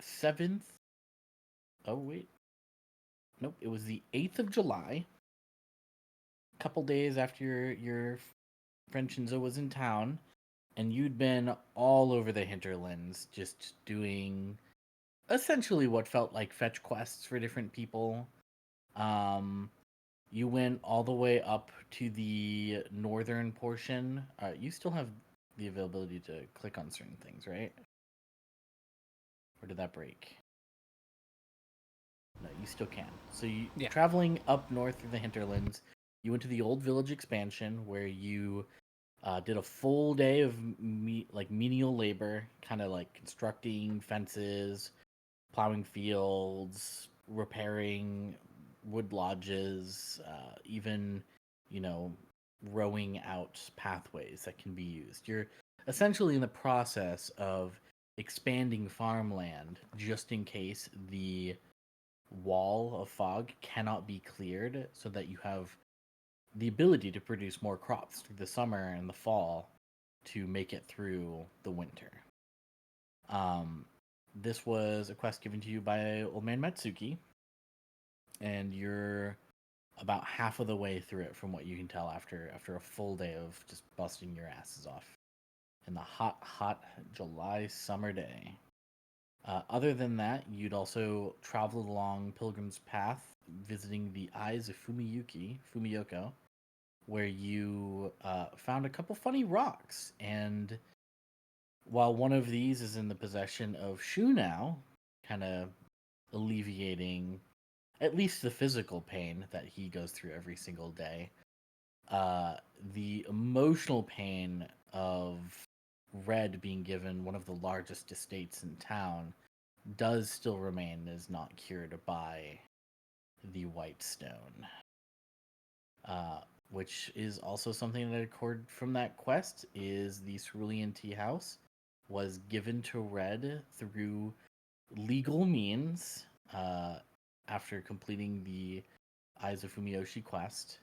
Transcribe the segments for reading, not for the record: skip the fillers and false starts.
7th. Oh, wait. Nope, it was the 8th of July. A couple days after your friend Shinzo was in town, and you'd been all over the hinterlands just doing essentially what felt like fetch quests for different people. Um, you went all the way up to the northern portion. You still have the availability to click on certain things, right? Or did that break? No, you still can. So you Yeah. traveling up north through the hinterlands, you went to the old village expansion where you did a full day of menial labor, kind of like constructing fences, plowing fields, repairing wood lodges, even, you know, rowing out pathways that can be used. You're essentially in the process of expanding farmland just in case the wall of fog cannot be cleared so that you have the ability to produce more crops through the summer and the fall to make it through the winter. Um, this was a quest given to you by Old Man Matsuki, and you're about half of the way through it from what you can tell after a full day of just busting your asses off in the hot July summer day. Other than that, you'd also traveled along Pilgrim's Path, visiting the Eyes of Fumiyoko, where you found a couple funny rocks. And while one of these is in the possession of Shu now, kind of alleviating at least the physical pain that he goes through every single day, uh, the emotional pain of Red being given one of the largest estates in town does still remain, is not cured by the White Stone. Uh, which is also something that I record from that quest is the Cerulean Tea House was given to Red through legal means after completing the Eyes of Fumiyoshi quest.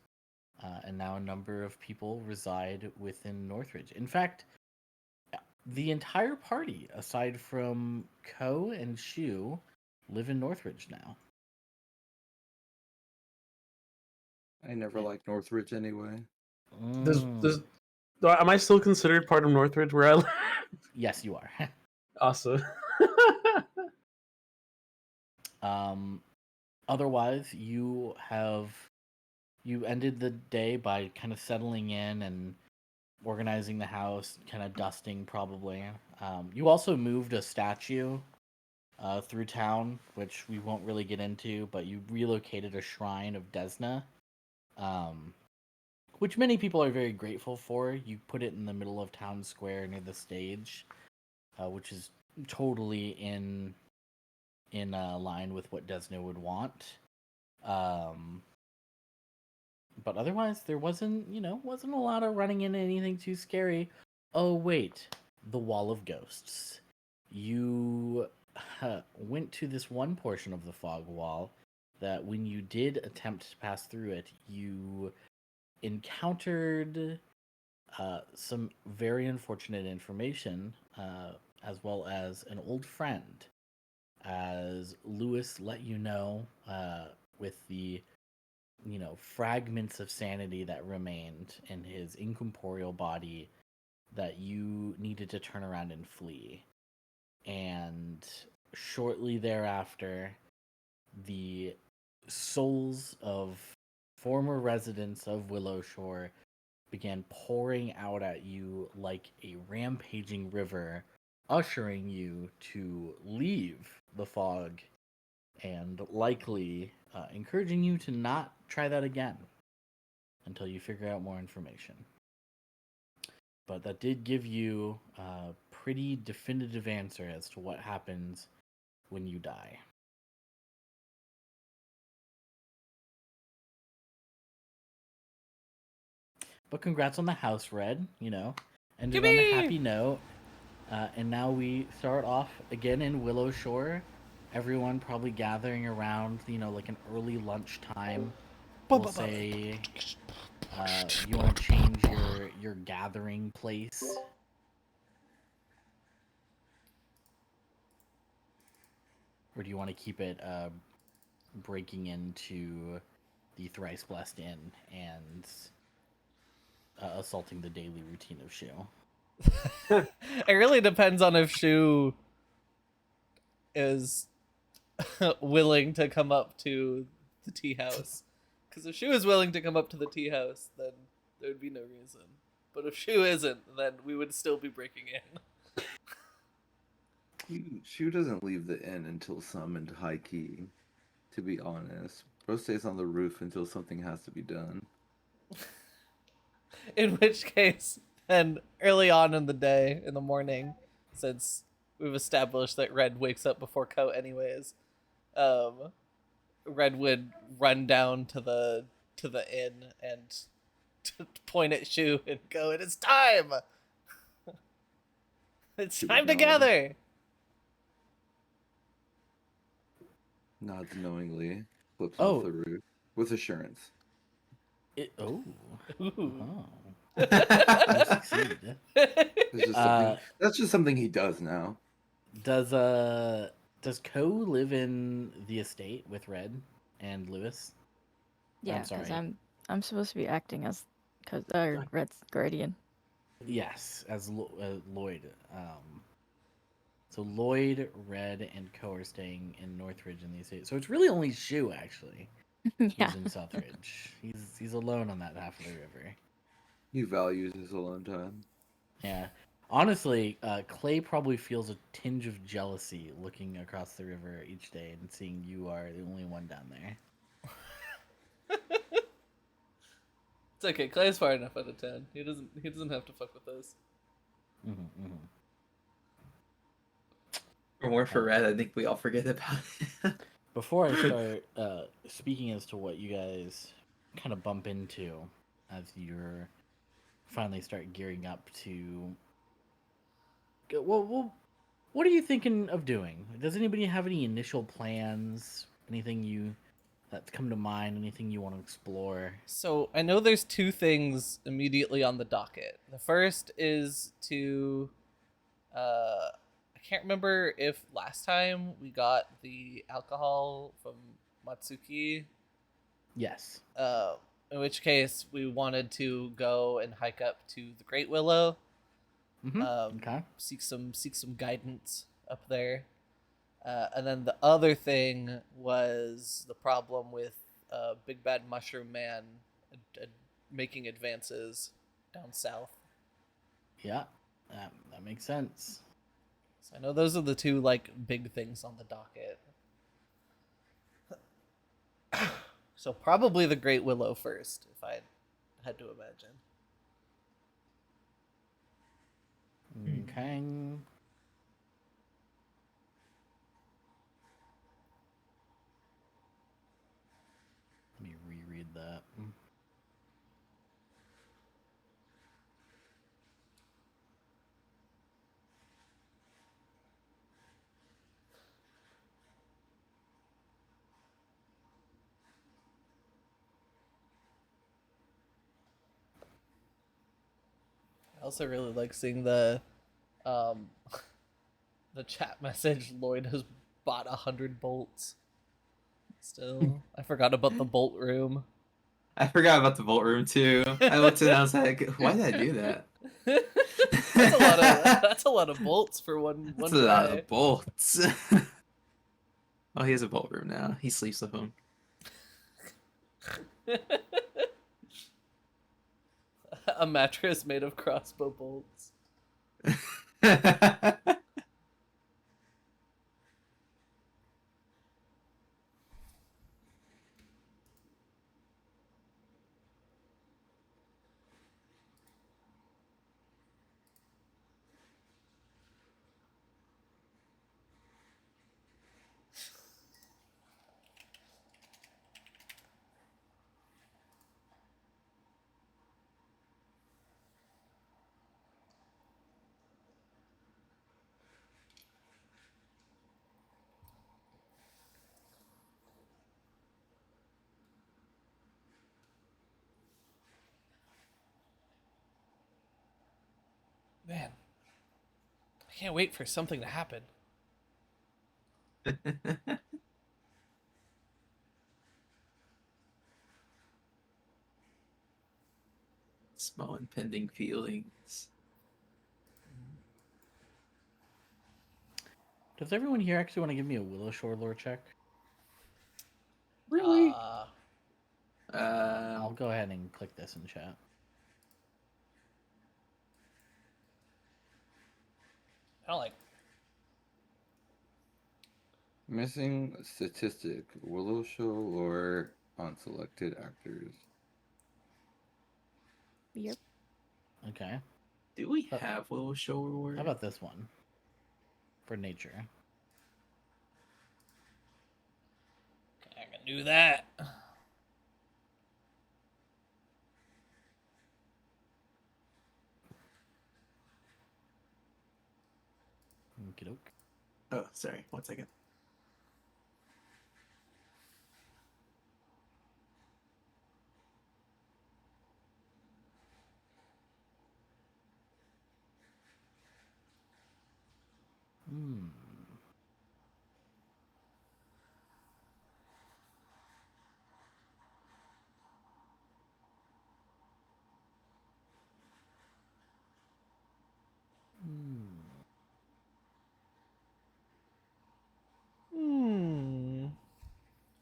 And now a number of people reside within Northridge. In fact, the entire party, aside from Ko and Shu, live in Northridge now. I never liked Northridge anyway. Does am I still considered part of Northridge where I live? Yes, you are. Awesome. Otherwise, you ended the day by kind of settling in and organizing the house, kind of dusting probably. You also moved a statue through town, which we won't really get into, but you relocated a shrine of Desna, which many people are very grateful for. You put it in the middle of town square near the stage, which is totally in line with what Desna would want. But otherwise, there wasn't a lot of running into anything too scary. Oh wait, the Wall of Ghosts. You went to this one portion of the fog wall that when you did attempt to pass through it, you encountered some very unfortunate information, as well as an old friend. As Lewis let you know, with the fragments of sanity that remained in his incorporeal body, that you needed to turn around and flee. And shortly thereafter, the souls of former residents of Willow Shore began pouring out at you like a rampaging river, ushering you to leave the fog and likely encouraging you to not try that again until you figure out more information. But that did give you a pretty definitive answer as to what happens when you die. But congrats on the house, Red. Ended on a happy note. And now we start off again in Willow Shore. Everyone probably gathering around, like an early lunchtime. We'll say you want to change your gathering place. or do you want to keep it breaking into the Thrice Blessed Inn and assaulting the daily routine of Shu? It really depends on if Shu is willing to come up to the tea house. Because if Shu is willing to come up to the tea house, then there would be no reason. But if Shu isn't, then we would still be breaking in. Shu doesn't leave the inn until summoned high key. To be honest, bro stays on the roof until something has to be done. In which case, then early on in the day, in the morning, since we've established that Red wakes up before Ko anyways, Red would run down to the inn and point at Shu and go, "It is time! It's time to nod. gather!" Nods knowingly, flips Oh. off the roof with assurance. Oh. Ooh. Oh. You succeed. That's just something he does now. Does Ko live in the estate with Red and Lewis? Yeah, sorry. because I'm supposed to be acting as Red's guardian. Yes, as Lloyd. So Lloyd, Red, and Ko are staying in Northridge in the estate. So it's really only Shu actually Yeah. who's in Southridge. He's alone on that half of the river. He values his alone time. Yeah. Honestly, Clay probably feels a tinge of jealousy looking across the river each day and seeing you are the only one down there. It's okay. Clay's far enough out of town. He doesn't have to fuck with us. For more for Red, I think we all forget about it. Before I start speaking as to what you guys kind of bump into as you're finally start gearing up to... Well, what are you thinking of doing? Does anybody have any initial plans? Anything that's come to mind? Anything you want to explore? So I know there's two things immediately on the docket. The first is to, I can't remember if last time we got the alcohol from Matsuki. Yes. In which case we wanted to go and hike up to the Great Willow. Okay. Seek some guidance up there. And then the other thing was the problem with Big Bad Mushroom Man making advances down south. Yeah, that makes sense. So I know those are the two like big things on the docket. So probably the Great Willow first, if I had to imagine. Okay. Let me reread that. I also really like seeing the the chat message. Lloyd has bought 100 bolts. Still, I forgot about the bolt room. I forgot about the vault room too. I looked at it and I was like, why did I do that? That's a lot of bolts for one That's one a lot guy. of bolts. Oh, he has a vault room now. He sleeps with him. A mattress made of crossbow bolts. Man, I can't wait for something to happen. Small impending feelings. Does everyone here actually want to give me a Willow Shore lore check? Really? I'll go ahead and click this in chat. I don't like. Missing statistic: Willow Show lore on selected actors. Yep. Okay. Do we have Willow Shore? How about this one? For nature. I can do that. Okey-doke. Oh, sorry. 1 second. Hmm.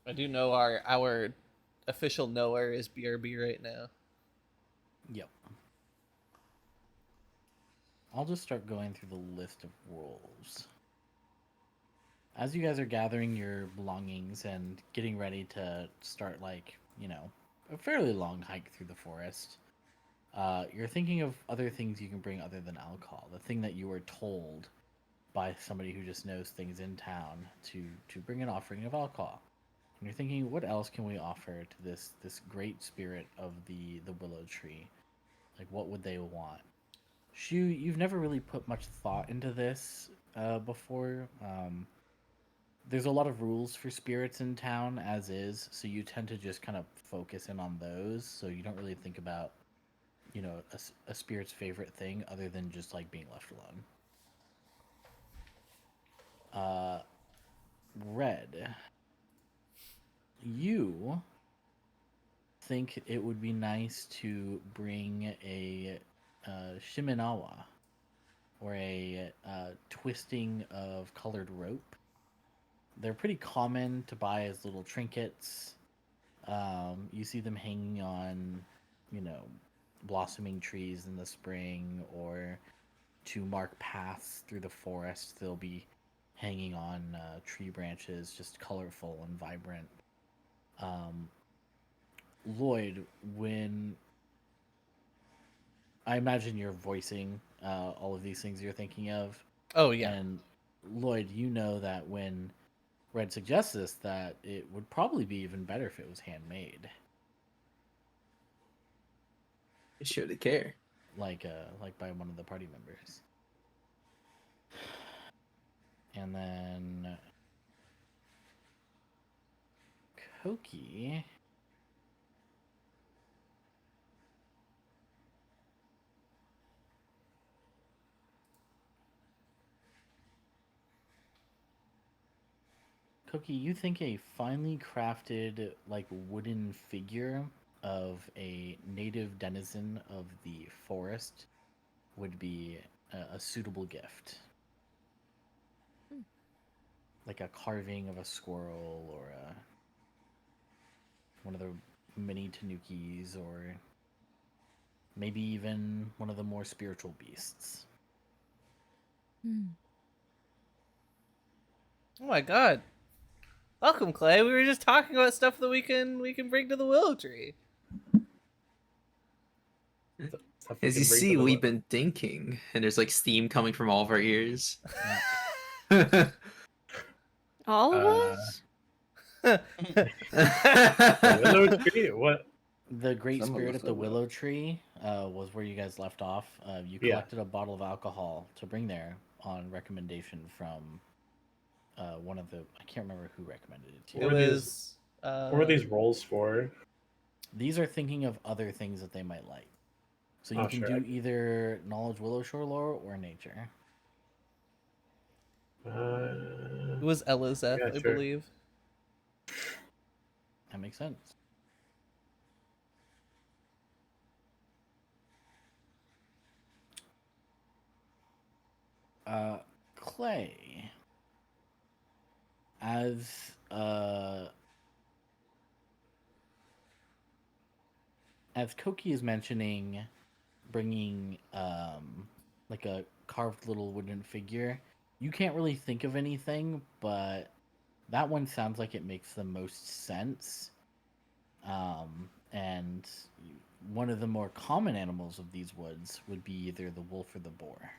I do know our official knower is BRB right now. Yep. I'll just start going through the list of roles. As you guys are gathering your belongings and getting ready to start, like, you know, a fairly long hike through the forest, you're thinking of other things you can bring other than alcohol. The thing that you were told by somebody who just knows things in town to bring an offering of alcohol. And you're thinking, what else can we offer to this great spirit of the willow tree? Like, what would they want? Shu, you've never really put much thought into this before. There's a lot of rules for spirits in town as is, so you tend to just kind of focus in on those. So you don't really think about, you know, a spirit's favorite thing other than just like being left alone. Red, you think it would be nice to bring a shiminawa, or a twisting of colored rope. They're pretty common to buy as little trinkets. You see them hanging on, you know, blossoming trees in the spring, or to mark paths through the forest. They'll be hanging on tree branches, just colorful and vibrant. Lloyd, when I imagine you're voicing all of these things you're thinking of, Oh yeah. and Lloyd, you know that when Red suggests this, that it would probably be even better if it was handmade, It showed a care. like by one of the party members. And then Koki. Koki, you think a finely crafted, like, wooden figure of a native denizen of the forest would be a suitable gift. Like a carving of a squirrel, or one of the mini tanukis, or maybe even one of the more spiritual beasts. Oh my god. Welcome, Clay. We were just talking about stuff that we can bring to the willow tree. Stuff we As can you bring to see, the we've list. been thinking, and there's like steam coming from all of our ears. All of Uh, us? The willow tree? What? The great Some of spirit us at the have that. willow tree was where you guys left off. You Yeah. collected a bottle of alcohol to bring there on recommendation from one of the, I can't remember who recommended it to you. What It were these- was. What were these rolls for? These are thinking of other things that they might like. So you Oh, can sure, do I can- either knowledge willow shore lore or nature. Uh, It was Elizeth, Yeah, I sure. believe. That makes sense. Clay, as Koki is mentioning bringing like a carved little wooden figure, you can't really think of anything, but that one sounds like it makes the most sense. And one of the more common animals of these woods would be either the wolf or the boar.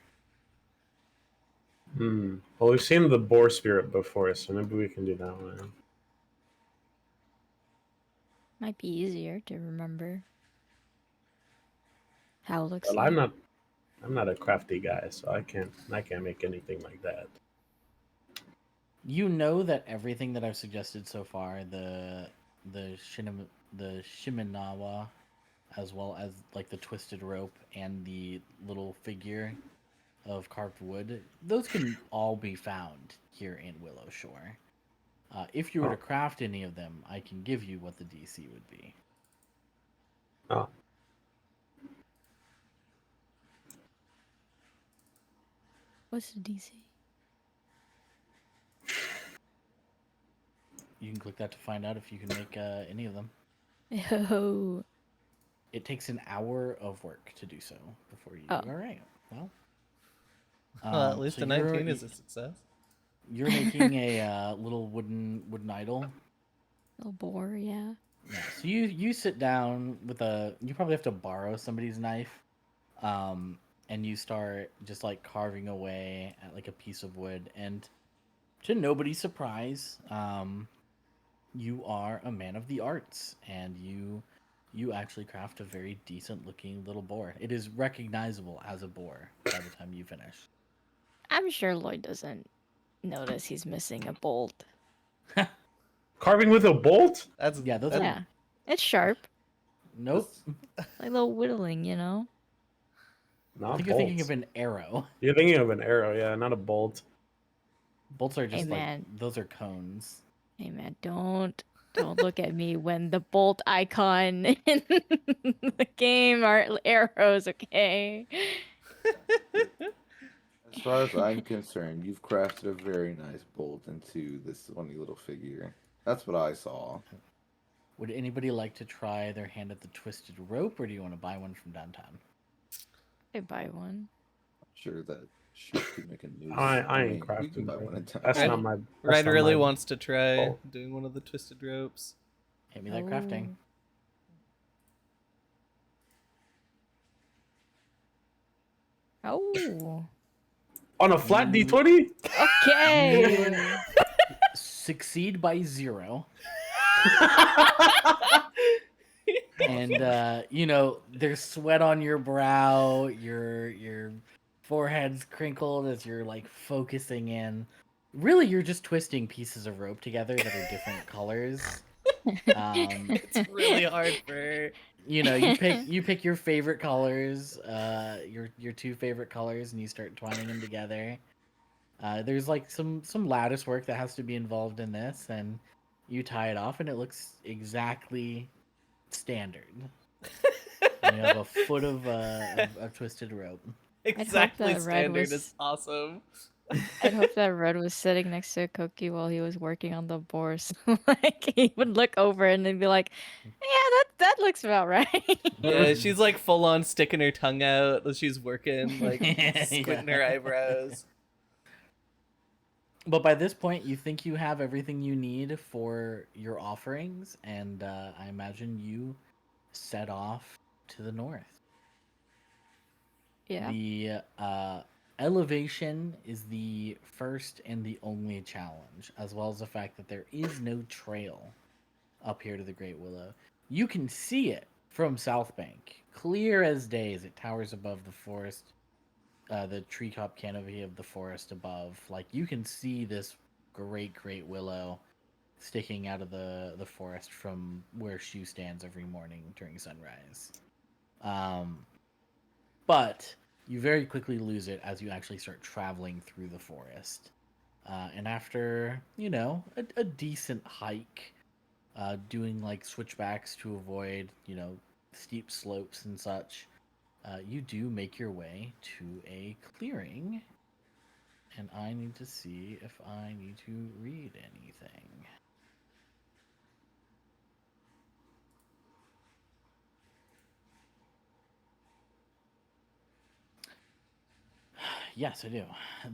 Well, we've seen the boar spirit before, so maybe we can do that one. Might be easier to remember how it looks Well, like. I'm not a crafty guy, so I can't make anything like that. You know that everything that I've suggested so far, the Shimenawa, as well as like the twisted rope and the little figure of carved wood, those can all be found here in Willow Shore. If you were to craft any of them, I can give you what the DC would be. Oh, What's the DC? You can click that to find out if you can make any of them. Oh, It takes an hour of work to do so before you. Oh. All right. Well, Well, at least so the 19 is a success. You're making a little wooden idol. little boar, yeah. Yeah. So you sit down with a. You probably have to borrow somebody's knife, and you start just like carving away at like a piece of wood. And to nobody's surprise, you are a man of the arts, and you actually craft a very decent looking little boar. It is recognizable as a boar by the time you finish. I'm sure Lloyd doesn't notice he's missing a bolt. carving with a bolt? That's Yeah, those that- are Yeah, it's sharp. nope. Like a little whittling, you know? I Not think you're thinking bolts. of an arrow. You're thinking of an arrow, yeah, not a bolt. Bolts are just like man. those are cones. Hey man, don't look at me when the bolt icon in the game are arrows, okay? As far as I'm concerned, you've crafted a very nice bolt into this funny little figure. That's what I saw. Would anybody like to try their hand at the twisted rope, or do you want to buy one from downtown? I buy one. Sure that she could make a noose. I ain't mean, we can crafting. buy that. one in town. That's Right. not my. Ryder not really my- wants to try bolt. doing one of the twisted ropes. Hit me that crafting. Oh. On a flat You- D20. Okay. Succeed by 0. And you know, there's sweat on your brow, your forehead's crinkled as you're like focusing in. Really, you're just twisting pieces of rope together that are different colors. It's really hard for her. You know, you pick your favorite colors, your 2 favorite colors, and you start twining them together. There's like some lattice work that has to be involved in this, and you tie it off, and it looks exactly standard. And you have a foot of twisted rope. Exactly that Red standard was- is awesome. I'd hope that Red was sitting next to Cookie while he was working on the boar. So, like he would look over and then be like, "Yeah, that looks about right." Yeah, she's like full on sticking her tongue out as she's working, like Yeah. squinting her eyebrows. But by this point, you think you have everything you need for your offerings, and I imagine you set off to the north. Yeah. The elevation is the first and the only challenge, as well as the fact that there is no trail up here to the Great Willow. You can see it from South Bank, clear as day as it towers above the forest, the treetop canopy of the forest above. Like, you can see this great willow sticking out of the forest from where Shu stands every morning during sunrise. But you very quickly lose it as you actually start traveling through the forest. And after, a decent hike, doing like switchbacks to avoid, steep slopes and such, you do make your way to a clearing. And I need to see if I need to read anything. Yes, I do.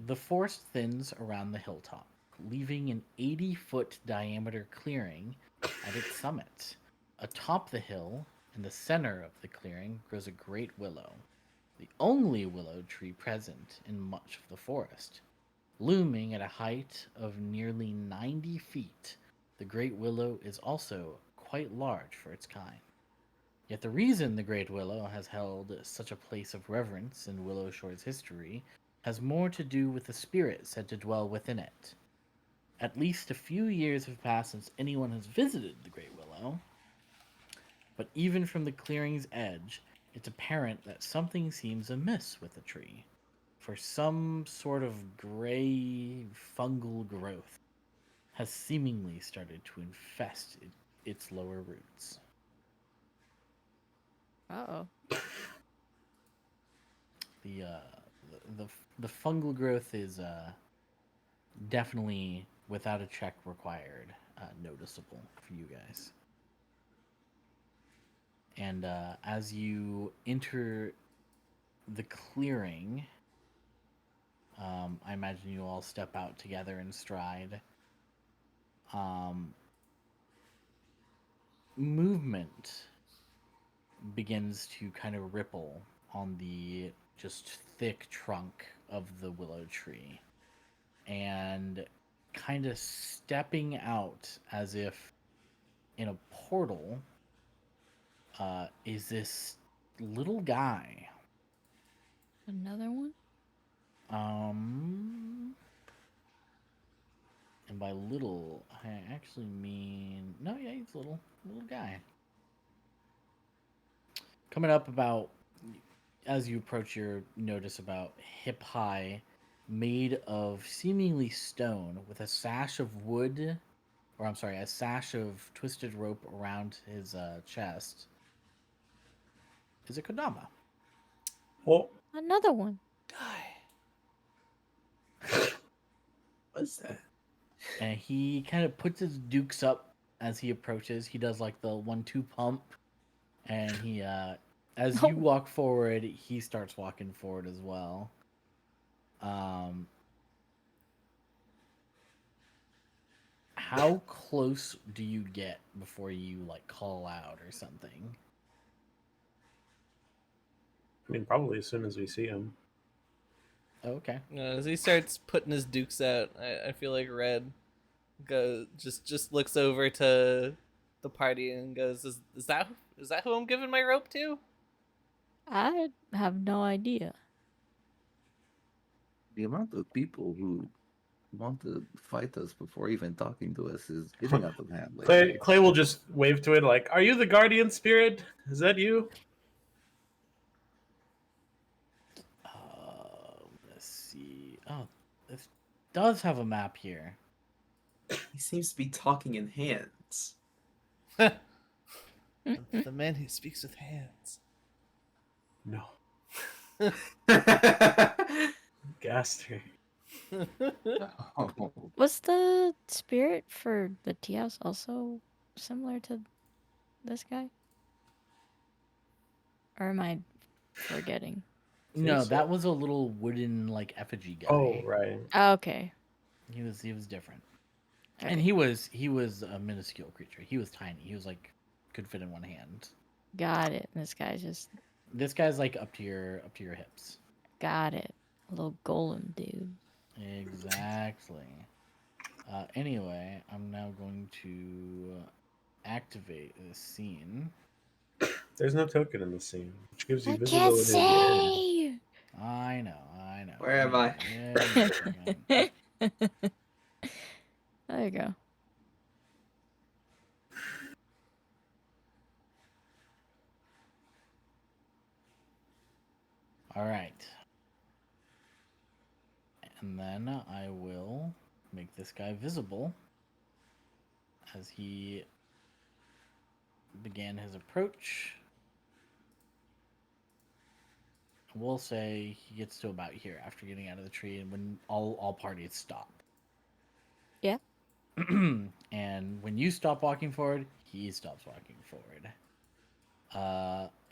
The forest thins around the hilltop, leaving an 80-foot diameter clearing at its summit. Atop the hill, in the center of the clearing, grows a great willow, the only willow tree present in much of the forest. Looming at a height of nearly 90 feet, the great willow is also quite large for its kind. Yet the reason the great willow has held such a place of reverence in Willow Shore's history has more to do with the spirit said to dwell within it. At least a few years have passed since anyone has visited the Great Willow, but even from the clearing's edge, it's apparent that something seems amiss with the tree, for some sort of gray fungal growth has seemingly started to infest its lower roots. Uh-oh. The the fungal growth is definitely, without a check required, noticeable for you guys. And as you enter the clearing, I imagine you all step out together in stride. Movement begins to kind of ripple on the just thick trunk of the willow tree. And kind of stepping out as if in a portal is this little guy. Another one? And by little, I actually mean no, yeah, he's a little guy. Coming up about as you approach, your notice about hip high, made of seemingly stone, with a sash of wood, or I'm sorry, a sash of twisted rope around his chest. Is a Kodama. Oh, Another one. Die. What's that? And he kind of puts his dukes up as he approaches. He does like the 1-2 pump, and he, as you Oh. walk forward, he starts walking forward as well. How close do you get before you like call out or something? I mean, probably as soon as we see him. Oh, okay. As he starts putting his dukes out, I feel like Red just looks over to the party and goes, "Is that who I'm giving my rope to?" I have no idea. The amount of people who want to fight us before even talking to us is getting out of hand lately. Clay will just wave to it like, "Are you the guardian spirit? Is that you?" Let's see. Oh, this does have a map here. He seems to be talking in hands. The man who speaks with hands. No. Gaster. Oh, Was the spirit for the tea house also similar to this guy? Or am I forgetting? No, so. that was a little wooden like effigy guy. Oh, right. Oh, okay. He was different. Alright. And he was a minuscule creature. He was tiny. He was like could fit in one hand. Got it. This guy's just This guy's like up to your hips. got it. A little golem dude. Exactly. Anyway, I'm now going to activate this scene. There's no token in the scene, which gives you I visibility. can't at the end. see. I know. Where am I? Yeah, There you go. All right. And then I will make this guy visible as he began his approach. We'll say he gets to about here after getting out of the tree, and when all parties stop. Yeah. And when you stop walking forward, he stops walking forward.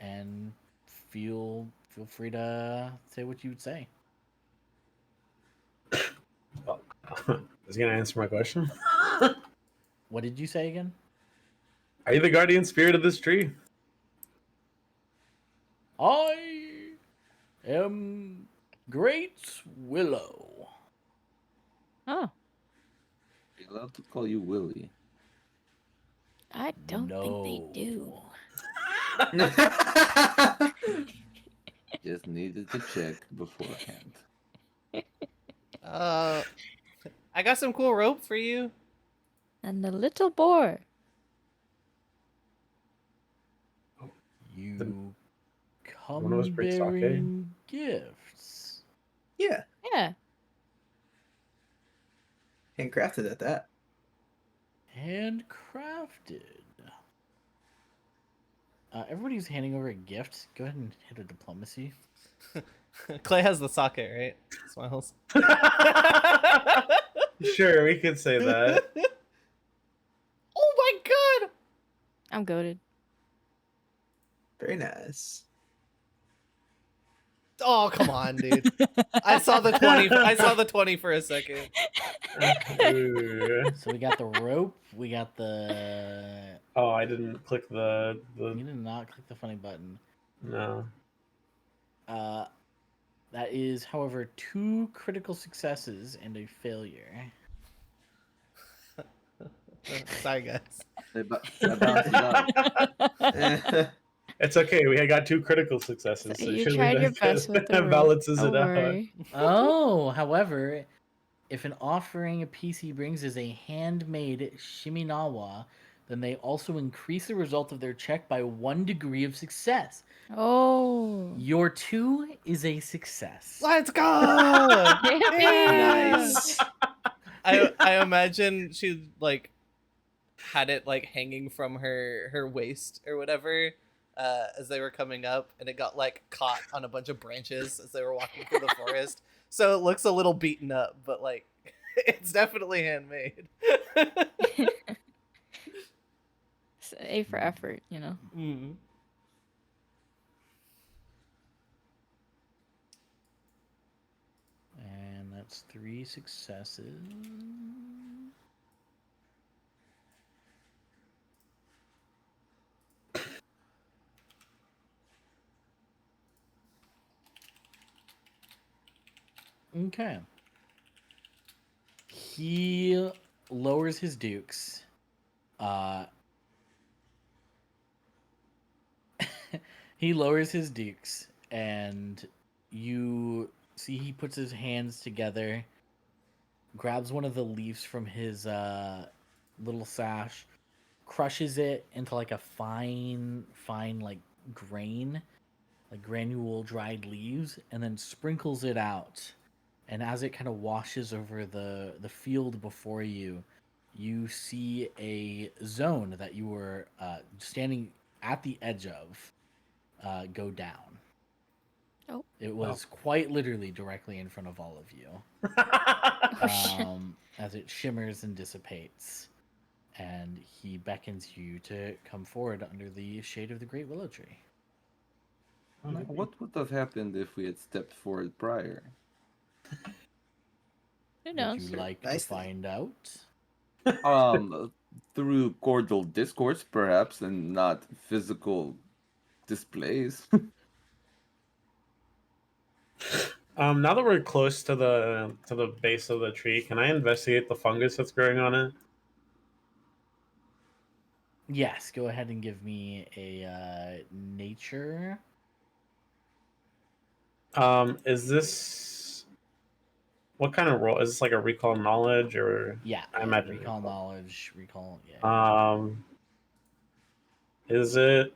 And feel free to say what you would say. Is he gonna answer my question? What did you say again? Are you the guardian spirit of this tree? I am Great Willow. Oh, Be allowed to call you Willie. I don't think they do. Just needed to check beforehand. I got some cool rope for you. And the little boar. You One of us come brings sake. bearing gifts. Yeah, Yeah. handcrafted at that. Handcrafted. Everybody's handing over a gift. Go ahead and hit a diplomacy. Clay has the socket, right? Smiles. Sure, we could say that. Oh my god! I'm goaded. Very nice. Oh come on, dude. I saw the 20. I saw the 20 for a second. Ooh. So we got the rope. We got the. Oh, I didn't click the You did not click the funny button. no. That is, however, 2 critical successes and a failure. Sorry, guys. That balances out. It's okay. We got 2 critical successes. So You surely tried your that best with the rope. balances Don't it out. worry. Oh, however, if an offering a PC brings is a handmade shiminawa, then they also increase the result of their check by 1 degree of success. Oh. Your 2 is a success. Let's go! Nice. I imagine she like had it like hanging from her waist or whatever as they were coming up, and it got like caught on a bunch of branches as they were walking through the forest. So it looks a little beaten up, but like it's definitely handmade. It's A for effort, you know. Mm. And that's 3 successes. Okay. He lowers his dukes. He lowers his dukes, and you see he puts his hands together, grabs one of the leaves from his little sash, crushes it into like a fine like grain, like granule dried leaves, and then sprinkles it out. And as it kind of washes over the field before you, you see a zone that you were standing at the edge of go down. Oh. It was quite literally directly in front of all of you. As it shimmers and dissipates. And he beckons you to come forward under the shade of the great willow tree. What would have happened if we had stepped forward prior? Who Would knows? you like Nice to thing. find out? Through cordial discourse, perhaps, and not physical displays. Now that we're close to the base of the tree, can I investigate the fungus that's growing on it? Yes, go ahead and give me a nature. Is this what kind of role? Is this like a recall knowledge or Yeah, I yeah, imagine recall recall. knowledge, recall. Yeah. Is it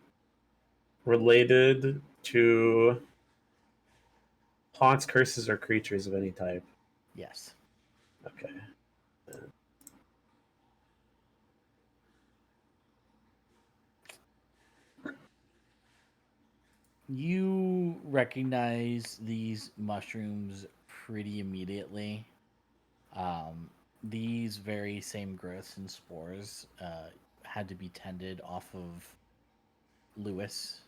related to haunts, curses, or creatures of any type? Yes. Okay. You recognize these mushrooms pretty immediately. These very same growths and spores had to be tended off of Lewis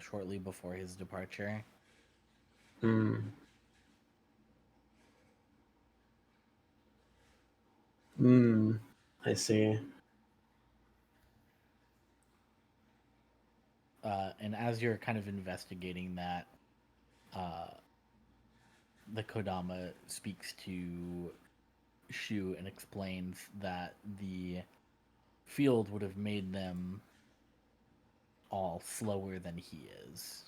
shortly before his departure. Hmm. Hmm. I see. And as you're kind of investigating that, uh, the Kodama speaks to Shu and explains that the field would have made them all slower than he is.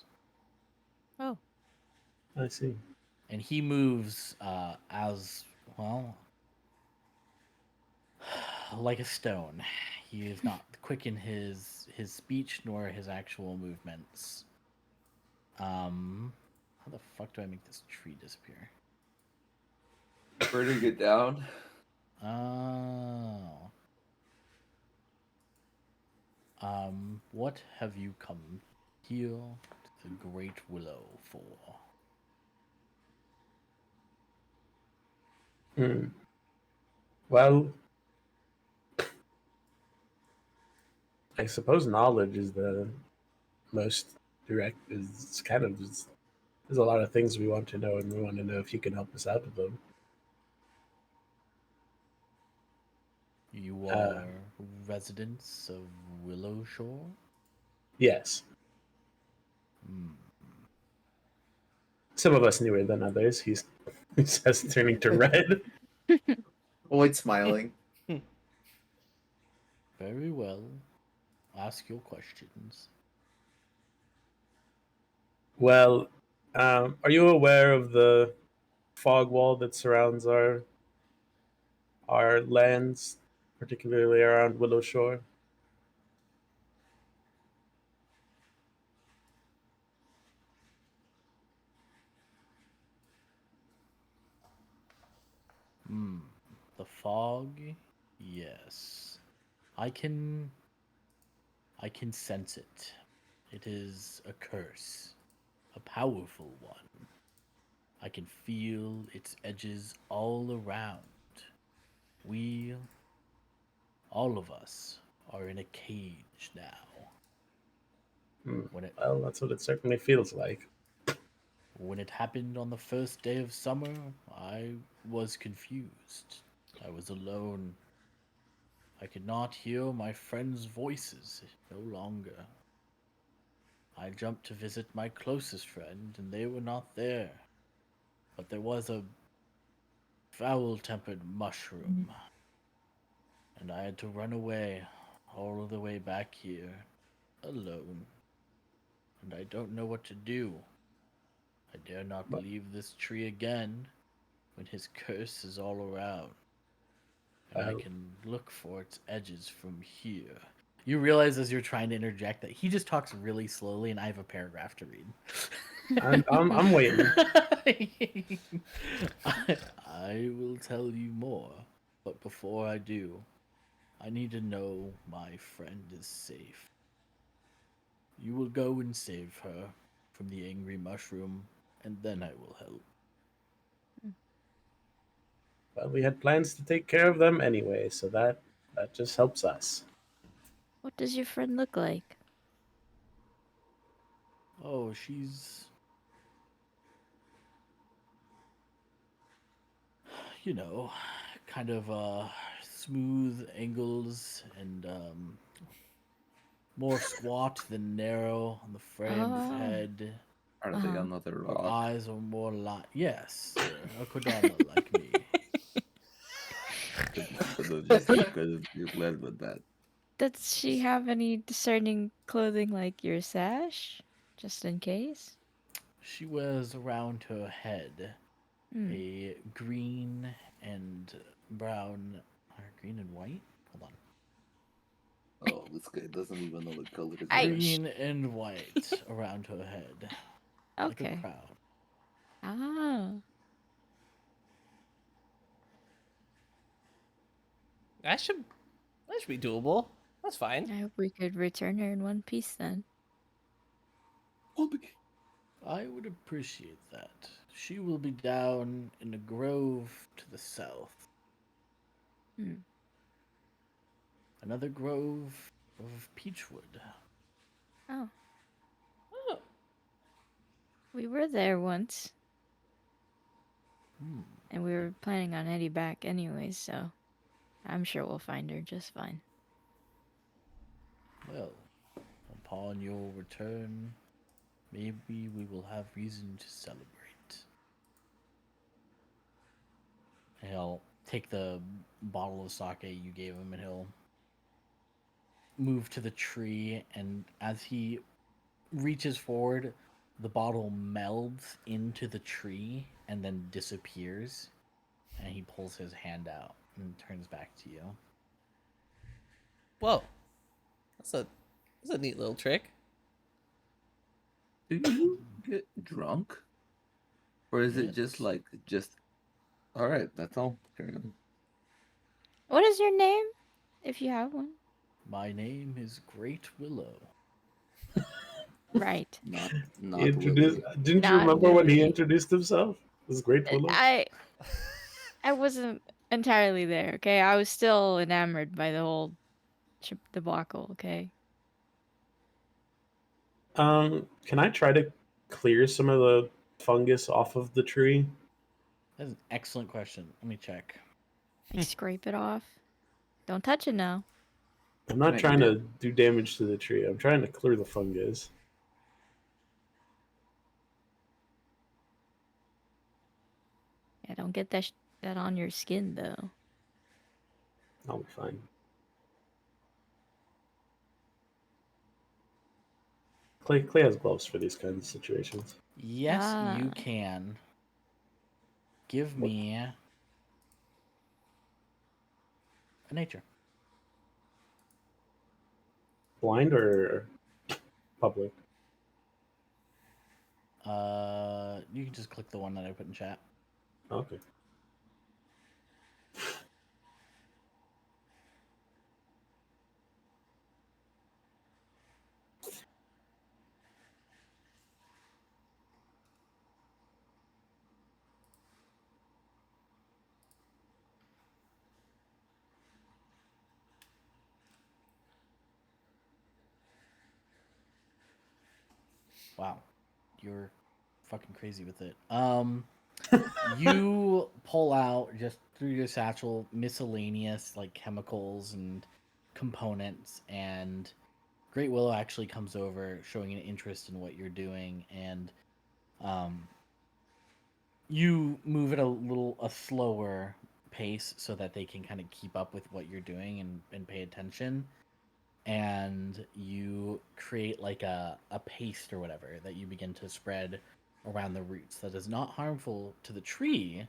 Oh, I see. And he moves as well like a stone. He is not quick in his speech nor his actual movements. How the fuck do I make this tree disappear? Burning it down. Oh. What have you come here to the Great Willow for? Hmm. Well, I suppose knowledge is the most direct. Is kind of just, there's a lot of things we want to know, and we want to know if you can help us out with them. You Uh, are residents of Willow Shore? Yes, Hmm. some of us newer than others. He says, turning to red. Avoid smiling. Very well. Ask your questions. Well, are you aware of the fog wall that surrounds our lands, particularly around Willow Shore? Hmm. The fog? Yes. I can sense it. It is a curse. A powerful one. I can feel its edges all around. We, all of us, are in a cage now. Hmm. When it Well, that's what it certainly feels like. when it happened on the first day of summer, I was confused. I was alone. I could not hear my friends' voices no longer. I jumped to visit my closest friend, and they were not there. But there was a foul-tempered mushroom, and I had to run away all the way back here, alone. And I don't know what to do. I dare not But leave this tree again when his curse is all around. And I well, can look for its edges from here. You realize as you're trying to interject that he just talks really slowly and I have a paragraph to read. I'm waiting. I will tell you more, but before I do, I need to know my friend is safe. You will go and save her from the angry mushroom, and then I will help. Well, we had plans to take care of them anyway, so that just helps us. what does your friend look like? Oh, she's, you know, kind of smooth angles and more squat than narrow on the frame of Oh, head. Are they uh-huh. another Her rock? eyes are more like, yes, a Kodama like me. Could have just led with that. Does she have any discerning clothing like your sash? Just in case? She wears around her head Hmm. a green and brown, or green and white? Hold on. Oh, this guy doesn't even know the colors. I- either. Green and white around her head, like a Okay. crown. Ah. That should be doable. That's I fine. hope we could return her in one piece then. I would appreciate that. She will be down in a grove to the south. Hmm. Another grove of peachwood. Oh, Oh, we were there once, Hmm. and we were planning on heading back anyways, so I'm sure we'll find her just fine. Well, upon your return, maybe we will have reason to celebrate. He'll take the bottle of sake you gave him and he'll move to the tree, and as he reaches forward, the bottle melds into the tree and then disappears, and he pulls his hand out and turns back to you. whoa. That's a neat little trick. Do you get drunk? Or is it just Yes. like, all right, that's all. Carry on. What is your name, if you have one? My name is Great Willow. Right. Not He introduced, Willie. didn't you Not remember when he Willie. introduced himself? This Great Willow? I wasn't entirely there, okay? I was still enamored by the whole debacle, okay? Can I try to clear some of the fungus off of the tree? That's an excellent question. Let me check. Like, scrape it off. Don't touch it now. I'm not Right, trying you to do damage to the tree. I'm trying to clear the fungus. Yeah, don't get that on your skin, though. I'll be fine. Clay has gloves for these kinds of situations. Yes, you Ah. can. Give me a nature. Blind or public? You can just click the one that I put in chat. Okay. Wow, you're fucking crazy with it. You pull out just through your satchel miscellaneous like chemicals and components, and Great Willow actually comes over, showing an interest in what you're doing, and you move at a slower pace so that they can kind of keep up with what you're doing and pay attention. And you create like a paste or whatever that you begin to spread around the roots that is not harmful to the tree,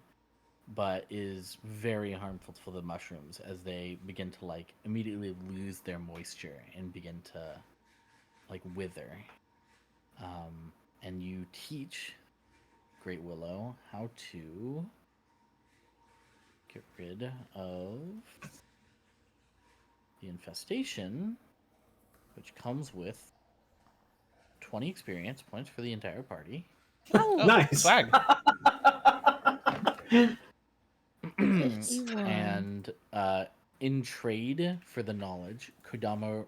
but is very harmful for the mushrooms as they begin to like immediately lose their moisture and begin to like wither. And you teach Great Willow how to get rid of the infestation, which comes with 20 experience points for the entire party. Oh, Nice. swag. 51. And in trade for the knowledge, Kodama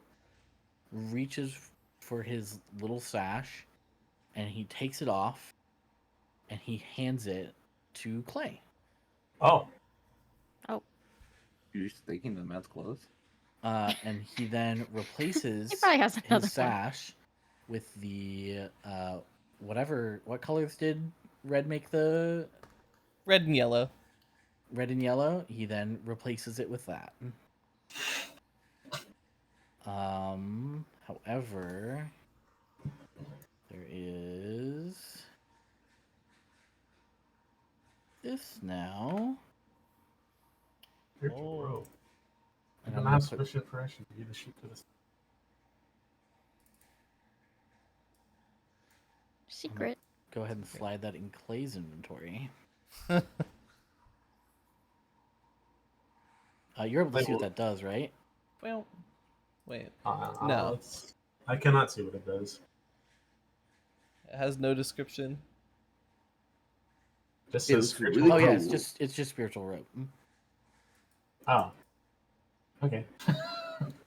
reaches for his little sash and he takes it off and he hands it to Clay. Oh, You're just taking the man's clothes? And he then replaces He probably has another his one. sash with the what colors did Red make the Red and yellow. red and yellow? He then replaces it with that. However, there is this now. bro. And I'm I'm not gonna put- sufficient information to give the sheep to this. Secret. Go ahead and slide that in Clay's inventory. You're able to I see what will- that does, right? Well, wait. No. No. I cannot see what it does. It has no description. Just It says looks spiritual really Oh yeah, rope. it's just spiritual rope. Oh. Okay.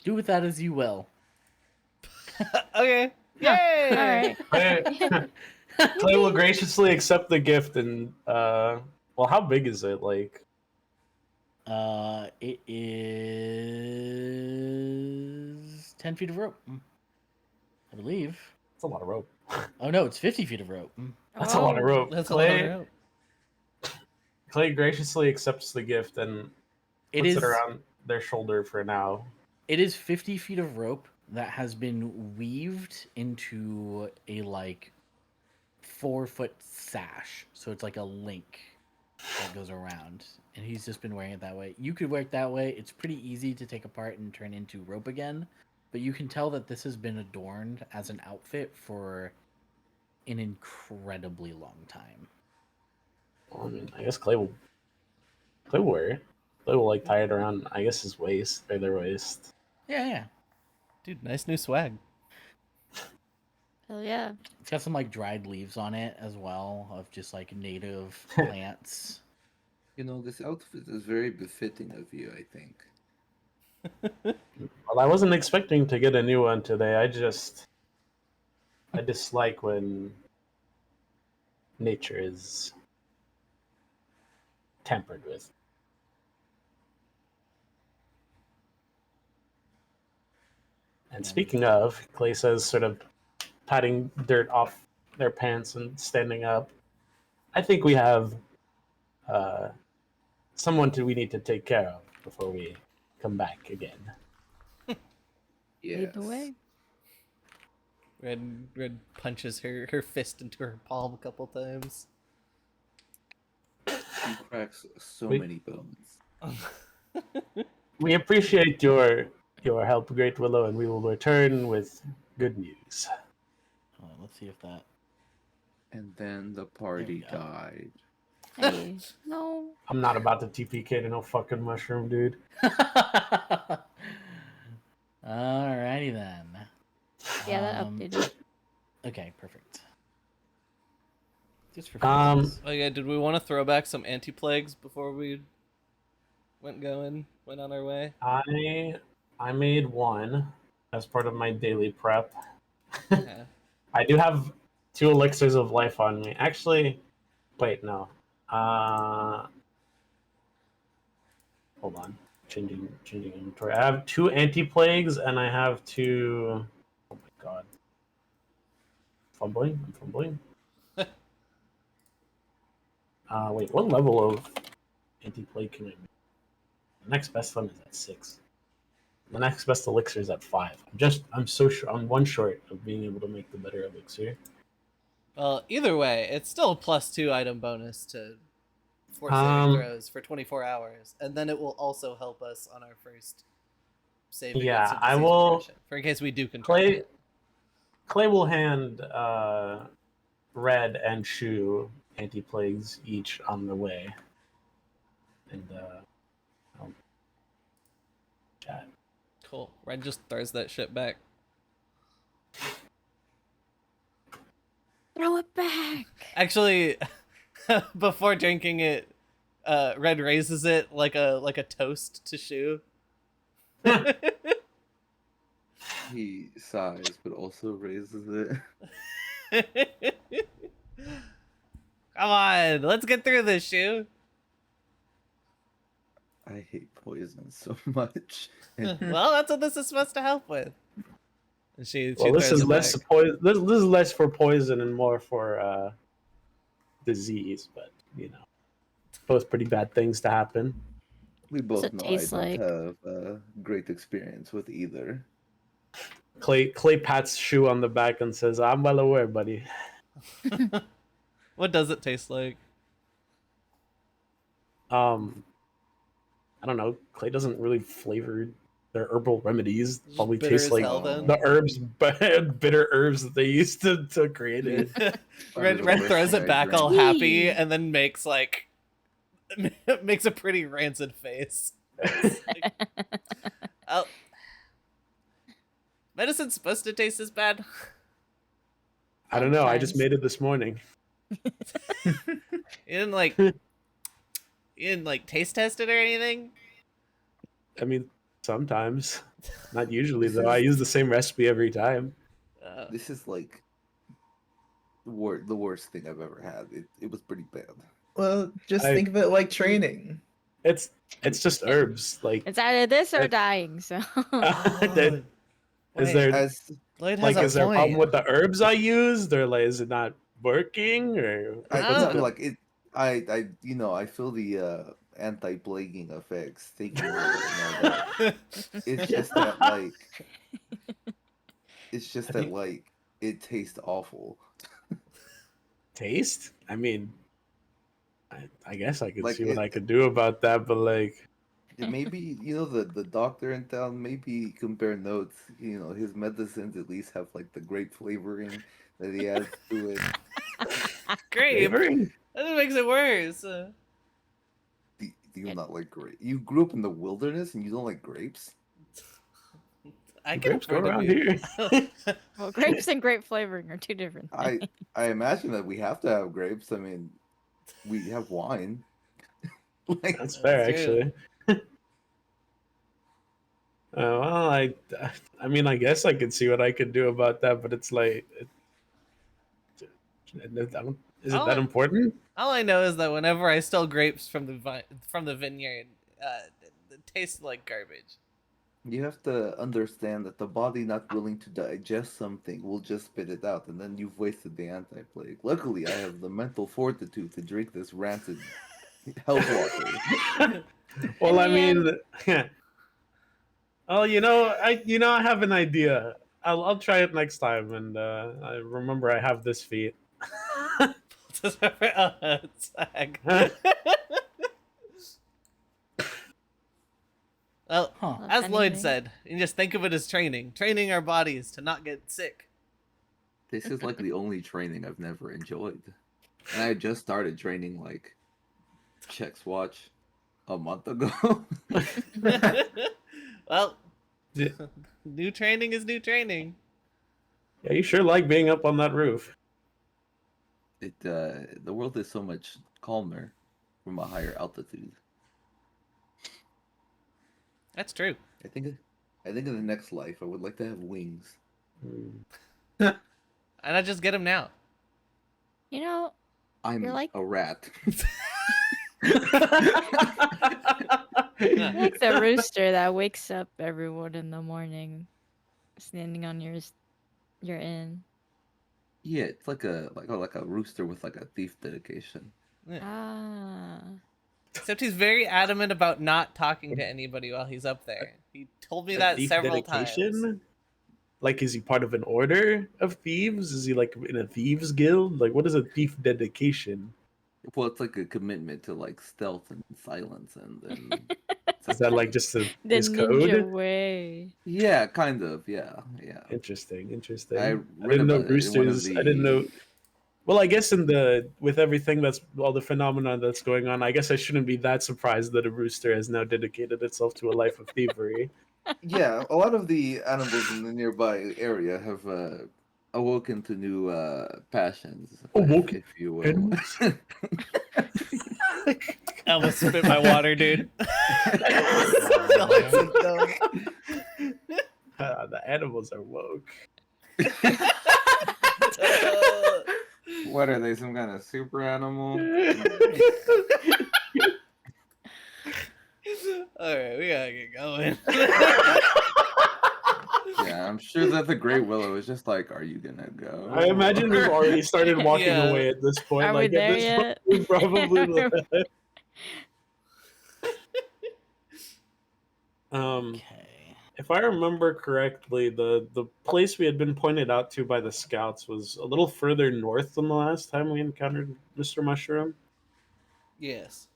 Do with that as you will. Okay. Huh, Yay! All right. Clay will graciously accept the gift and well, how big is it? Like It is 10 feet of rope, I believe. it's a lot of rope. Oh no, it's 50 feet of rope. That's a lot of Oh. rope. That's a lot Clay, of rope. Clay graciously accepts the gift and It puts is it around their shoulder for now. It is 50 feet of rope that has been weaved into a like 4-foot sash. So it's like a link that goes around. And he's just been wearing it that way. You could wear it that way. It's pretty easy to take apart and turn into rope again. But you can tell that this has been adorned as an outfit for an incredibly long time. Well, I mean, I guess Clay will wear it. Clay will like tie it around, I guess, his waist or their waist. Yeah. Dude, nice new swag. Hell yeah. It's got some like dried leaves on it as well of just like native plants. You know, this outfit is very befitting of you, I think. Well, I wasn't expecting to get a new one today. I dislike when nature is tampered with. And speaking of, Clay says, sort of patting dirt off their pants and standing up. I think we have someone we need to take care of before we come back again. Yes. Lead the way. Red punches her fist into her palm a couple times. She cracks so Wait. many bones. We appreciate your help, Great Willow, and we will return with good news. Let's see if that. And then the party go. died. Hey. No. I'm not about to TPK to no fucking mushroom, dude. Alrighty then. Yeah, that Um, updated. Okay, perfect. Just for Um, funsies. Oh yeah, did we want to throw back some anti-plagues before we went on our way? I made one as part of my daily prep. Yeah. I do have 2 elixirs of life on me. Actually, wait, no. Hold on. Changing inventory. I have 2 anti-plagues and I have 2. Oh my god. I'm fumbling. Wait, what level of anti-plague can I make? The next best one is at 6. The next best elixir is at 5. I'm so sure. I'm 1 short of being able to make the better elixir. Well, either way, it's still a +2 item bonus to force saving throws for 24 hours, and then it will also help us on our first save. Yeah, against a I disease will- progression, for in case we do contract Clay, it. Clay will hand Red and Shu anti-plagues each on the way. And I'll chat. Cool. Red just throws that shit back. Throw it back. Actually, before drinking it, Red raises it like a toast to Shu. He sighs, but also raises it. Come on, let's get through this, Shu. I hate poison so much. And Well, that's what this is supposed to help with. And she Well, this throws is it less back. this is less for poison and more for disease, but you know, both pretty bad things to happen. we both it know I taste don't like? have great experience with either. Clay pats Shu on the back and says, "I'm well aware, buddy." What does it taste like? I don't know. Clay doesn't really flavor their herbal remedies. Just Probably bitter tastes as like hell, then? the herbs, bitter herbs that they used to create it. Red the Red worst throws thing it I back drank. all happy Yee. and then makes a pretty rancid face. Oh, medicine's supposed to taste this bad. I don't know. I just Sometimes. made it this morning. You didn't like, you didn't like taste test it or anything. I mean, sometimes, not usually This though. I is- use the same recipe every time. This is like the worst thing I've ever had. It was pretty bad. Well, just I- think of it like training. It's just herbs. Like, It's either this or It- dying. So Is Wait, there As Lloyd has like a is there a problem point. with the herbs I used, or like is it not working, or I what's don't the- like it. I feel the anti-plaguing effects taking over and all that. It's just that I think- like it tastes awful. taste? I mean, I guess I could Like see what it- I could do about that, but like, Maybe the doctor in town maybe compare notes. His medicines at least have like the grape flavoring that he adds to it. Grape. flavoring? That just makes it worse. Do you not like grape? You grew up in the wilderness and you don't like grapes? I can Grapes go afford to around be- here. well, grapes and grape flavoring are two different things. I imagine that we have to have grapes. I mean, we have wine. Like That's fair, That's true. actually. Well, I mean, I guess I could see what I could do about that, but it's like, I don't, is it Oh. that important? All I know is that whenever I stole grapes from the vineyard, it tasted like garbage. you have to understand that the body not willing to digest something will just spit it out, and then you've wasted the anti-plague. Luckily, I have the mental fortitude to drink this rancid health water. Well, I In the mean, oh, I have an idea. I'll try it next time, and I remember I have this feat. Sag. Well, Huh. Well, as Lloyd anything. said, you just think of it as training our bodies to not get sick. This is like the only training I've never enjoyed. And I just started training like Chex Watch a month ago. Well, Yeah. new training is new training. Yeah, you sure like being up on that roof. The world is so much calmer from a higher altitude. That's true. I think in the next life I would like to have wings. Hmm. And I just get them now. You know, I'm You're like- a rat. you're like the rooster that wakes up everyone in the morning, standing on your inn. Yeah, it's like a rooster with like a thief dedication. Ah, Except he's very adamant about not talking to anybody while he's up there. He told me that Thief several dedication? times. Like, is he part of an order of thieves? Is he like in a thieves guild? Like, what is a thief dedication? Well, it's like a commitment to like stealth and silence and Is that like just the his ninja code? way. yeah, kind of, yeah. Interesting. I I read didn't know about it in one of roosters. I didn't know. Well, I guess with everything that's all the phenomena that's going on, I guess I shouldn't be that surprised that a rooster has now dedicated itself to a life of thievery. Yeah, a lot of the animals in the nearby area have awoken to new passions. Awoken if you will. animals? I almost spit my water, dude. The animals are woke. What are they? Some kind of super animal? Alright, we gotta get going. Yeah, I'm sure that the Great Willow is just like, "Are you gonna go?" I imagine we've already started walking Yeah. away at this point. Are we like, there at this yet? point, we probably. Okay. If I remember correctly, the place we had been pointed out to by the scouts was a little further north than the last time we encountered Mr. Mushroom. Yes.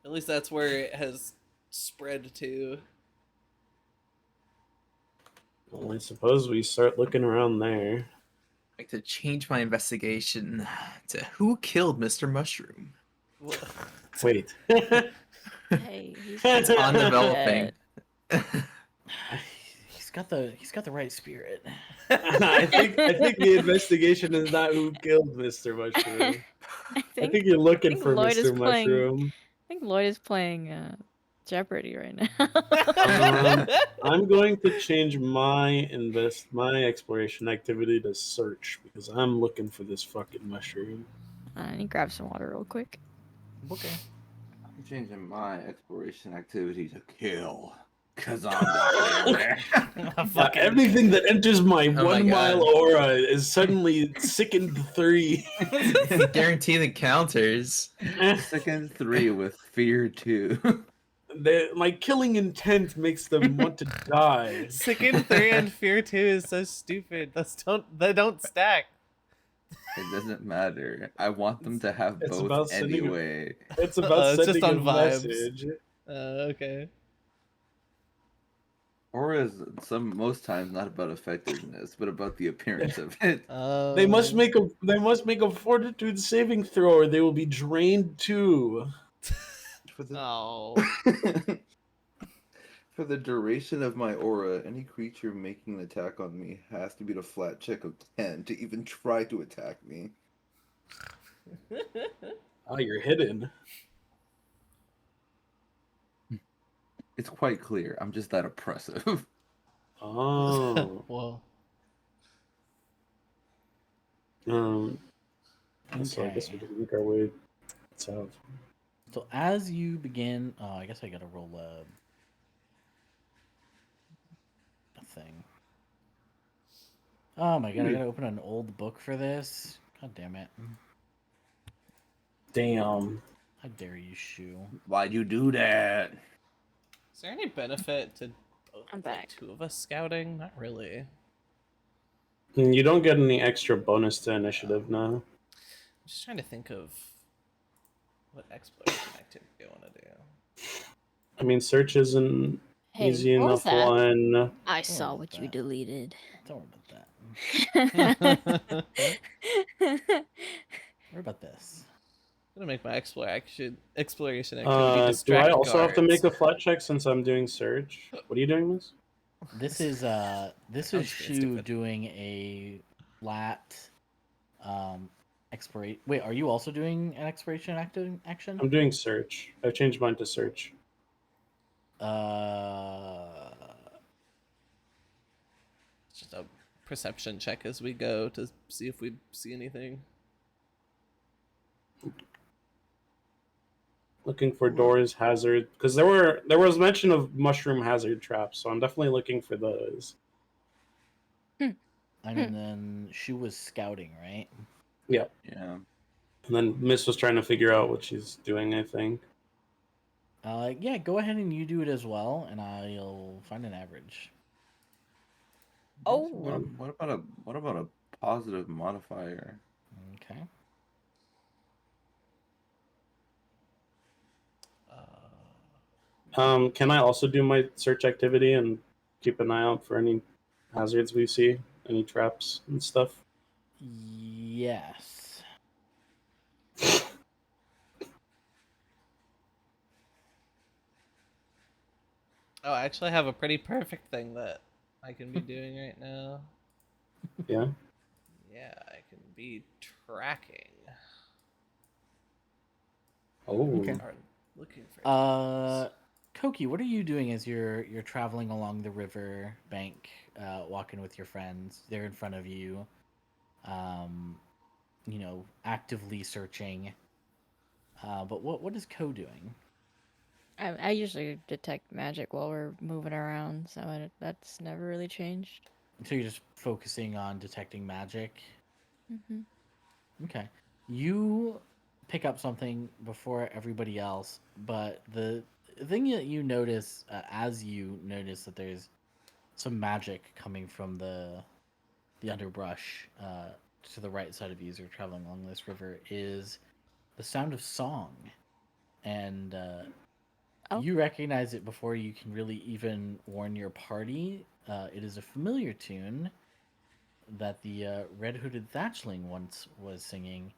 At least that's where it has spread to. Well, I suppose we start looking around there. I'd like to change my investigation to who killed Mr. Mushroom. Wait. Hey, he's It's on not developing. dead. He's got the right spirit. I think the investigation is not who killed Mr. Mushroom. I I think you're I looking think for Lloyd is Mr. playing. Mushroom. I think Lloyd is playing Jeopardy right now. I'm going to change my exploration activity to search because I'm looking for this fucking mushroom. I need to grab some water real quick. Okay. I'm changing my exploration activity to kill. Cause I'm the killer. Fucking- Everything that enters my Oh my 1 mile God. aura is suddenly sickened 3. Guarantee the counters. Second 3 with fear 2. My killing intent makes them want to die. Sicken 3 and Fear 2 is so stupid. They don't stack. It doesn't matter. I want them to have It's about both sending a- anyway. It's about It's just sending on a vibes. message. Okay. Or is most times not about effectiveness, but about the appearance of it. They must make a fortitude saving throw or they will be drained too. For the, Oh. for the duration of my aura, any creature making an attack on me has to beat a flat check of 10 to even try to attack me. Oh, you're hidden. It's quite clear. I'm just that oppressive. Oh. Whoa. So I guess we Okay. can make our way south. So as you begin, oh, I guess I gotta roll a thing. Oh my god, I gotta open an old book for this. God damn it! Damn. How dare you, Shu? Why'd you do that? Is there any benefit to both I'm like, back. 2 of us scouting? Not really. You don't get any extra bonus to initiative now. I'm just trying to think of what exploration activity I want to do. I mean, search isn't Hey, easy what was enough that? one. I Don't saw worry what about you that. deleted. Don't worry about that. Worry Worry about this. I'm gonna make my exploration activity Do distract I also have to guards. make a flat check since I'm doing search? What are you doing, Miss? This is Sounds pretty Shu stupid. doing a flat exploration. Wait, are you also doing an exploration action? I'm doing search. I've changed mine to search. It's just a perception check as we go to see if we see anything. Looking for doors, hazard, because there was mention of mushroom hazard traps, so I'm definitely looking for those. I mean, then Shu was scouting, right? Yeah. Yeah. And then Miss was trying to figure out what she's doing, I think. Yeah, go ahead and you do it as well, and I'll find an average. Oh. What about a positive modifier? Okay. Can I also do my search activity and keep an eye out for any hazards we see, any traps and stuff? Yes. Oh, I actually have a pretty perfect thing that I can be doing right now. Yeah. Yeah, I can be tracking. Oh. Okay. Or looking for. things. Koki, what are you doing as you're traveling along the river bank, walking with your friends? They're in front of you, actively searching. But what is Ko doing? I usually detect magic while we're moving around, so that's never really changed. So you're just focusing on detecting magic. Mm-hmm. Okay. You pick up something before everybody else, but the thing that you notice as you notice that there's some magic coming from the underbrush to the right side of you as you're traveling along this river is the sound of song. And Oh. you recognize it before you can really even warn your party. It is a familiar tune that the red hooded thatchling once was singing,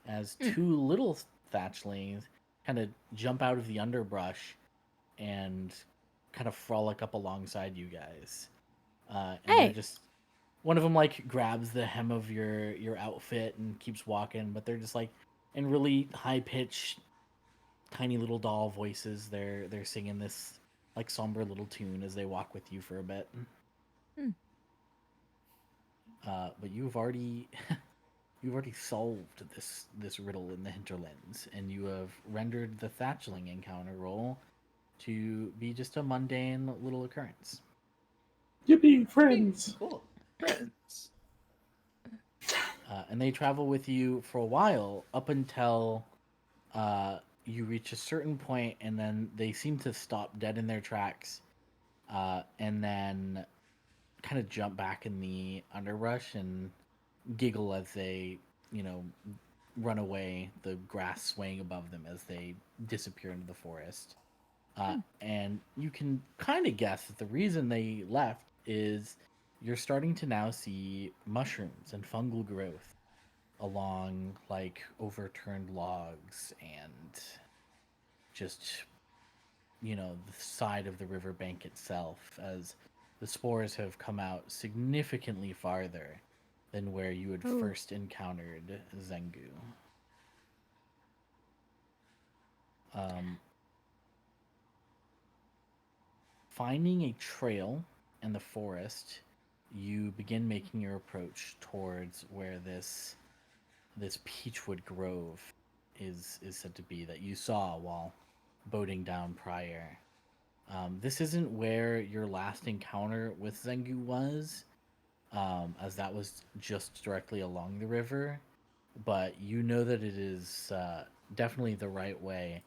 as two little thatchlings kind of jump out of the underbrush and kind of frolic up alongside you guys. And they're Hey. just one of them like grabs the hem of your outfit and keeps walking, but they're just like in really high pitched, tiny little doll voices. They're singing this like somber little tune as they walk with you for a bit. Hmm. But you've already solved this riddle in the hinterlands, and you have rendered the Thatchling encounter roll to be just a mundane little occurrence. Yippee, friends! Cool. Friends. And they travel with you for a while up until you reach a certain point, and then they seem to stop dead in their tracks, and then kind of jump back in the underbrush and giggle as they, you know, run away, the grass swaying above them as they disappear into the forest. And you can kind of guess that the reason they left is you're starting to now see mushrooms and fungal growth along like overturned logs and just, the side of the riverbank itself, as the spores have come out significantly farther than where you had Ooh. first encountered Zengu. Um, Finding a trail in the forest, you begin making your approach towards where this peachwood grove is said to be, that you saw while boating down prior. This isn't where your last encounter with Zengu was, as that was just directly along the river, but you know that it is definitely the right way,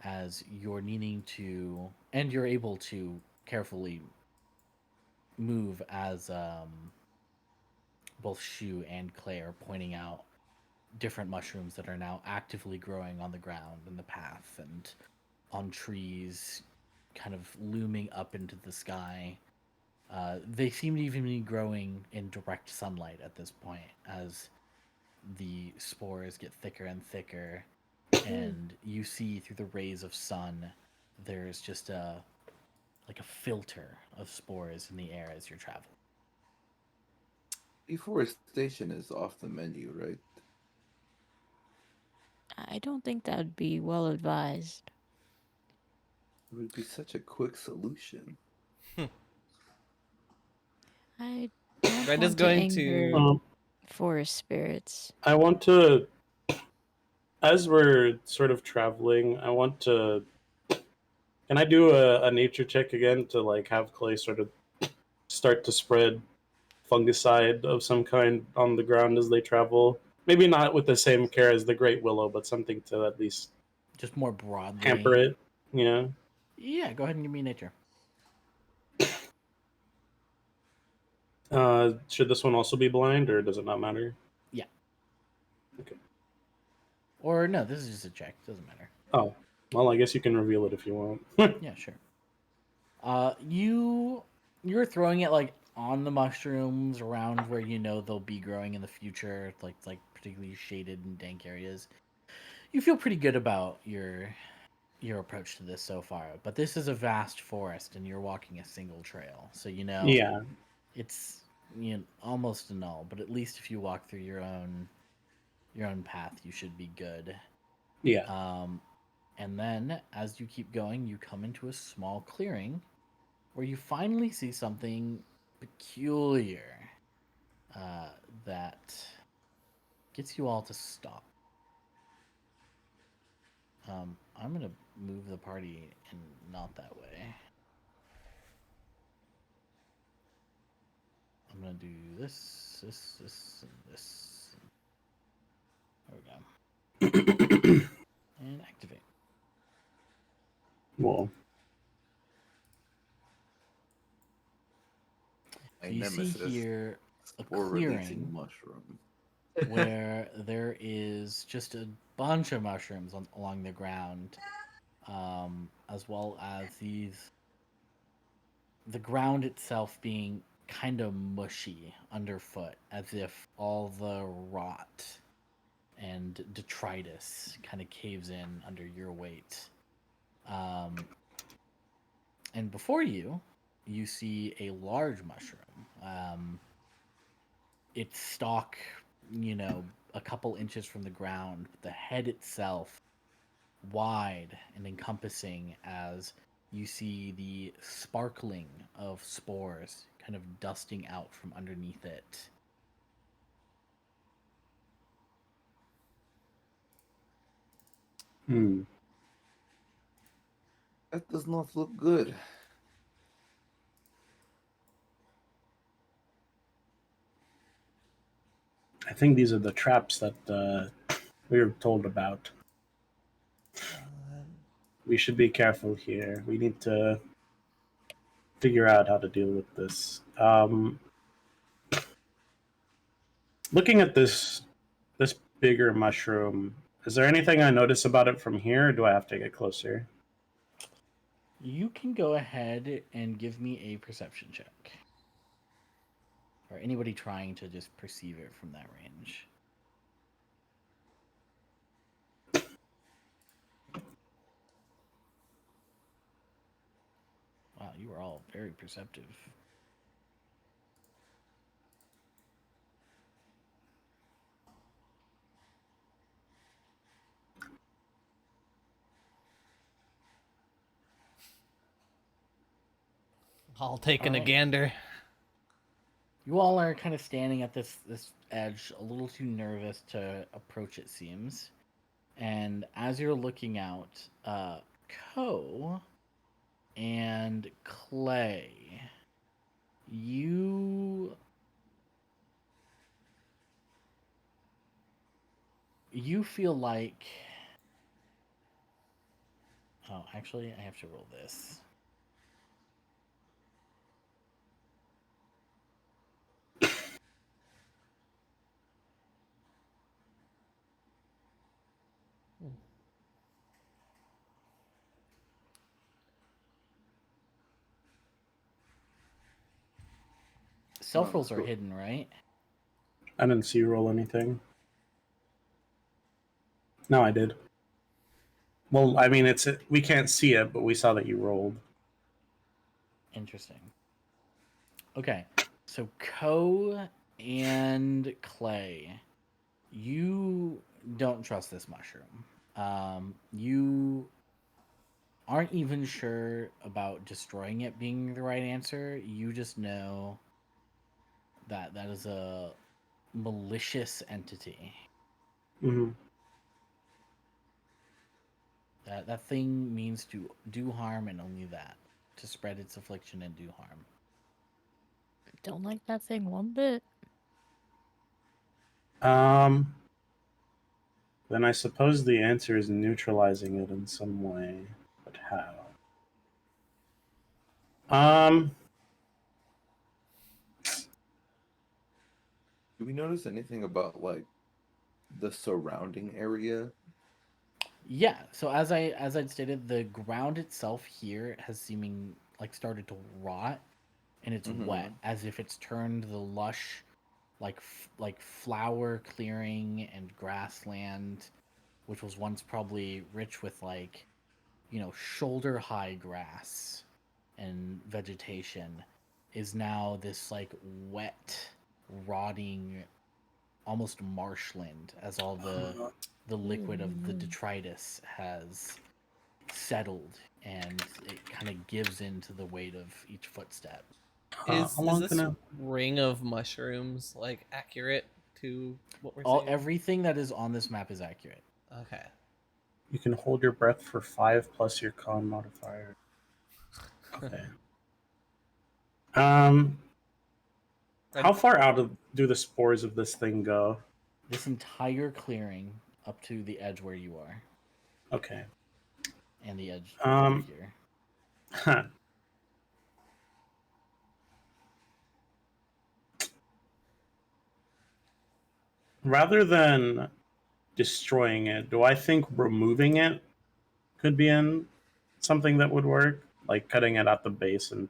as you're needing to, and you're able to carefully move, as both Shu and Clay are pointing out different mushrooms that are now actively growing on the ground in the path and on trees, kind of looming up into the sky. They seem to even be growing in direct sunlight at this point, as the spores get thicker and thicker, and you see through the rays of sun, there's just a filter of spores in the air as you're traveling. Deforestation is off the menu, right? I don't think that would be well advised. It would be such a quick solution. I don't Red is want to going anger to. forest spirits. I want to, as we're sort of traveling, I want to. Can I do a nature check again to like have Clay sort of start to spread fungicide of some kind on the ground as they travel? Maybe not with the same care as the Great Willow, but something to at least Just more broadly. hamper it. You know. Yeah, go ahead and give me nature. Should this one also be blind, or does it not matter? Yeah. Okay. Or no, this is just a check. Doesn't matter. Oh, well, I guess you can reveal it if you want. Yeah, sure. You're throwing it like on the mushrooms around where you know they'll be growing in the future, like particularly shaded and dank areas. You feel pretty good about your approach to this so far, but this is a vast forest and you're walking a single trail, so Yeah. it's almost a null. But at least if you walk through your own path, you should be good. Yeah. And then as you keep going, you come into a small clearing where you finally see something peculiar that gets you all to stop. I'm gonna move the party and not that way. I'm gonna do this, and this. There we go. And activate. Well, My You see nemesis, here a spore-releasing clearing mushroom. where there is just a bunch of mushrooms along the ground, as well as the ground itself being kind of mushy underfoot, as if all the rot and detritus kind of caves in under your weight. And before you, you see a large mushroom. Its stalk, a couple inches from the ground. The head itself wide and encompassing as you see the sparkling of spores kind of dusting out from underneath it. That does not look good. I think these are the traps that we were told about. We should be careful here. We need to figure out how to deal with this. Looking at this bigger mushroom, is there anything I notice about it from here, or do I have to get closer? You can go ahead and give me a perception check. Or anybody trying to just perceive it from that range. Wow, you are all very perceptive. All taking a Alright. gander. You all are kind of standing at this edge, a little too nervous to approach, it seems. And as you're looking out, Ko and Clay, you feel like... Oh, actually, I have to roll this. Self rolls are cool. hidden, right? I didn't see you roll anything. No, I did. Well, I mean, we can't see it, but we saw that you rolled. Interesting. Okay, so Ko and Clay, you don't trust this mushroom. You aren't even sure about destroying it being the right answer. You just know that that is a malicious entity. Mm-hmm. That thing means to do harm and only that. To spread its affliction and do harm. Don't like that thing one bit. Then I suppose the answer is neutralizing it in some way. But how? Do we notice anything about like the surrounding area? Yeah, so as I'd stated, the ground itself here has seeming like started to rot, and it's wet, as if it's turned the lush, like flower clearing and grassland, which was once probably rich with shoulder high grass and vegetation, is now this like wet, rotting, almost marshland, as all the liquid of the detritus has settled, and it kind of gives into the weight of each footstep. Is how long this can I... ring of mushrooms like accurate to what we're All saying? everything that is on this map is accurate. Okay. You can hold your breath for 5 plus your con modifier. Okay. How far out do the spores of this thing go? This entire clearing up to the edge where you are, Okay. and the edge over here. Huh. Rather than destroying it, do I think removing it could be something that would work? Like cutting it at the base and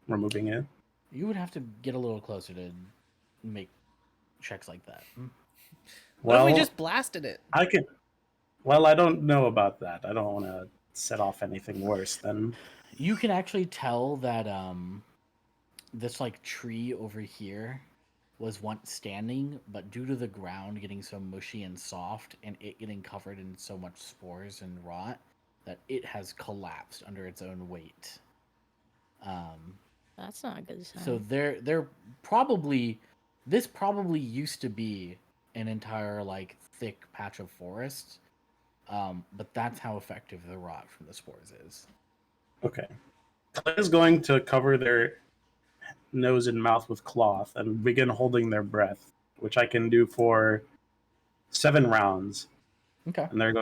removing it? You would have to get a little closer to make checks like that. What if we just blasted it? I can. Well, I don't know about that. I don't want to set off anything worse than. You can actually tell that this like tree over here was once standing, but due to the ground getting so mushy and soft and it getting covered in so much spores and rot, that it has collapsed under its own weight. That's not a good sign. So they're probably this probably used to be an entire like thick patch of forest, but that's how effective the rot from the spores is. Okay. Clay is going to cover their nose and mouth with cloth and begin holding their breath, which I can do for 7 rounds. Okay. And they're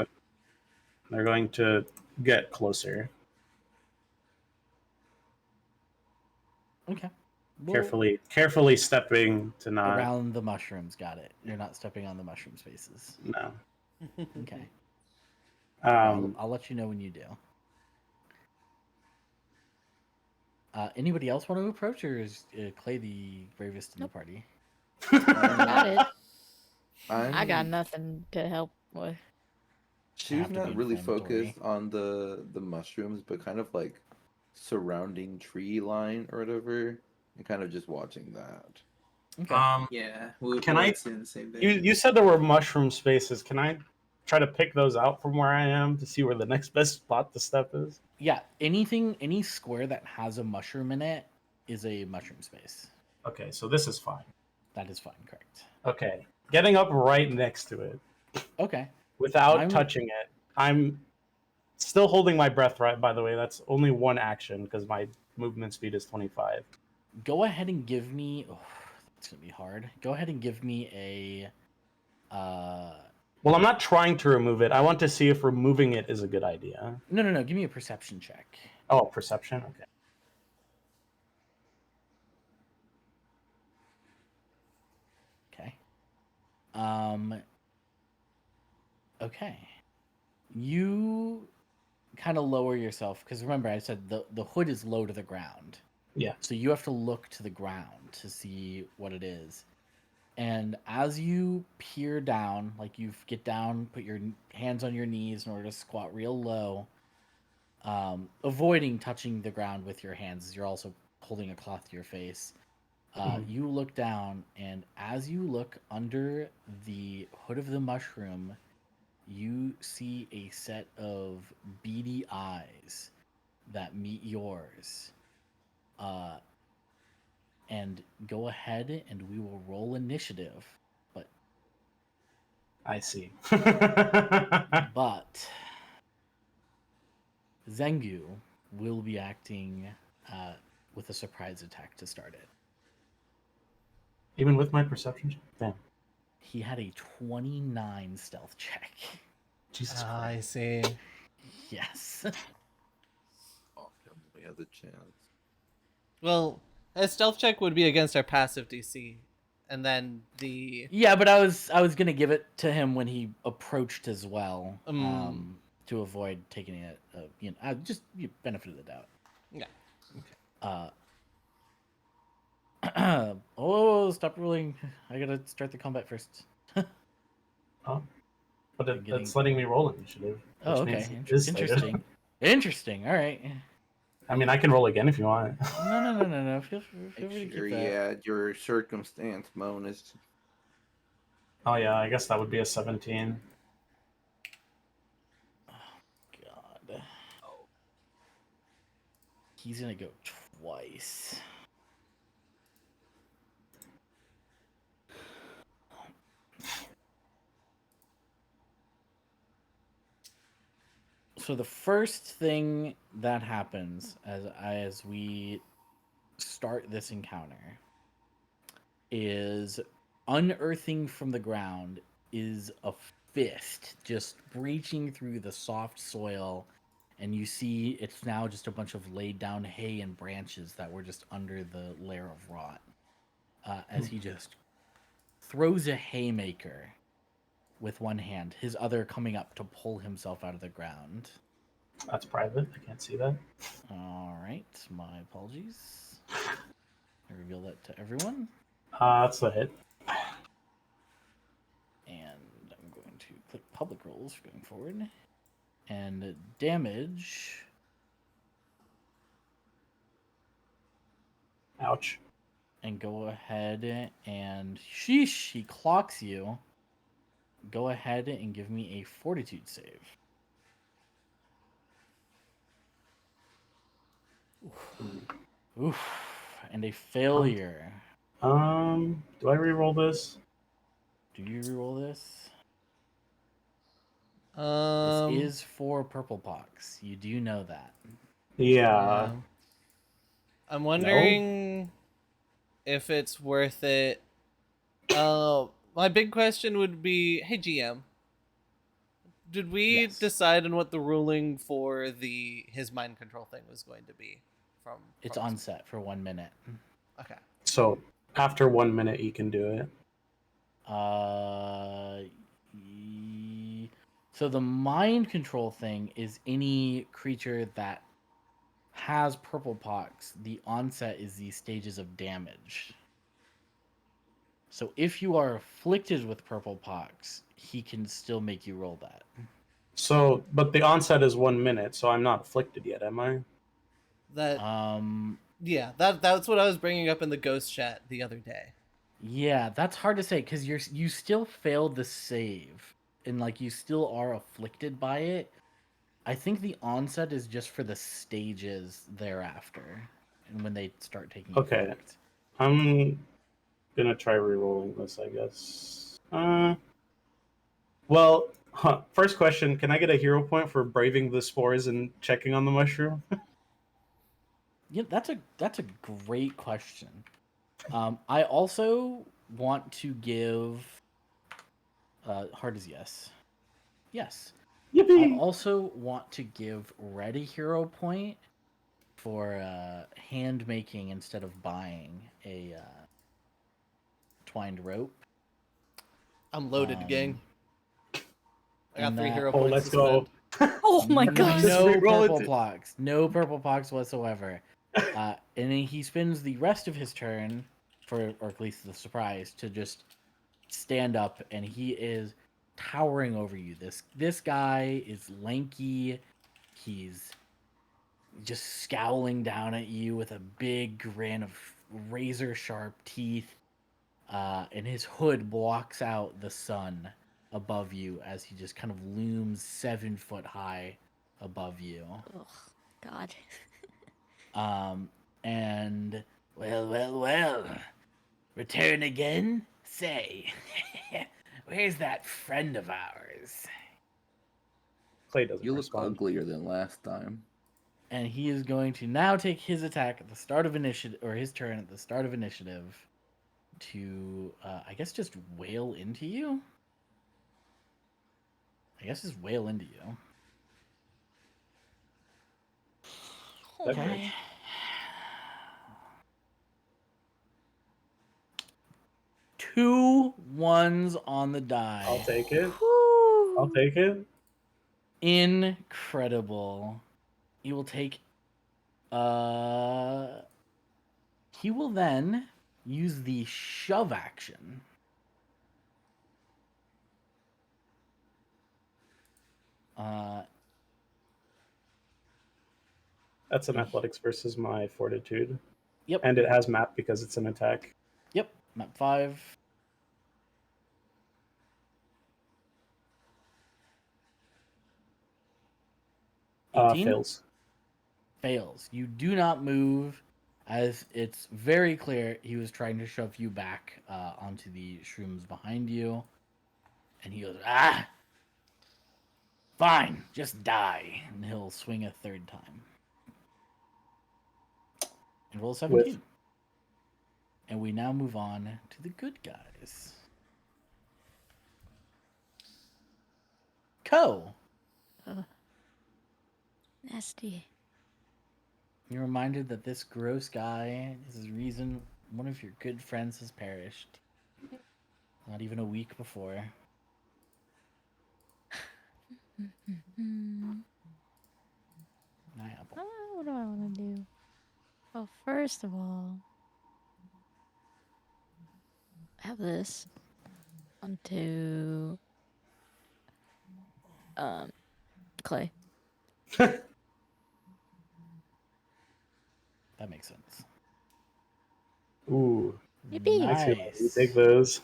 going to get closer, Okay. Well, carefully stepping to not. around the mushrooms, got it. You're not stepping on the mushroom spaces. No. Okay. Um, I'll let you know when you do. Anybody else want to approach, or is Clay the bravest in the party? Got it. I got I'm nothing to help with. She's have to not be really inflammatory. focused on the mushrooms, but kind of like surrounding tree line or whatever, and kind of just watching that. Okay. Yeah, we Can we're I- saying the same thing. you said there were mushroom spaces. Can I try to pick those out from where I am to see where the next best spot to step is? Yeah. Any square that has a mushroom in it is a mushroom space. Okay, so this is fine. That is fine. Correct. Okay, getting up right next to it Okay. without touching it. I'm still holding my breath. Right, by the way, that's only one action because my movement speed is 25. Go ahead and give me. Oh, it's gonna be hard. Go ahead and give me a. Well, I'm not trying to remove it. I want to see if removing it is a good idea. No. Give me a perception check. Oh, perception. Okay. Okay. Okay. You kind of lower yourself because remember I said the hood is low to the ground. Yeah. So you have to look to the ground to see what it is. And as you peer down, like you get down, put your hands on your knees in order to squat real low, avoiding touching the ground with your hands as you're also holding a cloth to your face. You look down, and as you look under the hood of the mushroom, you see a set of beady eyes that meet yours. And go ahead and we will roll initiative. But I see. but Zengu will be acting with a surprise attack to start it. Even with my perception check? Damn. He had a 29 stealth check. Jesus I Christ. see. Yes. Oh, we had the chance. Well, a stealth check would be against our passive DC, and then the Yeah, but I was gonna give it to him when he approached as well, to avoid taking it. Just benefit of the doubt. yeah. Oh, stop rolling! I gotta start the combat first. Oh. But I'm getting- it's letting me roll initiative. Oh, which okay. means it is stated. Interesting. Interesting. All right. I mean, I can roll again if you want. No. Feel free to Make sure keep you that. add your circumstance bonus. Oh, yeah, I guess that would be a 17. God. He's gonna go twice. So the first thing that happens as we start this encounter is unearthing from the ground is a fist just breaching through the soft soil, and you see it's now just a bunch of laid down hay and branches that were just under the layer of rot. As he just throws a haymaker with one hand, his other coming up to pull himself out of the ground. That's private. I can't see that. All right, my apologies. I reveal that to everyone, That's the hit. and I'm going to click public roles going forward. And damage Ouch. And go ahead and sheesh, he clocks you. Go ahead and give me a fortitude save. Oof. And a failure. Do I reroll this? Do you reroll this? Um, This is for purple pox. You do know that. Yeah. I'm wondering if it's worth it. My big question would be, hey GM, did we Yes. decide on what the ruling for his mind control thing was going to be? It's from on set for 1 minute. Okay. So after 1 minute, you can do it. So the mind control thing is any creature that has purple pox. The onset is these stages of damage. So if you are afflicted with purple pox, he can still make you roll that. So, but the onset is 1 minute, so I'm not afflicted yet, am I? Yeah, that's what I was bringing up in the ghost chat the other day. Yeah, that's hard to say because you still failed the save, and like you still are afflicted by it. I think the onset is just for the stages thereafter, and when they start taking Okay. effect. I'm gonna try rerolling this, I guess. Well, first question: can I get a hero point for braving the spores and checking on the mushroom? Yeah, that's a great question. I also want to give. Hard as yes. Yes. I Yippee! also want to give Red a hero point for hand making instead of buying a twined rope. I'm loaded, gang. I got and 3 that- hero Oh, points let's to go. spend. Oh my god. Just No reroll purple it. pox. No purple pox whatsoever. And then he spends the rest of his turn, or at least the surprise, to just stand up, and he is towering over you. This guy is lanky. He's just scowling down at you with a big grin of razor sharp teeth. And his hood blocks out the sun above you as he just kind of looms 7 foot high above you. Oh god. And well, return again? Say, where's that friend of ours? Clay doesn't You look respond. uglier than last time. And he is going to now take his attack at the start of initiative, or his turn at the start of initiative, to I guess just wail into you. I guess just wail into you. That Okay. hurts. Two ones on the die. I'll take it. Whew. I'll take it. Incredible. He will take. He will then use the shove action. That's an athletics versus my fortitude. Yep. And it has map because it's an attack. Yep. Map 5. Fails. Fails. You do not move, as it's very clear he was trying to shove you back onto the shrooms behind you. And he goes, fine, just die. And he'll swing a third time. And roll 17. And we now move on to the good guys. Co. Nasty. You're reminded that this gross guy is the reason one of your good friends has perished. Not even a week before. Apple. What do I want to do? Well, first of all, I have this onto Clay. That makes sense. Ooh, Yippee. I see. You Nice. take those.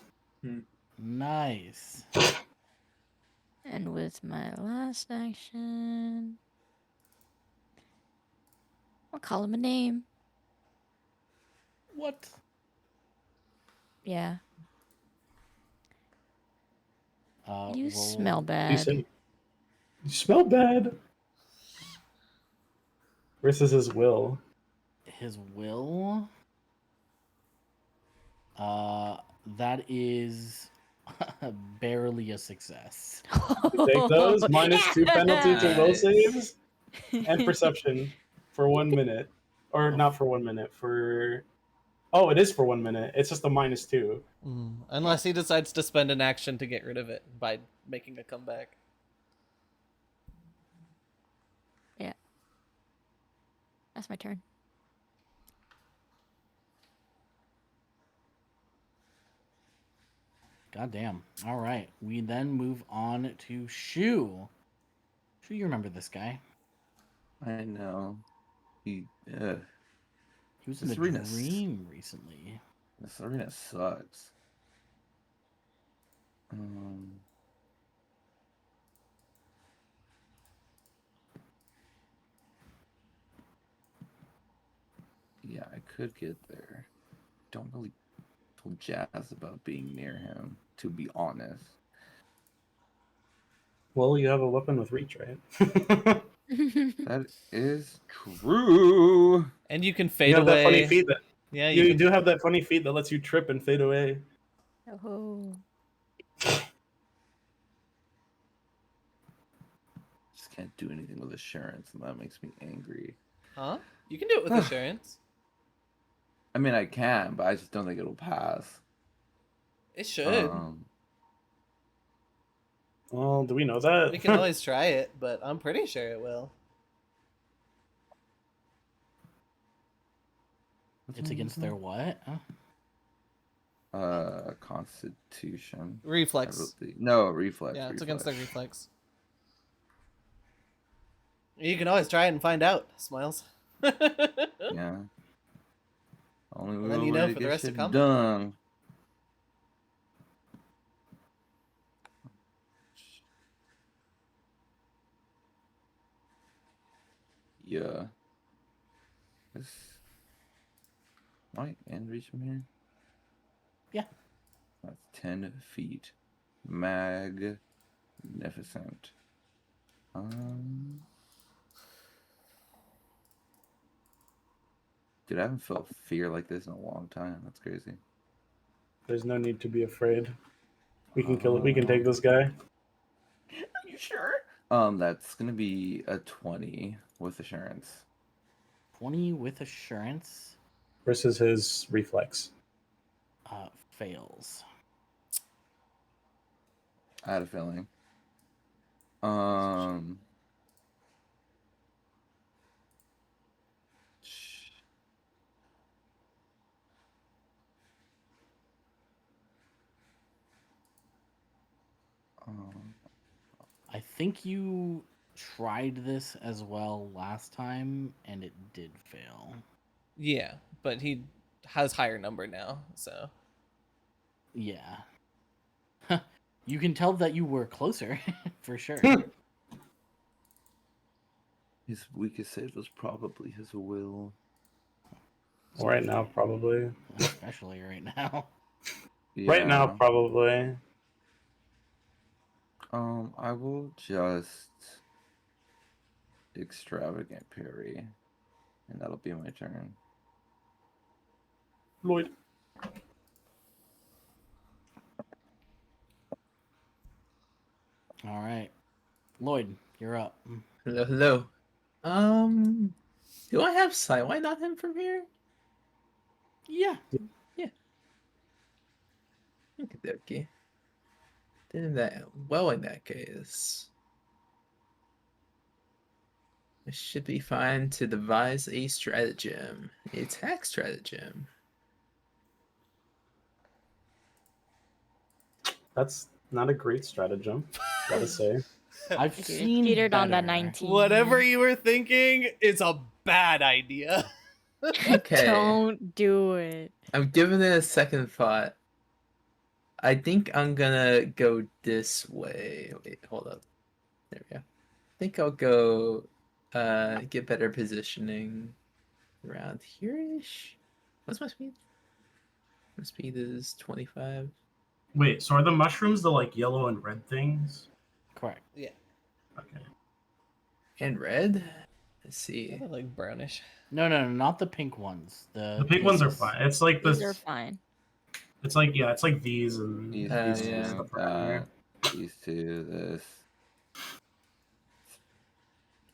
Nice. And with my last action, I'll call him a name. What? Yeah. You Roll- smell You bad. say you smell bad. Versus his will. His will. That is barely a success. You take those. -2 penalty to will Nice. saves and perception for 1 minute, or not for 1 minute. For oh, it is for 1 minute. It's just a -2. Unless he decides to spend an action to get rid of it by making a comeback. That's my turn. Goddamn. All right. We then move on to Shu. Shu, you remember this guy? I know. He. He was in This a arena's- dream recently. This arena sucks. Yeah, I could get there. Don't really feel jazzed about being near him, to be honest. Well, you have a weapon with reach, right? That is true. And you can You fade have that funny away. feat that Yeah, you can... do have that funny feat that lets you trip and fade away. Oh. Just can't do anything with assurance, and that makes me angry. Huh? You can do it with assurance. I mean, I can, but I just don't think it'll pass. It should. Well, do we know that? We can always try it, but I'm pretty sure it will. It's against their what? Constitution. I Reflex. believe. No, reflex. Yeah, it's reflex. against their reflex. You can always try it and find out, Smiles. Yeah. Only And then way you know to for the get rest to shit come. done. Yeah. This might end reach from here. Yeah. That's 10 feet. Magnificent. Dude, I haven't felt fear like this in a long time. That's crazy. There's no need to be afraid. We can kill it. We can take this guy. Are you sure? That's gonna be a 20 with assurance. 20 with assurance. Versus his reflex. Fails. I had a feeling. I think you tried this as well last time, and it did fail. Yeah, but he has higher number now, so. Yeah. You can tell that you were closer, for sure. His weakest save was probably his will. Right now, probably. Especially right now. Right now, Yeah. probably. I will just extravagant parry, and that'll be my turn. Lloyd. All right. Lloyd, you're up. Hello, hello. Do I have sight on him from here? Yeah. Okay. Then in that case, I should be fine to devise a stratagem, a attack stratagem. That's not a great stratagem, gotta say. I've You seen cheated on that better. 19. Whatever you were thinking is a bad idea. Okay. Don't do it. I'm giving it a second thought. I think I'm gonna go this way. Wait, hold up. There we go. I think I'll go get better positioning around here-ish. What's my speed? My speed is 25. Wait, so are the mushrooms the like yellow and red things? Correct. Yeah, Okay. And red? Let's see. they're like brownish. No, not the pink ones. The pink ones are this- fine. It's like These are this. fine. It's like it's like these and These these two, yeah. stuff right here. these two, this.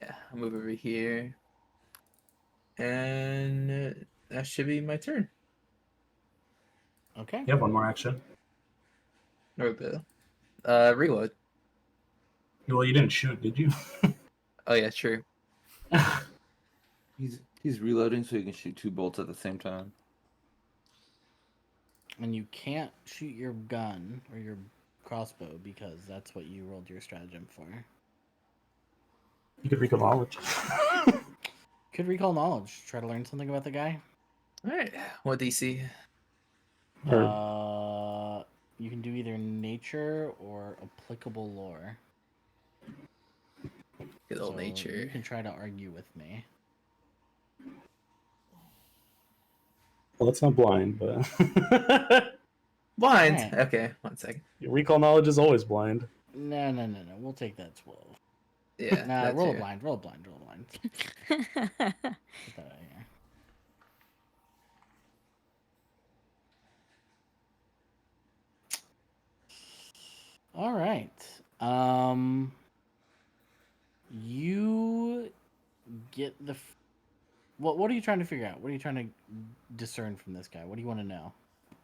Yeah, I'll move over here. And that should be my turn. Okay. You have one more action. Or a bit. Reload. Well, you didn't shoot, did you? Oh yeah, true. He's reloading so he can shoot 2 bolts at the same time. And you can't shoot your gun or your crossbow because that's what you rolled your stratagem for. You could recall knowledge. Could recall knowledge. Try to learn something about the guy. Alright. What DC? You can do either nature or applicable lore. Good old So nature. You can try to argue with me. Well, that's not blind, but Blind. Alright. Okay, 1 second. recall knowledge is always blind. No. We'll take that 12. Yeah. Nah, that roll a too. blind. Roll a blind. Get that out of here. All right. You get the. What are you trying to figure out? What are you trying to discern from this guy? What do you want to know?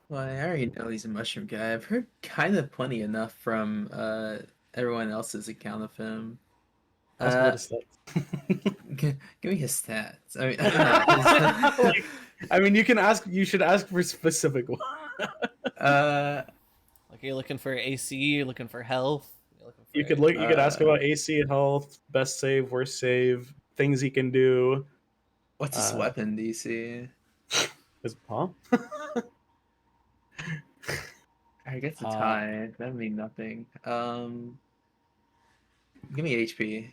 Well, I already know he's a mushroom guy. I've heard kind of plenty enough from everyone else's account of him. Ask about his stats. Give me his stats. I mean, Like, I mean, you can ask. You should ask for specific ones. Like, you're looking for AC, you're looking for health. You're looking for... You could look. You could ask Uh, about AC, health, best save, worst save, things he can do. what's his weapon, DC? His huh? I guess a tie. That'd mean nothing. Give me HP.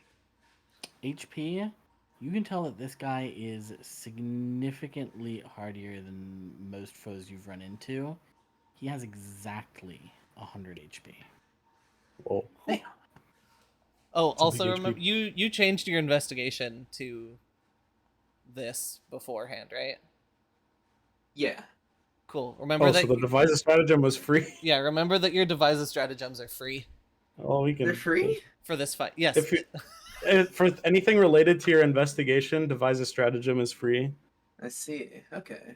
HP. You can tell that this guy is significantly hardier than most foes you've run into. He has exactly 100 HP. Whoa. Oh, a also big remember HP. you changed your investigation to this beforehand, right? Yeah. Cool. Remember Oh, that. so the devise a stratagem was free. Yeah, remember that your devices stratagems are free Oh, we can. They're free? for this fight. Yes. If you, for anything related to your investigation, devise a stratagem is free. I see. Okay.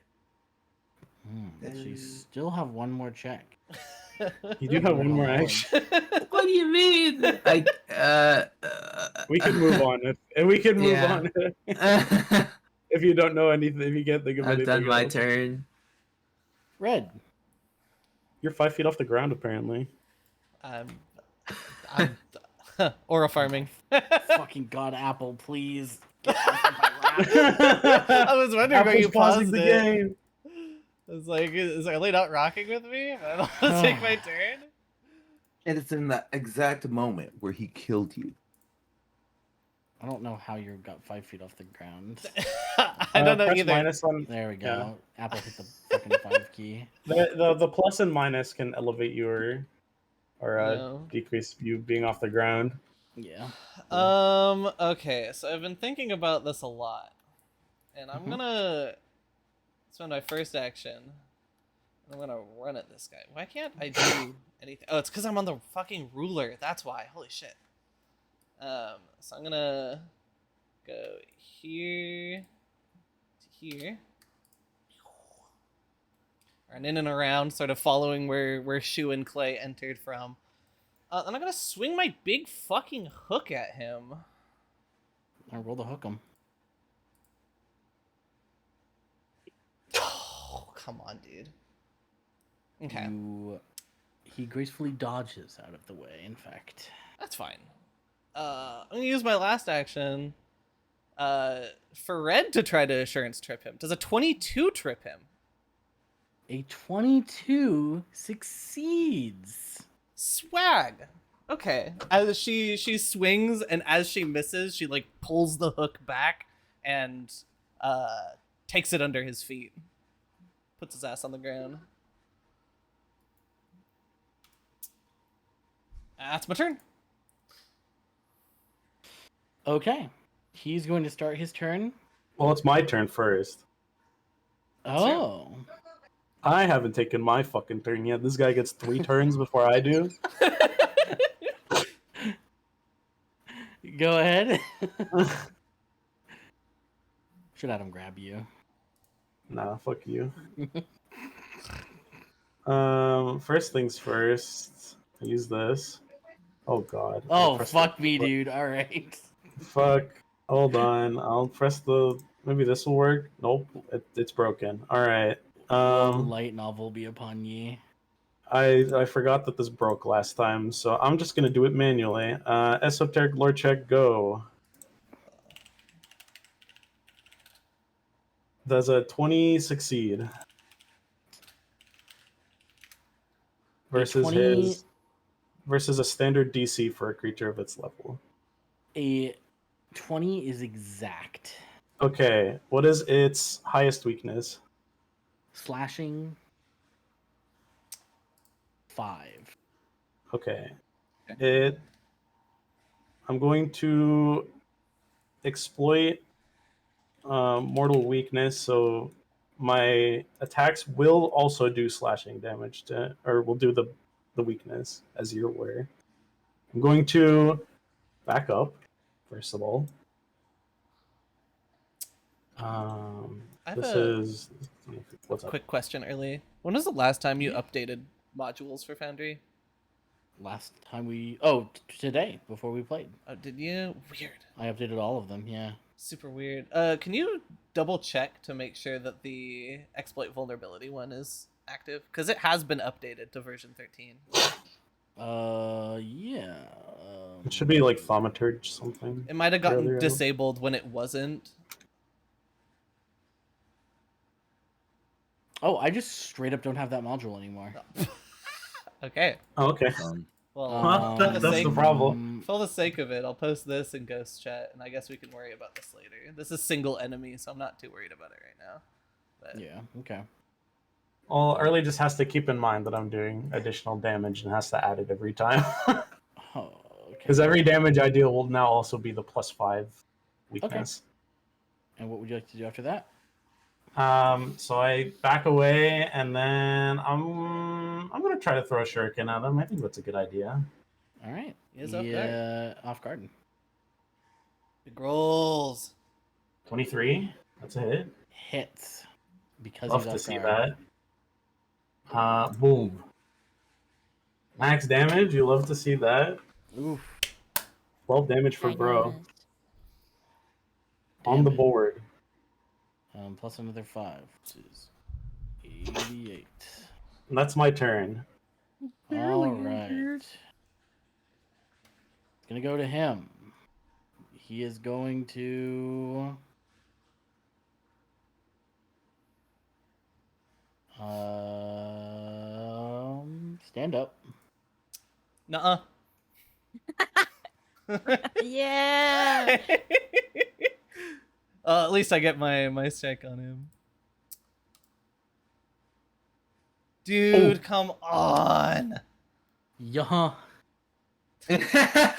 So you still have one more check. You do have one more Lord. action. What do you mean? We can move on. If we can move Yeah. on. If you don't know anything, if you can't think of I've anything, done my else. turn. Red. You're 5 feet off the ground, apparently. I'm aura farming. Fucking God, Apple, please. Get off of my lap. I was wondering why you Apple's pausing paused the it. game. I was like, is Ellie not rocking with me? I don't want to take my turn. And it's in that exact moment where he killed you. I don't know how you got 5 feet off the ground. I don't know Press either. minus on There we Yeah. go. Apple hit the fucking 5 key. the plus and minus can elevate you or No. decrease you being off the ground. Yeah. Okay, so I've been thinking about this a lot. And I'm gonna spend my first action. I'm gonna run at this guy. Why can't I do anything? Oh, it's because I'm on the fucking ruler. That's why. Holy shit. So I'm gonna go here to here. Run in and around, sort of following where Shu and Clay entered from. And I'm gonna swing my big fucking hook at him. I roll the hook him. Oh, come on, dude. Okay, He gracefully dodges out of the way, in fact. that's fine. I'm gonna use my last action for Red to try to assurance trip him. Does a 22 trip him? A 22 succeeds. Swag. Okay. As she swings, and as she misses, she like pulls the hook back and takes it under his feet. Puts his ass on the ground. That's my turn. Okay. He's going to start his turn. Well, it's my turn first. Oh. I haven't taken my fucking turn yet. This guy gets 3 turns before I do. Go ahead. Should Adam grab you? Nah, fuck you. First things first. Use this. Oh god. Oh, Press fuck the- me, dude. All right. Fuck. Hold on. I'll press the. Maybe this will work. Nope. It's broken. All right. Light novel be upon ye. I forgot that this broke last time, so I'm just gonna do it manually. Esoteric lore check, go. Does a 20 succeed? Versus 20 versus a standard DC for a creature of its level. A 20 is exact. Okay, what is its highest weakness? Slashing 5. Okay. I'm going to exploit mortal weakness, so my attacks will also do slashing damage to, or will do the weakness, as you're aware. I'm going to back up, first of all. I have This a is what's up? quick question early. When was the last time you updated modules for Foundry? Last time we today before we played. Oh, did you? Weird. I updated all of them, yeah. Super weird. Can you double check to make sure that the exploit vulnerability one is active? Because it has been updated to version 13. Yeah. It should be like Thaumaturge something. It might have gotten earlier. disabled when it wasn't. Oh, I just straight up don't have that module anymore. Okay. Oh, okay. Well, Um, for, the that's sake, the problem. for the sake of it, I'll post this in Ghost Chat, and I guess we can worry about this later. This is single enemy, so I'm not too worried about it right now. But Yeah, okay. Well, Early just has to keep in mind that I'm doing additional damage and has to add it every time. Oh, okay. Because every damage I deal will now also be the +5 weakness. And what would you like to do after that? So I back away, and then I'm gonna try to throw a shuriken at him. I think that's a good idea. All right. He is off guard. Off guard. Big rolls. 23. That's a hit. Hits. Because Love he's to off see guard. that. Boom. Max damage. You love to see that. Oof. 12 damage for bro Ginormous. on the Damn it. board. Plus another 5, which is 88. And that's my turn. All right. It's gonna go to him. He is going to stand up. Nuh-uh. Yeah. At least I get my strike on him. Dude, come on. Yeah. Come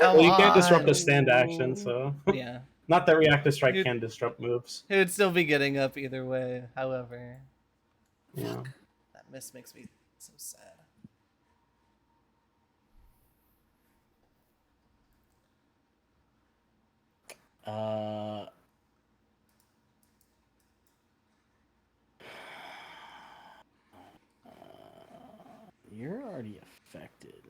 Well, you can't disrupt on. a stand action, so Yeah. not that reactive strike Dude. can disrupt moves. He would still be getting up either way. However, Yeah. that miss makes me so sad. You're already affected.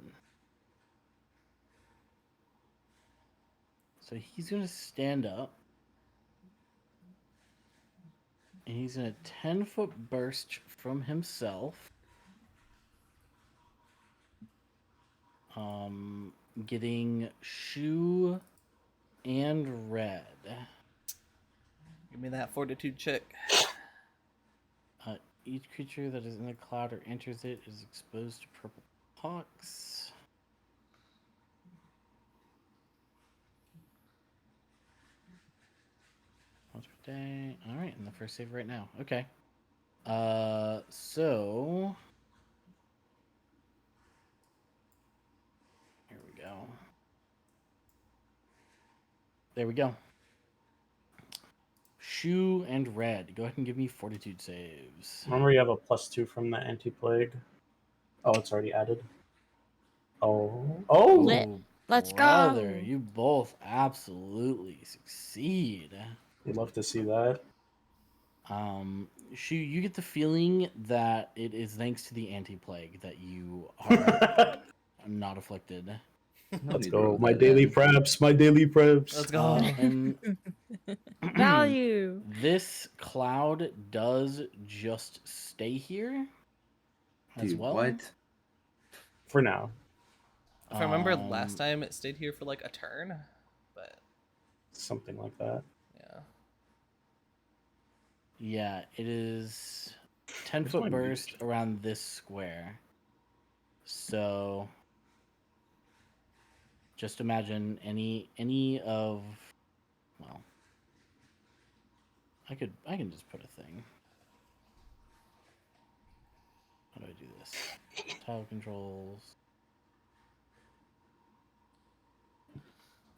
So he's gonna stand up. And he's gonna 10-foot burst from himself. Getting Shu and Red. Give me that fortitude check. Each creature that is in the cloud or enters it is exposed to purple pox. Once per day. All right, and the first save right now. Okay. So here we go. There we go. Shu and Red, go ahead and give me fortitude saves. Remember, you have a +2 from the anti-plague. Oh, it's already added. Oh! Lit. Let's brother, go. you both absolutely succeed. We'd love to see that. Shu, you get the feeling that it is thanks to the anti-plague that you are not afflicted. No Let's need to go. roll My that daily in. preps. My daily preps. Let's go. And Value. this cloud does just stay here as Dude, well. what? For now. If I remember last Um, time, it stayed here for like a turn, but Something like that. yeah. Yeah, it is Where's 10-foot my burst mage? around this square. So just imagine any of, well, I can just put a thing. How do I do this? Tile controls.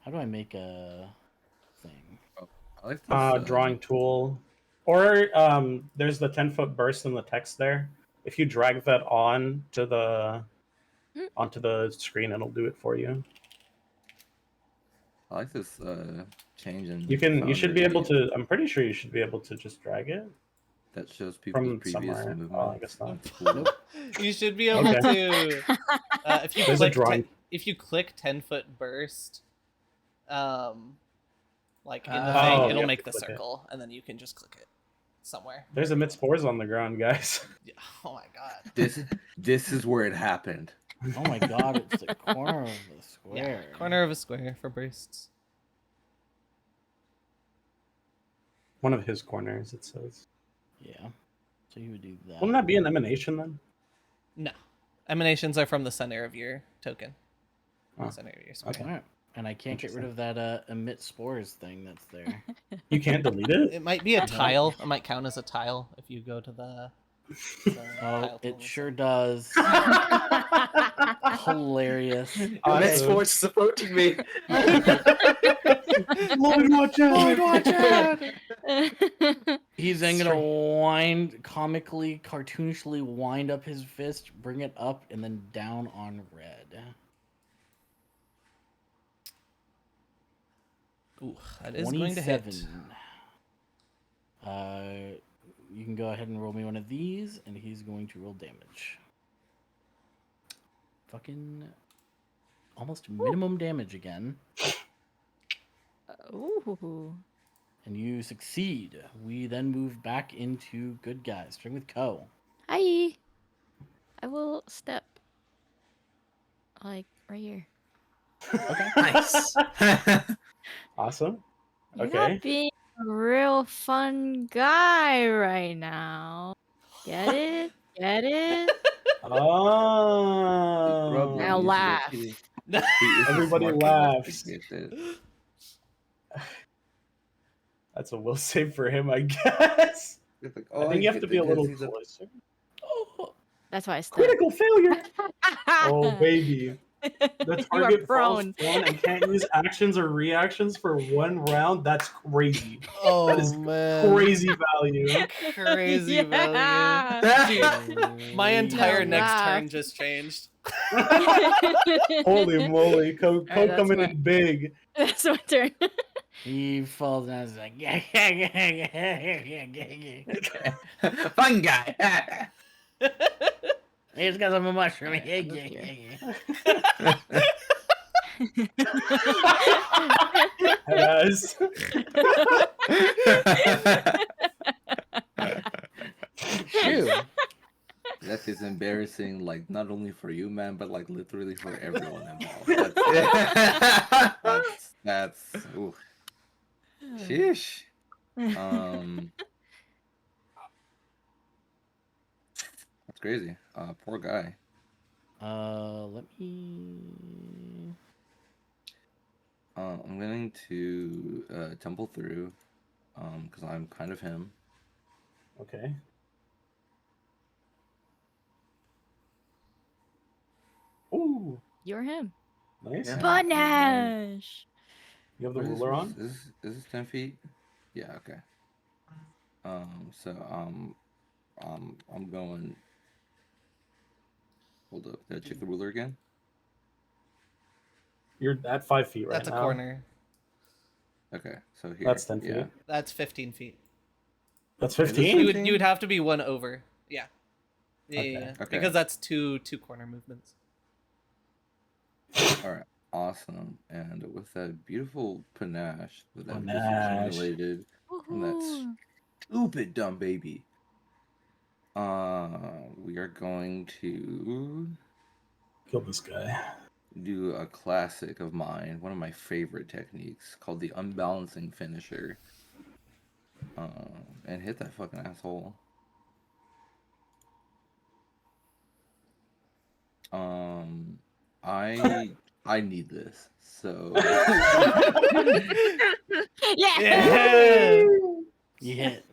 How do I make a thing? I like this, Drawing tool. Or there's the 10-foot burst in the text there. If you drag that onto the screen, it'll do it for you. I like this change in. You should be founder able to. I'm pretty sure you should be able to just drag it That shows people's from previous somewhere. movement. Oh, I guess not. That's cool. You should be able Okay. to. If you There's a click drawing. if you click 10-foot burst, like in the Oh, thing, you it'll have make to the click it. circle, and then you can just click it somewhere. There's a spores on the ground, guys. Yeah. Oh my god. This is where it happened. Oh my god, it's the corner of the square. Yeah, corner of a square for bursts. One of his corners, it says. Yeah. So you would do that. Wouldn't that be an emanation then? No, emanations are from the center of your token. Oh, Center of your square. okay. Alright. And I can't get rid of that emit spores thing that's there. You can't delete it? It might be a tile. It might count as a tile if you go to the. Oh, tile it tool. sure does. Hilarious. Met Sports is approaching me. Lloyd, watch out! Watch out! He's then gonna Straight- wind comically, cartoonishly wind up his fist, bring it up, and then down on Red. Ooh, that is going to hit. 27. You can go ahead and roll me one of these, and he's going to roll damage. Fucking almost minimum damage again. Ooh. And you succeed. We then move back into good guys. Starting with Ko. Hi. I will step. Like right here. Okay. Nice. Awesome. You're Okay. not being a real fun guy right now. Get it? Get it? Oh. Now laugh. Everybody laughs. That's a will save for him, I guess. Like, I think you have to be a little he's closer. That's why I stepped. Critical failure! Oh, baby. The You are target falls prone. prone and can't use actions or reactions for 1 round. That's crazy. Oh That is man. Crazy value. Crazy value. Yeah. Dude, my entire No, next laugh. turn just changed. Holy moly. Ko Alright, that's coming my- in big. That's my turn. He falls down and is like, yeah, yeah, yeah, yeah, yeah, yeah, yeah. Fun guy. He's got some mushroom. Yeah, yeah, yeah, yeah. Yes. Shoo. That is embarrassing, like not only for you, man, but like literally for everyone involved. That's ooh. Sheesh. Um, that's crazy. Poor guy. Let me. I'm going to tumble through, because I'm kind of him. Okay. Ooh, You're him. nice. Yeah. Banash. You have the What is ruler this? on? Is this 10 feet? Yeah. Okay. So I'm going. Hold up. Did I check the ruler again? You're at 5 feet right That's a now. corner. Okay. So here. That's 10 Yeah. feet. That's 15 feet. That's Is this 15? You 15? would have to be one over. Yeah. Yeah, Okay. yeah, yeah. Okay. Because that's two corner movements. All right. Awesome. And with that beautiful panache that I've just Panache. accumulated from that Woohoo. stupid dumb baby, we are going to Kill this guy. do a classic of mine, one of my favorite techniques, called the unbalancing finisher. And hit that fucking asshole. I need this. So Yeah. You hit.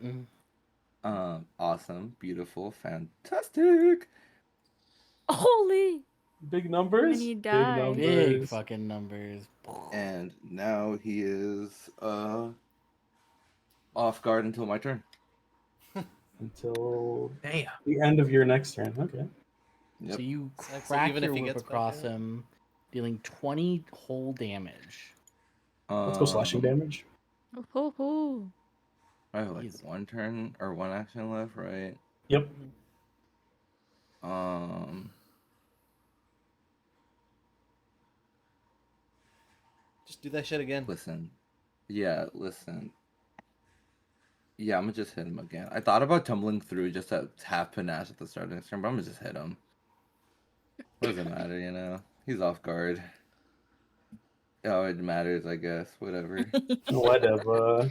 awesome, beautiful, fantastic. Holy. Big numbers? Many Big dice. numbers. Big fucking numbers. And now he is off guard until my turn. Until Damn. the end of your next turn. Okay. Yep. So you So crack even if your he whip gets back across out? him, dealing 20 whole damage. Let's go slashing damage. Woohoo. I have like Easy. one turn or one action left, right? Yep. Just do that shit again. Listen. Yeah, listen. Yeah, I'm gonna just hit him again. I thought about tumbling through just to have panache at the start of next turn, but I'm gonna just hit him. What does it matter, you know? He's off guard. Oh, it matters, I guess. Whatever. Whatever.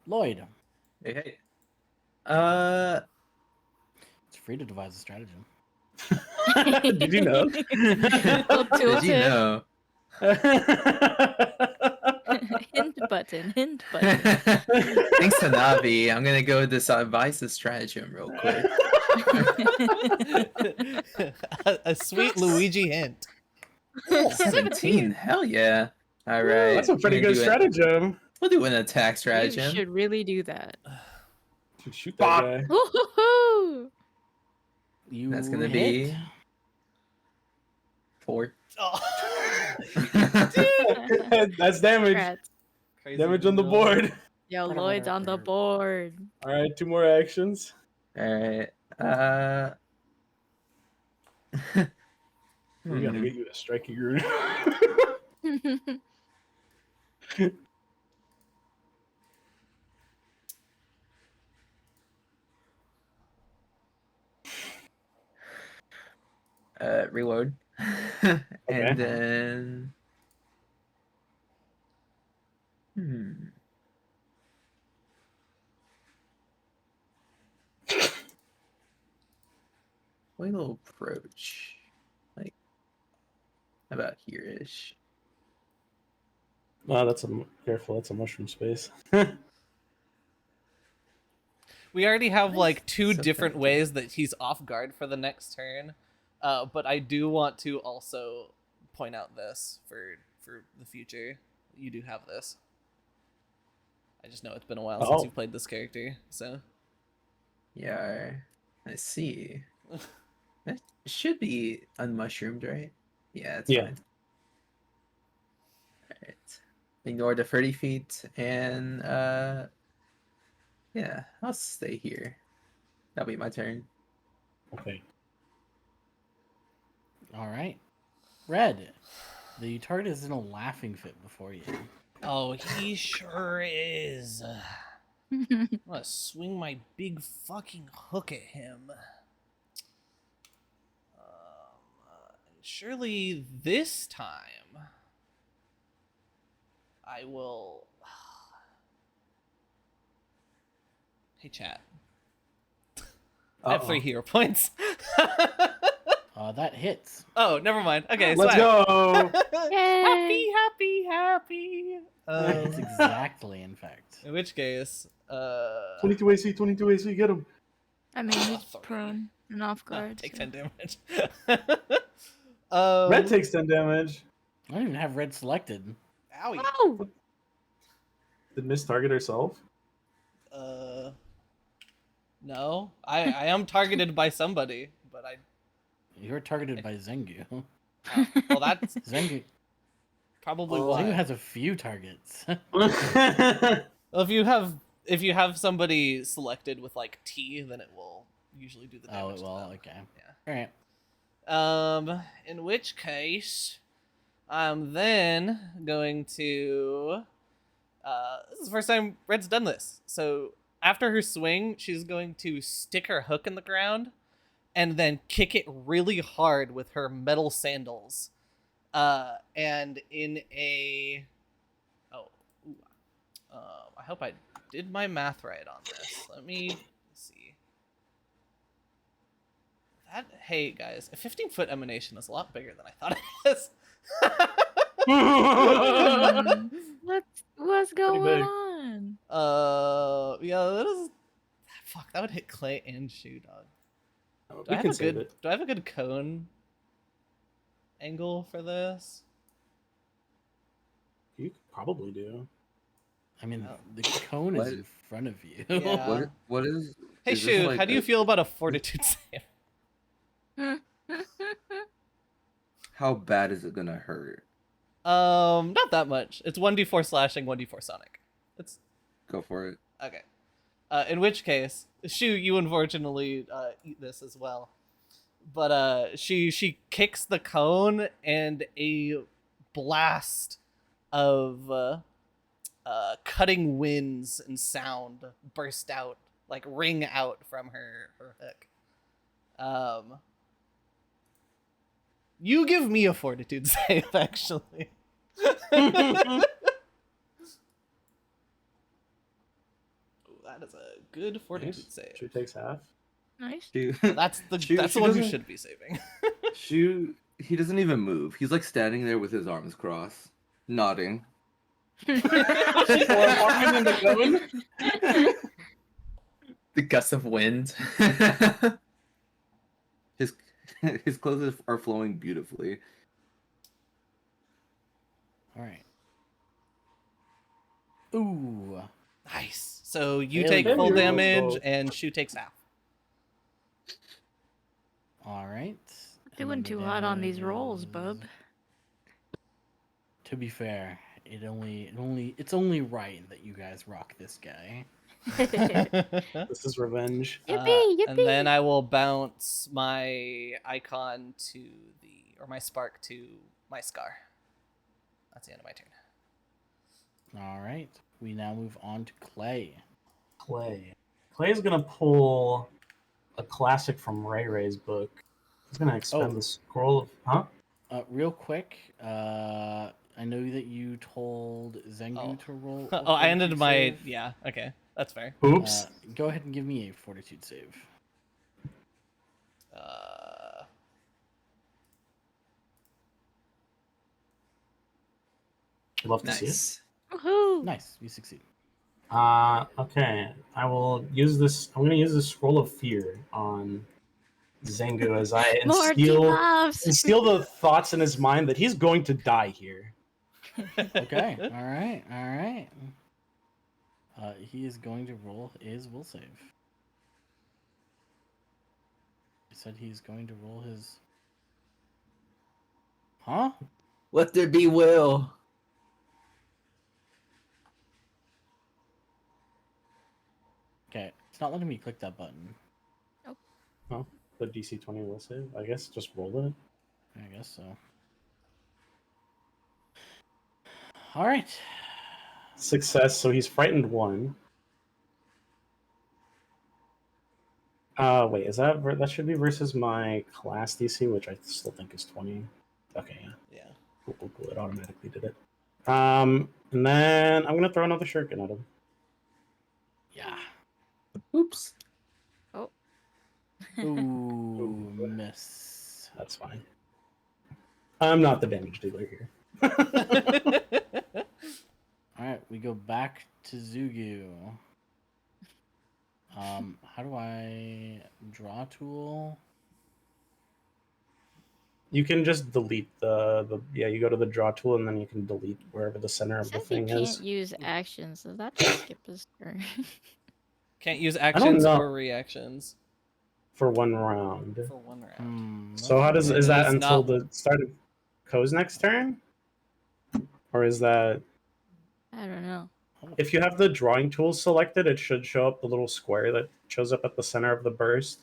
Lloyd, Hey, hey. it's free to devise a stratagem. Did you know? Little Did you tooltip. know? Hint button. Hint button. Thanks to Navi, I'm gonna go devise the stratagem real quick. a sweet Luigi hint. 17, hell yeah. All right. That's a pretty we're gonna good do stratagem. We'll do an attack You stratagem. should really do that. Should shoot that guy. Woohoo. You That's gonna hit. be 4. Oh. That's damage. Congrats. Crazy Damage on the roll. board. Yo, Lloyd's on the board. All right, 2 more actions. All right. We gotta get you a striking rune. Reload. Okay. And then little approach. Like about here-ish. Oh, that's a careful. That's a mushroom space. We already have like two So different tempting. ways that he's off guard for the next turn. But I do want to also point out this for the future. You do have this. I just know it's been a while since Oh. you've played this character, so Yeah. I see. That should be unmushroomed, right? Yeah, it's Yeah. fine. Alright. Ignore the 30 feet and yeah, I'll stay here. That'll be my turn. Okay. All right. Red, the target is in a laughing fit before you. oh, he sure is. I'm gonna swing my big fucking hook at him. Surely this time I will. Hey, chat. I have 3 Uh-oh. hero points. That hits. Oh, never mind. Okay, Let's swag. go. Happy, happy, happy. That's exactly, in fact. In which case, 22 AC, 22 AC, get him. I mean, he's 3. prone and off No, guard. take so- 10 damage. Red takes 10 damage. I don't even have red selected. Owie. Oh! Did Miss target herself? No, I am targeted by somebody, but I. You're targeted by Zengu. Well, that's Zengu, probably Oh, why. Zengu has a few targets. Well, if you have somebody selected with like T, then it will usually do the damage. Oh, it to will. them. Okay. Yeah. All right. In which case, I'm then going to. This is the first time Red's done this. So after her swing, she's going to stick her hook in the ground, and then kick it really hard with her metal sandals. And in a. Oh. Ooh. I hope I did my math right on this. Let me see. Hey guys, a 15-foot emanation is a lot bigger than I thought it is. What's going big. on? Yeah, that is. Fuck, that would hit Clay and Shoe, dog. Do I We can have a save good? it. Do I have a good cone angle for this? You probably do. I mean, Oh. the cone What? is in front of you. Yeah. What is? Hey, is this Shoe, like how do you a- feel about a fortitude save? How bad is it gonna hurt? Not that much. It's 1d4 slashing, 1d4 sonic. It's Go for it. okay. In which case, Shu, you unfortunately eat this as well. But she kicks the cone, and a blast of cutting winds and sound burst out, like ring out from her hook. You give me a fortitude save, actually. Ooh, that is a good fortitude Nice. save. She takes half. Nice. That's the She- that's she the one who doesn't- should be saving. Shu, he doesn't even move. He's like standing there with his arms crossed, nodding. The gusts of wind. His his clothes are flowing beautifully. All right. Ooh. Nice. So you Hell take yeah. full Failure. damage, and Shu takes half. All right. Doing And the too hot on these damage rolls, is- bub. To be fair, it's only right that you guys rock this guy. This is revenge. Yippee, And then yippee. I will bounce my icon or my spark to my scar. That's the end of my turn. All right. We now move on to Clay. Clay. Clay's gonna pull a classic from Ray Ray's book. He's gonna expend Oh. the scroll of Real quick, I know that you told Zengu Oh. to roll. a Oh, I ended fortitude my save. yeah. Okay, that's fair. Oops. Go ahead and give me a fortitude save. Love to see it. Nice. Woohoo! Nice, you succeed. Okay. I will use this. I'm gonna use the scroll of fear on Zengu as I More debuffs. instill the thoughts in his mind that he's going to die here. Okay. All right. All right. He is going to roll his will save. He said he's going to roll his. Huh? Let there be will. Okay. It's not letting me click that button. The DC 20 will save. I guess just roll it. I guess so. All right. Success. So he's frightened 1. Wait, is that should be versus my class DC, which I still think is 20. Okay, yeah. Yeah. Cool. It automatically did it. And then I'm gonna throw another shuriken at him. Yeah. Oops. Ooh, miss. That's fine. I'm not the damage dealer here. All right, we go back to Zugu. How do I draw tool? You can just delete the yeah. You go to the draw tool and then you can delete wherever the center It of the says you thing can't is. use actions, so that just skip his turn. Can't use don't actions know. or reactions For 1 round. for 1 round. So how does And is it that is until not- the start of Ko's next turn? Or is that I don't know. if you have the drawing tool selected, it should show up the little square that shows up at the center of the burst,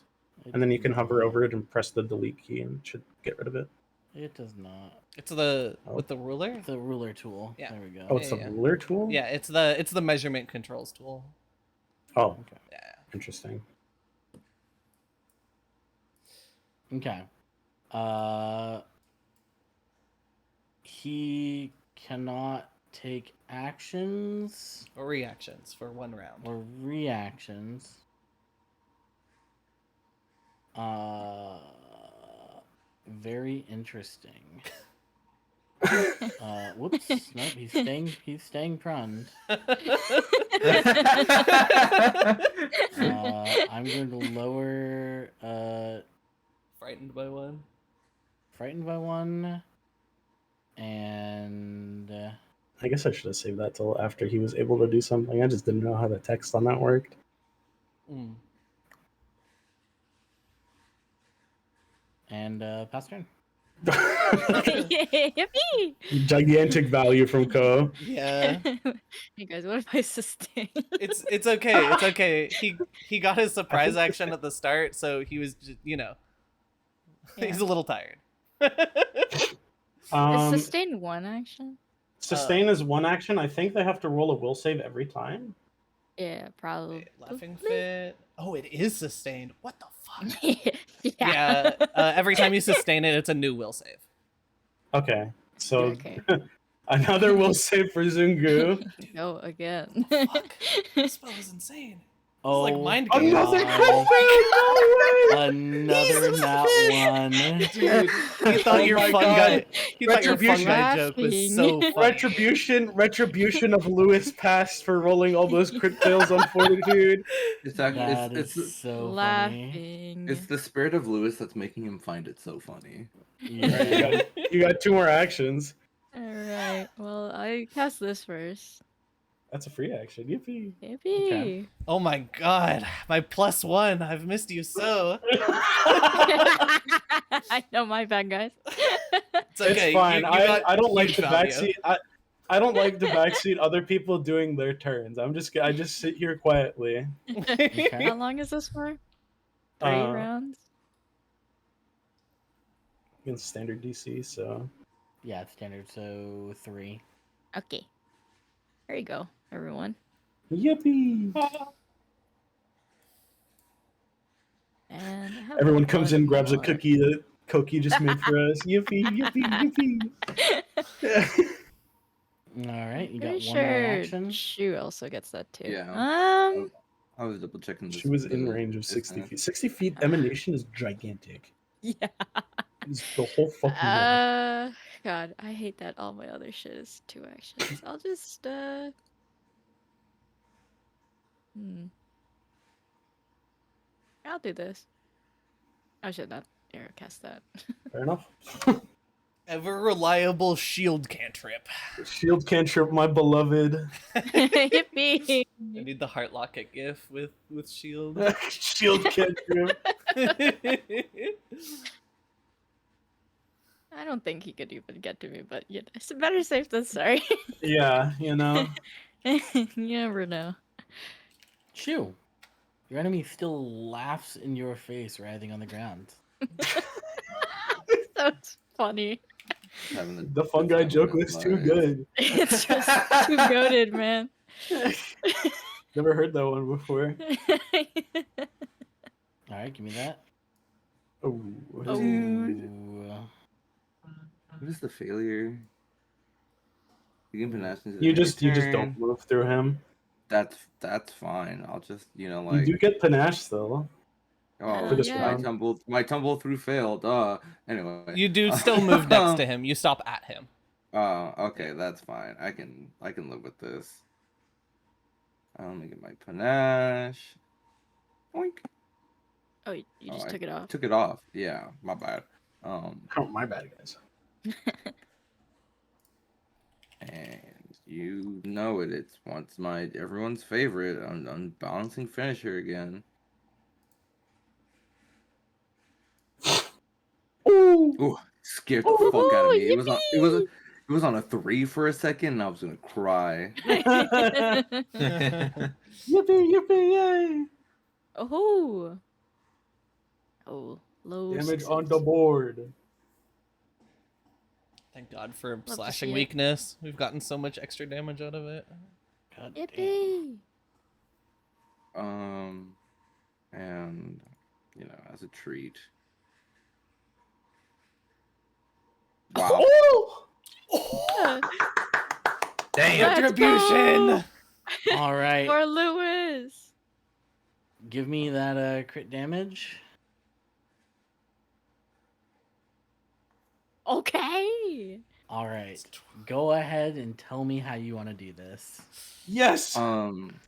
and then you can hover over it and press the delete key and it should get rid of it. It does not. It's the Oh. with the ruler. The ruler tool. Yeah. There we go. Oh, it's Yeah, the yeah. ruler tool? Yeah, it's the measurement controls tool. Oh, Okay. Yeah. interesting. Okay. He cannot take actions Or reactions for 1 round. or reactions. Very interesting. Whoops. Nope, he's staying prone. I'm going to lower Frightened by 1. frightened by 1 and I guess I should have saved that till after he was able to do something. I just didn't know how the text on that worked. Mm. pass turn. Yippee! Gigantic value from Ko. Yeah. Hey guys, what if I sustain? It's okay. It's okay. He got his surprise action at the start, so he was just, he's Yeah. a little tired. Is Um, sustain 1 action? sustain is 1 action. I think they have to roll a will save every time. Yeah, probably. Wait, laughing fit. Oh, it is sustained. What the fuck? yeah. Yeah. Every time you sustain it, it's a new will save. Okay, so Okay. another will save for Zungu. Go again. Fuck. This spell is insane. Oh, like mind games. Another God. crit! Another nat 1. Dude, he thought Oh your my fun God. guy. He thought your fun Retribution. guy joke was so funny. Retribution of Lewis past for rolling all those crit fails on Fortitude. It's actually That it's is so funny. Laughing. it's the spirit of Lewis that's making him find it so funny. Yeah. You got 2 more actions. Alright, well, I cast this first. That's a free action. Yippee. Yippee! Oh my god, my +1. I've missed you so. I know, my bad, guys. It's okay. It's fine. You got I don't like huge the value. backseat. I don't like the backseat other people doing their turns. I just sit here quietly. Okay. How long is this for? 3 Uh, rounds? Against standard DC, so Yeah, it's standard, so 3. Okay. There you go, everyone. yippee! And I have Everyone one comes in, grabs a more. cookie that Koki just made for us. Yippee! Yippee! Yippee! All right, you got Pretty one more sure action. Shu also gets that too. Yeah. I was double checking this. She was in the range of 60 disconnect. feet. 60 feet emanation is gigantic. Yeah. It's the whole fucking world. God, I hate that all my other shit is 2 actions. I'll just I'll do this. I should not air cast that. Fair enough. Ever reliable shield cantrip. Shield cantrip, my beloved. Yippee! I need the heart locket gif with shield. Shield cantrip. I don't think he could even get to me, but yeah, it's better safe than sorry. Yeah, you know. You never know. Shoo! Your enemy still laughs in your face, writhing on the ground. That's funny. Having The fun guy joke was too good. It's just too goaded, man. Never heard that one before. All right, give me that. Oh, Oh. Ooh. What is the failure? You can panache into the You end of just your don't turn. move through him. That's fine. I'll just You like do get panache though. oh for this yeah. round. my tumble through failed. Anyway. You do still move next to him. You stop at him. Okay, that's fine. I can live with this. Let me get my panache. Oink. Oh, you just I took it off. took it off. Yeah, my bad. Oh, my bad, guys. And you know it. It's once everyone's favorite. I'm unbalancing finisher again. Ooh. Ooh, scared the fuck out of Ooh, me. It was on a 3 for a second, and I was gonna cry. Yippee, yippee, yay! Oh. Oh, low Damage on the sixes. board. Thank God for to slashing see it. weakness. We've gotten so much extra damage out of it. God damn. Yippee! And as a treat. Wow. Yeah. Damn. Let's go! All right. For Lewis. Give me that crit damage. Okay. All right. Go ahead and tell me how you want to do this. Yes.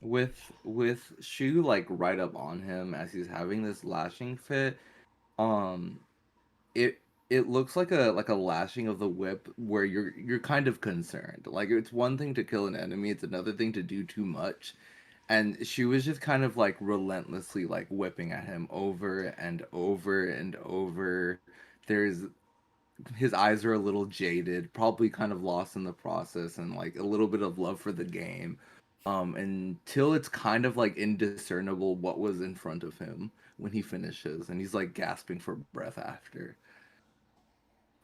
With Shu like right up on him as he's having this lashing fit, it looks like a lashing of the whip where you're kind of concerned. Like it's one thing to kill an enemy, it's another thing to do too much. And she was just kind of like relentlessly like whipping at him over and over and over. His eyes are a little jaded, probably kind of lost in the process, and like a little bit of love for the game. Until it's kind of like indiscernible what was in front of him when he finishes, and he's like gasping for breath after.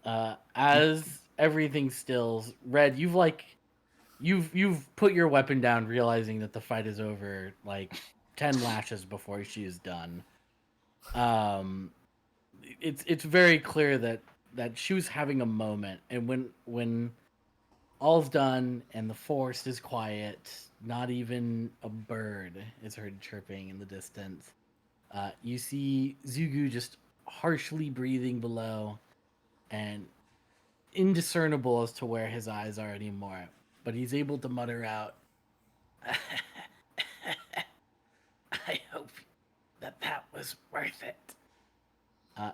As everything stills, Red, you've put your weapon down, realizing that the fight is over like 10 lashes before she is done. It's very clear that she was having a moment, and when all's done and the forest is quiet, not even a bird is heard chirping in the distance. You see Zugu just harshly breathing below, and indiscernible as to where his eyes are anymore. But he's able to mutter out, "I hope that was worth it."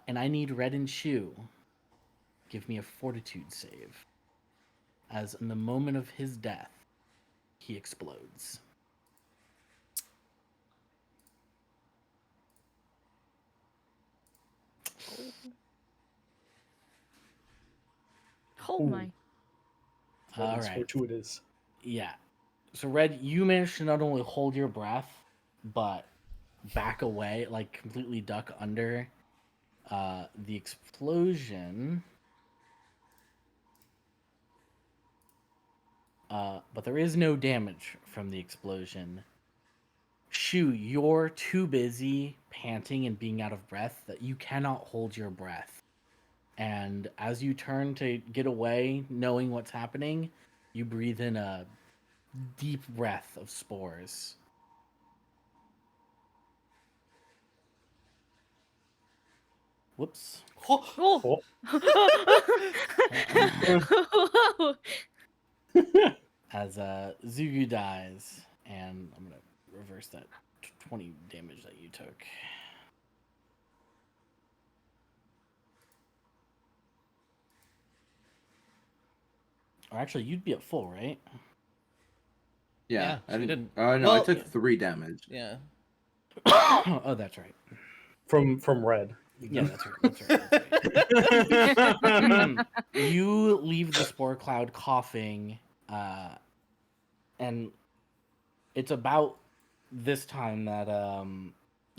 And I need Red and Shu. Give me a fortitude save. As in the moment of his death, he explodes. Oh Ooh. my. All It's right. fortuitous. Yeah. So Red, you managed to not only hold your breath, but back away, like completely duck under the explosion. But there is no damage from the explosion. Shu, you're too busy panting and being out of breath that you cannot hold your breath. And as you turn to get away, knowing what's happening, you breathe in a deep breath of spores. Whoops. Oh. As Zugu dies, and I'm gonna reverse that 20 damage that you took. Or actually, you'd be at full, right? Yeah, I she didn't. didn't- No, I well, took 3 damage. Yeah. Oh, that's right. From Red. Yeah, that's right. That's right. You leave the spore cloud coughing, and it's about this time that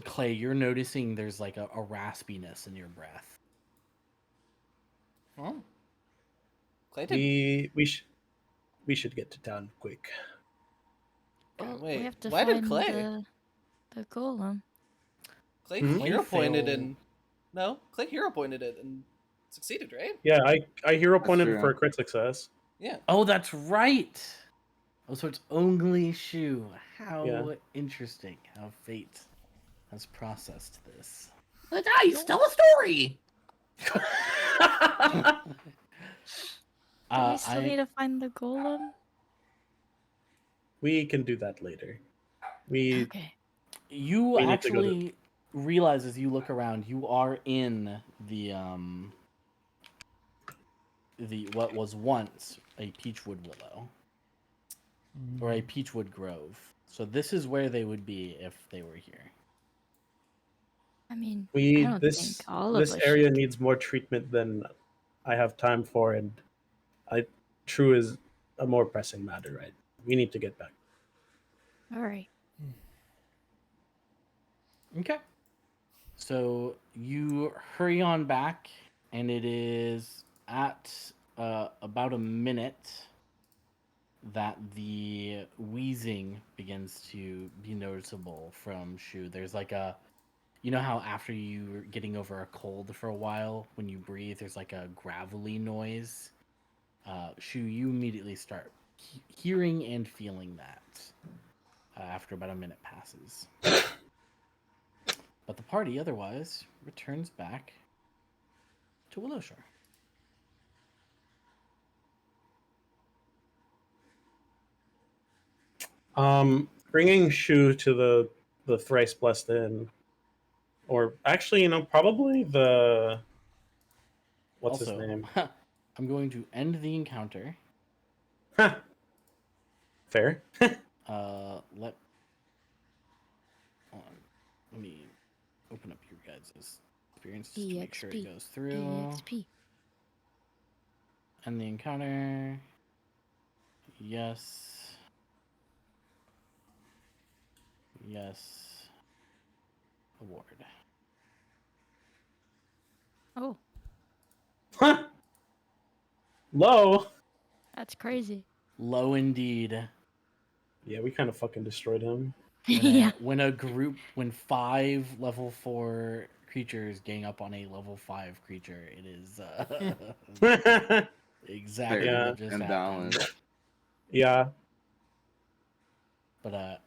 Clay, you're noticing there's like a raspiness in your breath. Oh. Clay did. We should get to town quick. Well, Wait, we have to why did find Clay? the golem. Clay Hmm? hero pointed failed. and no, Clay hero pointed it and succeeded, right? Yeah, I hero pointed true. for a crit success. Yeah. Oh, that's right. Oh, so it's only Shu. How Yeah. interesting how fate has processed this. But guys, tell a story. Do we still I need to find the golem? We can do that later. We Okay. you We need to go to- actually realize as you look around, you are in the what was once a peachwood willow or a peachwood grove. So this is where they would be if they were here. I mean, I we don't this think all this of us area should. needs more treatment than I have time for, and I True is a more pressing matter, right? We need to get back. All right. Okay. So you hurry on back, and it is at about a minute that the wheezing begins to be noticeable from Shu. There's like a, you know how after you're getting over a cold for a while, when you breathe, there's like a gravelly noise. Shu, you immediately start hearing and feeling that after about a minute passes. But the party otherwise returns back to Willowshire. Bringing Shu to the thrice blessed inn, or actually, probably the what's Also, his name? I'm going to end the encounter. Huh. Fair. Let hold on. Let me open up your guys' experience just to make sure it EXP. goes through. EXP. End the encounter. Yes. Yes. Award. Oh, Huh. Low. that's crazy. Low indeed. Yeah, we kind of fucking destroyed him. Yeah. When 5 level 4 creatures gang up on a level 5 creature, it is exactly Fair what just and happened. balanced. Yeah, But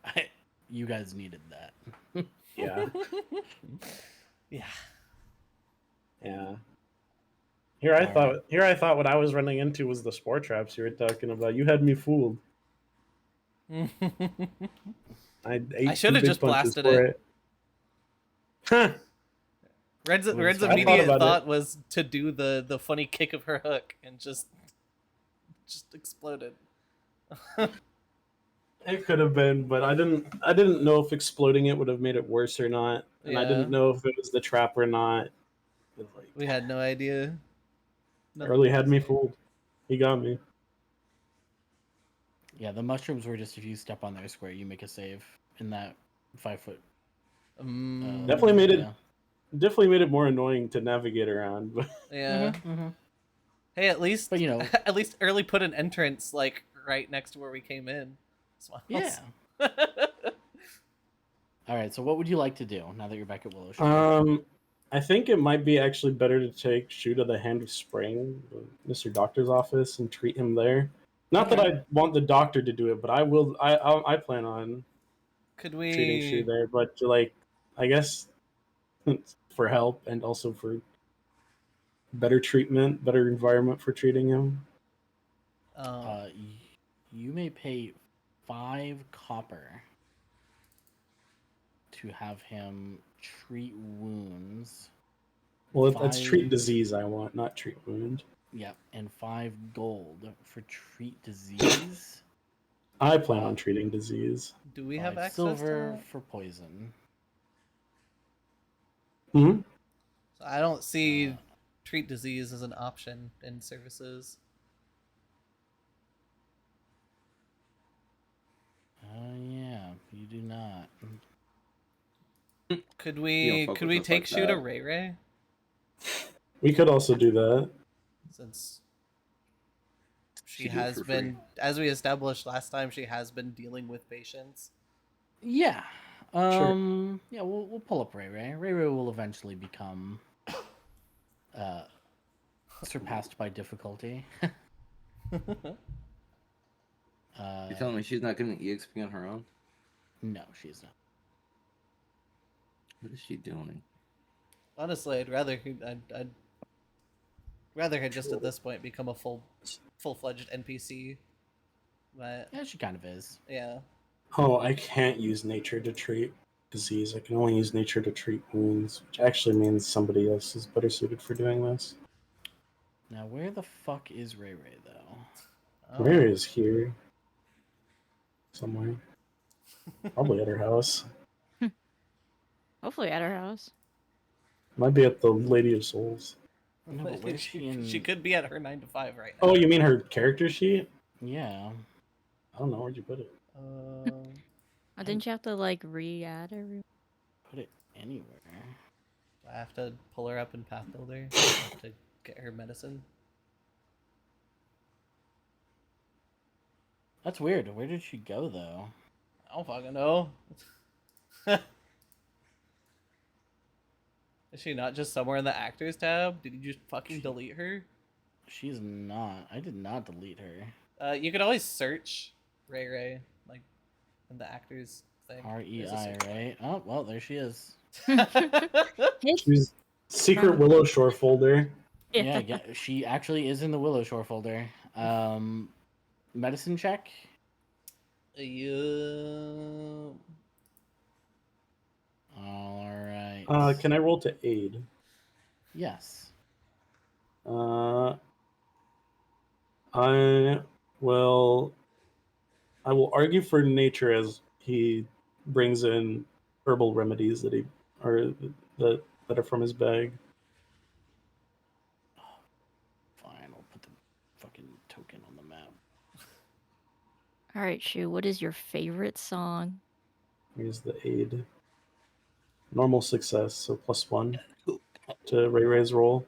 you guys needed that. yeah, Yeah. yeah. Here I thought what I was running into was the spore traps you were talking about. You had me fooled. I ate shoulda two big just punches blasted for it. it. Huh. Red's What Red's was that? I thought immediate about thought it. was to do the funny kick of her hook and just exploded. It could have been, but I didn't know if exploding it would have made it worse or not, and I Yeah. didn't know if it was the trap or not. It was like, We had no idea. Nothing Early had was- me fooled. He got me. Yeah, the mushrooms were just if you step on their square, you make a save in that 5 foot. Definitely made it- yeah. Definitely made it more annoying to navigate around. But Yeah. Hey, at least But, you know- at least early put an entrance like right next to where we came in. Smiles. Yeah. All right. So, what would you like to do now that you're back at Willowshire? I think it might be actually better to take Shu to the Hand of Spring, Mr. Doctor's office, and treat him there. Not that I want the doctor to do it, but I will. I plan on Could treating Shu we? there, but I guess for help and also for better treatment, better environment for treating him. You may pay 5 copper to have him treat wounds. Well, it's treat 5 disease I want, not treat wound. Yep, and 5 gold for treat disease. I plan on treating disease. Do we have 5 access silver to that? for poison. Hmm. So I don't see treat disease as an option in services. Yeah, you do not. Could You we? don't fuck Could with we us take like Shu to that. Ray Ray? We could also do that. Since she She do it has for been, as we established last time, she has been dealing with patients. Yeah. Sure. Yeah, we'll pull up Ray Ray. Ray Ray will eventually become surpassed by difficulty. You're telling me she's not getting EXP on her own? No, she's not. What is she doing? Honestly, I'd rather her just at this point become a full-fledged NPC. But Yeah, she kind of is. yeah, Oh, I can't use nature to treat disease. I can only use nature to treat wounds, which actually means somebody else is better suited for doing this. Now, where the fuck is Ray Ray though? oh, Where is here? Somewhere. Probably at her house. Hopefully at her house. Might be at the Lady of Souls. No, but where's she in? She could be at her 9 to 5 right now. Oh, you mean her character sheet? Yeah. I don't know. Where'd you put it? Oh, didn't you have to like re-add her? Put it anywhere. I have to pull her up in Path Builder to get her medicine. That's weird. Where did she go though? I don't fucking know. Is she not just somewhere in the actors tab? Did you just fucking delete her? She's not. I did not delete her. You could always search Ray Ray, like in the actors thing. REI, right? Oh, well, there she is. She's secret Willow Shore folder. Yeah, she actually is in the Willow Shore folder. Medicine check. You. All right. Can I roll to aid? Yes. I will. I will argue for nature as he brings in herbal remedies that that are from his bag. Fine. I'll put the fucking token on the map. All right, Shu. What is your favorite song? Here's the aid. Normal success, so +1 to Ray Ray's roll.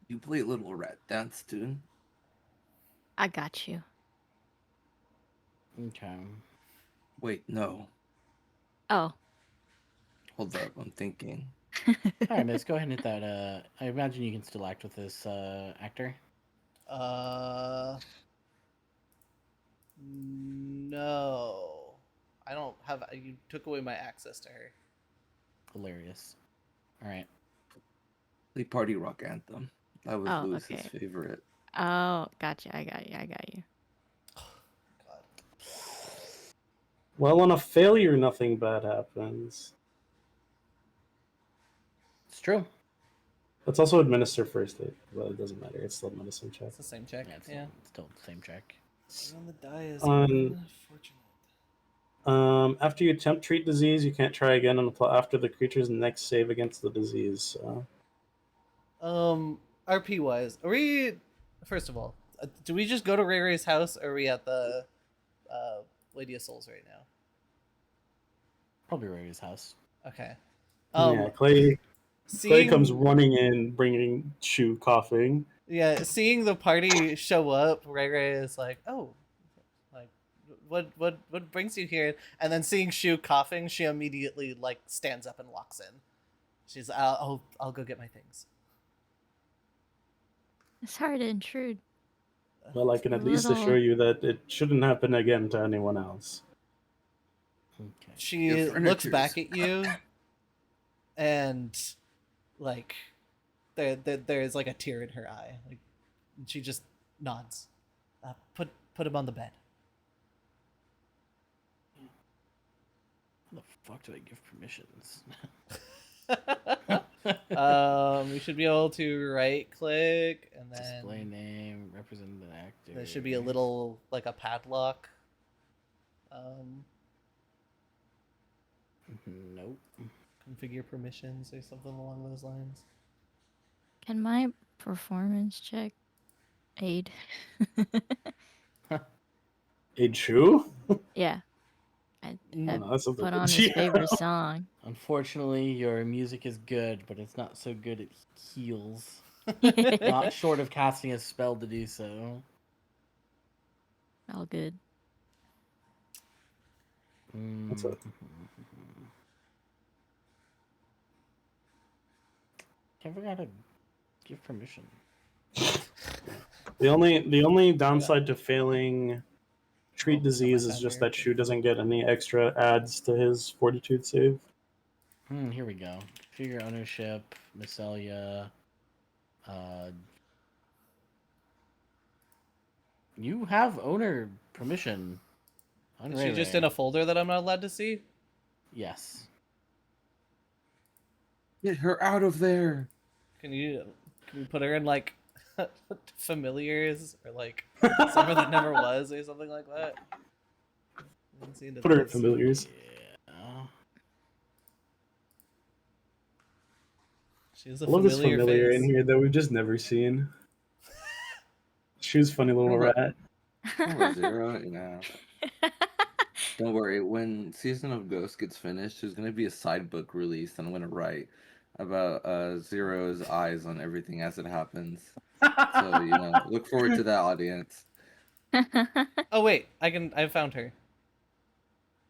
You play Little Rat Dance Tune? I got you. Okay. Wait, no. Oh. Hold up, I'm thinking. All right, Miss. Go ahead and hit that. I imagine you can still act with this actor. No. I don't have. You took away my access to her. Hilarious. All right. Play Party Rock Anthem. That was Oh, Lewis's okay. favorite. Oh, gotcha. I got you. God. Well, on a failure, nothing bad happens. It's true. Let's also administer first aid. Well, it doesn't matter. It's still medicine check. It's the same check. Yeah, it's Yeah. still the same check. And the die is Um, unfortunate. After you attempt treat disease, you can't try again after the creature's next save against the disease. So. RP wise, are we? First of all, do we just go to Ray Ray's house, or are we at the Lady of Souls right now? Probably Ray's house. Okay. Yeah, Clay Seeing, comes running in, bringing Shu coughing. Yeah, seeing the party show up, Ray Ray is like, "Oh, like, what brings you here?" And then seeing Shu coughing, she immediately like stands up and walks in. She's, "I'll go get my things." It's hard to intrude. Well, I can at least Little- assure you that it shouldn't happen again to anyone else. Okay. She Your looks furniture's- back at you, and like there's like a tear in her eye. Like and she just nods. Put him on the bed. How the fuck do I give permissions? You should be able to right click and Display then name, represent the actor. there should be a little like a padlock. Nope. Configure permissions or something along those lines. Can my performance check aid? Aid Shu? Yeah. I No, that's something put that on his she- favorite song. Unfortunately, your music is good, but it's not so good it heals. Not short of casting a spell to do so. All good. What's up? I forgot to give permission. The only downside to failing treat Oh, disease got my is just time that Shu doesn't get any extra adds to his fortitude save. Here we go. Figure ownership, Miscelia. You have owner permission. On Is she Ray just Ray. in a folder that I'm not allowed to see? Yes. Get her out of there. Can you put her in like familiars or like someone that never was or something like that? Didn't seem to Put her at fit. familiars. Yeah. She's a I love this familiar familiar face. in here that we've just never seen. Shu's funny little Remember- rat. Remember Zero? Yeah. Don't worry. When Season of Ghost gets finished, there's gonna be a side book released, and I'm gonna write about Zero's eyes on everything as it happens. So look forward to that, audience. Oh wait, I found her.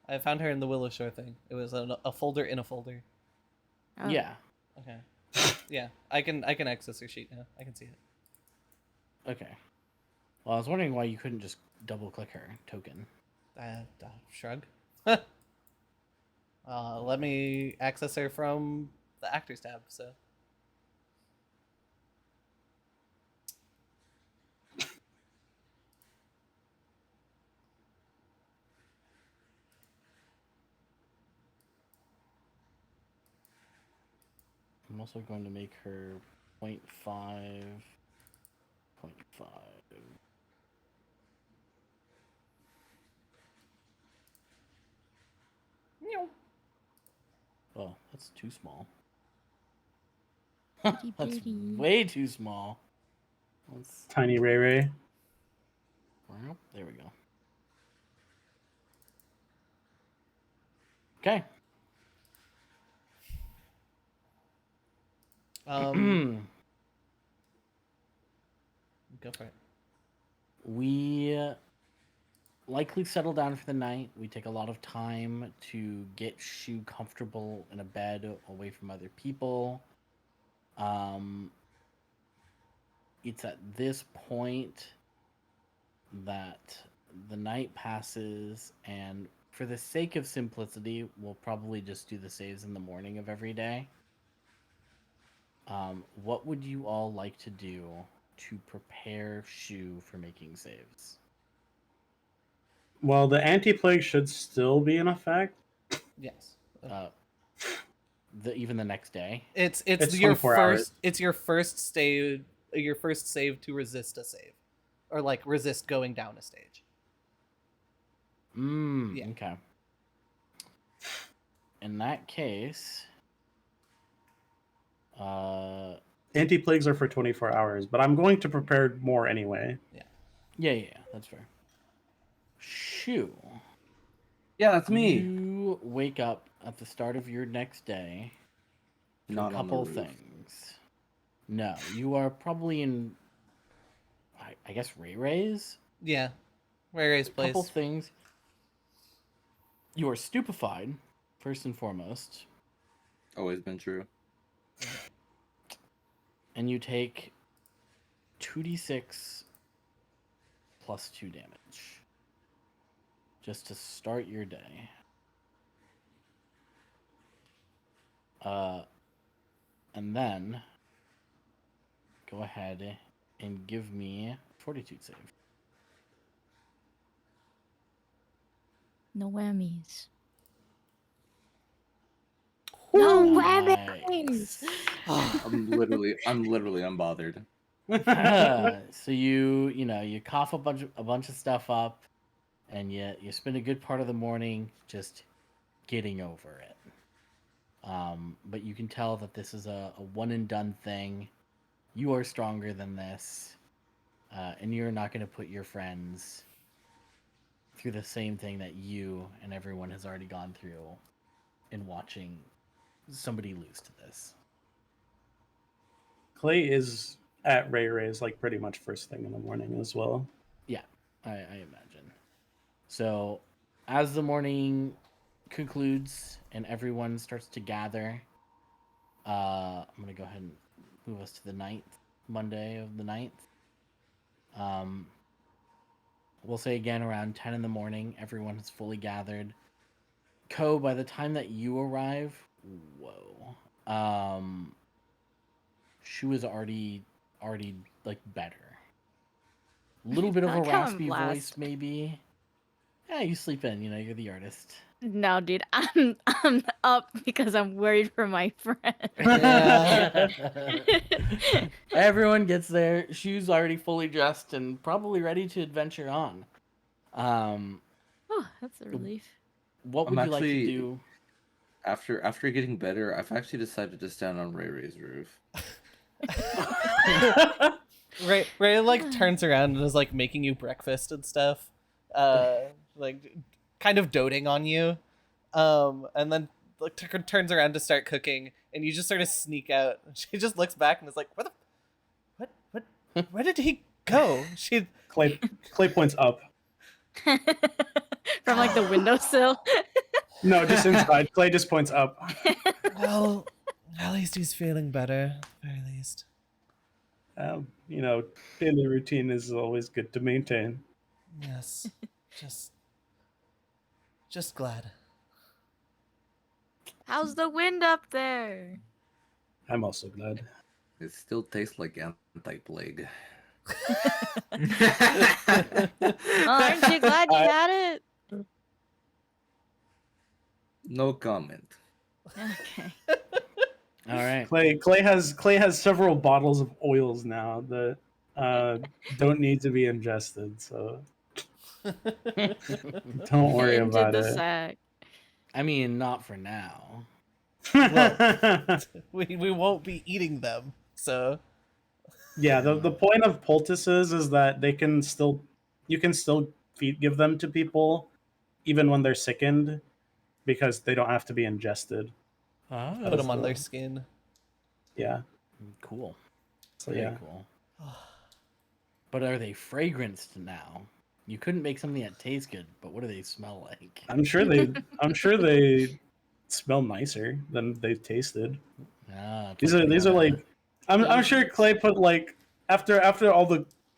I found her in the Willow Shore thing. It was a folder in a folder. Oh. Yeah. Okay. Yeah, I can access her sheet now. I can see it. Okay. Well, I was wondering why you couldn't just double click her token. Shrug. Let me access her from the actors tab. So. I'm also going to make her 0.5. 0.5. Oh, that's too small. Pretty That's pretty. way too small. Let's... Tiny Ray Ray. Well, there we go. Okay. Go for it. We likely settle down for the night. We take a lot of time to get Shu comfortable in a bed away from other people. It's at this point that the night passes, and for the sake of simplicity, we'll probably just do the saves in the morning of every day. What would you all like to do to prepare Shu for making saves? Well, the anti-plague should still be in effect. Yes. Even the next day. It's It's your 24 first. hours. It's your first save. Your first save to resist a save, or like resist going down a stage. Yeah. Okay. In that case, Anti-plagues are for 24 hours, but I'm going to prepare more anyway. yeah, that's fair. Shoo. Yeah, that's me. You wake up at the start of your next day to Not a on the couple roof. things. No, you are probably in, I guess, Ray Ray's. Yeah. Ray Ray's A couple place. things. You are stupefied, first and foremost, Always been true. and you take 2d6 plus 2 damage just to start your day. And then go ahead and give me fortitude save. No whammies. No Nice. whammies. I'm literally unbothered. So you cough a bunch of stuff up, and you spend a good part of the morning just getting over it. But you can tell that this is a one and done thing. You are stronger than this, and you're not going to put your friends through the same thing that you and everyone has already gone through in watching somebody lose to this. Clay is at Ray Ray's like pretty much first thing in the morning as well. Yeah, I imagine. So, as the morning concludes and everyone starts to gather, I'm gonna go ahead and move us to the 9th, Monday of the 9th. Um, we'll say again around 10 in the morning, everyone has fully gathered. Ko, by the time that you arrive, whoa, she was already like better. A little bit of a Come raspy voice, last. maybe. Yeah, you sleep in. You know, you're the artist. No, dude, I'm up because I'm worried for my friend. Yeah. Everyone gets there. Shoes already fully dressed and probably ready to adventure on. Oh, that's a relief. What I'm would you like to actually- do? After getting better, I've actually decided to stand on Ray Ray's roof. Ray like turns around and is like making you breakfast and stuff, like kind of doting on you, and then like turns around to start cooking, and you just sort of sneak out. She just looks back and is like, where did he go? She Clay points up. From like the windowsill. No, just inside. Clay just points up. well, at least he's feeling better. At the very least. You know, daily routine is always good to maintain. Yes, just glad. How's the wind up there? I'm also glad. It still tastes like anti-plague. Oh, aren't you glad you had it? No comment. Okay. All right. Clay has several bottles of oils now that don't need to be ingested, so don't worry Into about the it. sack. I mean, not for now. We won't be eating them, so Yeah, the point of poultices is that you can still give them to people even when they're sickened because they don't have to be ingested. put them on their skin. Yeah. Cool. So Very yeah. cool. But are they fragranced now? You couldn't make something that tastes good, but what do they smell like? I'm sure they smell nicer than they've tasted. Ah, it's These like are they these got are a- like I'm sure Clay put like after all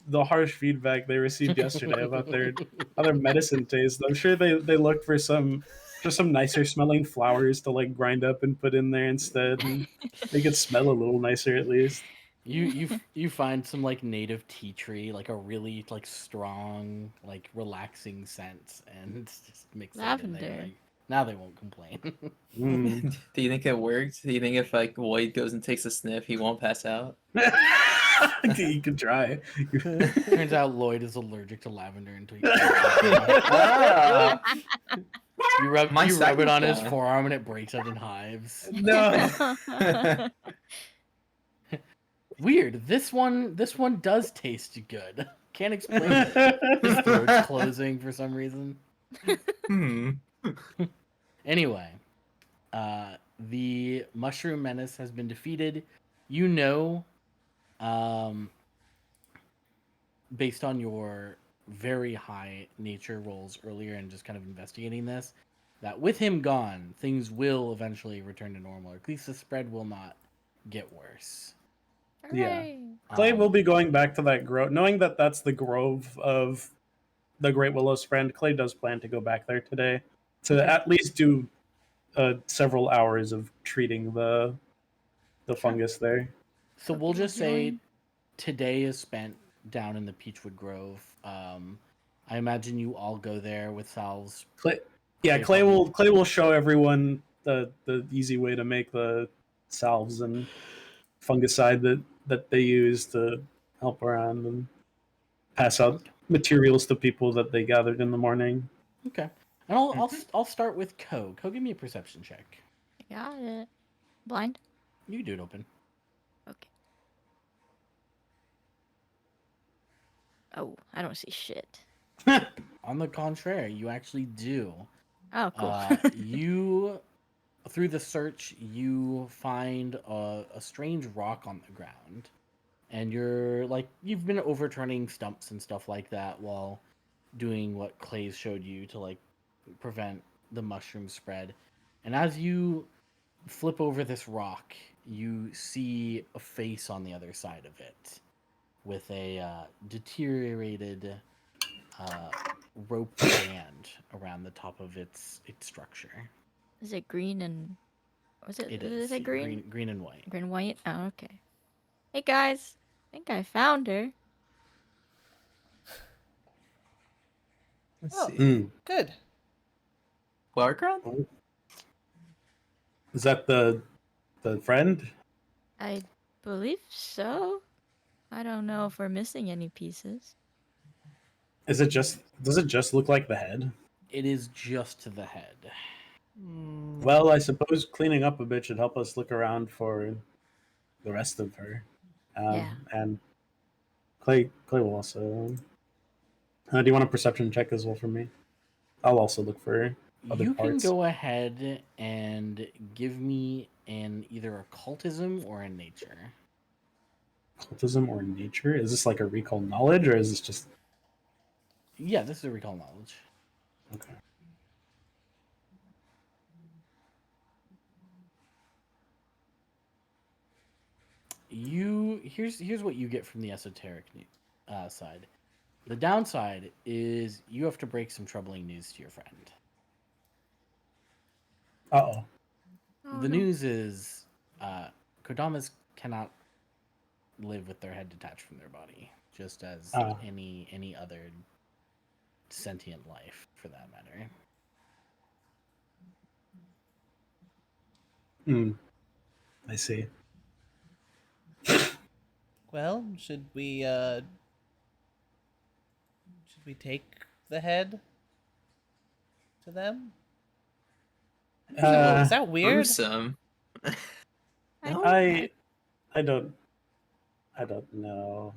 the harsh feedback they received yesterday about their other medicine taste, I'm sure they looked for some nicer smelling flowers to like grind up and put in there instead and make it smell a little nicer at least. You find some like native tea tree, like a really like strong, like relaxing scent, and it's just mix it in there. Lavender. Like, now they won't complain. Mm. Do you think it worked? Do you think if like Lloyd goes and takes a sniff, he won't pass out? You could try. Turns out Lloyd is allergic to lavender until you Ah, you rub My you rub it second on his thought. forearm and it breaks out in hives. no. Weird. This one does taste good. Can't explain it. His throat's closing for some reason. Hmm. Anyway, the mushroom menace has been defeated. You know, based on your very high nature rolls earlier and just kind of investigating this, that with him gone, things will eventually return to normal. Or at least the spread will not get worse. Yeah. Hooray. Clay will be going back to that grove, knowing that that's the grove of the Great Willow's friend. Clay does plan to go back there today to at least do several hours of treating the fungus there. So Hope we'll you just say join. today is spent down in the Peachwood Grove. I imagine you all go there with Sal's. Clay, yeah, Clay will show everyone the easy way to make the salves and fungicide that they use to help around and pass out materials to people that they gathered in the morning. Okay, and I'll start with Ko. Ko, give me a perception check. Got it. Blind? You can do it open. Okay. Oh, I don't see shit. On the contrary, you actually do. Oh, cool. You, through the search, you find a strange rock on the ground, and you've been overturning stumps and stuff like that while doing what Clay's showed you to like prevent the mushroom spread. And as you flip over this rock, you see a face on the other side of it. with a deteriorated rope band around the top of its structure. Is it green and was it? It Did is it say green? green and white. Green and white. Oh, okay. Hey guys, I think I found her. Let's Oh. see. Mm. Good. Clarkron? Is that the friend? I believe so. I don't know if we're missing any pieces. Is it just? Does it just look like the head? It is just to the head. Well, I suppose cleaning up a bit should help us look around for the rest of her. Yeah. And Clay will also. Do you want a perception check as well from me? I'll also look for other You can parts. go ahead and give me an either occultism or a nature. Occultism or nature? Is this like a recall knowledge, or is this just Yeah, this is a recall knowledge. okay? Here's what you get from the esoteric side. The downside is you have to break some troubling news to your friend. Oh, Oh, The no. news is Kodamas cannot live with their head detached from their body, just as Ah. any other sentient life, for that matter. I see. Well, should we take the head to them? Is that weird? Gruesome. I don't know.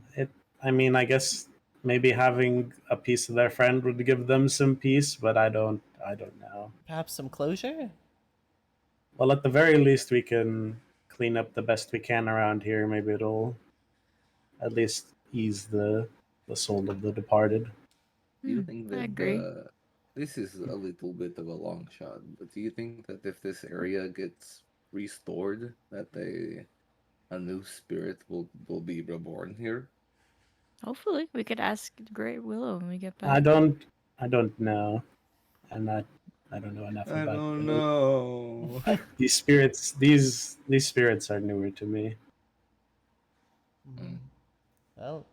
I mean, I guess maybe having a piece of their friend would give them some peace, but I don't know. Perhaps some closure? Well, at the very least, we can clean up the best we can around here. Maybe it'll at least ease the soul of the departed. Do you Hmm, think I that agree. this is a little bit of a long shot, but do you think that if this area gets restored, that a new spirit will be reborn here? Hopefully, we could ask the Great Willow when we get back. I don't know. I don't know enough about it. know. These spirits are newer to me. Mm. Well,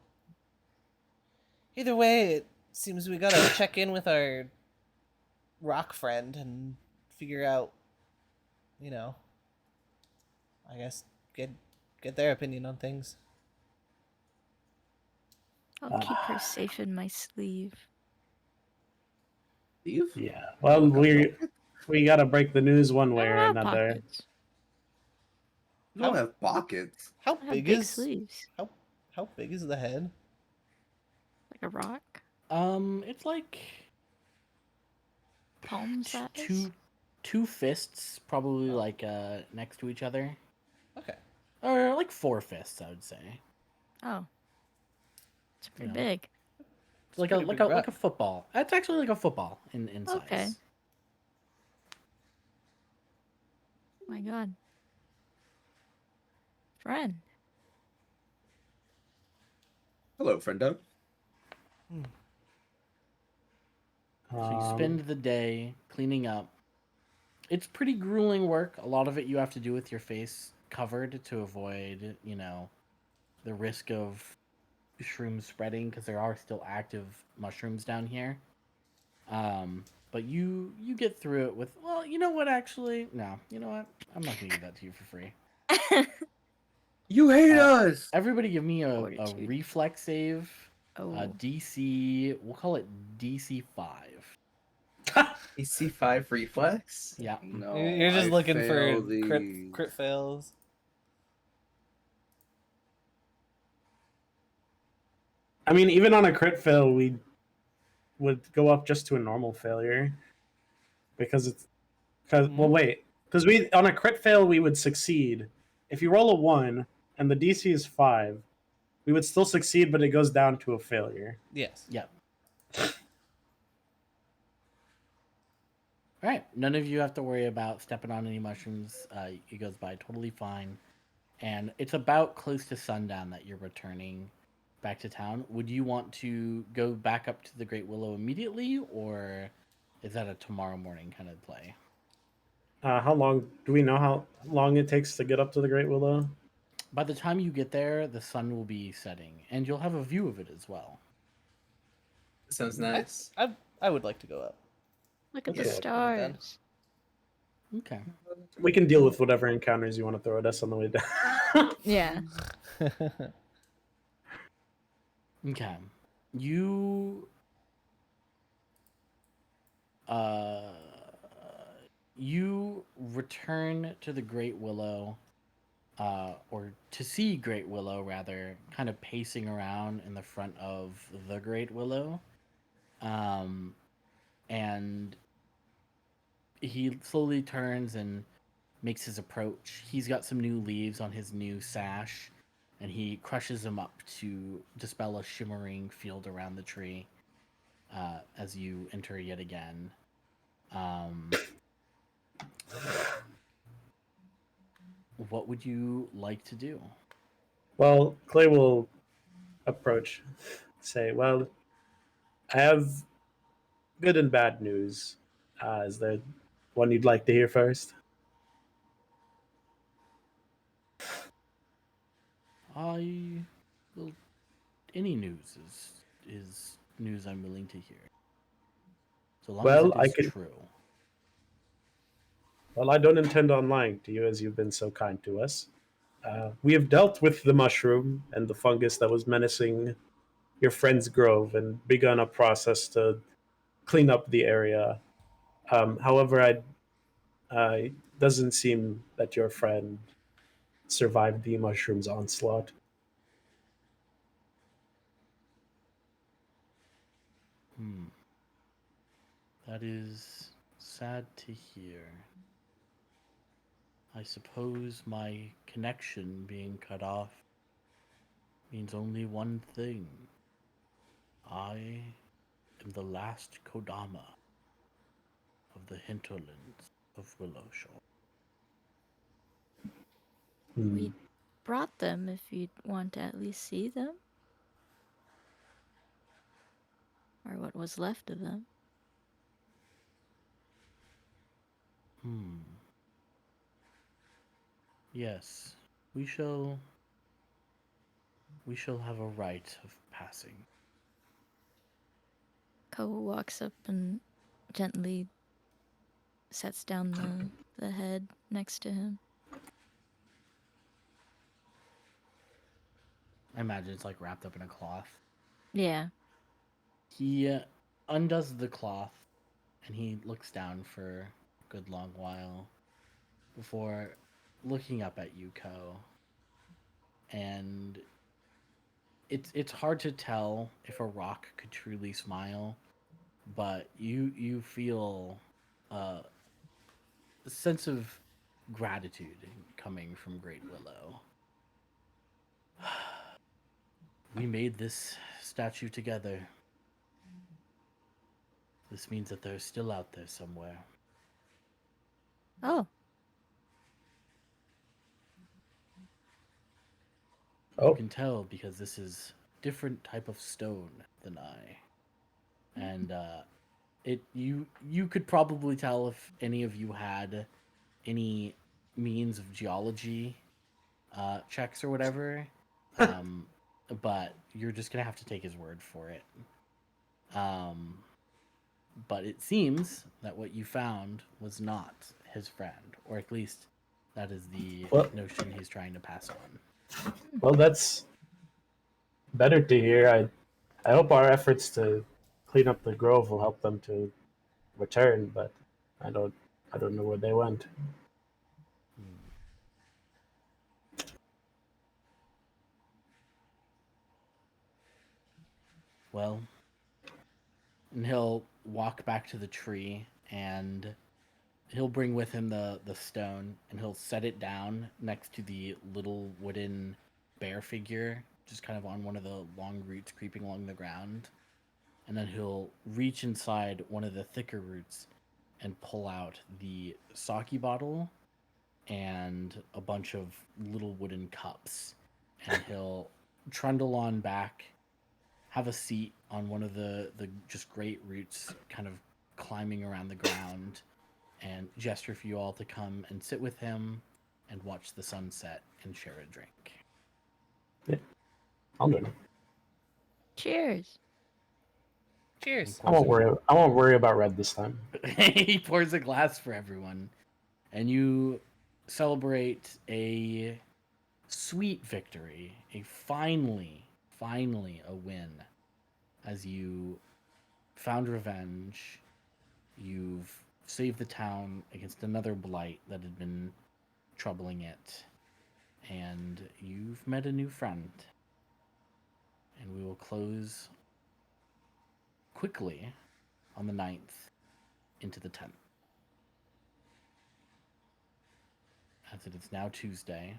either way, it seems we gotta check in with our rock friend and figure out, I guess get their opinion on things. I'll keep her safe in my sleeve. Steve? Yeah. Well, we gotta break the news one way I don't or have another. pockets. You don't have pockets. How I have big big is sleeves, how big is the head? like a rock, It's like palm size. two fists, probably like next to each other, Okay. or like 4 fists, I would say. Oh, it's pretty Yeah. big. It's like pretty big rock. like a football. It's actually like a football in size. Okay. My God, friend. Hello, friendo. So you spend the day cleaning up. It's pretty grueling work. A lot of it you have to do with your face covered to avoid, the risk of shrooms spreading, because there are still active mushrooms down here. But you get through it with, well, you know what, actually? No, you know what? I'm not going to give that to you for free. You hate us. Everybody give me a Fortitude. reflex save. Oh, DC, we'll call it DC 5. AC5 reflex? Yeah. No, You're just I looking for fail crit, these. crit fails. I mean, even on a crit fail, we would go up just to a normal failure because we on a crit fail we would succeed. If you roll a 1 and the DC is 5, we would still succeed, but it goes down to a failure. Yes. Yep. All right. None of you have to worry about stepping on any mushrooms. It goes by totally fine. And it's about close to sundown that you're returning back to town. Would you want to go back up to the Great Willow immediately, or is that a tomorrow morning kind of play? How long do we know how long it takes to get up to the Great Willow? By the time you get there, the sun will be setting, and you'll have a view of it as well. Sounds nice. I would like to go up. Look at Okay. the Get it done. stars. Okay. We can deal with whatever encounters you want to throw at us on the way down. Yeah. Okay. You uh you return to the Great Willow, or to see Great Willow rather, kind of pacing around in the front of the Great Willow. And he slowly turns and makes his approach. He's got some new leaves on his new sash, and he crushes them up to dispel a shimmering field around the tree, as you enter yet again. What would you like to do? Well, Clay will approach, say, "Well, I have good and bad news. Is there one you'd like to hear first?" I well, any news is news I'm willing to hear, so long Well, I as it is could- true. Well, I don't intend on lying to you, as you've been so kind to us. We have dealt with the mushroom and the fungus that was menacing your friend's grove and begun a process to clean up the area. However, it doesn't seem that your friend survived the mushroom's onslaught. That is sad to hear. I suppose my connection being cut off means only one thing. I am the last Kodama of the hinterlands of Willowshore. We brought them if you'd want to at least see them. Or what was left of them. Yes, we shall have a rite of passing. Ko walks up and gently sets down the head next to him. I imagine it's like wrapped up in a cloth. Yeah. He undoes the cloth and he looks down for a good long while before looking up at you, Ko. And it's hard to tell if a rock could truly smile, but you feel a sense of gratitude coming from Great Willow. We made this statue together. This means that they're still out there somewhere. Oh. You Oh, can tell because this is different type of stone than I. And you could probably tell if any of you had any means of geology checks or whatever. But you're just gonna have to take his word for it. But it seems that what you found was not his friend, or at least that is the What? notion he's trying to pass on. well, that's better to hear. I hope our efforts to clean up the grove will help them to return, but I don't know where they went. Well, and he'll walk back to the tree and he'll bring with him the stone and he'll set it down next to the little wooden bear figure, just kind of on one of the long roots creeping along the ground. And then he'll reach inside one of the thicker roots and pull out the sake bottle and a bunch of little wooden cups. And he'll trundle on back, have a seat on one of the just great roots, kind of climbing around the ground, and gesture for you all to come and sit with him and watch the sunset and share a drink. I'll join him. Cheers. Cheers. I won't worry. I won't worry about red this time. He pours a glass for everyone, and you celebrate a sweet victory, a finally a win, as you found revenge. You've saved the town against another blight that had been troubling it, and you've met a new friend. And we will close quickly on the 9th into the 10th. As it is now Tuesday,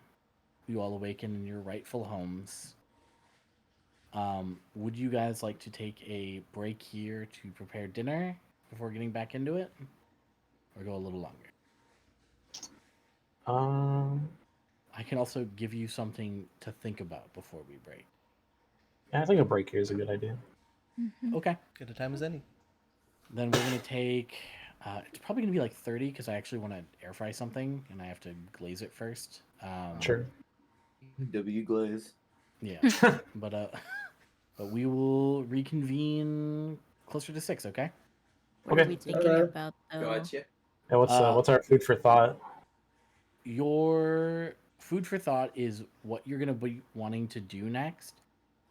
you all awaken in your rightful homes. Would you guys like to take a break here to prepare dinner before getting back into it? Or go a little longer? I can also give you something to think about before we break. Yeah, I think a break here is a good idea. Okay. Good a time as any. Then we're going to take... it's probably going to be like 30 because I actually want to air fry something and I have to glaze it first. Sure. W glaze. Yeah. but we will reconvene closer to 6, okay? What are Okay. we thinking Alright. about though? Gotcha. Yeah, what's our food for thought? Your food for thought is what you're going to be wanting to do next.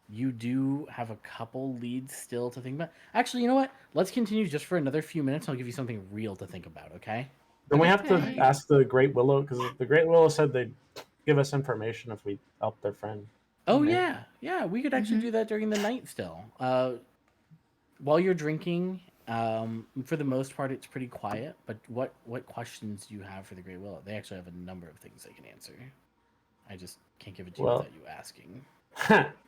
You do have a couple leads still to think about. Actually, you know what? Let's continue just for another few minutes. I'll give you something real to think about, okay? Then we have to Okay. ask the Great Willow because the Great Willow said they'd give us information if we help their friend. Oh, Okay. yeah. We could actually do that during the night still. While you're drinking, for the most part, it's pretty quiet. But what questions do you have for the Great Willow? They actually have a number of things they can answer. I just can't give it to you Well- without you asking.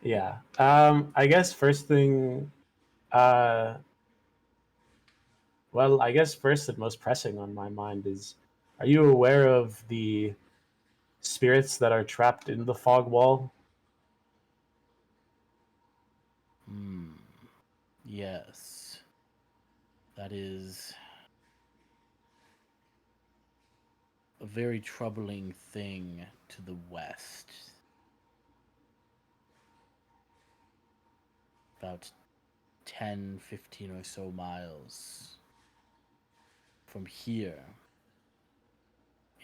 Yeah. I guess first thing, well, I guess first and most pressing on my mind is, are you aware of the spirits that are trapped in the fog wall? Yes. That is a very troubling thing to the west. About 10, 15 or so miles from here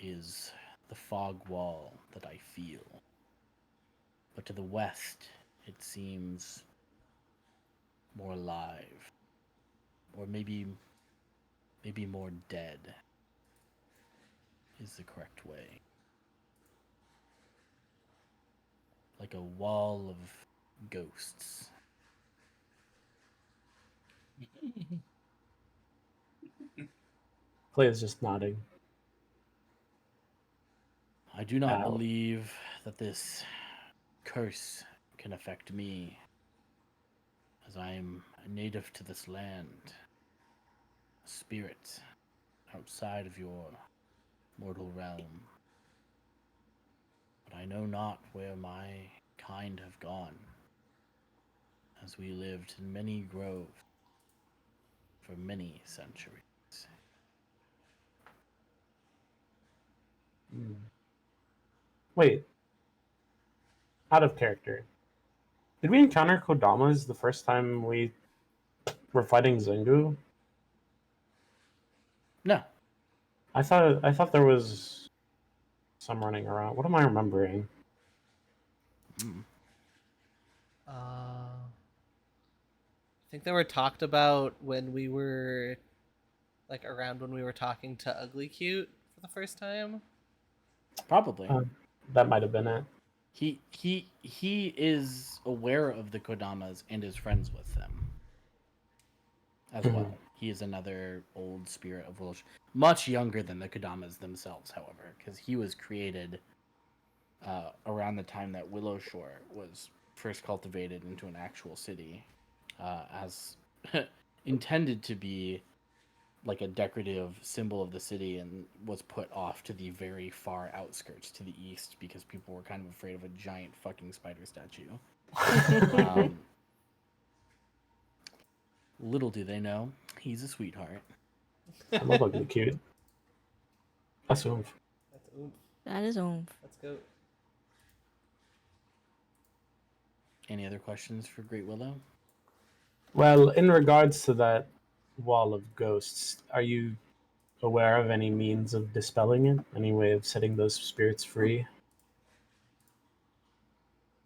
is the fog wall that I feel. But to the west, it seems more alive. Or maybe more dead is the correct way. Like a wall of ghosts. Clay is just nodding. I do not Ow. believe that this curse can affect me, as I am a native to this land, a spirit outside of your mortal realm. But I know not where my kind have gone, as we lived in many groves for many centuries. Wait. Out of character. Did we encounter Kodamas the first time we were fighting Zengu? No, I thought there was some running around. What am I remembering? I think they were talked about when we were like around when we were talking to Ugly Cute for the first time. probably. That might have been it. He is aware of the Kodamas and is friends with them as Mhm. well. He is another old spirit of Willow, much younger than the Kodamas themselves, however, because he was created around the time that Willow Shore was first cultivated into an actual city, as intended to be like a decorative symbol of the city, and was put off to the very far outskirts to the east because people were kind of afraid of a giant fucking spider statue. Um, little do they know, he's a sweetheart. I love ugly cute. That's oomph. That's oomph. That is oomph. Let's go. Any other questions for Great Willow? Well, in regards to that wall of ghosts, are you aware of any means of dispelling it? Any way of setting those spirits free?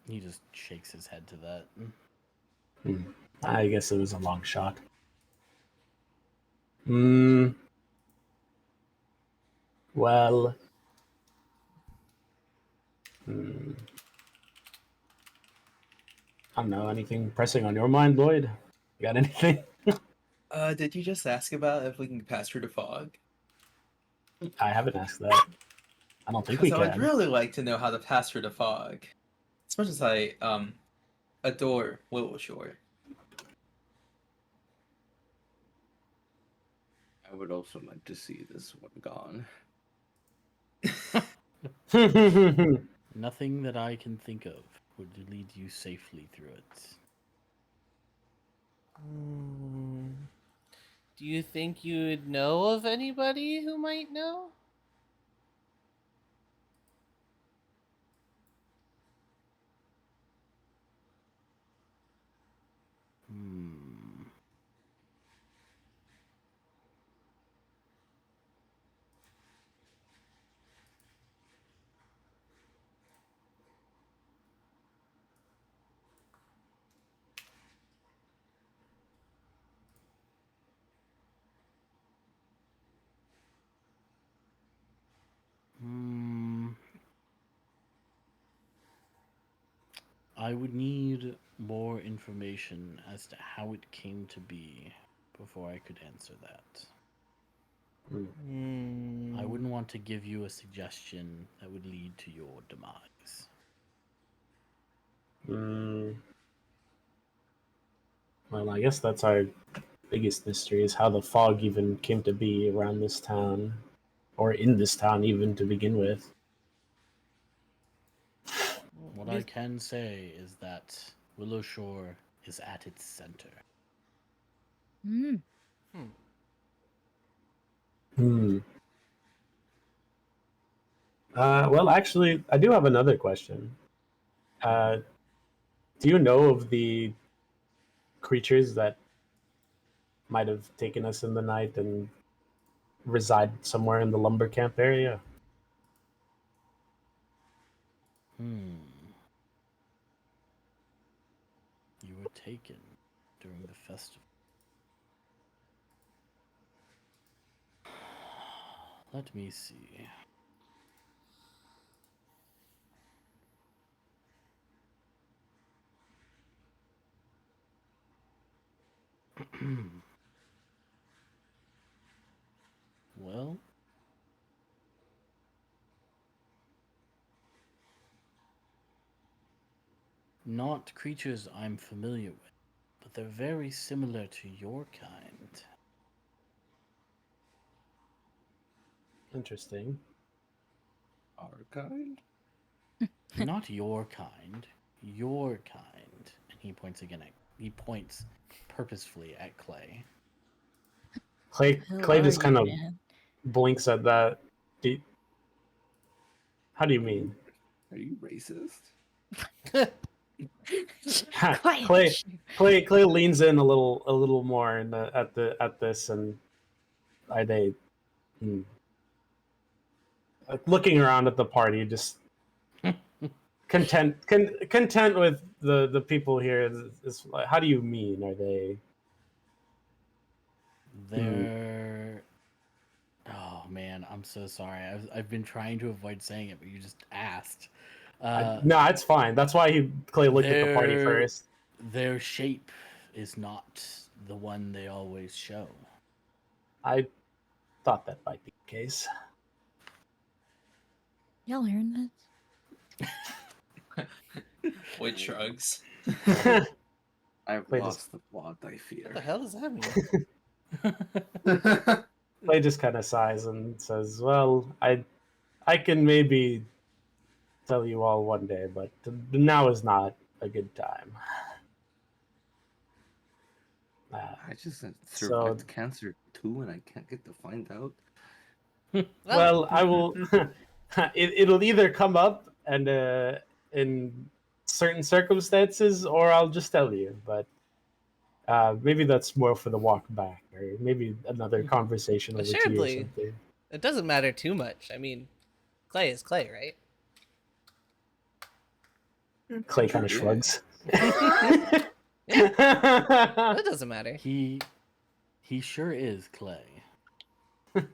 He just shakes his head to that. I guess it was a long shot. Hmm. Well. I don't know. Anything pressing on your mind, Lloyd? You got anything? Did you just ask about if we can pass through the fog? I haven't asked that. I don't think we Because I would can. really like to know how to pass through the fog. As much as I adore Willow Shore. I would also like to see this one gone. Nothing that I can think of would lead you safely through it. Do you think you would know of anybody who might know? Hmm. Hmm. I would need more information as to how it came to be before I could answer that. I wouldn't want to give you a suggestion that would lead to your demise. Well, I guess that's our biggest mystery is how the fog even came to be around this town, or in this town even to begin with. What I can say is that Willow Shore is at its center. Mm. Well, actually, I do have another question. Do you know of the creatures that might have taken us in the night and reside somewhere in the lumber camp area? You were taken during the festival. Let me see. Well, not creatures I'm familiar with, but they're very similar to your kind. Interesting. Our kind? Not your kind, your kind. And he points purposefully at Clay. Who Clay are just you, kind of man? blinks at that. How do you mean? Are you racist? Quiet. Clay leans in a little more at this, and are they looking around at the party, just content with the people here? Is how do you mean? Are they? They're. Oh man, I'm so sorry. I've been trying to avoid saying it, but you just asked. No, it's fine. That's why Clay looked at the party first. Their shape is not the one they always show. I thought that might be the case. Y'all hearing this? Wood shrugs. I've Wait, lost the plot, I What the fear. hell does that mean? Clay just kind of sighs and says, "Well, I can maybe tell you all one day, but now is not a good time. I just So- survived cancer too, and I can't get to find out. Well, I will. It'll either come up and in certain circumstances, or I'll just tell you. But maybe that's more for the walk back, or maybe another conversation over tea or Assuredly. something. It doesn't matter too much. I mean, clay is clay, right? Clay kind of Yeah. shrugs. That doesn't matter. He sure is Clay. I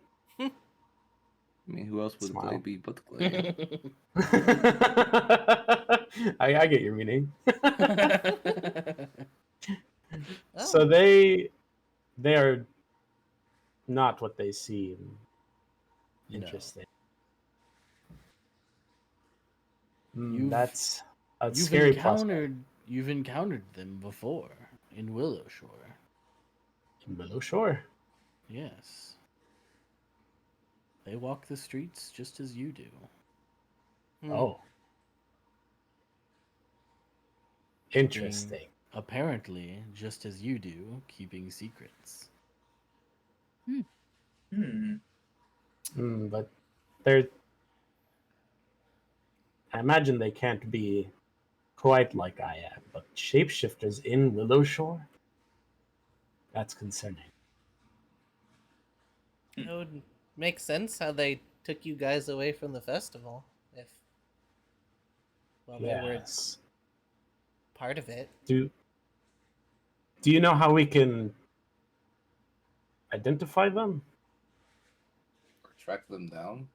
mean, who else would Clay Smile. be but Clay? I get your meaning. Oh, So they are not what they seem. No. Interesting. You've- That's a You've scary prospect. encountered them before in Willowshore. In Willow Shore. Yes. They walk the streets just as you do. hmm. Oh. Interesting. Apparently, just as you do, keeping secrets. But they're. I imagine they can't be quite like I am, but shapeshifters in Willow Shore? That's concerning. It would make sense how they took you guys away from the festival if, well, they were Yes. part of it. Do you know how we can identify them? Or track them down?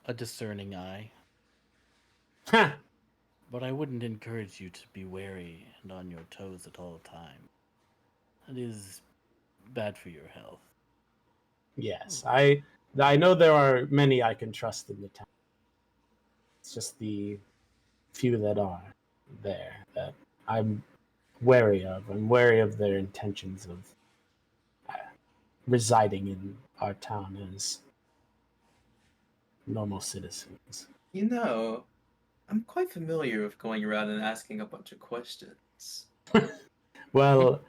A discerning eye. Ha! But I wouldn't encourage you to be wary and on your toes at all time. It is bad for your health. Yes, I know there are many I can trust in the town. It's just the few that are there that I'm wary of. I'm wary of their intentions of residing in our town as normal citizens. You know, I'm quite familiar with going around and asking a bunch of questions. Well,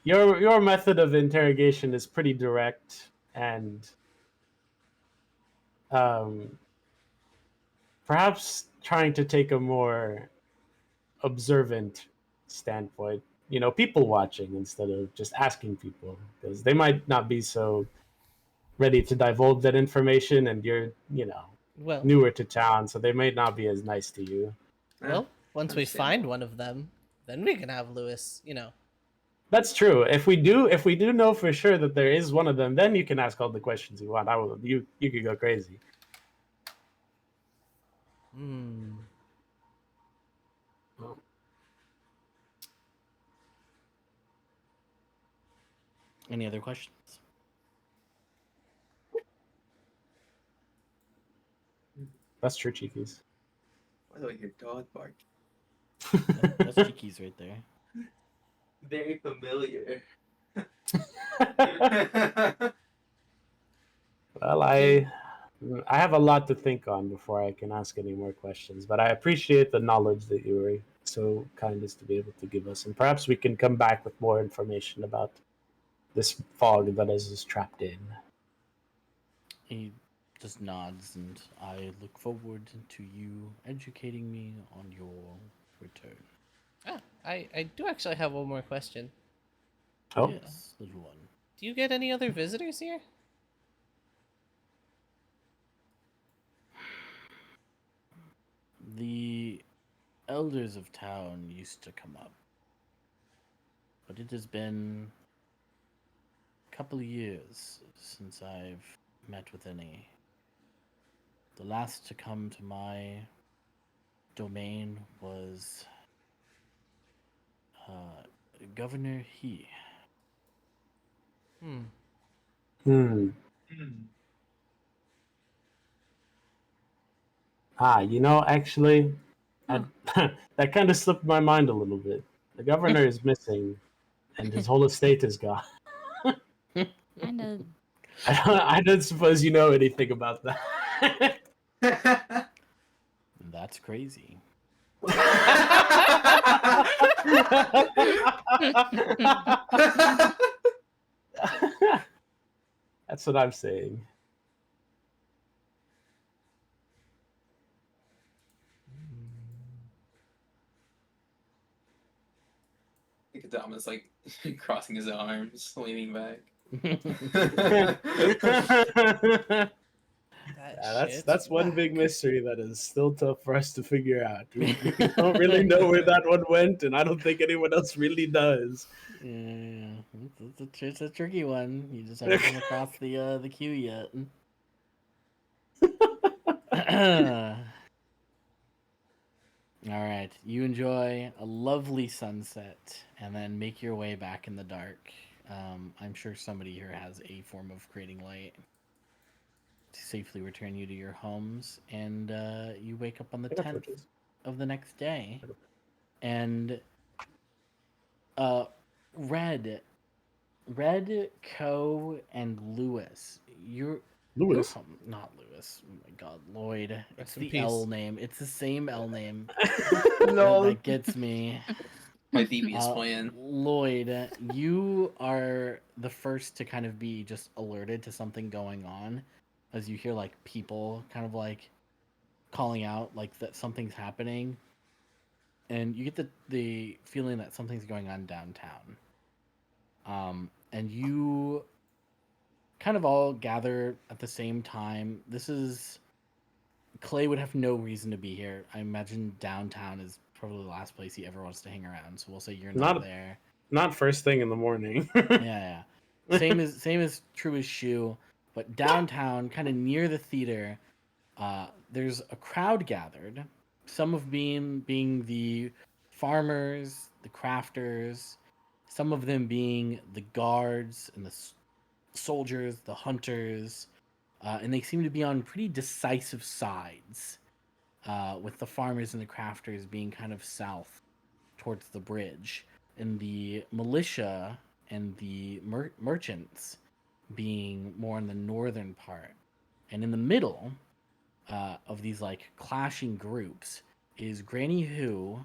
your method of interrogation is pretty direct and perhaps trying to take a more observant standpoint, people watching instead of just asking people, because they might not be so ready to divulge that information, and you're Well, newer to town, so they may not be as nice to you. well, once we understandable. find one of them, then we can have Lewis, That's true. If we do know for sure that there is one of them, then you can ask all the questions you want. You could go crazy. Hmm. Any other questions? That's true, Cheekies. Why do I hear dog bark? That's Cheekies right there. Very familiar. Well, I have a lot to think on before I can ask any more questions, but I appreciate the knowledge that you were so kind as to be able to give us, and perhaps we can come back with more information about this fog that is trapped in. He just nods, and I look forward to you educating me on your return. I do actually have one more question. Oh, Yes, little one. Do you get any other visitors here? The elders of town used to come up, but it has been a couple of years since I've met with any. The last to come to my domain was Governor He. Hmm. Actually, that kind of slipped my mind a little bit. The governor is missing, and his whole estate is gone. Kind of. I don't suppose you know anything about that. That's crazy. That's what I'm saying. Dom is like crossing his arms, leaning back. That That's shit's one big whack. mystery that is still tough for us to figure out. We don't really know where that one went, and I don't think anyone else really does. Yeah, it's a tricky one. You just haven't come across the queue yet. All right, you enjoy a lovely sunset, and then make your way back in the dark. I'm sure somebody here has a form of creating light to safely return you to your homes, and you wake up on the I got 10th torches. of the next day, and Red, Co, and Lewis, you're Lewis. home, not Lewis. Oh my God, Lloyd. It's Rest in the peace. L name. It's the same L name No, that gets me. my devious plan. Lloyd, you are the first to kind of be just alerted to something going on, as you hear like people kind of like calling out like that something's happening, and you get the feeling that something's going on downtown. And you kind of all gather at the same time. This is Clay would have no reason to be here. I imagine downtown is probably the last place he ever wants to hang around. So we'll say you're not Not- there. Not first thing in the morning. Yeah. Same as true as Shu, but downtown, kind of near the theater, there's a crowd gathered. Some of being the farmers, the crafters, some of them being the guards and the soldiers, the hunters, and they seem to be on pretty decisive sides. With the farmers and the crafters being kind of south towards the bridge, and the militia and the merchants being more in the northern part. And in the middle of these like clashing groups is Granny Who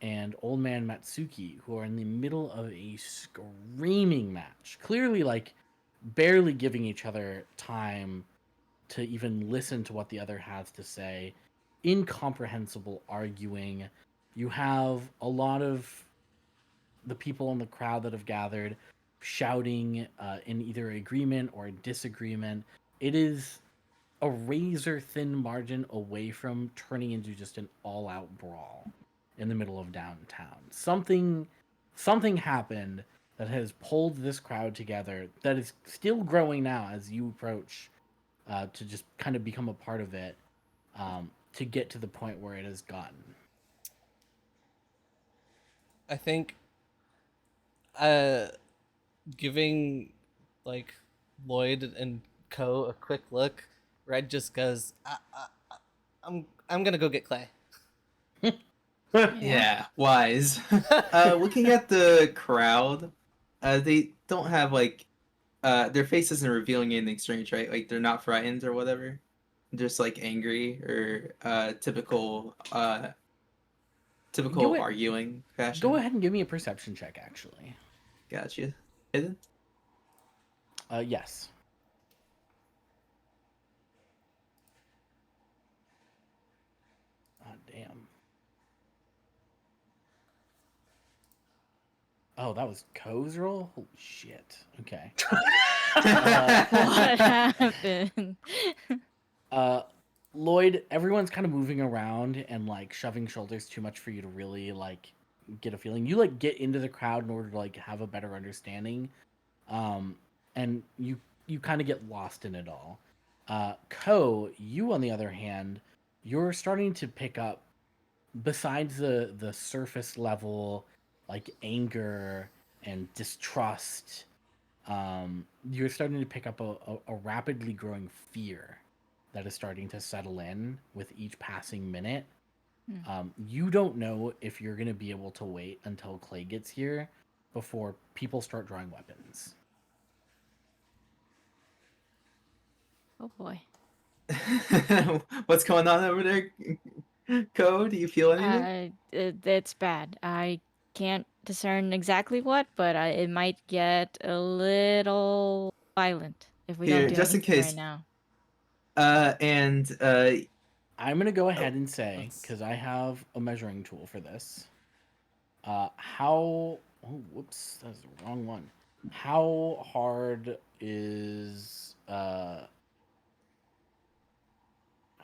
and Old Man Matsuki, who are in the middle of a screaming match. Clearly, like, barely giving each other time to even listen to what the other has to say. Incomprehensible arguing. You have a lot of the people in the crowd that have gathered shouting in either agreement or disagreement. It is a razor thin margin away from turning into just an all out brawl in the middle of downtown. Something happened that has pulled this crowd together that is still growing now as you approach to just kind of become a part of it, to get to the point where it has gotten. I think giving like Lloyd and Co a quick look, Red just goes, I'm gonna go get Clay. Yeah, wise. Looking at the crowd, they don't have like their face isn't revealing anything strange, right? Like they're not frightened or whatever. Just like angry or typical Go ahead- arguing fashion. Go ahead and give me a perception check, actually. Gotcha. Hidden? Yes. Oh, damn. Oh, that was Co's roll? Holy shit. Okay. What happened? Lloyd, everyone's kind of moving around and like shoving shoulders too much for you to really like get a feeling. You like get into the crowd in order to like have a better understanding. And you kind of get lost in it all. Co, you on the other hand, you're starting to pick up, besides the surface level like anger and distrust, you're starting to pick up a rapidly growing fear that is starting to settle in with each passing minute. You don't know if you're going to be able to wait until Clay gets here before people start drawing weapons. Oh boy. What's going on over there? Ko, do you feel anything? It's bad. I can't discern exactly what, but it might get a little violent if we don't Here, do just in anything right case. now. I'm gonna go ahead and say, Let's- because I have a measuring tool for this. How? Oh, whoops, that's the wrong one. How hard is? How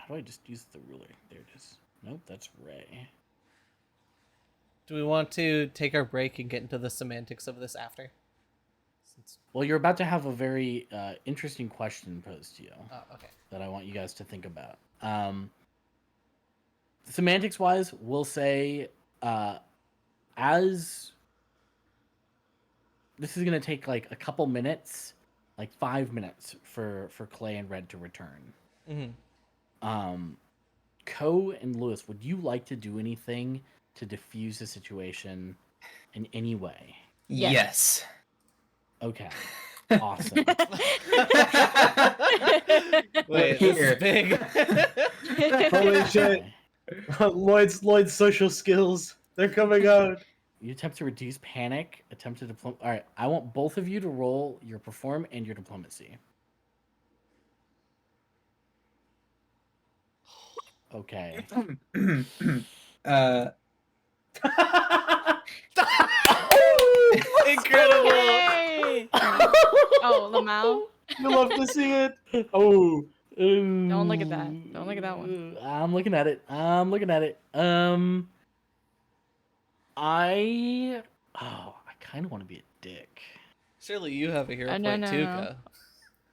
do I just use the ruler? There it is. Nope, that's Ray. Do we want to take our break and get into the semantics of this after? Since... Well, you're about to have a very interesting question posed to you Oh, okay. that I want you guys to think about. Semantics wise, we'll say as this is gonna take like a couple minutes, like 5 minutes for Clay and Red to return. Mm-hmm. Ko and Lewis, would you like to do anything to diffuse the situation in any way? Yes. Okay. Awesome. Wait, Here. this is big. Holy shit. Okay. Lloyd's social skills. They're coming out. You attempt to reduce panic, attempt to diplom. All right, I want both of you to roll your perform and your diplomacy. Okay. uh, Incredible. Yay! Oh, Lamau. You love to see it. Oh, Don't look at that. Don't look at that one. I'm looking at it. I kind of want to be a dick. Surely you have a hero No, point no, too, no.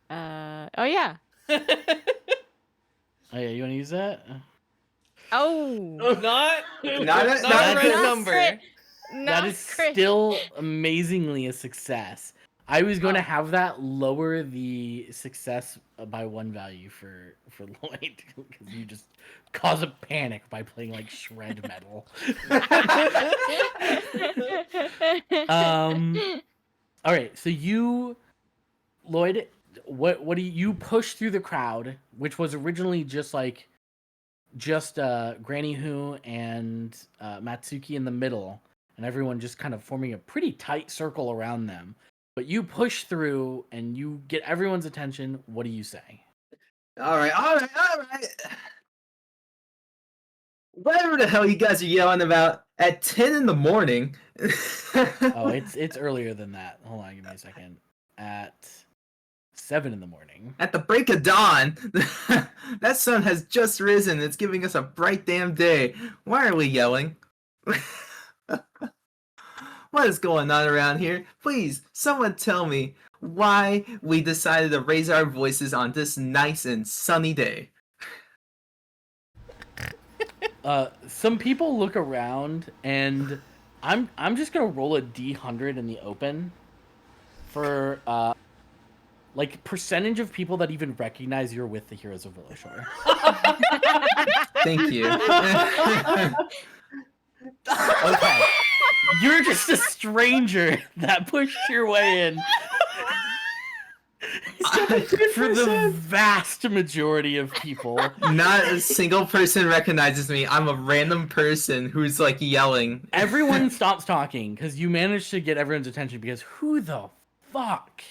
Ko. Oh yeah. Oh yeah, you want to use that? Oh. Not Not a- not not a a- red not number. crit. That Not is crit. still amazingly a success. I was going to Oh. have that lower the success by 1 value for Lloyd because you just cause a panic by playing like shred metal. All right, so you, Lloyd, what do you push through the crowd, which was originally just Granny Who and Matsuki in the middle, and everyone just kind of forming a pretty tight circle around them. But you push through and you get everyone's attention. What do you say? all right. Whatever the hell you guys are yelling about at 10 in the morning. Oh, it's earlier than that. Hold on, give me a second. At 7 in the morning. At the break of dawn. That sun has just risen. It's giving us a bright damn day. Why are we yelling? What is going on around here? Please, someone tell me why we decided to raise our voices on this nice and sunny day. Some people look around, and I'm just gonna roll a D100 in the open for like percentage of people that even recognize you're with the Heroes of Villashore. Thank you. Okay, you're just a stranger that pushed your way in. For the vast majority of people, Not a single person recognizes me. I'm a random person who's like yelling. everyone stops talking because you managed to get everyone's attention. Because who the fuck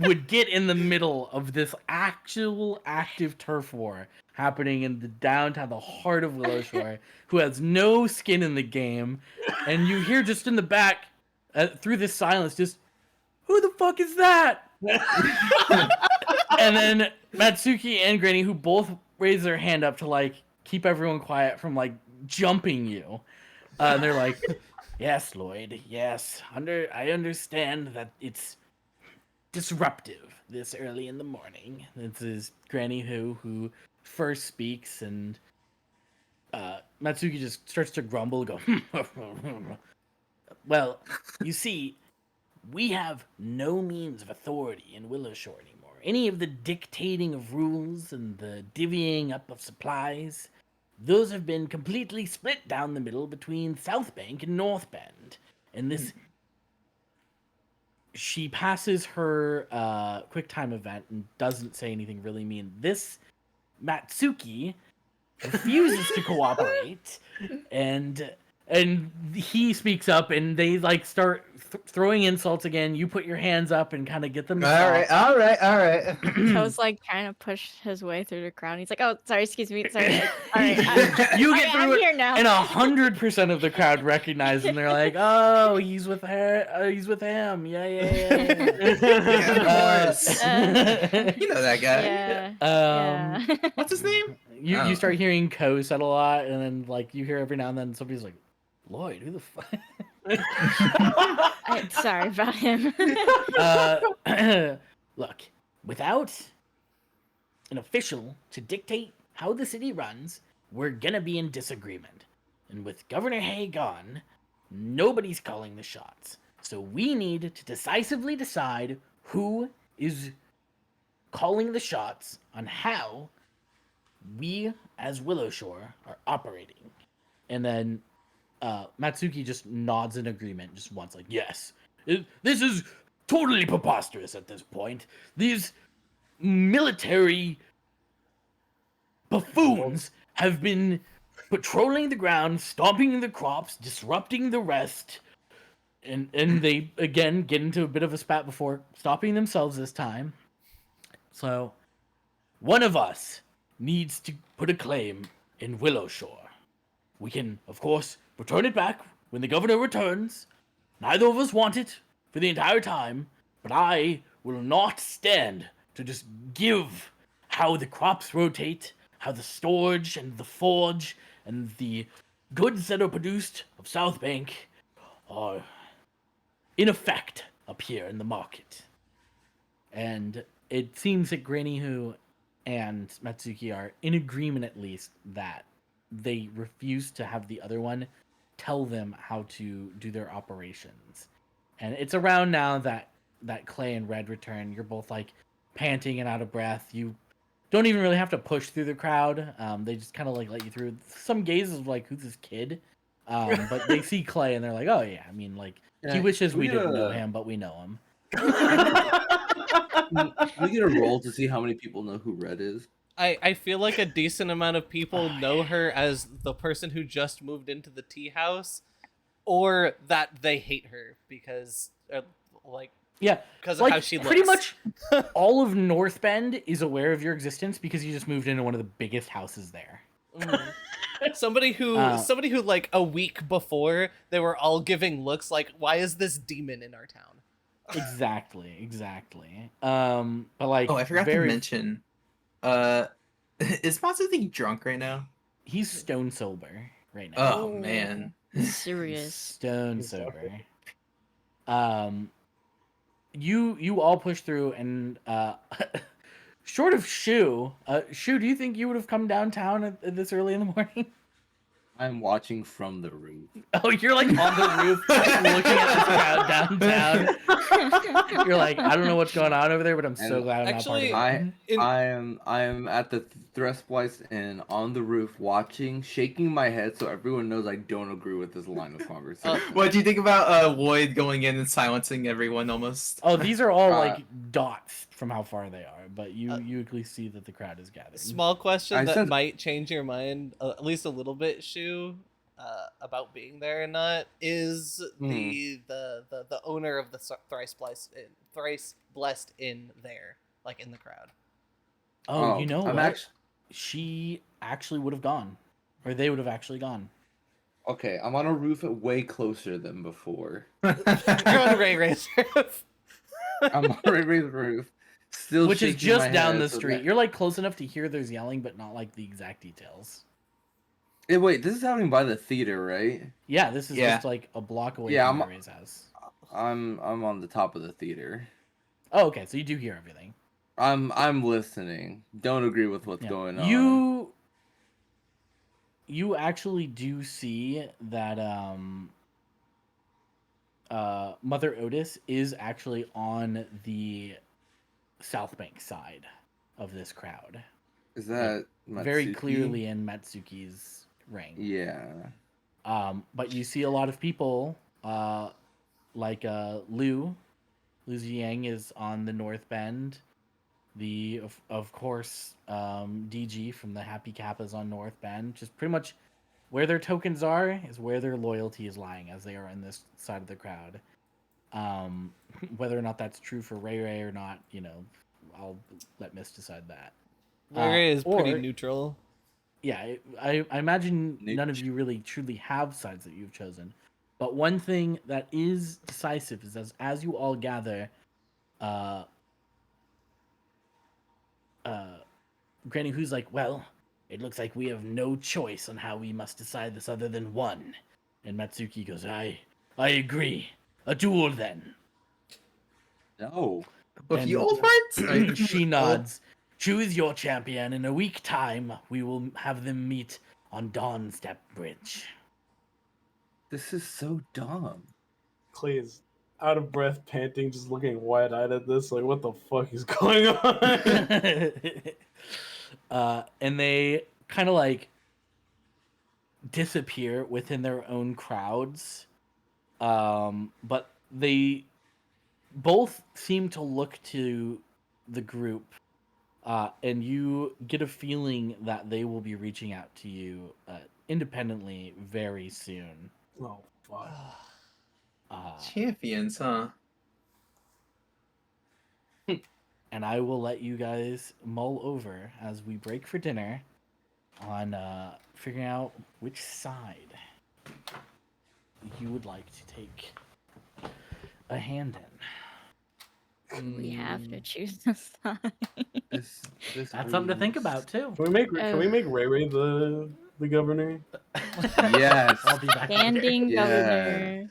would get in the middle of this actual active turf war happening in the downtown, the heart of Willowshore, who has no skin in the game, and you hear just in the back through this silence, just who the fuck is that? And then Matsuki and Granny, who both raise their hand up to like keep everyone quiet from like jumping you. They're like, "Yes, Lloyd. Yes, I understand that it's disruptive this early in the morning." This is Granny who first speaks, and Matsuki just starts to grumble, and go, "Well, you see, we have no means of authority in Willowshore anymore. Any of the dictating of rules and the divvying up of supplies, those have been completely split down the middle between South Bank and North Bend. And this..." She passes her quick time event and doesn't say anything really mean. This Matsuki refuses to cooperate, and he speaks up, and they like start throwing insults again. You put your hands up and kind of get them to All right, stop. all right, all right. Co's like trying to push his way through the crowd. He's like, "Oh, sorry, excuse me, sorry." All right, You I'm get through here it, now. and 100% of the crowd recognize, and they're like, "Oh, he's with her. He's with him. Yeah." Yeah, of course. You know that guy. Yeah. Um, Yeah. What's his name? You Oh. start hearing Co said a lot, and then like you hear every now and then somebody's like, "Lloyd, who the fuck?" Sorry about him. Look, without an official to dictate how the city runs, we're gonna be in disagreement. And with Governor Hay gone, nobody's calling the shots. So we need to decisively decide who is calling the shots on how we as Willowshore are operating. And then Matsuki just nods in agreement just once, like, yes, this is totally preposterous at this point. These military buffoons have been patrolling the ground, stomping the crops, disrupting the rest, and they again get into a bit of a spat before stopping themselves this time. So one of us needs to put a claim in Willowshore. We can, of course, return it back when the governor returns. Neither of us want it for the entire time, but I will not stand to just give how the crops rotate, how the storage and the forge and the goods that are produced of South Bank are in effect up here in the market. And it seems that Granny Who and Matsuki are in agreement, at least, that they refuse to have the other one tell them how to do their operations. And it's around now that Clay and Red return. You're both like panting and out of breath. You don't even really have to push through the crowd. They just kind of like let you through. Some gazes of like, who's this kid? But they see Clay and they're like, oh yeah, I mean, like, he wishes we didn't know him, but we know him. Can we get a roll to see how many people know who Red is? I feel like a decent amount of people know her as the person who just moved into the tea house, or that they hate her because, like, Yeah, because like, of how she looks. pretty much all of North Bend is aware of your existence because you just moved into one of the biggest houses there. Somebody who like a week before they were all giving looks like, why is this demon in our town? Exactly. But like, Oh, I forgot to mention. Is Matsuki drunk right now? he's stone sober right now. Oh man. He's Serious. stone sober. You all push through, and short of Shu, Shu, do you think you would have come downtown at this early in the morning? I'm watching from the roof. Oh, you're like on the roof looking at this crowd downtown. You're like, I don't know what's going on over there, but I'm so And glad I'm actually, not part of it. I am at the Thresplice Inn on the roof watching, shaking my head so everyone knows I don't agree with this line of conversation. What do you think about Lloyd going in and silencing everyone almost? Oh, these are all like dots from how far they are, but you at least see that the crowd is gathering. Small question I that said- might change your mind at least a little bit, Shu, about being there or not. Is the owner of the Thrice Blessed Inn there, like in the crowd? Oh, you know I'm what? She actually would have gone, or they would have actually gone. Okay, I'm on a roof way closer than before. You're on Ray Ray's roof. I'm on Ray's roof, still Which is shaking my just down head the so street. that- You're like close enough to hear there's yelling, but not like the exact details. Hey, wait, this is happening by the theater, right? Yeah, this is Yeah. just like a block away Yeah, from I'm- Ray's house. I'm on the top of the theater. Oh, okay, so you do hear everything. I'm listening. Don't agree with what's Yeah. going on. You actually do see that Mother Otis is actually on the South Bank side of this crowd. Is that Very Matsuki? clearly in Matsuki's ring. Yeah. But you see a lot of people, like Liu Ziyang is on the North Bend. of course, DG from the Happy Kappas on North Bend. Just pretty much where their tokens are is where their loyalty is lying, as they are in this side of the crowd. Whether or not that's true for Ray Ray or not, I'll let Miss decide that. Ray is pretty or- neutral. Yeah, I imagine Niche. none of you really truly have sides that you've chosen. But one thing that is decisive is as you all gather, Granny Who's like, well, it looks like we have no choice on how we must decide this other than one. And Matsuki goes, I agree. A duel then. No. If And you old farts, she nods. Choose your champion. In a week time, we will have them meet on Dawnstep Bridge. This is so dumb. Clay is out of breath, panting, just looking wide-eyed at this. Like, what the fuck is going on? And they kind of like disappear within their own crowds. But they both seem to look to the group, and you get a feeling that they will be reaching out to you independently very soon. Oh fuck. champions, huh? And I will let you guys mull over as we break for dinner on figuring out which side you would like to take a hand in. We have to choose a side. This That's something to think proves- about too. Can we make Ray Ray the governor? Yes. I'll be back. later. Standing Yeah. governor.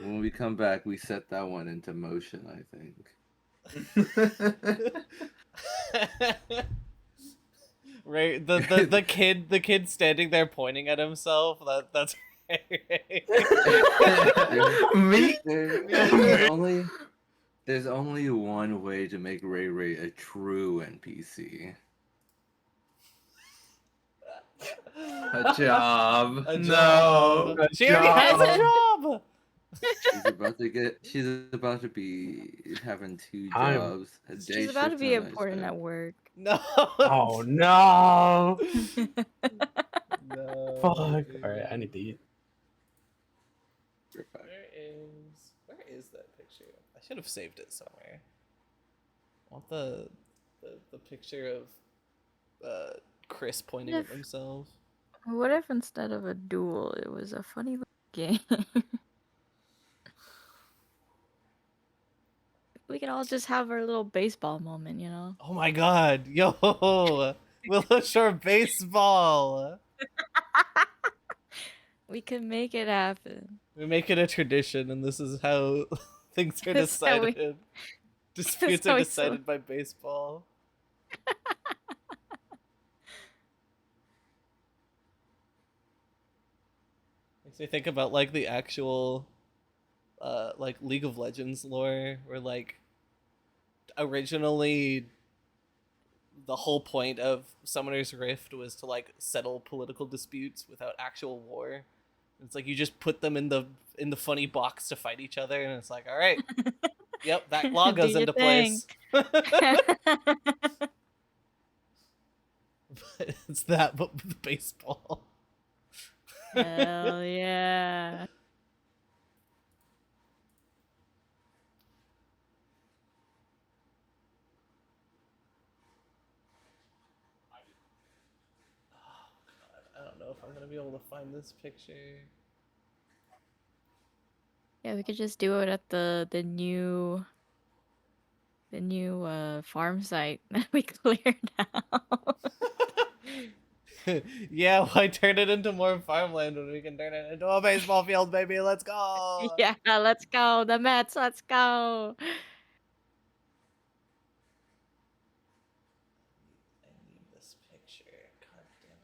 When we come back, we set that one into motion, I think. Right, the kid standing there pointing at himself. That's Me? There's only one way to make Ray Ray a true NPC. A job. A No. job. She already has a job. She's about to be having two Time. jobs. A day She's about to shift be and a night important shift. at work. No. Oh no! No. Fuck. All right, I need to eat. You're fine. Where is that picture? I should have saved it somewhere. I want the picture of Chris pointing at If- himself. What if instead of a duel, it was a funny little game? We could all just have our little baseball moment, you know? Oh my god, yo, Willow Shore baseball. We could make it happen. We make it a tradition, and this is how things are That's how we- decided. Disputes how are we decided by baseball. Makes me think about like the actual like League of Legends lore, where like originally the whole point of Summoner's Rift was to like settle political disputes without actual war. It's like you just put them in the funny box to fight each other, and it's like, all right, yep, that law Do goes your into place. But it's that, but with baseball. Hell yeah. I don't know if I'm gonna be able to find this picture. Yeah, we could just do it at the new farm site that we cleared out. Yeah, why turn it into more farmland when we can turn it into a baseball field, baby? Let's go. Yeah, let's go. The Mets, let's go. I need this picture. God damn it.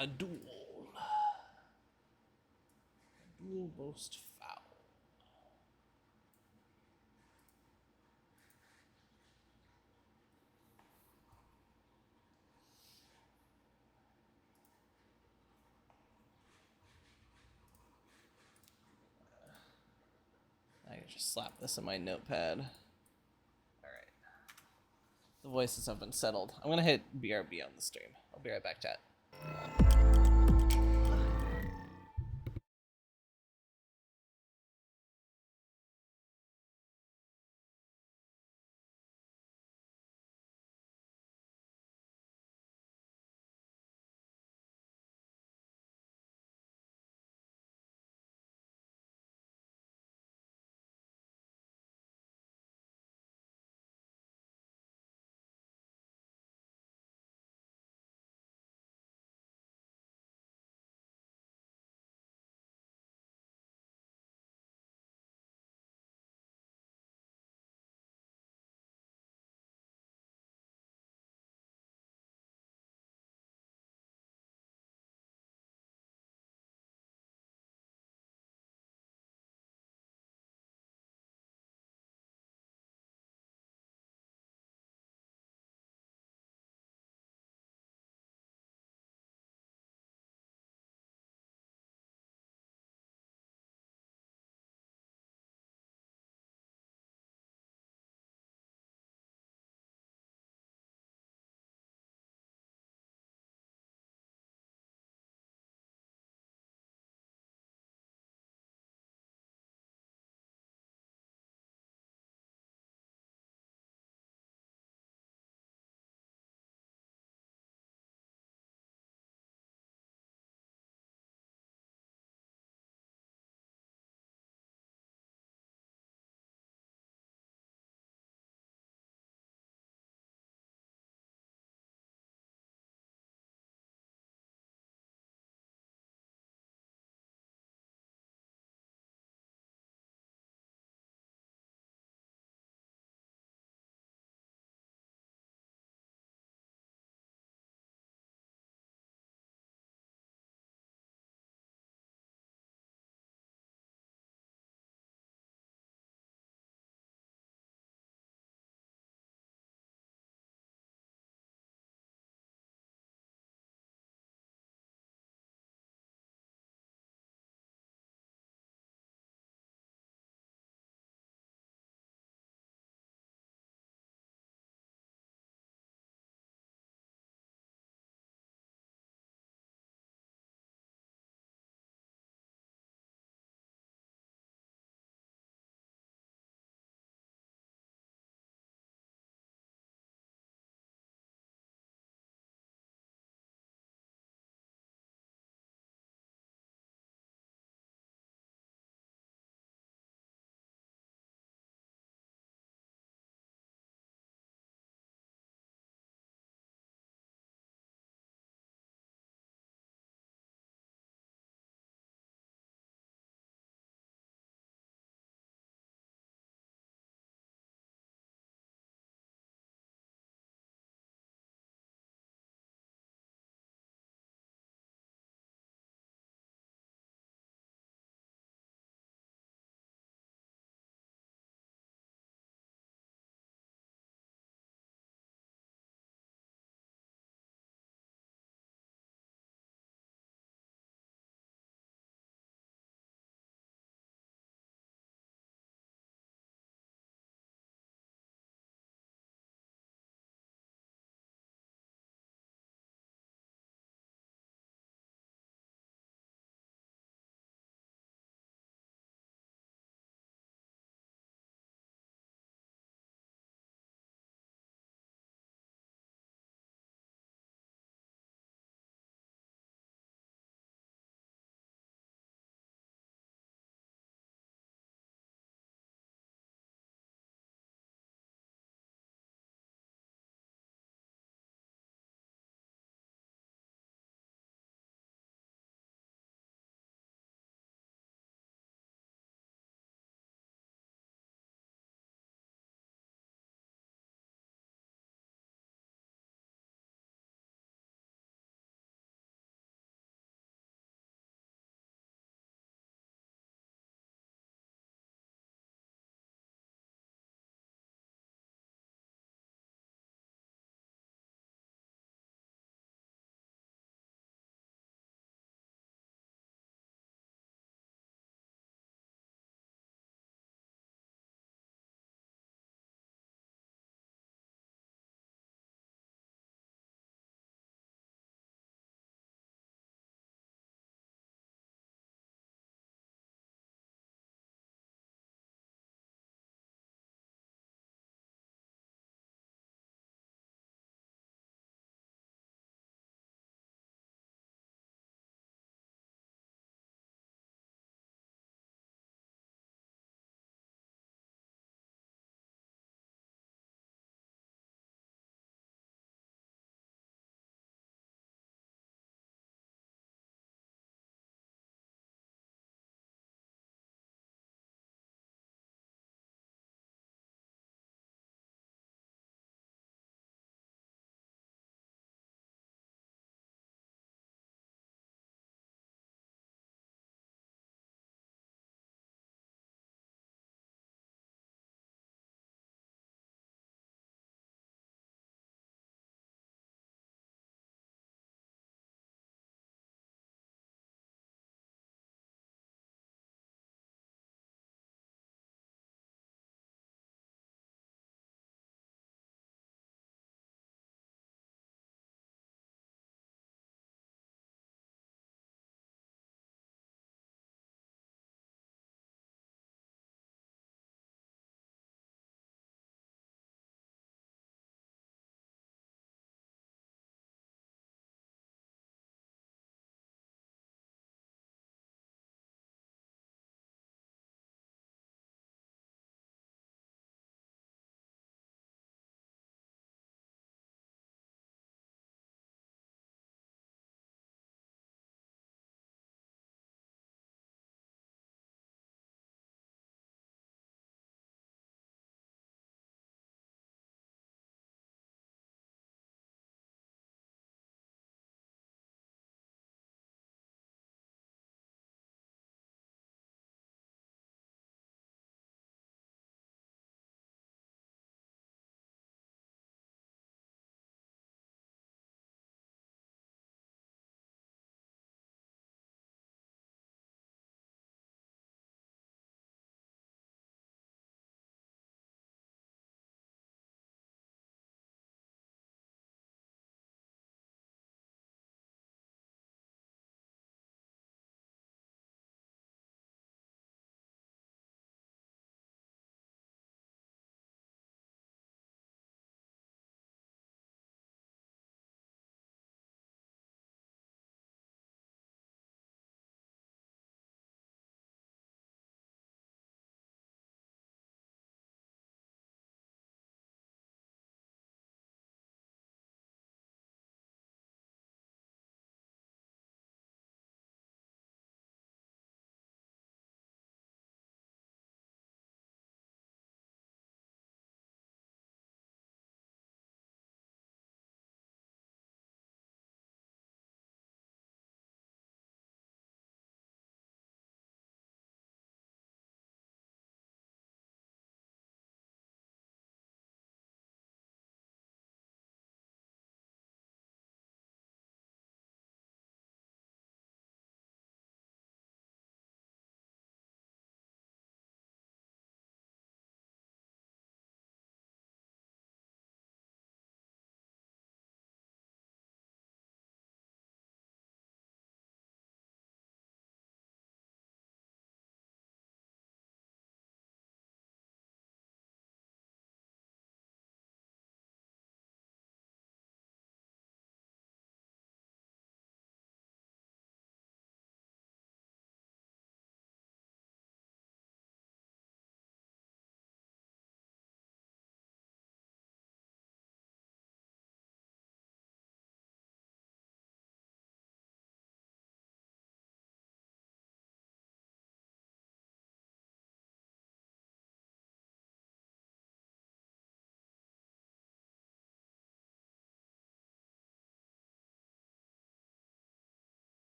A duel. Duel most foul. I can just slap this in my notepad. Alright. The voices have been settled. I'm gonna hit BRB on the stream. I'll be right back, chat.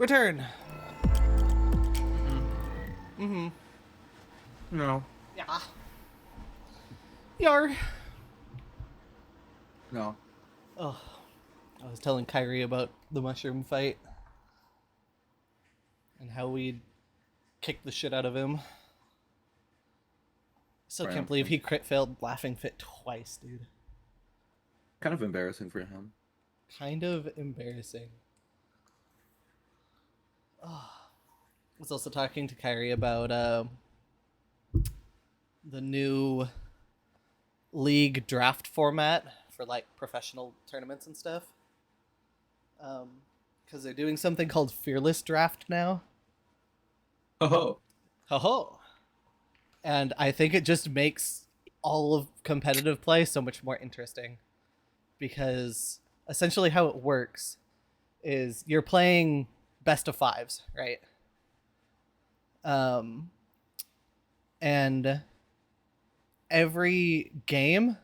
Return. Mm-hmm. No. Yeah. Yar. No. Oh, I was telling Kyrie about the mushroom fight and how we kicked the shit out of him. Still can't believe he crit failed Laughing Fit twice, dude. Kind of embarrassing for him. Kind of embarrassing. Oh. I was also talking to Kyrie about the new league draft format for like professional tournaments and stuff. Because they're doing something called Fearless Draft now. Oh. Ho ho! And I think it just makes all of competitive play so much more interesting. Because essentially how it works is you're playing best of fives, right? And every game,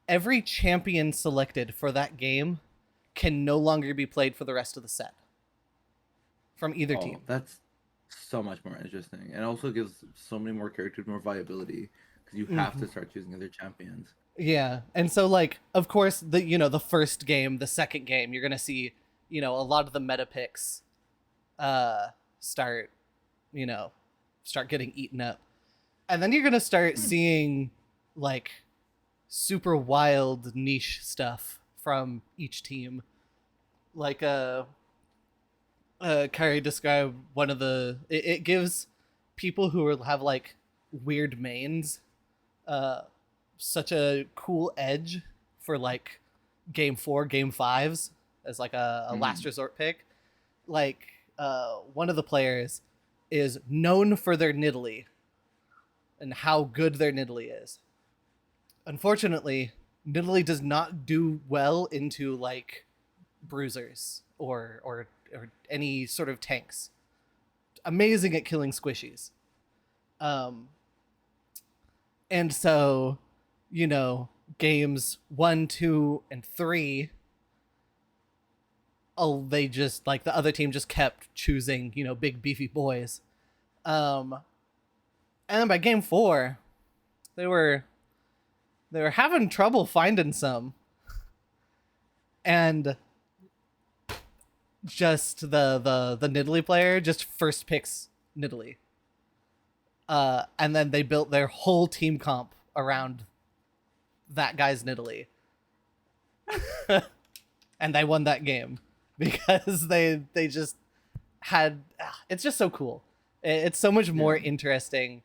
every champion selected for that game can no longer be played for the rest of the set from either team. That's so much more interesting, and also gives so many more characters more viability because you have to start choosing other champions. Yeah, and so like, of course, the first game, the second game, you're gonna see, a lot of the meta picks, start getting eaten up, and then you're gonna start seeing like super wild niche stuff from each team, like Kyrie described one of it gives people who have like weird mains such a cool edge for like game 4, game 5s as like a last resort pick. Like one of the players is known for their Nidalee and how good their Nidalee is. Unfortunately, Nidalee does not do well into like bruisers or any sort of tanks. Amazing at killing squishies. And so, games 1, 2, and 3, they just like the other team just kept choosing, big beefy boys. And then by game 4, they were having trouble finding some. And just the Nidalee player just first picks Nidalee. And then they built their whole team comp around that guy's Nidalee. And they won that game because they just had it's just so cool. It's so much more interesting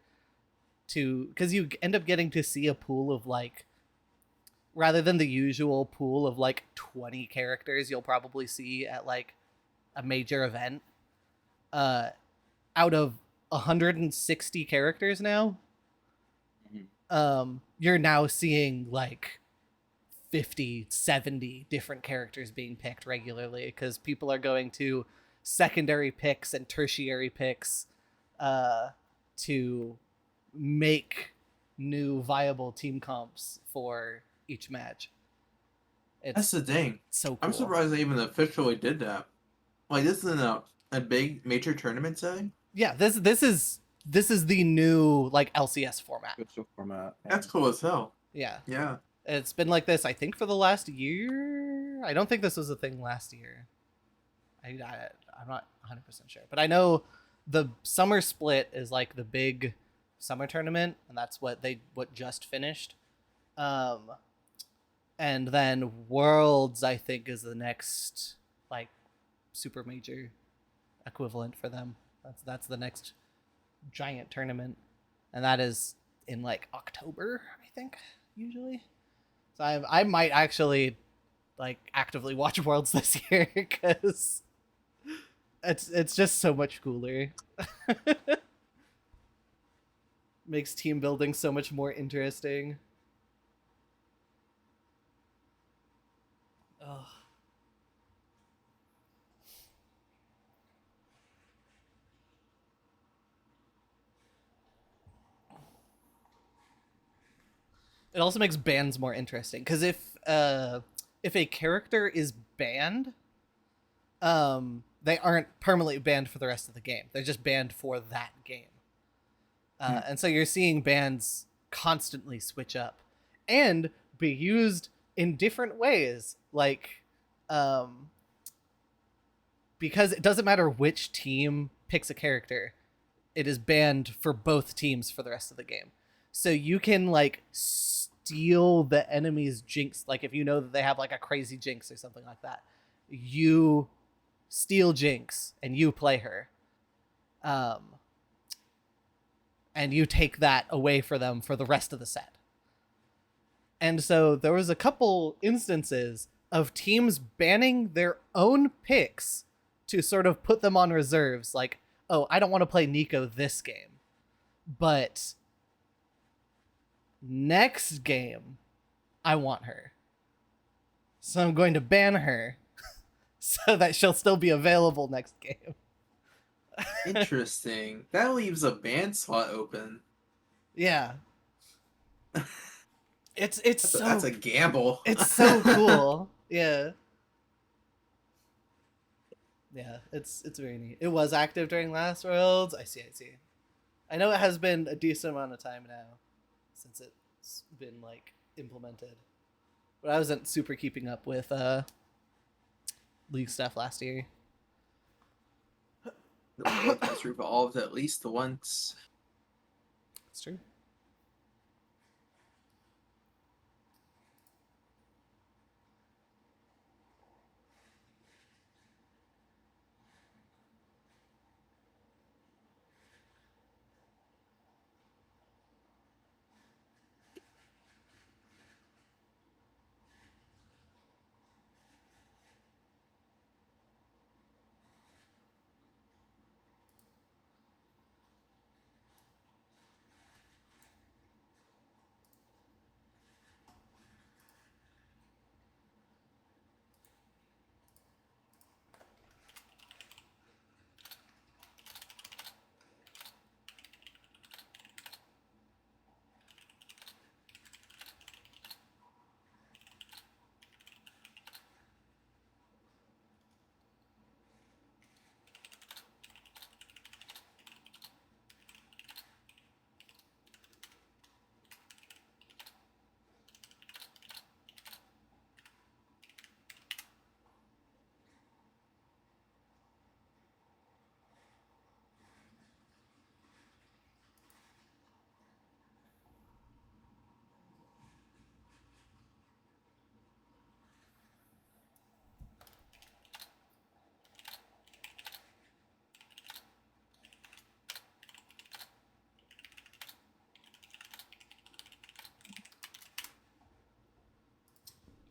because you end up getting to see a pool of like, rather than the usual pool of like 20 characters you'll probably see at like a major event, out of 160 characters now, you're now seeing like 50, 70 different characters being picked regularly because people are going to secondary picks and tertiary picks to make new viable team comps for each match. That's the thing. So cool. I'm surprised they even officially did that. Like, this is a big major tournament setting? Yeah, this is the new like LCS format. Official format. That's cool as hell. Yeah. Yeah. It's been like this, I think, for the last year. I don't think this was a thing last year. I'm not 100% sure. But I know the summer split is like the big summer tournament, and that's what just finished. And then Worlds, I think, is the next like super major equivalent for them. That's the next giant tournament. And that is in like October, I think, usually. So I might actually like actively watch Worlds this year because it's just so much cooler. Makes team building so much more interesting. Ugh. It also makes bans more interesting because if a character is banned, they aren't permanently banned for the rest of the game. They're just banned for that game. And so you're seeing bans constantly switch up and be used in different ways. Like, because it doesn't matter which team picks a character, it is banned for both teams for the rest of the game. So you can like steal the enemy's jinx. Like if you know that they have like a crazy jinx or something like that, you steal jinx and you play her. And you take that away for them for the rest of the set. And so there was a couple instances of teams banning their own picks to sort of put them on reserves. Like, oh, I don't want to play Nico this game, but next game, I want her. So I'm going to ban her so that she'll still be available next game. Interesting. That leaves a ban slot open. Yeah. It's That's a gamble. It's so cool. Yeah. Yeah, it's very neat. It was active during last Worlds. I see. I know it has been a decent amount of time now since it's been like implemented. But I wasn't super keeping up with League stuff last year. The world has revolved at least once. It's true.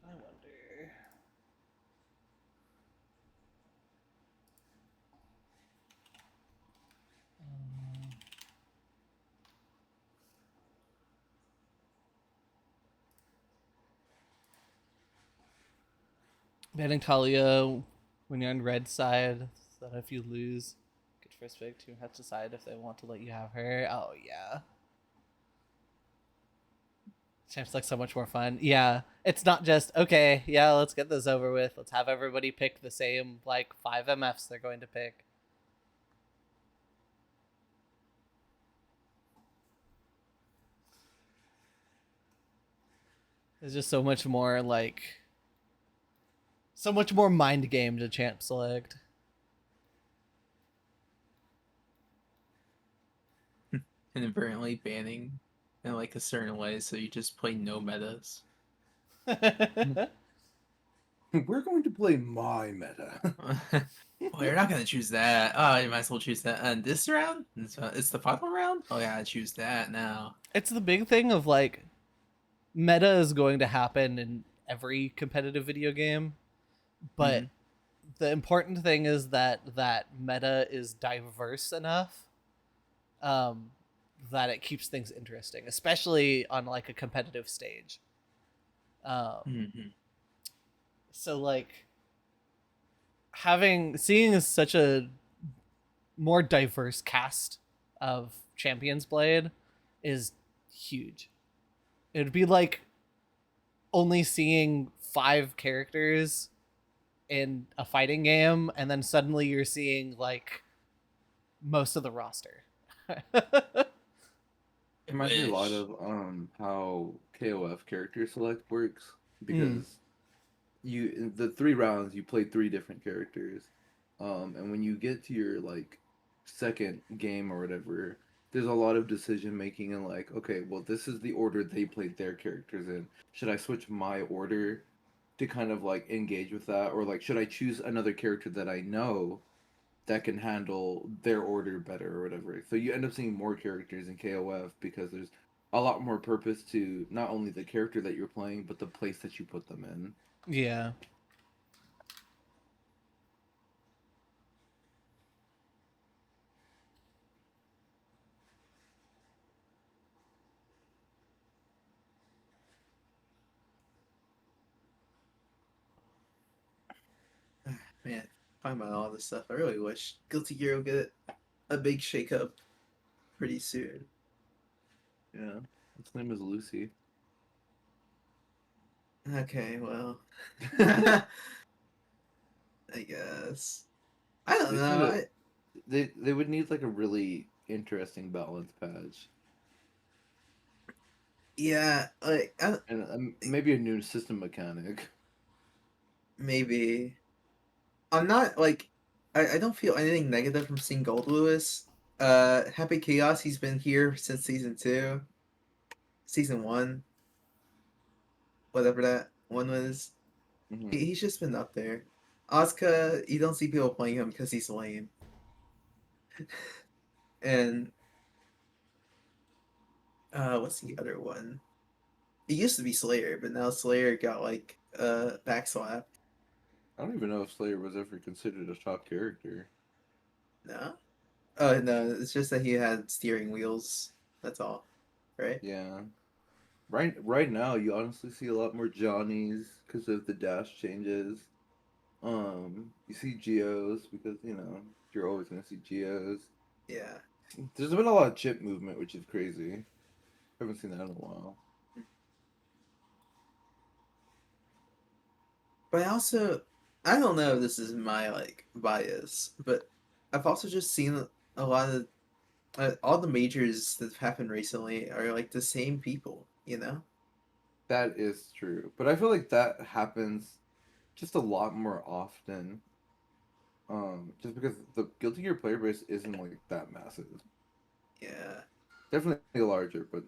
I wonder. Banning Talia when you're on red side, so that if you lose, get first pick, team has to decide if they want to let you have her. Oh yeah. Seems like so much more fun. Yeah, it's not just, okay, yeah, let's get this over with. Let's have everybody pick the same, like, 5 MFs they're going to pick. There's just so much more, like, so much more mind game to champ select. Inadvertently banning in like a certain way, so you just play no metas. We're going to play my meta. Well, you're not gonna choose that. Oh, you might as well choose that. And this round, it's the final round. Oh yeah, I choose that now. It's the big thing of, like, meta is going to happen in every competitive video game, but the important thing is that meta is diverse enough that it keeps things interesting, especially on like a competitive stage. So like seeing such a more diverse cast of champions played is huge. It would be like only seeing 5 characters in a fighting game, and then suddenly you're seeing like most of the roster. It reminds me a lot Wish. of how KOF character select works Hmm. because you in the 3 rounds you play 3 different characters, and when you get to your like second game or whatever, there's a lot of decision making and like, okay, well this is the order they played their characters in. Should I switch my order to kind of like engage with that, or like should I choose another character that I know that can handle their order better or whatever. So you end up seeing more characters in KOF because there's a lot more purpose to not only the character that you're playing, but the place that you put them in. Yeah. Man, talking about all this stuff, I really wish Guilty Gear will get a big shakeup pretty soon. Yeah. Its name is Lucy. Okay, well, I guess. I don't They know. need a they would need like a really interesting balance patch Yeah, like and maybe a new system mechanic. maybe I'm not like I don't feel anything negative from seeing Gold Lewis. Happy Chaos, he's been here since season 2, season 1, whatever that one was. Hmm. He's just been up there. Asuka, you don't see people playing him because he's lame. And what's the other one? It used to be Slayer, but now Slayer got like backslapped. I don't even know if Slayer was ever considered a top character. No? Oh no, it's just that he had steering wheels. That's all. Right? Yeah. Right now, you honestly see a lot more Johnnies because of the dash changes. You see Geos because you're always gonna see Geos. Yeah. There's been a lot of chip movement, which is crazy. Haven't seen that in a while. But I don't know if this is my like bias, but I've also just seen a lot of all the majors that have happened recently are like the same people, you know? That is true, but I feel like that happens just a lot more often. Just because the Guilty Gear player base isn't like that massive. Yeah. Definitely larger, but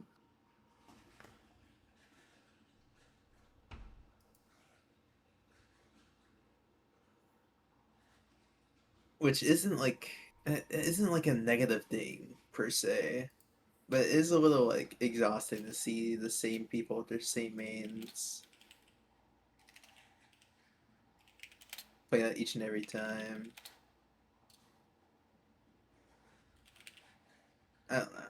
Which isn't like a negative thing per se, but it is a little like exhausting to see the same people with their same mains play that each and every time. I don't know.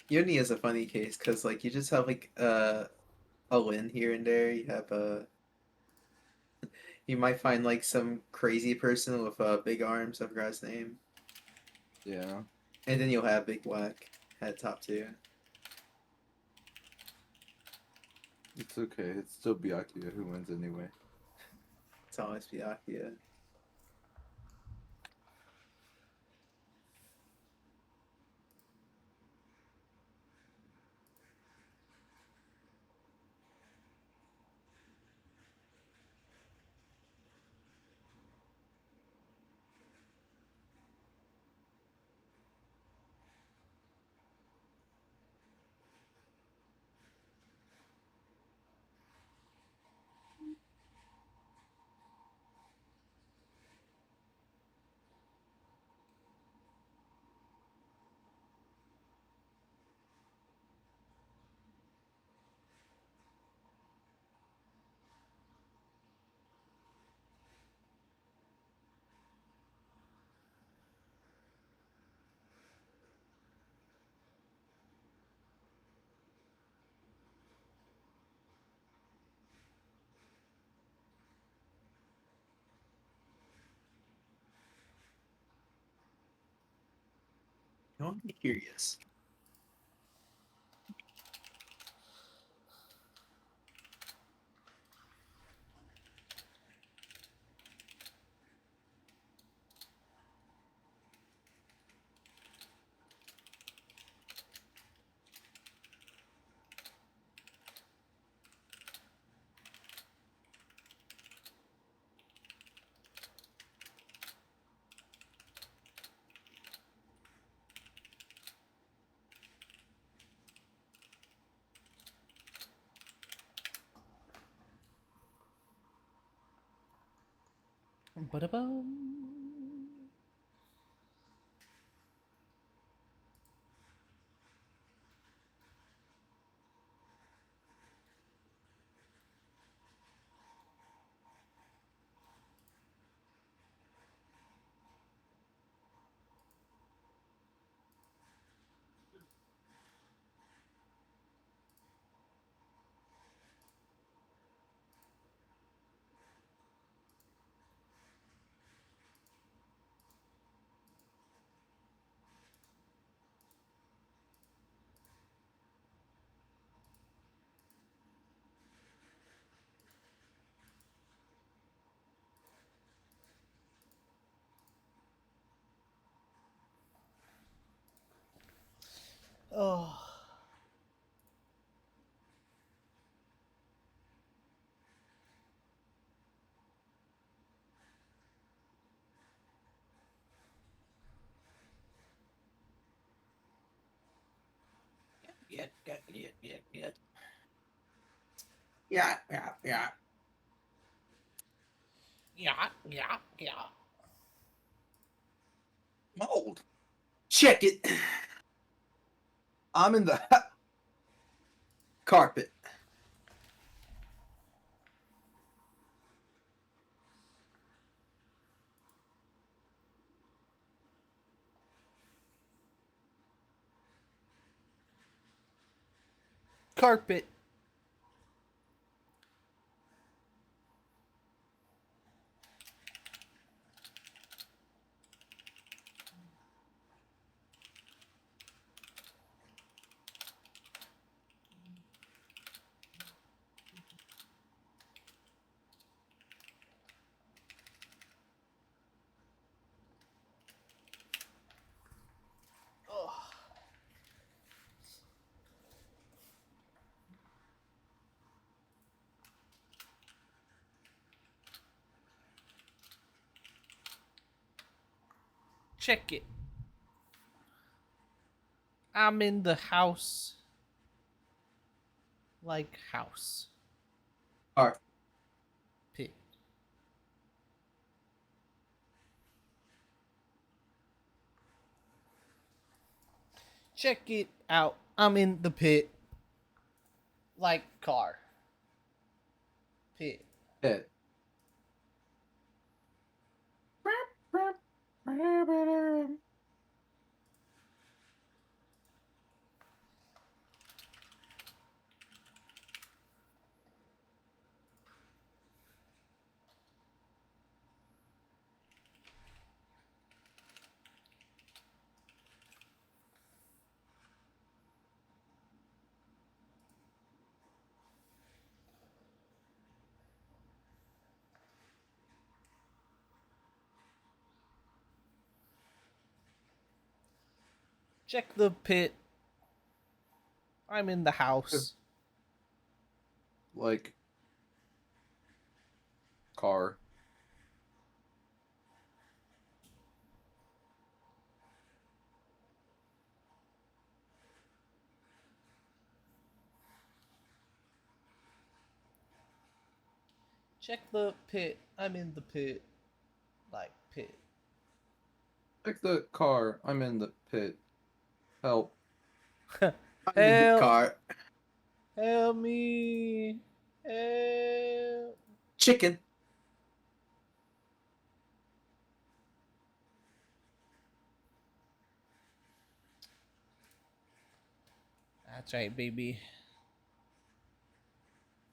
Uni is a funny case because like you just have like a win here and there. You have you might find like some crazy person with big arms. I forgot his name, yeah, and then you'll have Big Whack at top 2. it's okay. It's still Byakuya who wins anyway. It's always Byakuya. I'm curious. Ba-da-bum. Oh. Yeah. Yeah. Yeah. Mold. Check it. I'm in the carpet. Carpet. Oh. Check it. I'm in the house. Like house. Car. Pit. Check it out. I'm in the pit. Like car. Pit. Head. Check the pit. I'm in the house. Like car. Check the pit. I'm in the pit. Like pit. Check the car. I'm in the pit. Help. I'm in the Help. car. Help me. Help. Chicken. That's right, baby.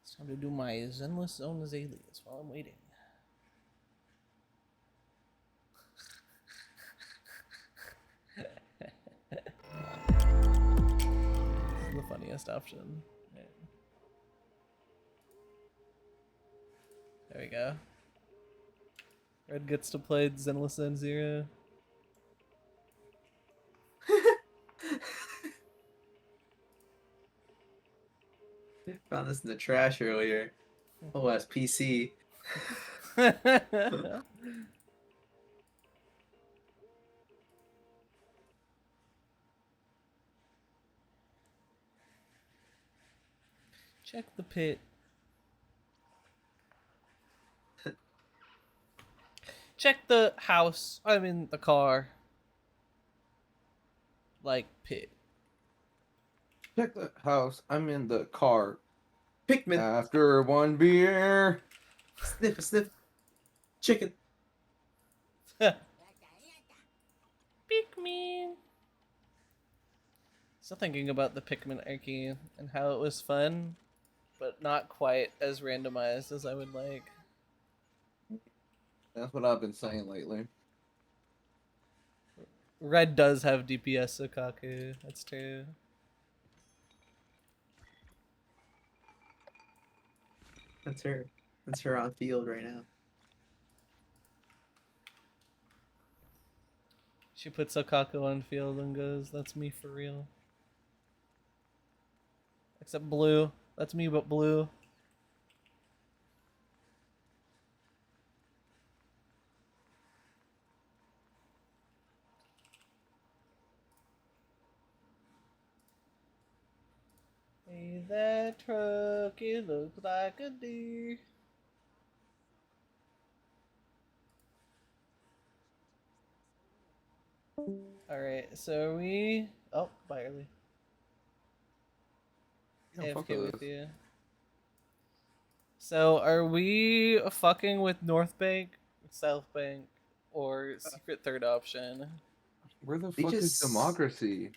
It's time to do my Zenless Zone Azaleas while I'm waiting. This is the funniest option. Right. There we go. Red gets to play Zenless Zone Zero. Found this in the trash earlier. Oh, that's PC. Check the pit. check the house. I mean the car. Like pit. Check the house. I'm in the car. Pikmin. After one beer. Sniff, sniff. Chicken. Pikmin. Still thinking about the Pikmin Archie and how it was fun, but not quite as randomized as I would like. That's what I've been saying lately. Red does have DPS Sukaku. That's true. That's her. That's her on field right now. She puts Sukaku on field and goes, "That's me for real." Except blue. That's me, but blue. Hey, that truck, it looks like a deer. Alright, so are we... Oh, bye, early. Yeah, fuck AFK with with this. you. So, are we fucking with North Bank, South Bank, or secret third option? Where the They fuck is just- democracy?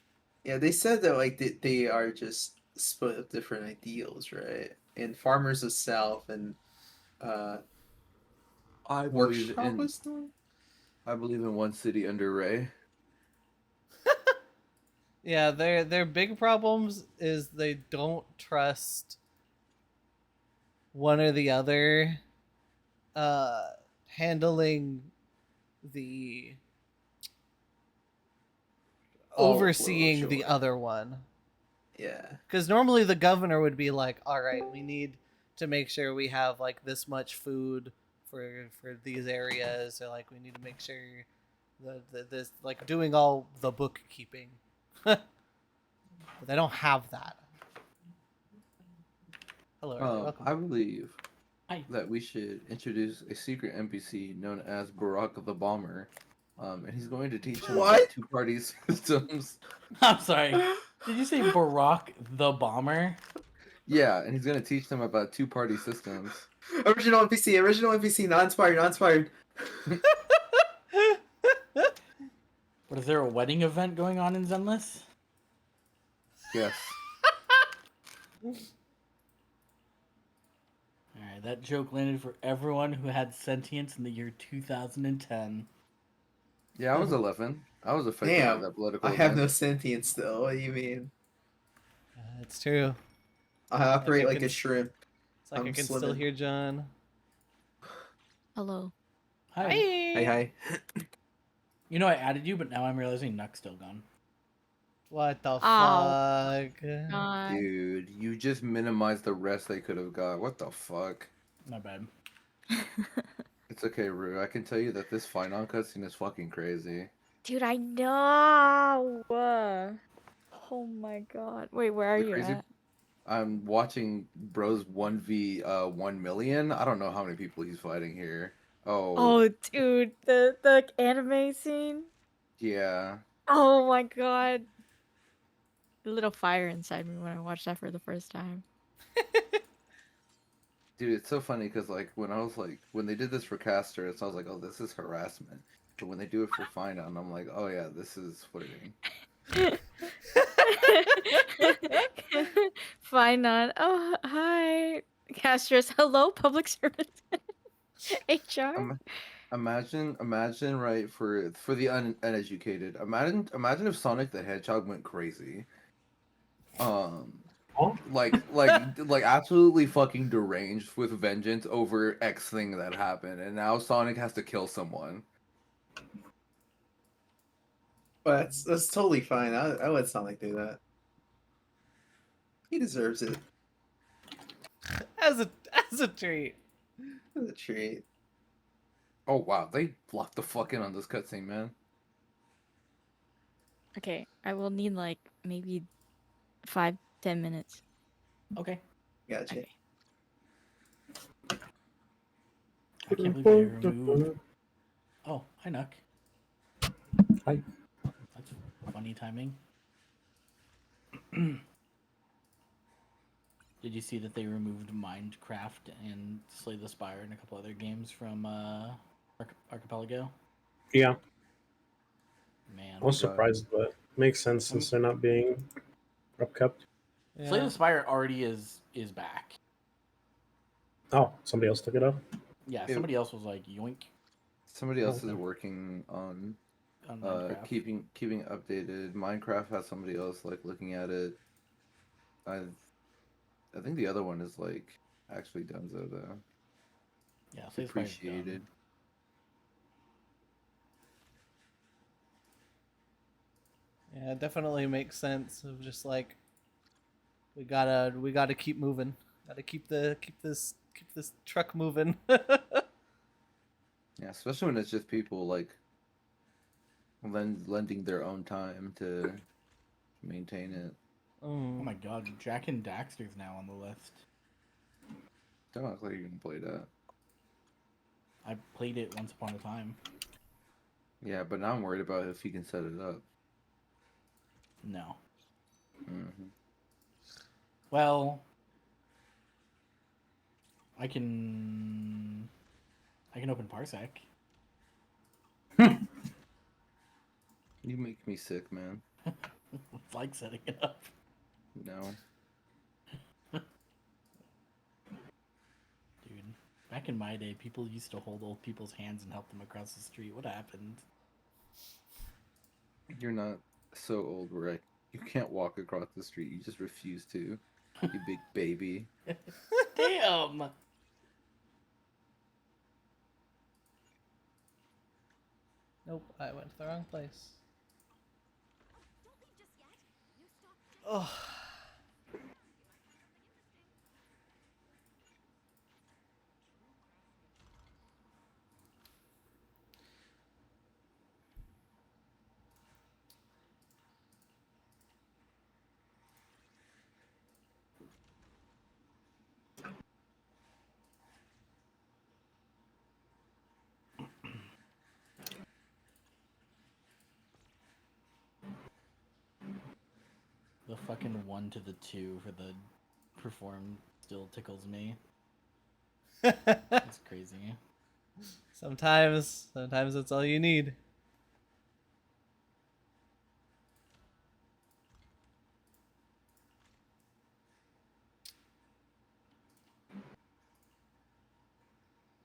Yeah, they said that like they are just split up different ideals, right? And Farmers of South and I Workshop was I believe in one city under Ray. Yeah, their big problems is they don't trust one or the other handling the overseeing the sure. other one. Yeah. Because normally the governor would be like, all right, we need to make sure we have like this much food for these areas, or like we need to make sure this like doing all the bookkeeping. But they don't have that. Hello, Early, welcome. I believe Hi. that we should introduce a secret NPC known as Barack the Bomber. And he's going to teach him What? about two-party systems. I'm sorry. Did you say Barack the Bomber? Yeah, and he's going to teach them about two-party systems. Original NPC, non-inspired, non-inspired. What, is there a wedding event going on in Zenless? Yes. Alright, that joke landed for everyone who had sentience in the year 2010. Yeah, I was 11. I was affected Damn, by that political I have no event. sentience though. What do you mean? It's true. I operate I like can- a shrimp. It's like I I'm can still slimming. hear John. Hello. Hi. Hey, hi. You know I added you, but now I'm realizing Nuck's still gone. What the Ow. fuck? God. Dude, you just minimized the rest they could have got. What the fuck? My bad. It's okay, Rue. I can tell you that this Finon cutscene is fucking crazy. Dude, I know. Oh my god. Wait, where are The you crazy- at? I'm watching Bros 1v 1 million. I don't know how many people he's fighting here. Oh, dude, the anime scene. Yeah. Oh my god. A little fire inside me when I watched that for the first time. Dude, it's so funny because like when they did this for Casters, I was like, oh, this is harassment. But when they do it for Finon, I'm like, oh yeah, this is flirting. Fine on. Oh, hi. Castros. Hello, public servant. HR. Imagine, right, for the uneducated. Imagine if Sonic the Hedgehog went crazy. Like absolutely fucking deranged with vengeance over X thing that happened, and now Sonic has to kill someone. But that's totally fine. I let Sonic do that. He deserves it. As a treat. It's a treat. Oh wow, they locked the fuck in on this cutscene, man. Okay, I will need like maybe 5-10 minutes. Okay. Gotcha. Okay. I can't believe they removed Oh, hi, Nuck. Hi. That's funny timing. Did you see that they removed Minecraft and Slay the Spire and a couple other games from Archipelago? Yeah, Man, I was God. surprised, but makes sense since they're not being upkept. Slay Yeah. the Spire already is back. Oh, somebody else took it up. Yeah, Ew. somebody else was like yoink Somebody else is Okay. working on on Minecraft. keeping updated. Minecraft has somebody else like looking at it. I think the other one is like actually done though. Yeah, Slay the Spire's done. Depreciated. Yeah, it definitely makes sense of just like we gotta keep moving. Gotta keep this truck moving. Yeah, especially when it's just people like lending their own time to maintain it. Oh Mm. my god, Jack and Daxter's now on the list. Don't act like you can play that. I played it once upon a time. Yeah, but now I'm worried about if he can set it up. No. Hmm. Well, I can open Parsec. You make me sick, man. It's like setting it up. No. Dude, back in my day, people used to hold old people's hands and help them across the street. What happened? You're not so old where you can't walk across the street. You just refuse to. You big baby. Damn! Nope, I went to the wrong place. Oh. The fucking 1 to the 2 for the perform still tickles me. It's crazy. sometimes that's all you need.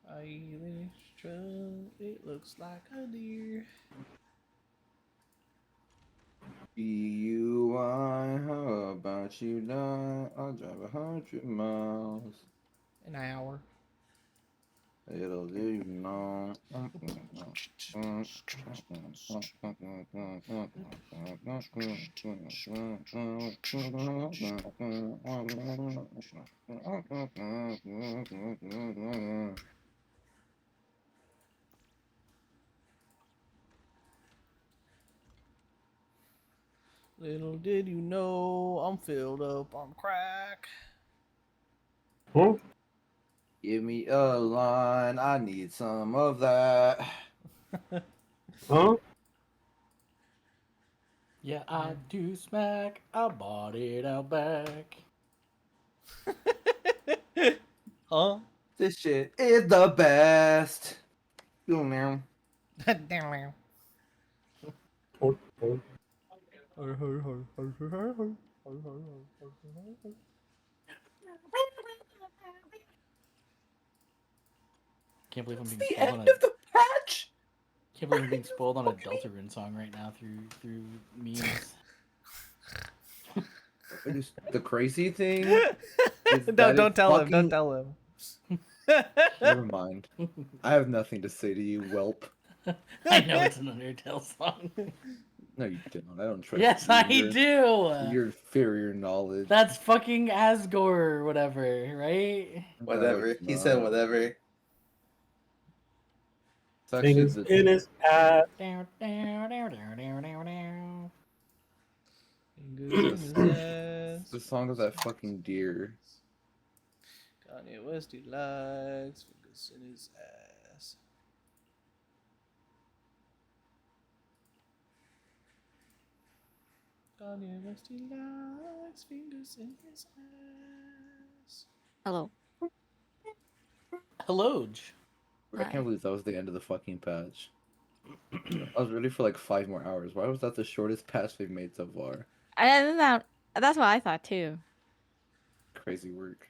Irish truck, it looks like a deer. DUI, how about you die? I'll drive 100 miles. An hour. It'll do you no. Little did you know I'm filled up on crack. Huh? Give me a line, I need some of that. Huh? Yeah, I do smack. I bought it out back. Huh? This shit is the best. Go now. Damn. Oh, oh. Can't believe I'm being The spoiled on end a of the patch. can't believe I'm being spoiled on a Deltarune song right now through memes. The crazy thing is No, that don't it's tell him. fucking- Don't tell him. Never mind. I have nothing to say to you, whelp. I know it's an Undertale song. No, you don't. I don't trust Yes, you. I do. Your inferior knowledge. That's fucking Asgore or whatever, right? No, it's not. whatever. It's actually Things in his ass. Fingers in his ass. the song of that fucking deer. Kanye West, he likes fingers in his ass. Kanye West, he likes fingers in his ass. Hello. Hello. I can't believe that was the end of the fucking patch. I was ready for like 5 more hours. Why was that the shortest patch they've made so far? And that's what I thought too. Crazy work.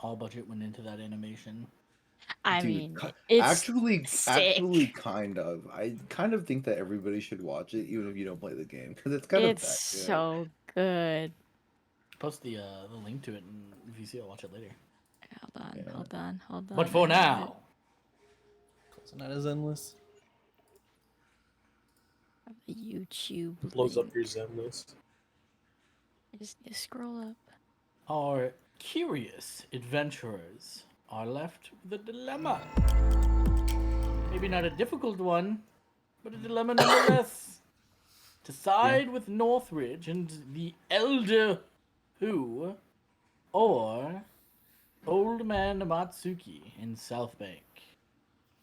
All budget went into that animation. I Dude, mean, ki- it's actually, sick. kind of. I kind of think that everybody should watch it, even if you don't play the game, because it's kind of It's that good. so good. Post the link to it in VC. I'll watch it later. Hold on, Yeah. hold on, hold on. But for I have now, Close not as endless. it. The YouTube Blows up link. your Zen list. I just need to scroll up. our curious adventurers are left with a dilemma. Maybe not a difficult one, but a dilemma nonetheless. To side with Northridge and the Elder Who, or Old Man Matsuki in South Bank,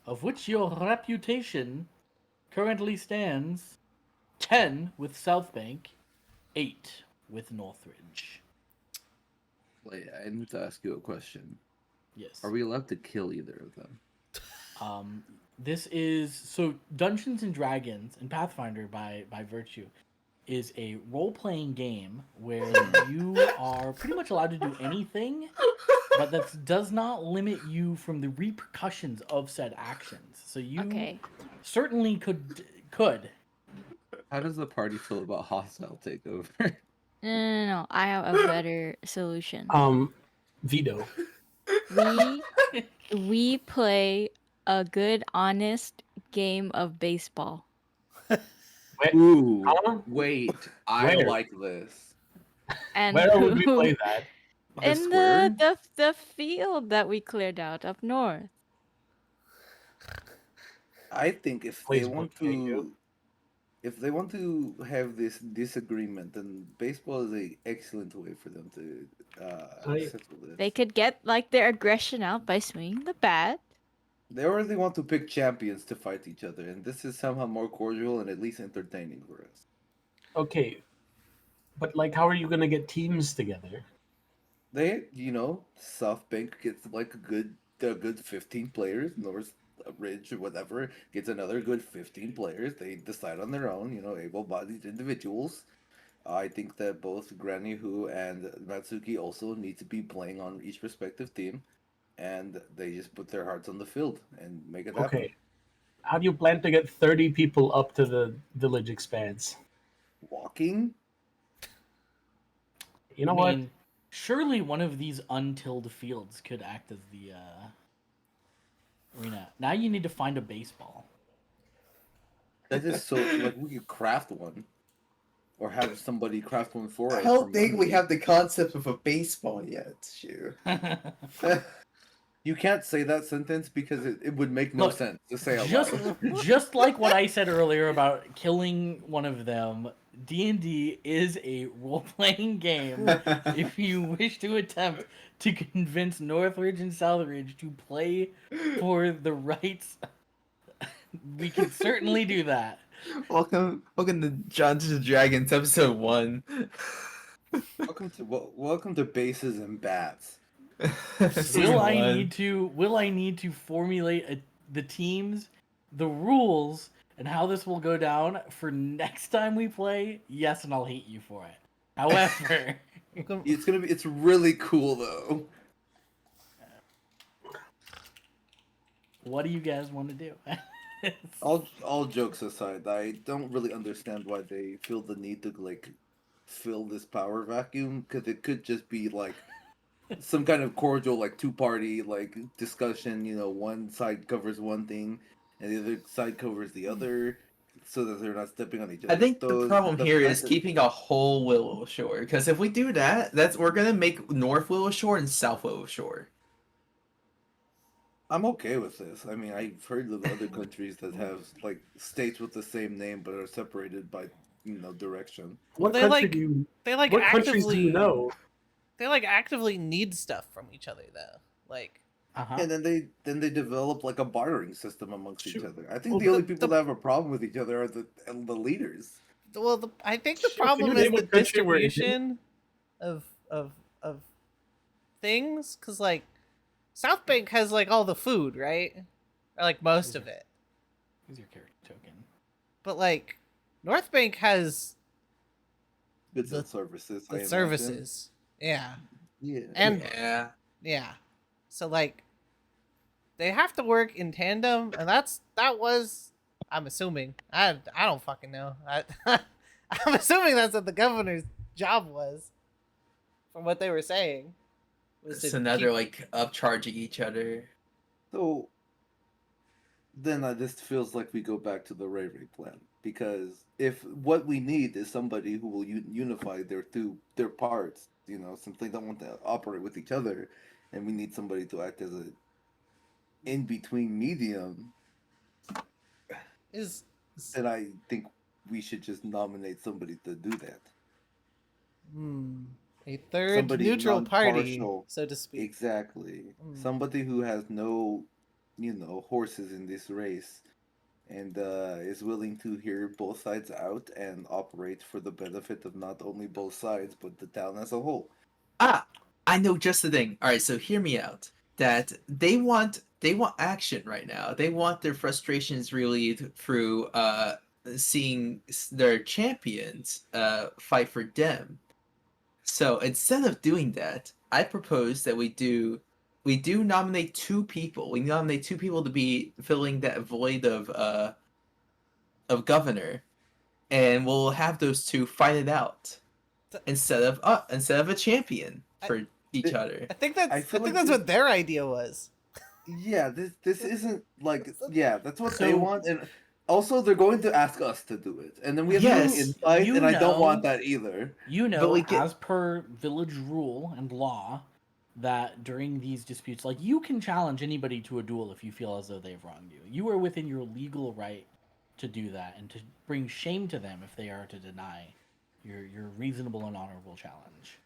of which your reputation currently stands 10 with South Bank, 8 with Northridge. Wait, I need to ask you a question. Yes. Are we allowed to kill either of them? This is so Dungeons and Dragons and Pathfinder by Virtue is a role-playing game where you are pretty much allowed to do anything, but that does not limit you from the repercussions of said actions. So you Okay. certainly could. How does the party feel about hostile takeover? No. I have a better solution. Veto. We play a good, honest game of baseball. Ooh, Huh? wait, I Where? like this. And Where would we play that? The in square? the field that we cleared out up north. I think Plays Bookmate, if they want to have this disagreement, then baseball is a excellent way for them to I- settle this. They could get like their aggression out by swinging the bat. They already want to pick champions to fight each other, and this is somehow more cordial and at least entertaining for us. Okay, but like, how are you gonna get teams together? South Bank gets like a good 15 players. North Ridge or whatever gets another good 15 players. They decide on their own. Able-bodied individuals. I think that both Granny Who and Matsuki also need to be playing on each respective team, and they just put their hearts on the field and make it happen. Okay, how do you plan to get 30 people up to the village expanse? Walking. You know I what? mean, surely one of these untilled fields could act as the arena. Now you need to find a baseball. That is so like we could craft one, or have somebody craft one for us. I don't for think we money. have the concept of a baseball yet, Shu. You can't say that sentence because it would make no Look, sense to say out just loud. just like what I said earlier about killing one of them, D&D is a role-playing game. If you wish to attempt to convince Northridge and Southridge to play for the rights, we can certainly do that. welcome to Dungeons and Dragons episode 1. Welcome to Bases and Bats. Will I need to formulate the teams, the rules, and how this will go down for next time we play? Yes, and I'll hate you for it. However, It's really cool though. what do you guys want to do? All jokes aside, I don't really understand why they feel the need to like fill this power vacuum, because it could just be like some kind of cordial like two-party like discussion. One side covers one thing and the other side covers the other, so that they're not stepping on each other's I think the toes. problem here fact is that- keeping a whole Willow Shore, because if we do that, we're gonna make North Willow Shore and South Willow Shore. I'm okay with this. I mean, I've heard of other countries that have like states with the same name but are separated by direction. What They, country like, do you? They like What countries do actively you know? They like actively need stuff from each other though. Like Uh-huh. And then they develop like a bartering system amongst each Shoot. other. I think Well, the only the- people the- that have a problem with each other are the leaders. Well, I think the Shit, can problem you is name the a country where it didn't? distribution of things, because like South Bank has like all the food, right? Or like most of it, Here's your character token. but like North Bank has Goods The- and services. I the imagine. services, yeah, Yeah. and Yeah. yeah, so like they have to work in tandem, and that was, I'm assuming, I don't fucking know, I'm assuming that's what the governor's job was, from what they were saying. Was to So now they're keep- like upcharging each other. So then this feels like we go back to the Ray Ray plan, because if what we need is somebody who will unify their parts, since they don't want to operate with each other, and we need somebody to act as a in between medium, is then I think we should just nominate somebody to do that. a third Somebody neutral party, non-partial. so to speak. Exactly. Mm. Somebody who has no, horses in this race, and is willing to hear both sides out and operate for the benefit of not only both sides but the town as a whole. Ah, I know just the thing. All right, so hear me out. That they want action right now. They want their frustrations relieved through seeing their champions fight for them. So instead of doing that, I propose that we do nominate two people. We nominate two people to be filling that void of governor, and we'll have those two fight it out instead of a champion for each other. I think that's I I, feel think like that's this- what their idea was. Yeah, this isn't like that's what So- they want, and also they're going to ask us to do it, and then we have Yes, no insight, you and I don't want know- that either. You know, we get- as per village rule and law, that during these disputes, like, you can challenge anybody to a duel if you feel as though they've wronged you. You are within your legal right to do that and to bring shame to them if they are to deny your reasonable and honorable challenge.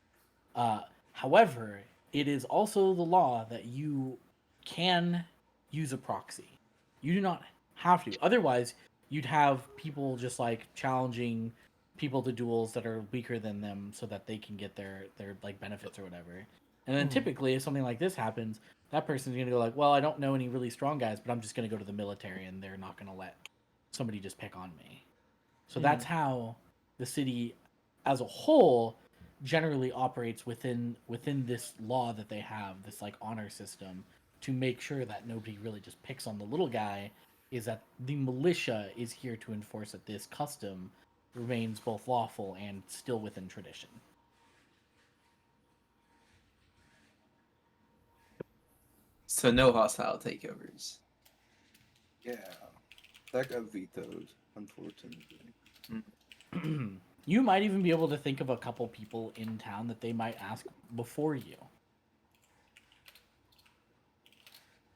However, it is also the law that you can use a proxy. You do not have to. Otherwise, you'd have people just like challenging people to duels that are weaker than them so that they can get their like benefits or whatever. And then typically, if something like this happens, that person's gonna go like, "Well, I don't know any really strong guys, but I'm just gonna go to the military, and they're not gonna let somebody just pick on me." So that's how the city, as a whole, generally operates within this law that they have, this like honor system, to make sure that nobody really just picks on the little guy. Is that the militia is here to enforce that this custom remains both lawful and still within tradition. So no hostile takeovers. Yeah, that got vetoed, unfortunately. You might even be able to think of a couple people in town that they might ask before you.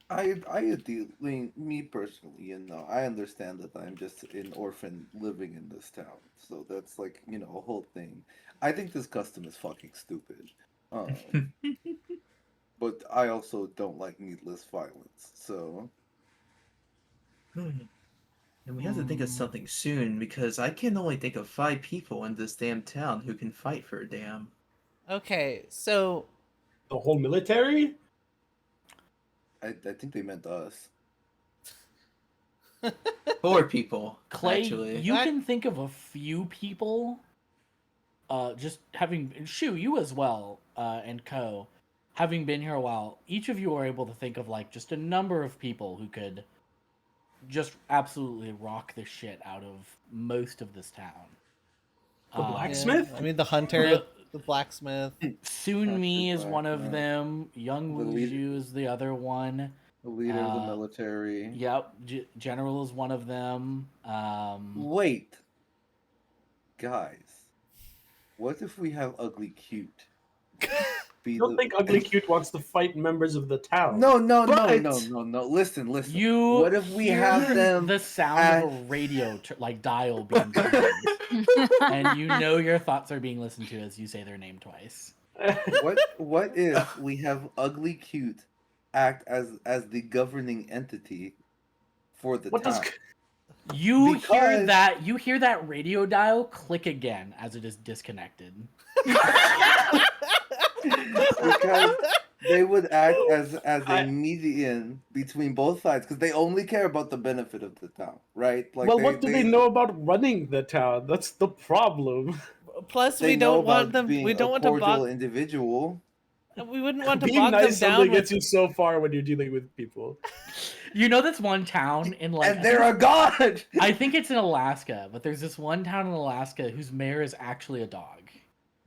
I ideally, me personally, I understand that I'm just an orphan living in this town, so that's like, a whole thing. I think this custom is fucking stupid. But I also don't like needless violence, so And we have to think of something soon because I can only think of 5 people in this damn town who can fight for a damn. Okay, so The whole military? I think they meant us. 4 people, Clay, actually. you I- can think of a few people. Just having you as well, and Co. Having been here a while, each of you are able to think of like just a number of people who could just absolutely rock the shit out of most of this town. The yeah, blacksmith? I mean, the hunter, the blacksmith. Soon Me is one of Blacksmith. them. Young The Wu lead- Ju is the other one. The leader of the Uh, military. Yep, General is one of them. Wait, guys, what if we have Ugly Cute? I don't think Ugly Cute wants to fight members of the town. No. But- Listen. You. What if we have hear them? the sound of a radio like dial being turned, and you know your thoughts are being listened to as you say their name twice. What if we have Ugly Cute act as the governing entity for the What does town. You hear Because- that? You hear that radio dial click again as it is disconnected. Because they would act as I- a median between both sides because they only care about the benefit of the town, right? Like well, what do they know about running the town? That's the problem. Plus, They we know don't want about them. being We don't a want to cordial bog. individual. We wouldn't want to Being bog nice them only down gets with. you so far when you're dealing with people. You know, that's one town in like. And they're a god. I think it's in Alaska, but there's this one town in Alaska whose mayor is actually a dog.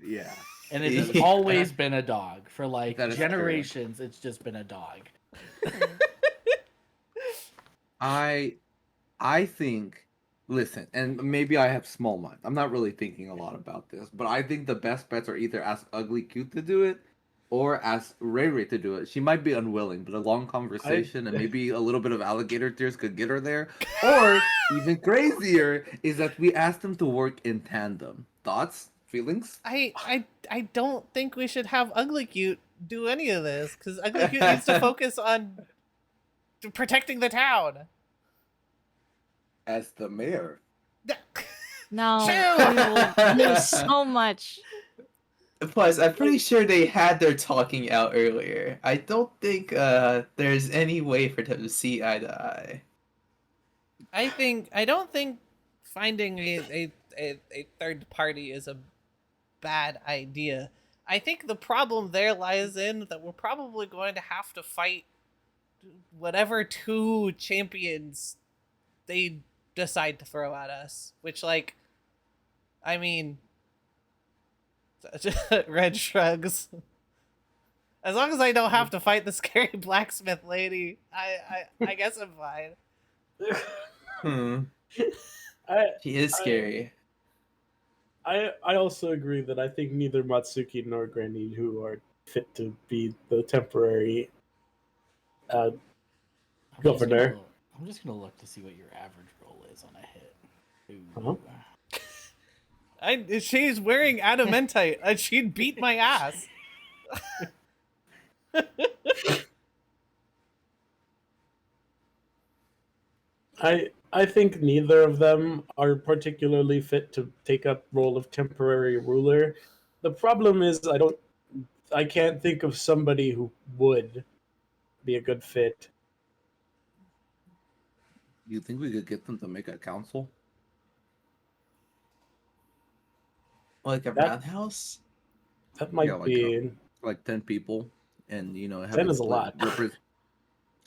Yeah. And it has Yeah. always been a dog. For like That is true. generations, it's just been a dog. I think, listen, and maybe I have small mind. I'm not really thinking a lot about this, but I think the best bets are either ask Ugly Cute to do it or ask Ray Ray to do it. She might be unwilling, but a long conversation and maybe a little bit of alligator tears could get her there. Or even crazier is that we ask them to work in tandem. Thoughts? Feelings? I don't think we should have Ugly Cute do any of this because Ugly Cute needs to focus on protecting the town. As the mayor. No, Chill. we will lose so much. Plus, I'm pretty sure they had their talking out earlier. I don't think there's any way for them to see eye to eye. I don't think finding a third party is a bad idea. I think the problem there lies in that we're probably going to have to fight whatever two champions they decide to throw at us. Which, like, I mean, Red shrugs. As long as I don't have to fight the scary blacksmith lady, I guess I'm fine. Hmm. I She is scary. I also agree that I think neither Matsuki nor Granny who are fit to be the temporary I'm Governor. I'm just gonna look to see what your average roll is on a hit. Uh-huh. She's wearing adamantite. And she'd beat my ass. I think neither of them are particularly fit to take up role of temporary ruler. The problem is I can't think of somebody who would be a good fit. You think we could get them to make a council? Like a That- roundhouse? That might Yeah, like be Like 10 people, and have 10 it is a split- lot.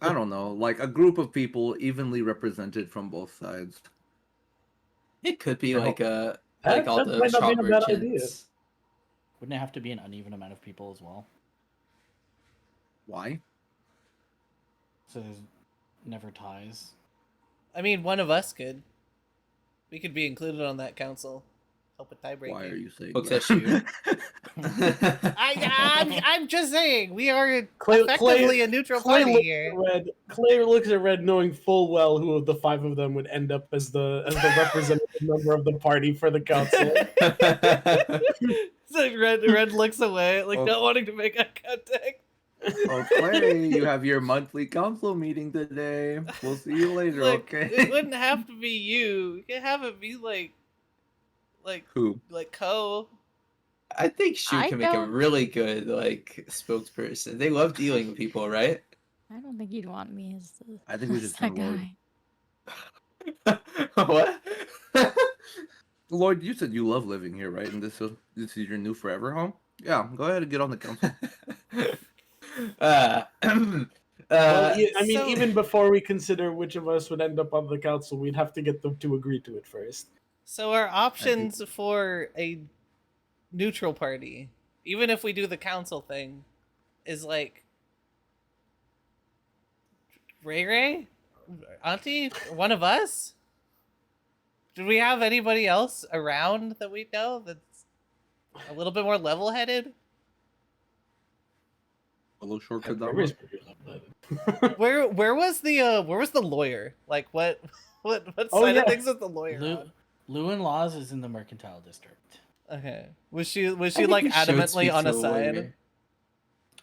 I don't know, like a group of people evenly represented from both sides. It could be No. like a That- all that the might not shop be a bad idea. merchants. Wouldn't it have to be an uneven amount of people as well? Why? So there's never ties. I mean, one of us could. We could be included on that council. Help with tiebreaking. Why are you saying Hooks that? at you. I'm just saying we are Clay- effectively Clay- a neutral Clay party looks here. at Red. Clay looks at Red, knowing full well who of the 5 of them would end up as the representative member of the party for the council. So Red looks away, like Oh. not wanting to make eye contact. Oh, Clay, you have your monthly council meeting today. We'll see you later, Look, okay? it wouldn't have to be you. You can have it be like Who? Ko. I think Shu I can make a don't- really good like spokesperson. They love dealing with people, right? I don't think you'd want me as the I think we as should that send Lloyd. guy. What? Lloyd, you said you love living here, right? And this is your new forever home? Yeah, go ahead and get on the council. Well, I mean, so- even before we consider which of us would end up on the council, we'd have to get them to agree to it first. So our options for a neutral party, even if we do the council thing, is like Ray Ray, Auntie, one of us. Do we have anybody else around that we know that's a little bit more level-headed? A little shortcut that Everybody's one. pretty level-headed. Where was the lawyer? Like what Oh, side yeah. of things is the lawyer on? Lewin Laws is in the Mercantile District. Okay. Was she I think like we should adamantly speak on to a side? lawyer.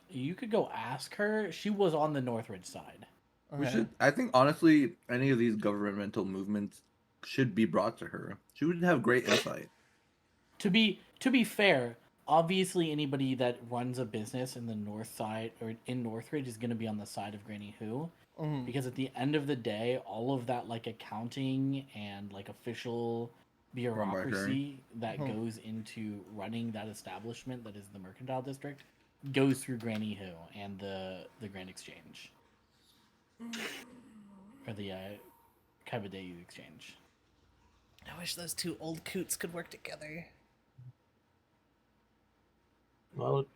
You could go ask her. She was on the Northridge side. We Okay. should. I think honestly, any of these governmental movements should be brought to her. She would have great insight. To be fair, obviously anybody that runs a business in the north side or in Northridge is going to be on the side of Granny Who, Mhm. because at the end of the day, all of that like accounting and like official Run by her. bureaucracy that Mhm. goes into running that establishment that is the Mercantile District goes through Granny Who and the Grand Exchange or the Kaibadeyu Exchange. I wish those two old coots could work together. Well,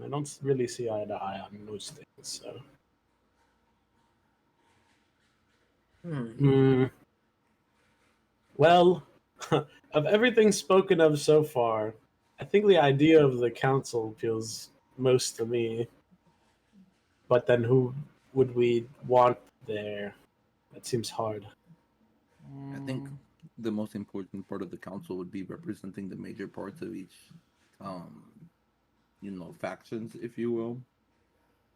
I don't really see eye to eye on most things. So, Hmm. well, of everything spoken of so far, I think the idea of the council appeals most to me. But then, who would we want there? That seems hard. I think Mm, the most important part of the council would be representing the major parts of each, um, factions, if you will.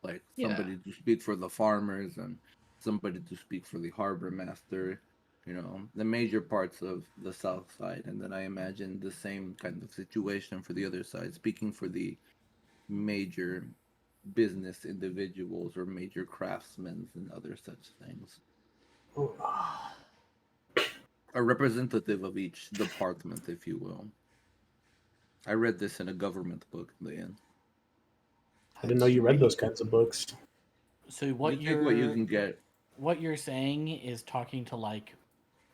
Like Yeah. somebody to speak for the farmers and somebody to speak for the harbor master. The major parts of the south side, and then I imagine the same kind of situation for the other side, speaking for the major business individuals or major craftsmen and other such things. A representative of each department, if you will. I read this in a government book in the end. I didn't know you read those kinds of books. So You take what you can get. what you're saying is talking to like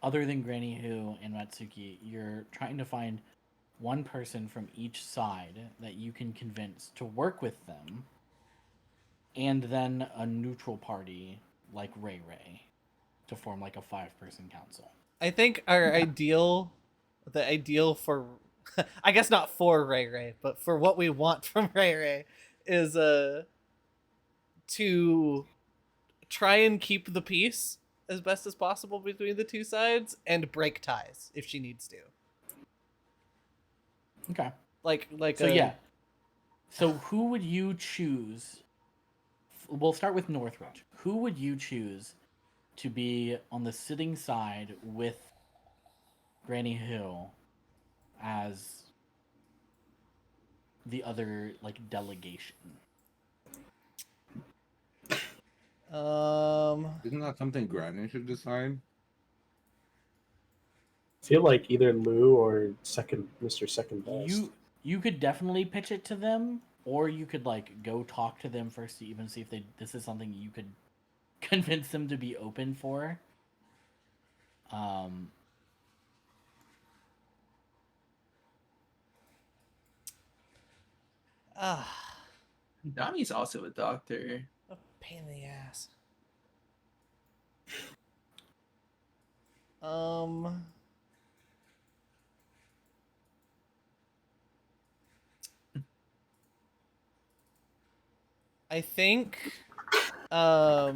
other than Granny Who and Matsuki, you're trying to find one person from each side that you can convince to work with them, and then a neutral party like Ray Ray to form like a 5-person council. I think the ideal for, I guess not for Ray Ray, but for what we want from Ray Ray, is to try and keep the peace as best as possible between the two sides and break ties if she needs to. Okay. Like So yeah. So who would you choose? We'll start with Northridge. Who would you choose to be on the sitting side with Granny Hill as the other like delegation? Isn't that something Granny should decide? I feel like either Lou or Mr. Second Best. You could definitely pitch it to them, or you could like go talk to them first to even see if this is something you could convince them to be open for. Um, Donnie's also a doctor. a pain in the ass. I think uh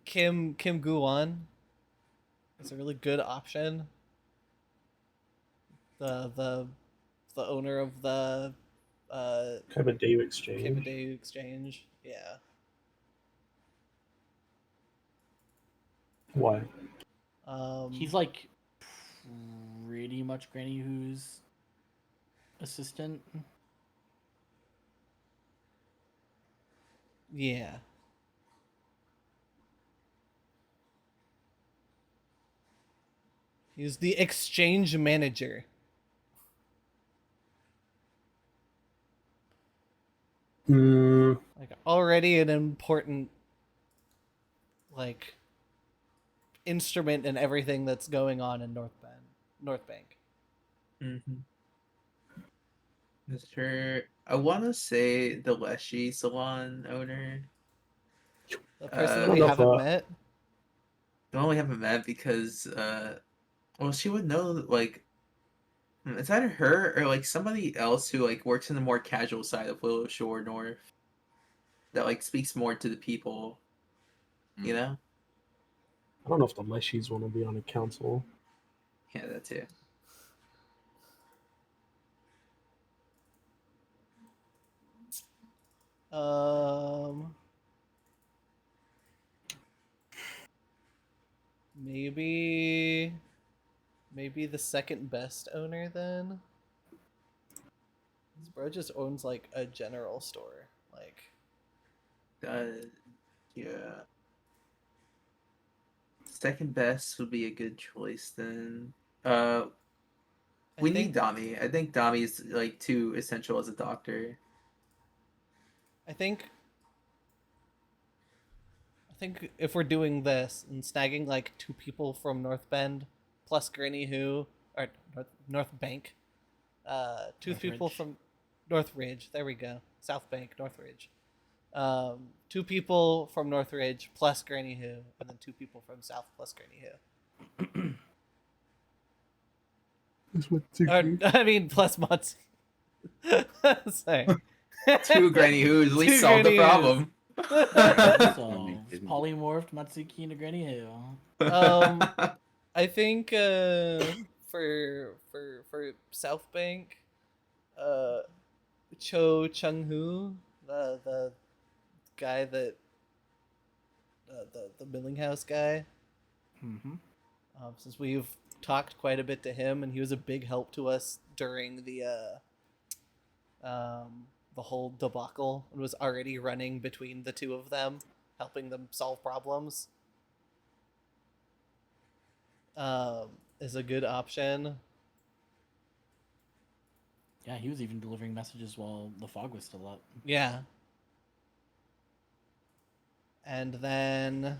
Kim Guan is a really good option. The owner of the Kaibadeyu Exchange. Kaibadeyu Exchange. Yeah. Why? he's like pretty much Granny Who's assistant. Yeah. He's the exchange manager. Mm, Like already an important like instrument in everything that's going on in North Bank. Mm-hmm. Mr. I want to say the Leshy salon owner. The person that I we don't know if, haven't met. The one we haven't met because, well, she would know, like, it's either her or, like, somebody else who, like, works in the more casual side of Willow Shore North that, like, speaks more to the people, you know? I don't know if the Leshies want to be on a council. Yeah, that too. Um, maybe the second best owner then. This bro just owns like a general store. Like, Yeah. Second best would be a good choice then. I We think need Dami. I think Dami's like too essential as a doctor. I think if we're doing this and snagging like 2 people from North Bend plus Granny Who or North Bank, 2 people Northridge. from North Ridge. There we go. South Bank, North Ridge. 2 people from North Ridge plus Granny Who, and then 2 people from South plus Granny Who. Or, I mean, plus Mutz. Sorry. 2 Granny Who's, we 2 solved the Granny Who's. problem. So it's polymorphed Matsuki into Granny Who. I think for South Bank, Cho Chung Hu, the guy that the milling house guy. Mm-hmm. Since we've talked quite a bit to him, and he was a big help to us during the whole debacle, and was already running between the 2 of them, helping them solve problems. Is a good option. Yeah, he was even delivering messages while the fog was still up. Yeah. And then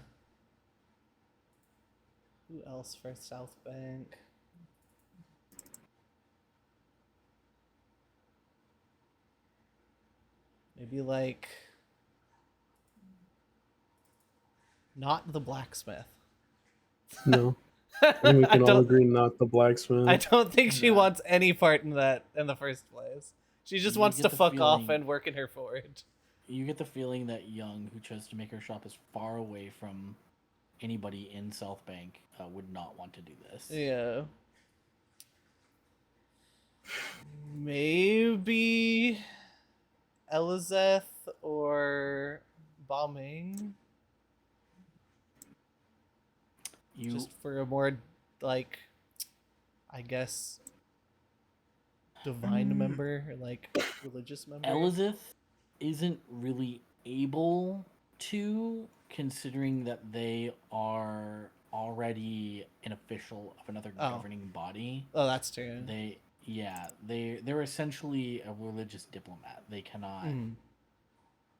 who else for South Bank? Maybe like not the blacksmith. No. I think we I can all agree not the blacksmith. I don't think she Yeah. wants any part in that in the first place. She just You wants get to the fuck off feeling- and work in her forge. You get the feeling that Young, who chose to make her shop as far away from anybody in South Bank, would not want to do this. Yeah. Maybe Elizeth or Bombing. You Just for a more, like, I guess, divine member, or like religious member. Elizeth isn't really able to, considering that they are already an official of another Oh. governing body. Oh, that's true. They're essentially a religious diplomat. They cannot Mm,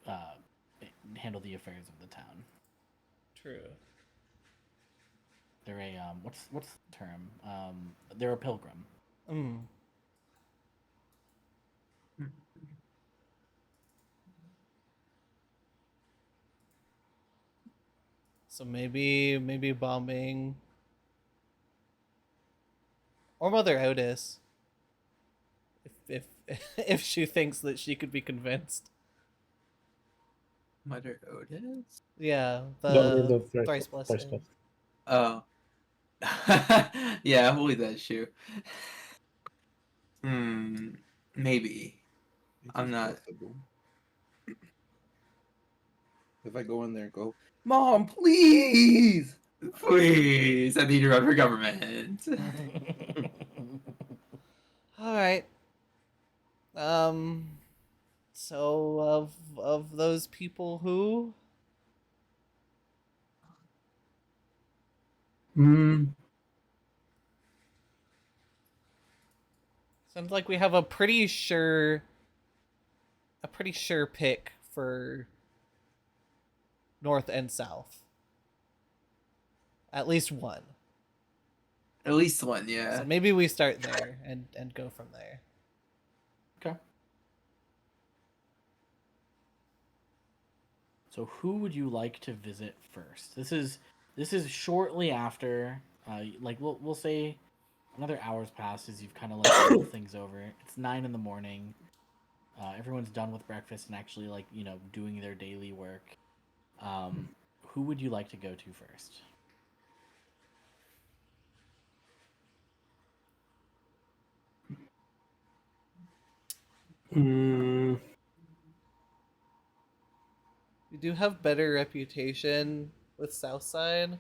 uh, handle the affairs of the town. true. They're a what's the term? They're a pilgrim. Mm. So maybe Bombing or Mother Otis, if if she thinks that she could be convinced. Mother Otis? Yeah, Daughter of the the thrice Thrice blessed. Blessed. Oh. Yeah, I believe that's true. Maybe. It I'm is not- possible. If I go in there and go, Mom, please! Please, I need to run for government. All right. So of those people who sounds like we have a pretty sure pick for North and South. At least one. At least one, yeah. So maybe we start there and go from there. Okay. So who would you like to visit first? This is shortly after, like we'll say, another hour's passed as you've kind of like rolled things over. It's 9 in the morning. Everyone's done with breakfast and actually like doing their daily work. Who would you like to go to first? do have better reputation with Southside,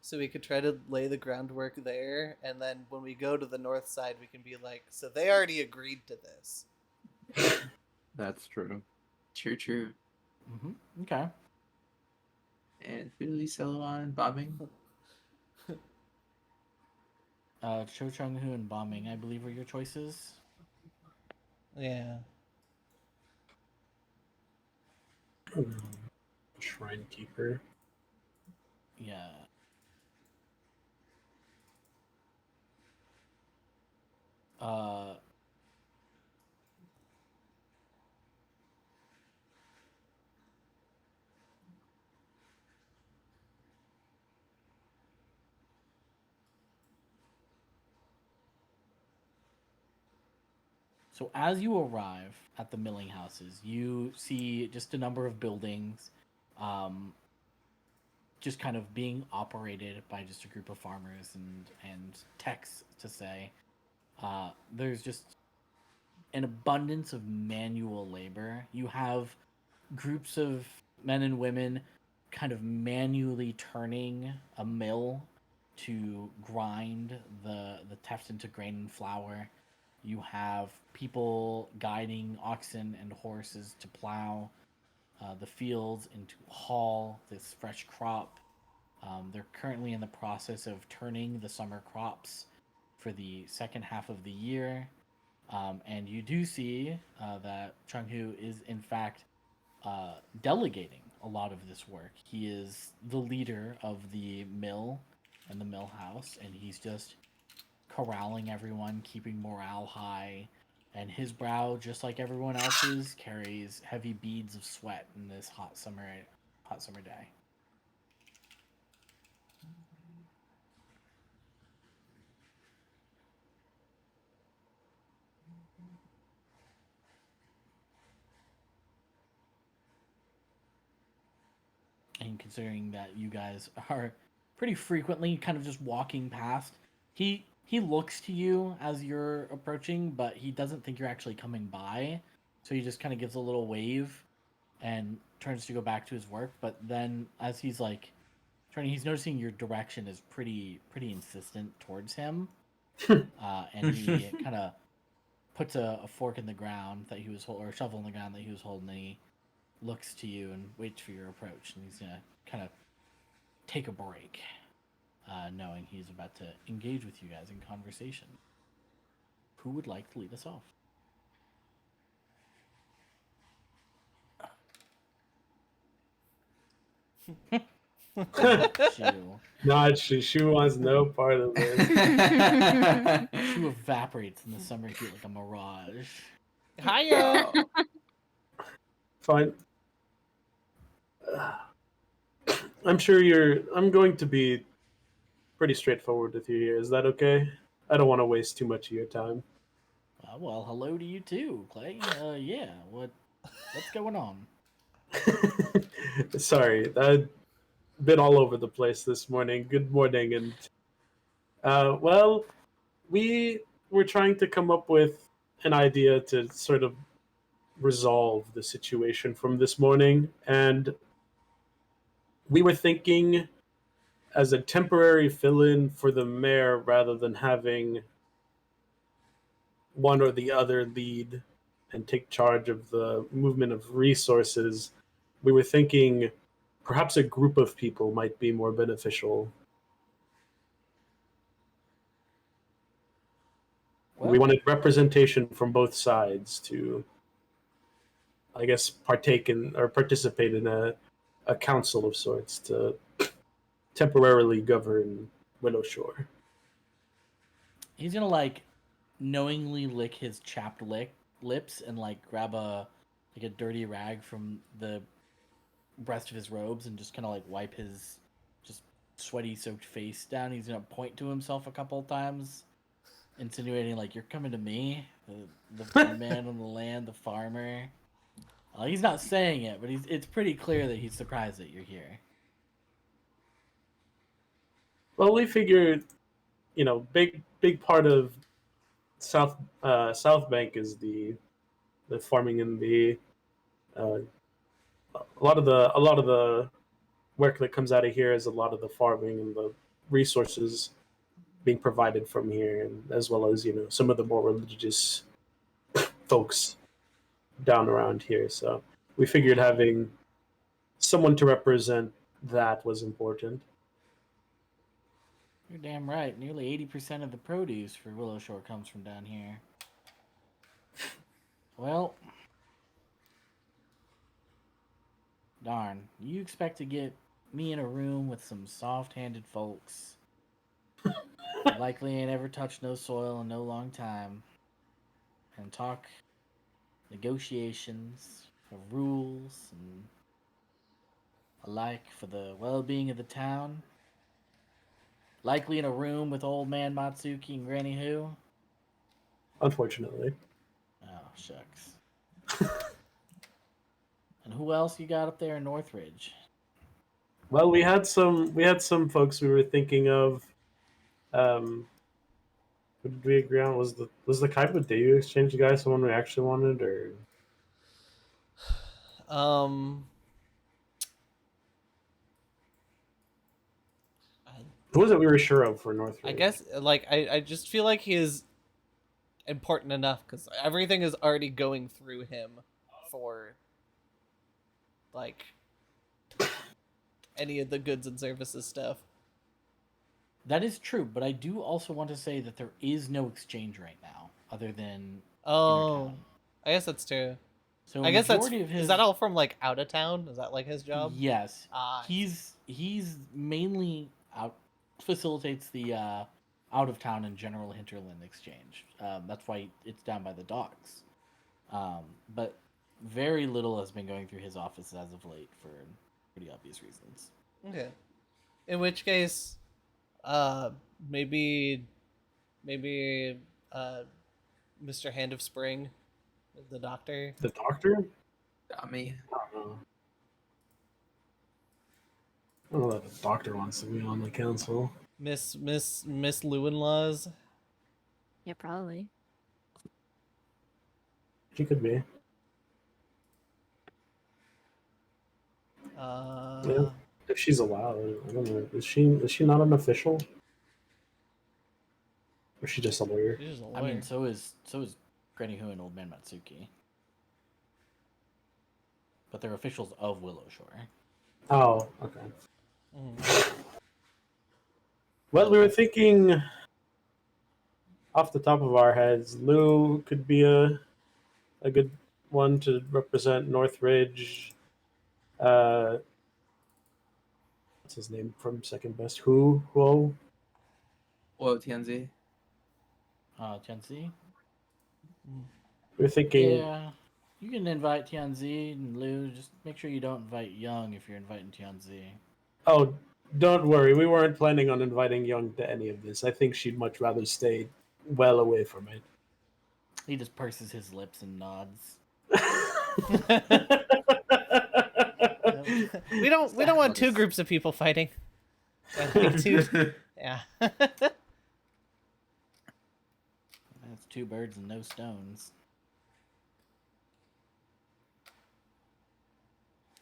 so we could try to lay the groundwork there, and then when we go to the North Side, we can be like, so they already agreed to this. That's true. True. Okay. And who do we settle on? Bombing? Cho Chung Hu and bombing, I believe, are your choices. Yeah. Shrine Keeper. Yeah. Uh. So as you arrive at the milling houses, you see just a number of buildings, just kind of being operated by just a group of farmers and techs to say. There's just an abundance of manual labor. You have groups of men and women kind of manually turning a mill to grind the teff into grain and flour. You have people guiding oxen and horses to plow the fields and to haul this fresh crop. They're currently in the process of turning the summer crops for the second half of the year. And you do see that Chung Hu is, in fact, delegating a lot of this work. He is the leader of the mill and the mill house, and he's just corralling everyone, keeping morale high. And his brow, just like everyone else's, carries heavy beads of sweat in this hot summer day. And considering that you guys are pretty frequently kind of just walking past, he looks to you as you're approaching, but he doesn't think you're actually coming by. So he just kind of gives a little wave and turns to go back to his work. But then as he's like turning, he's noticing your direction is pretty insistent towards him. And he kind of puts a fork in the ground that he was holding, or a shovel in the ground that he was holding, and he looks to you and waits for your approach, and he's gonna kind of take a break, knowing he's about to engage with you guys in conversation. Who would like to lead us off? Shu. Not she wants no part of this. Shu evaporates in the summer heat like a mirage. Hiya! Fine. I'm going to be pretty straightforward with you here. Is that okay? I don't want to waste too much of your time. Well, hello to you too, Clay. Yeah, what's going on? Sorry, I've been all over the place this morning. Good morning, and well, we were trying to come up with an idea to sort of resolve the situation from this morning, and we were thinking as a temporary fill-in for the mayor rather than having one or the other lead and take charge of the movement of resources. We were thinking perhaps a group of people might be more beneficial. We wanted representation from both sides to, I guess, participate in a council of sorts to temporarily govern Willowshore. He's gonna knowingly lick his chapped lips and grab a dirty rag from the breast of his robes and just kind of wipe his just sweaty soaked face down. He's gonna point to himself a couple of times, insinuating you're coming to me, the man on the land, the farmer. He's not saying it, but it's pretty clear that he's surprised that you're here. Well, we figured, big part of South Bank is the farming and the a lot of the work that comes out of here is a lot of the farming and the resources being provided from here, and as well as some of the more religious folks down around here. So we figured having someone to represent that was important. You're damn right. Nearly 80% of the produce for Willow Shore comes from down here. Well, darn. You expect to get me in a room with some soft-handed folks that likely ain't ever touched no soil in no long time and talk negotiations of rules and alike for the well-being of the town? Likely in a room with old man Matsuki and Granny Who? Unfortunately, Oh, shucks. And who else you got up there in Northridge? well, we had some folks we were thinking of. What did we agree on? Was the Kaiba Dayu exchange guy someone we actually wanted, or Um, I, who was it we were sure of for Northridge? I guess like I just feel like he is important enough because everything is already going through him for like any of the goods and services stuff. That is true, but I do also want to say that there is no exchange right now, other than Oh, Innertown. I guess that's true. So I guess that's majority of his is that all from like out of town? Is that like his job? Yes, Ah, I see. he's mainly out facilitates the out of town and general hinterland exchange. That's why it's down by the docks. But very little has been going through his office as of late for pretty obvious reasons. Okay. In which case, uh, maybe, maybe, uh, Mr. Hand of Spring, the doctor. The Doctor? Dummy. I don't know. I don't know that the Doctor wants to be on the council. Miss Lewin-Laws. Yeah, probably. She could be. Uh, If she's allowed. I don't know. Is she not an official? Or is she just a lawyer? she's just a I mean, lawyer. so is Granny Who and Old Man Matsuki. But they're officials of Willow Shore. Oh, okay. Mhm. Well, we were thinking off the top of our heads, Lou could be a good one to represent Northridge. What's his name from Second Best? Who? Whoa, Tianzi. Tianzi? We were thinking. Yeah. You can invite Tianzi and Lu. Just make sure you don't invite Young if you're inviting Tianzi. Oh, don't worry. We weren't planning on inviting Young to any of this. I think she'd much rather stay well away from it. He just purses his lips and nods. we don't want two groups of people fighting. I think two. Yeah. That's two birds and no stones.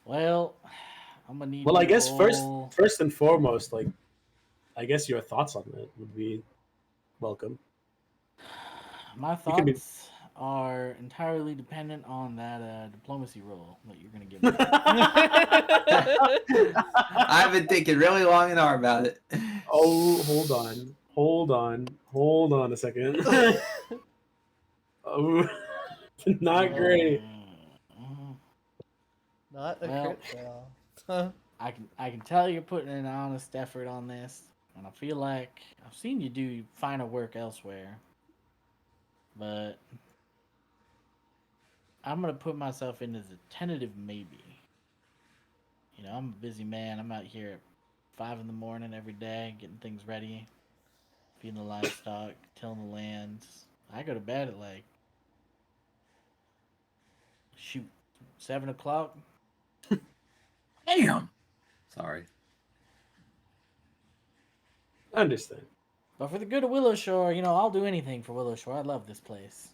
Well, I'm gonna need. Well, I you to guess roll- first and foremost, like, I guess your thoughts on it would be welcome. My You can be- thoughts are entirely dependent on that diplomacy roll that you're gonna give me. I've been thinking really long and hard about it. Oh, hold on a second. Oh, not great. Not a Well, crit fail. I can tell you're putting an honest effort on this, and I feel like I've seen you do finer work elsewhere. But I'm gonna put myself in as a tentative maybe. You know, I'm a busy man. I'm out here at 5 in the morning every day, getting things ready, feeding the livestock, tilling the lands. I go to bed at like shoot 7 o'clock. Damn. Sorry. I understand. But for the good of Willow Shore, you know, I'll do anything for Willow Shore. I love this place.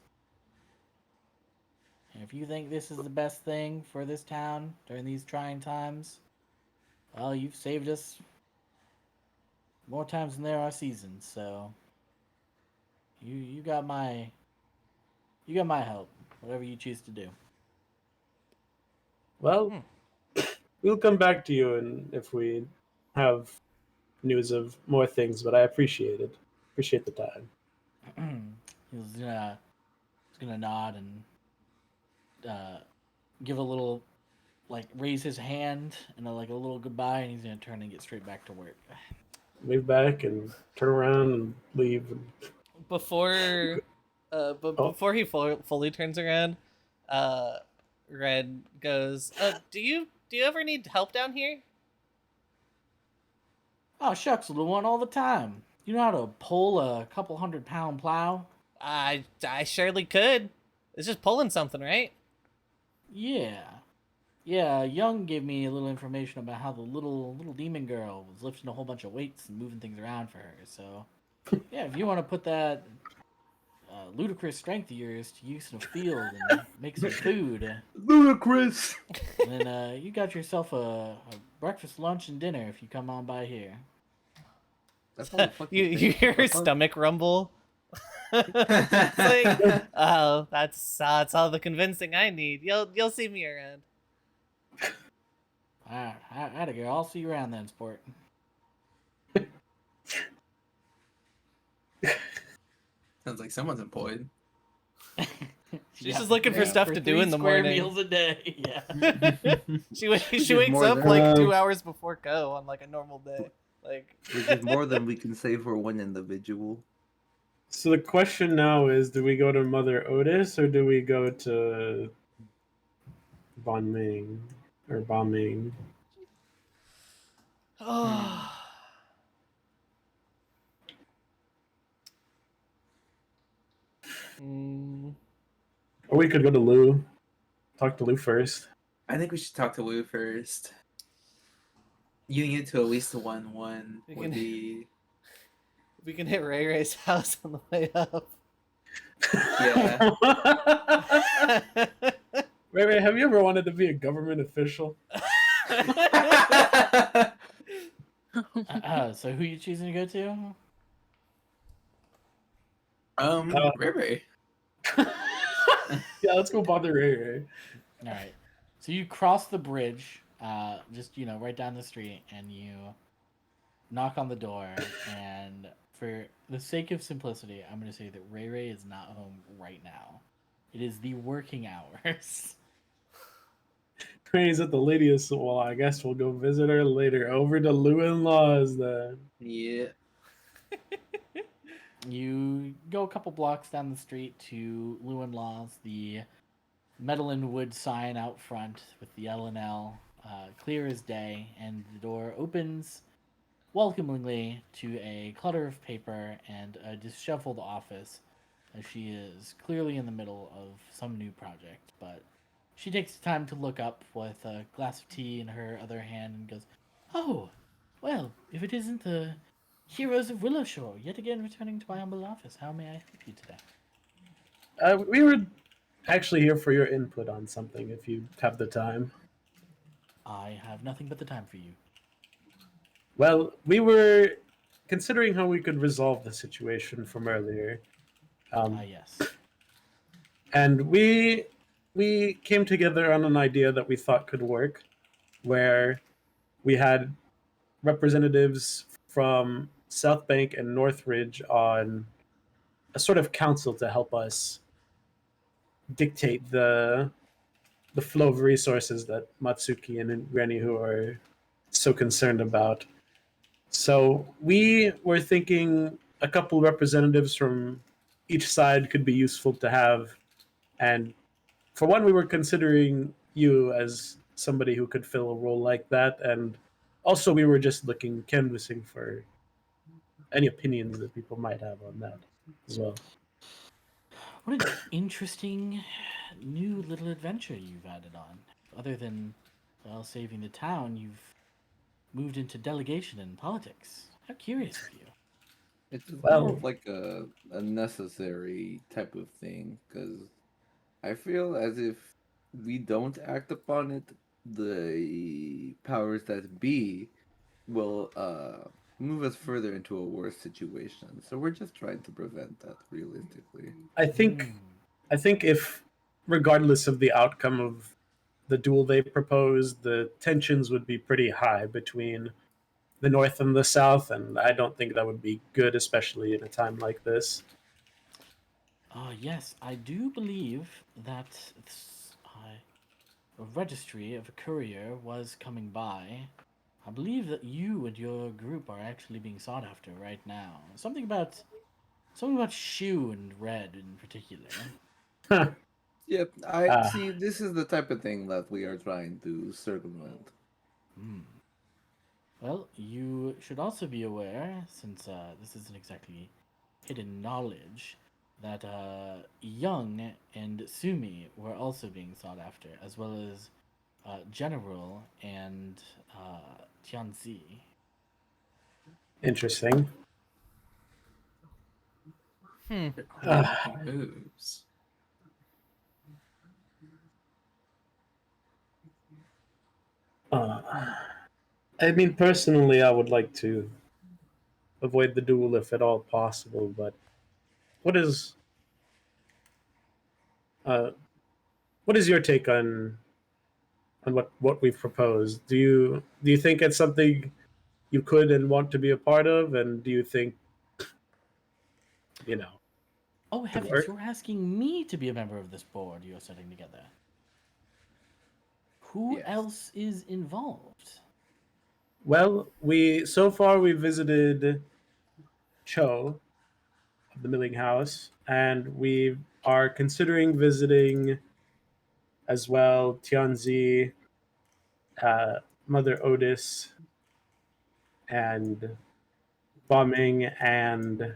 And if you think this is the best thing for this town during these trying times, well, you've saved us more times than there are seasons. So you got my help. Whatever you choose to do. Well, Hmm. we'll come back to you, and if we have news of more things. But I appreciate it. Appreciate the time. He's gonna nod and give a little, like, raise his hand and like a little goodbye, and he's gonna turn and get straight back to work. Move back and turn around and leave. Before, but Oh. before he fully turns around, Red goes, do you ever need help down here?" Oh shucks, little one, all the time. You know how to pull a couple 100-pound plow? I surely could. It's just pulling something, right? Yeah. Yeah, Young gave me a little information about how the little demon girl was lifting a whole bunch of weights and moving things around for her. So, yeah, if you want to put that ludicrous strength of yours to use in a field and make some food, Ludicrous. then you got yourself a breakfast, lunch, and dinner if you come on by here. That's all the fucking you thing. hear her The fuck? stomach rumble. It's like, oh, that's all the convincing I need. You'll see me around. Atta girl, I'll see you around then, sport. Sounds like someone's employed. She's just looking for stuff to do in the 3 square morning. meals a day. Yeah. She wakes more up than- like 2 hours before go on like a normal day. Like, Which is more than we can say for one individual. So the question now is: do we go to Mother Otis or do we go to Bon Ming or Ba Ming? oh. Mm, Or we could go to Lou. Talk to Lou first. I think we should talk to Lou first. You can get to at least the 1-1 We would can- be. we can hit Ray Ray's house on the way up. Yeah. Wait, have you ever wanted to be a government official? So who you choosing to go to? Ray Ray. Yeah, let's go bother Ray Ray. All right. So you cross the bridge, just right down the street, and you knock on the door. And for the sake of simplicity, I'm going to say that Ray Ray is not home right now. It is the working hours. Ray's at the ladies. Well, I guess we'll go visit her later. Over to Lou in-laws then. Yeah. You go a couple blocks down the street to Lewin Laws, the metal and wood sign out front with the L&L, clear as day, and the door opens welcomingly to a clutter of paper and a disheveled office, as she is clearly in the middle of some new project. But she takes the time to look up with a glass of tea in her other hand and goes, "Oh, well, if it isn't the Heroes of Willowshore, yet again returning to my humble office. How may I help you today?" We were actually here for your input on something, if you have the time. I have nothing but the time for you. Well, we were considering how we could resolve the situation from earlier. Yes. And we came together on an idea that we thought could work, where we had representatives from South Bank and Northridge on a sort of council to help us dictate the flow of resources that Matsuki and Granny Who are so concerned about. So we were thinking a couple representatives from each side could be useful to have. And for one, we were considering you as somebody who could fill a role like that. And also we were just canvassing for any opinions that people might have on that as well. What an interesting new little adventure you've added on. Other than, well, saving the town, you've moved into delegation and politics. How curious of you. It's Well- more of like a necessary type of thing, because I feel as if we don't act upon it, the powers that be will move us further into a worse situation. So we're just trying to prevent that realistically. I think Hmm. I think if, regardless of the outcome of the duel they proposed, the tensions would be pretty high between the North and the South, and I don't think that would be good, especially in a time like this. Yes, I do believe that a registry of a courier was coming by. I believe that you and your group are actually being sought after right now. Something about Shu and Red in particular. Yep, I Ah, see. This is the type of thing that we are trying to circumvent. Hmm. Well, you should also be aware, since this isn't exactly hidden knowledge, that Young and Sumi were also being sought after, as well as General and Tianzi. interesting. Hmm. Ah, Moves. uh, I mean, personally, I would like to avoid the duel if at all possible. But what is uh, what is your take on what we've proposed? Do you think it's something you could and want to be a part of, and do you think you know Oh could heavens, work? you're asking me to be a member of this board you're setting together. Who Yes. else is involved? Well, we so far we visited Cho of the Milling House, and we are considering visiting as well Tianzi, uh, Mother Otis, and Bombing, and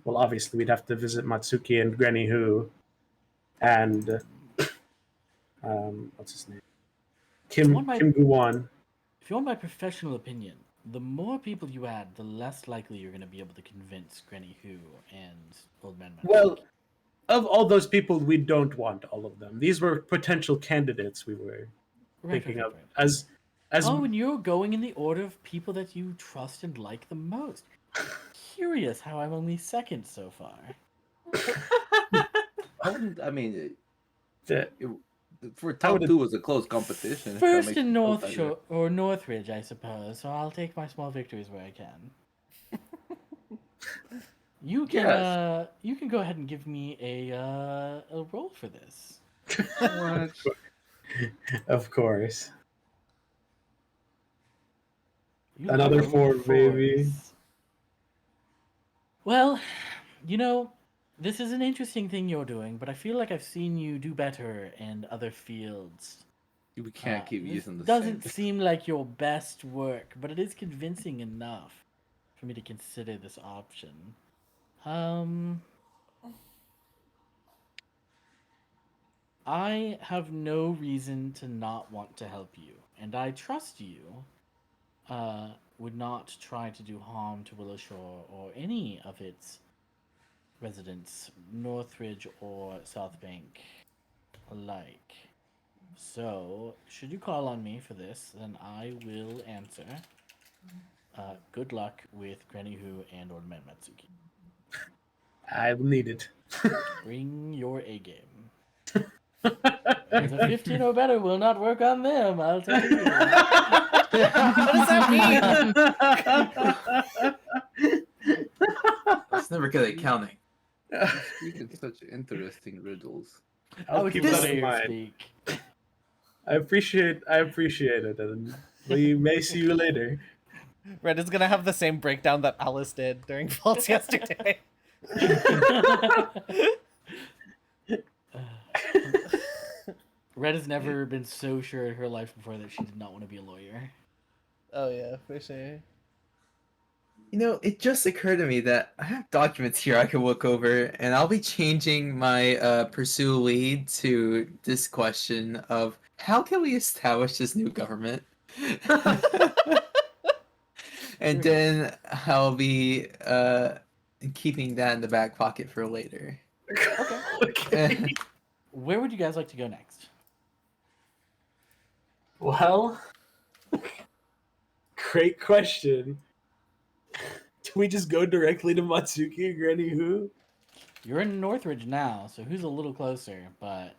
well, obviously we'd have to visit Matsuki and Granny Hu, and what's his name, If you want my Kim Guwon. If you want my professional opinion, the more people you add, the less likely you're going to be able to convince Granny Hu and Old Man Matsuki. Well, of all those people, we don't want all of them. These were potential candidates we were thinking of Right. as Oh, and you're going in the order of people that you trust and like the most. Curious how I'm only second so far. I wouldn't. I mean, the, for I top would two was a close competition. If that First makes in you feel North better. Shore or Northridge, I suppose. So I'll take my small victories where I can. You can Yes. you can go ahead and give me a roll for this. What? of course. You love Another rolling 4, maybe. fours. Well, you know, this is an interesting thing you're doing, but I feel like I've seen you do better in other fields. We can't keep This using the doesn't same. seem like your best work, but it is convincing enough for me to consider this option. I have no reason to not want to help you, and I trust you would not try to do harm to Willowshore or any of its residents, Northridge or South Bank alike. So, should you call on me for this, then I will answer. Good luck with Granny Hu and Old Man Matsuki. I will need it. Bring your A game. Because a 15 or better will not work on them, I'll tell you. What does that mean? That's never good at counting. You speak in such interesting riddles. I'll would keep love that to in hear mind. speak. I appreciate it, and we may see you later. Red is gonna have the same breakdown that Alice did during Vaults yesterday. Red has never been so sure in her life before that she did not want to be a lawyer. Oh yeah, for sure. You know, it just occurred to me that I have documents here I can look over, and I'll be changing my pursue lead to this question of how can we establish this new government? And then I'll be keeping that in the back pocket for later. Okay. Okay. where would you guys like to go next? Well, great question. Do we just go directly to Matsuki and Granny Who? You're in Northridge now, so who's a little closer? But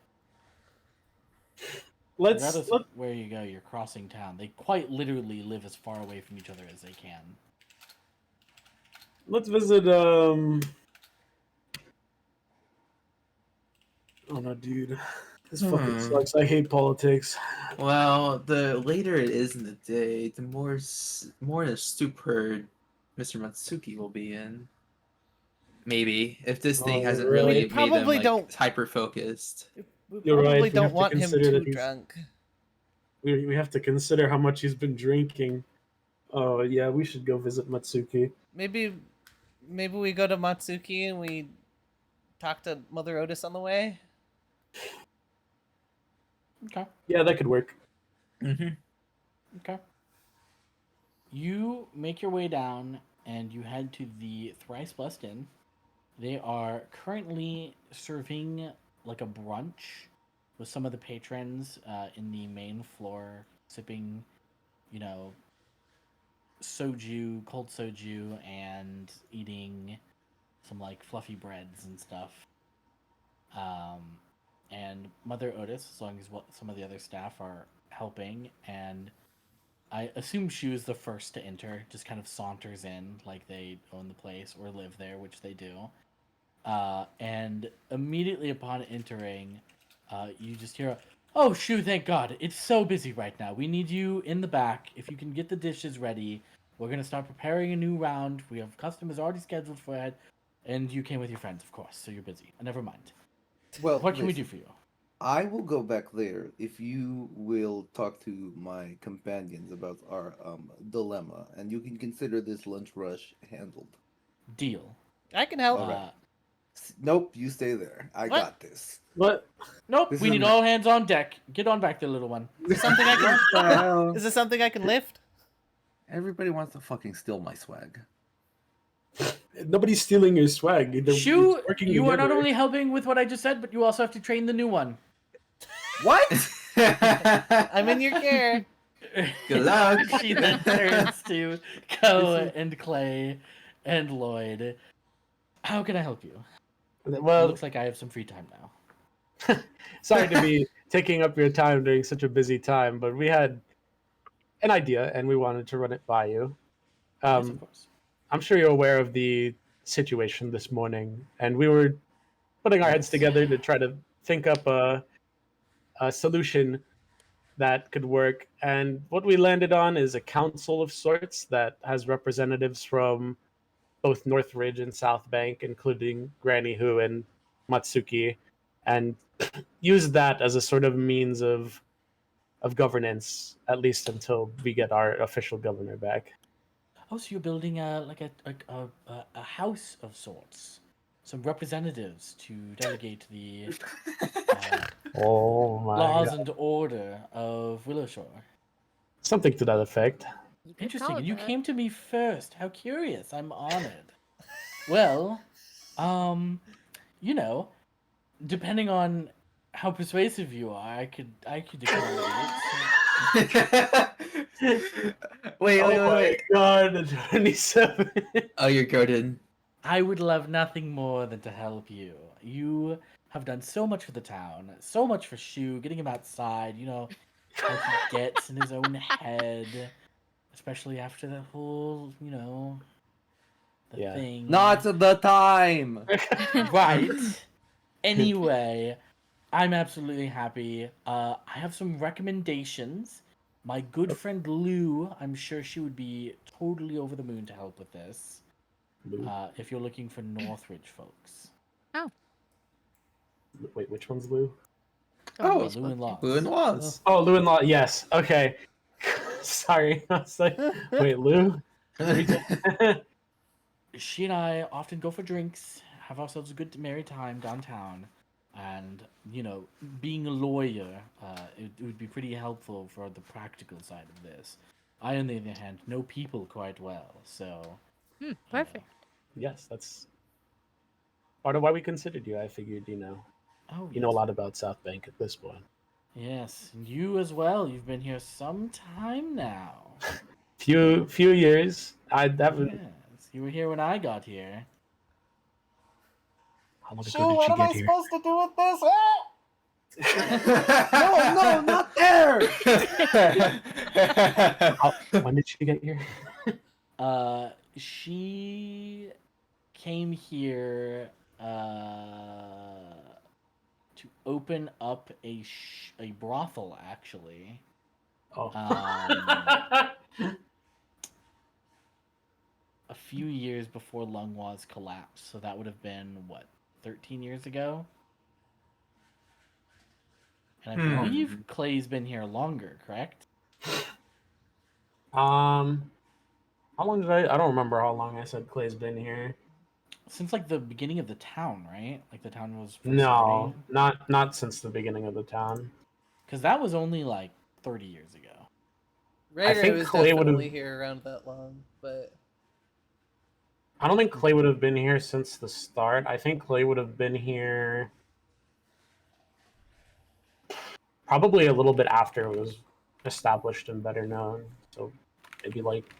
regardless of where you go, you're crossing town. They quite literally live as far away from each other as they can. Let's visit. Oh no, dude, this fucking sucks. I hate politics. Well, the later it is in the day, the more stupor Mr. Matsuki will be in. Maybe if this thing Oh, hasn't really? really We made them probably like don't- hyper focused. We You're right, probably we don't have to want him consider too that he's- drunk. We have to consider how much he's been drinking. Oh yeah, we should go visit Matsuki. Maybe we go to Matsuki and we talk to Mother Otis on the way. Okay. Yeah, that could work. Mm-hmm. Okay. You make your way down and you head to the Thrice Blessed Inn. They are currently serving like a brunch with some of the patrons in the main floor, sipping, you know, soju, cold soju, and eating some like fluffy breads and stuff. And Mother Otis, as long as some of the other staff are helping, and I assume she was the first to enter, just kind of saunters in like they own the place or live there, which they do. And immediately upon entering, you just hear, "Oh, Shu, thank God. It's so busy right now. We need you in the back. If you can get the dishes ready, we're going to start preparing a new round. We have customers already scheduled for it. And you came with your friends, of course, so you're busy. Never mind. Well, What can we do listen, for you?" I will go back there if you will talk to my companions about our dilemma, and you can consider this lunch rush handled. Deal. I can help. Alright. Nope, you stay there. I What? got this. What? Nope, This we is need a- all hands on deck. Get on back there, little one. Is this something I What the can? hell? Is this something I can lift? Everybody wants to fucking steal my swag. Nobody's stealing your swag. They're Shu, working you are not together. only helping with what I just said, but you also have to train the new one. What? I'm in your care. Good luck. She then turns to Ko and Clay and Lloyd. How can I help you? It Well, looks like I have some free time now. sorry to be taking up your time during such a busy time, but we had an idea and we wanted to run it by you. Yes, of course. I'm sure you're aware of the situation this morning, and we were putting our heads Yes. together to try to think up a solution that could work. And what we landed on is a council of sorts that has representatives from both Northridge and South Bank, including Granny Who and Matsuki, and use that as a sort of means of governance, at least until we get our official governor back. Oh, so you're building a house of sorts, some representatives to delegate the Oh my laws god. and order of Willowshore. Something to that effect. You could Interesting. call it And you that. came to me first. How curious. I'm honored. Well, you know, depending on how persuasive you are, I could wait, Oh wait, my wait. god, 27. Oh, you're goaded. I would love nothing more than to help you. You have done so much for the town, so much for Shu, getting him outside, you know, how he gets in his own head, especially after the whole, you know, the Yeah. thing. Not the time. Right. Anyway, I'm absolutely happy. I have some recommendations. My good friend Lou, I'm sure she would be totally over the moon to help with this. If you're looking for Northridge folks. Wait, which one's Lou? Oh, Lou and Laws. Blue and Laws. Oh, Lou and Law. Yes. Okay. Sorry. I was like, wait, Lou? She and I often go for drinks, have ourselves a good merry time downtown, and you know, being a lawyer, it would be pretty helpful for the practical side of this. I, on the other hand, know people quite well, so you Perfect. know. Yes, that's part of why we considered you. I figured, you know, Oh, You know a yes. lot about South Bank at this point. Yes, and you as well. You've been here some time now. Few years. I that was, Yes, you were here when I got here. how long Shoo, ago did what she am I get here? supposed to do with this? Ah! No, not there. When did she get here? She came here to open up a brothel, actually. Oh. A few years before Lungwa's collapse, so that would have been what, 13 years ago? And I believe Clay's been here longer, correct? How long did I don't remember how long I said Clay's been here. Since like the beginning of the town, right? Like the town was first No, starting. not since the beginning of the town. Because that was only like 30 years ago. Ray Ray think was Clay would've- definitely here around that long, but I don't think Clay would have been here since the start. I think Clay would have been here probably a little bit after it was established and better known. So maybe like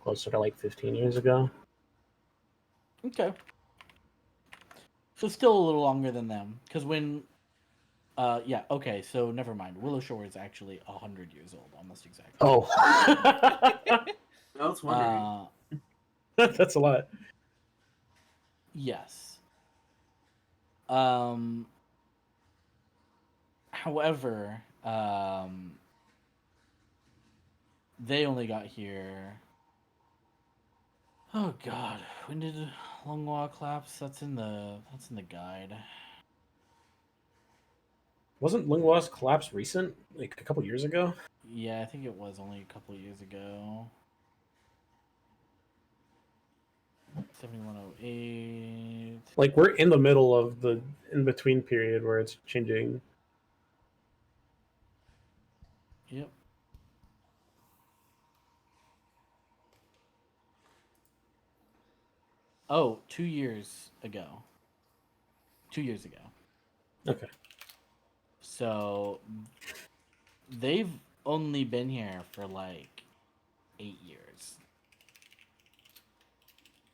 closer to like 15 years ago. Okay. So still a little longer than them. Because when... yeah, okay, so never mind. Willow Shore is actually 100 years old, almost exactly. Oh. I was wondering. That's a lot. Yes. However, they only got here. Oh God, when did Longhua collapse? That's in the guide. Wasn't Linghua's collapse recent? Like a couple years ago? Yeah, I think it was only a couple years ago. 7108. Like we're in the middle of the in between period where it's changing. Yep. Oh, 2 years ago. 2 years ago. Okay. So they've only been here for like 8 years.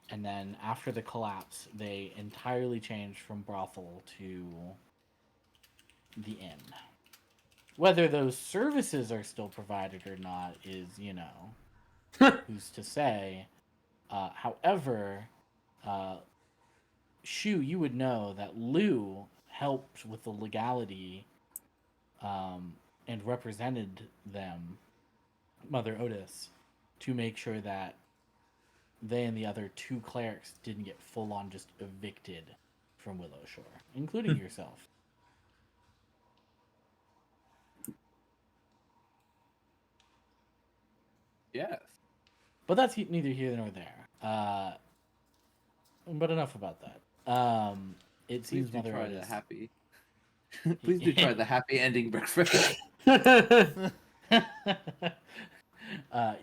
And then after the collapse, they entirely changed from brothel to the inn. Whether those services are still provided or not is, who's to say. However, Shu, you would know that Liu helped with the legality and represented them, Mother Otis, to make sure that they and the other 2 clerics didn't get full on just evicted from Willow Shore, including yourself. Yes. But that's neither here nor there. But enough about that. It Please seems do Mother try Otis. the happy. Please do try the happy ending breakfast.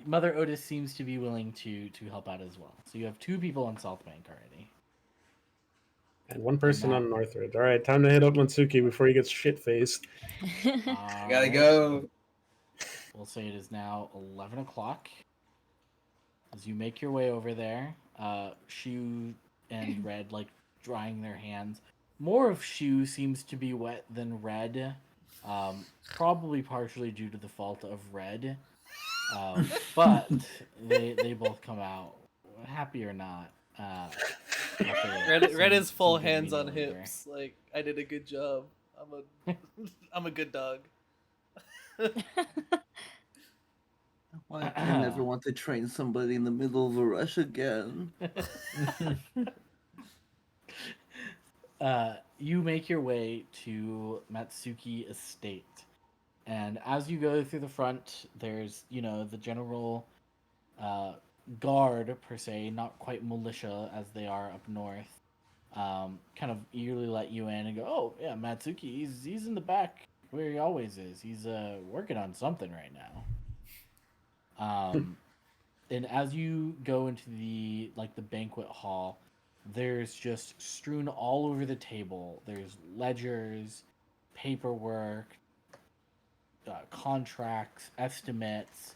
Mother Otis seems to be willing to help out as well. So you have 2 people on South Bank already. And one person on Northridge. All right, time to hit up Matsuki before he gets shit faced. I gotta go. We'll say it is now 11 o'clock. As you make your way over there, Shu and Red like drying their hands. More of Shu seems to be wet than Red, probably partially due to the fault of Red. But they both come out, happy or not. Red is full some good hands on menial labor. hips. Like, I did a good job. I'm a good dog. Why I never want to train somebody in the middle of a rush again. You make your way to Matsuki Estate. And as you go through the front, there's, the general guard, per se, not quite militia as they are up north, kind of eagerly let you in and go, oh, yeah, Matsuki, he's in the back where he always is. He's working on something right now. And as you go into the banquet hall, there's just strewn all over the table. There's ledgers, paperwork, contracts, estimates,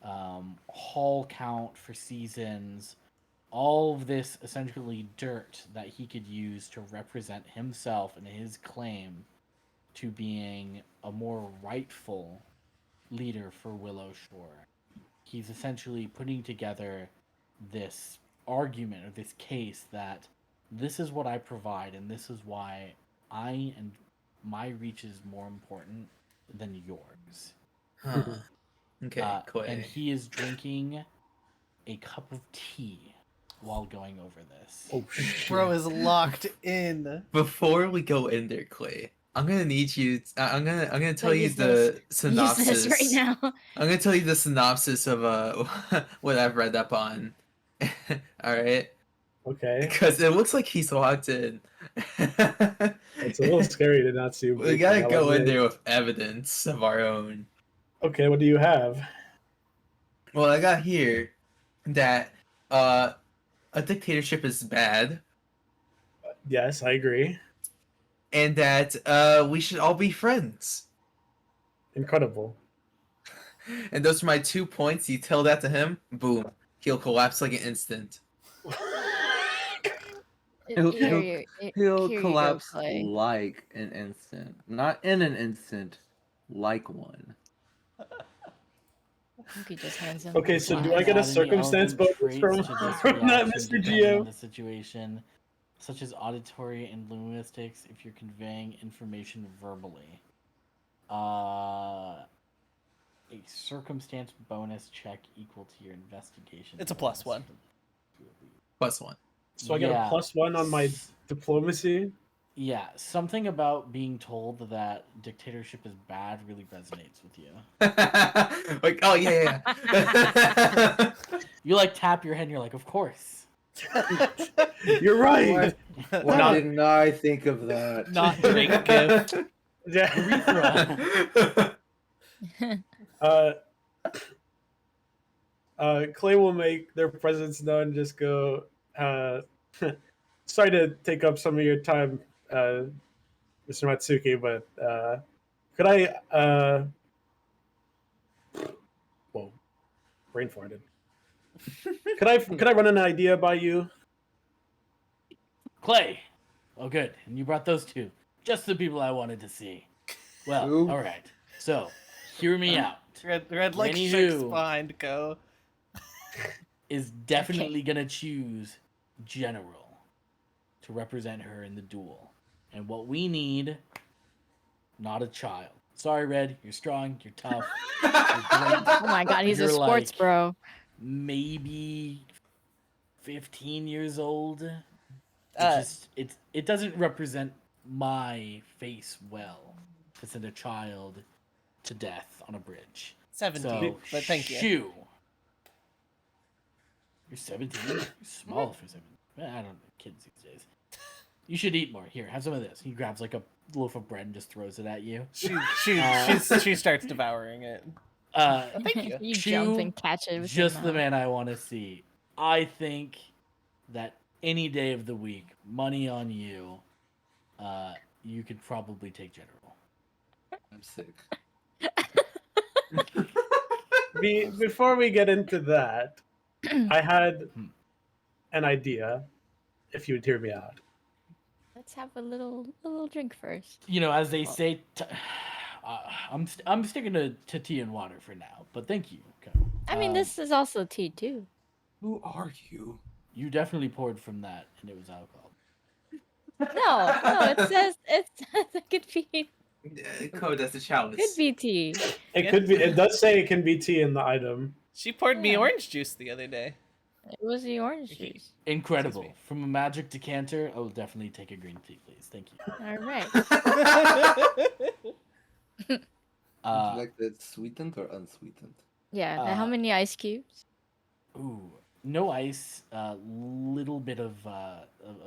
haul count for seasons, all of this essentially dirt that he could use to represent himself and his claim to being a more rightful leader for Willow Shore. He's essentially putting together this argument or this case that this is what I provide and this is why I and my reach is more important than yours. Huh. Okay, And Clay. he is drinking a cup of tea while going over this. Oh shit. Bro is locked in. Before we go in there, Clay, I'm gonna need you. I'm gonna tell you use the this. Use synopsis this right now. I'm gonna tell you the synopsis of what I've read up on. All right, Okay. because it looks like he's locked in. It's a little scary to not see. We gotta go in there with evidence of our own. Okay, what do you have? Well, I got here that a dictatorship is bad, Yes, I agree. and that we should all be friends. Incredible. And those are my 2 points. You tell that to him, boom, he'll collapse like an instant. He'll- Here He'll you go, collapse Clay. like an instant, not in an instant, like one. He just hands him. Okay, the so do flag. I get a Add any circumstance elegant bonus traits from, to this from that, reaction Mr. depending on Geo? the situation, such as auditory and linguistics if you're conveying information verbally. A circumstance bonus check equal to your investigation. It's a bonus. +1. +1. So I get a +1 on my diplomacy. Yeah, something about being told that dictatorship is bad really resonates with you. Like, oh yeah, yeah. You like tap your head and you're like, of course. You're right. Why Not- didn't I think of that? Not drink gift. Yeah. Clay will make their presence known. Just go. Sorry to take up some of your time, Mr. Matsuki, but could I? Whoa, brain farted. Could I run an idea by you? Clay. Oh, good. And you brought those two. Just the people I wanted to see. Well, Ooh. all right. So, hear me out. Red like Anywho. sharks behind go. Is definitely going to choose General to represent her in the duel. And what we need, not a child. Sorry, Red. You're strong. You're tough. You're great. Oh my god, he's a You're sports like- bro. Maybe 15 years old. Uh, It doesn't represent my face well to send a child to death on a bridge. 17, So, but thank you. shoo. You're 17. You're small for 17. I don't know kids these days. You should eat more. Here, have some of this. He grabs like a loaf of bread and just throws it at you. She starts devouring it. Thank you. You Chew jump and catch it with your Just the mouth. man I want to see. I think that any day of the week, money on you, you could probably take General. I'm sick. Before we get into that, I had Hmm. an idea. If you would hear me out. Let's have a little drink first. You know, as they say, I'm sticking to tea and water for now. But thank you. Okay. I mean, this is also tea too. Who are you? You definitely poured from that, and it was alcohol. No, it says it could be Code as a chalice. could be tea. It could be. It does say it can be tea in the item. She poured me Yeah. orange juice the other day. It was the orange juice. Incredible. me. From a magic decanter, I will definitely take a green tea, please. Thank you. All right. Would you like that sweetened or unsweetened? Yeah. Now how many ice cubes? Ooh, no ice. Little bit of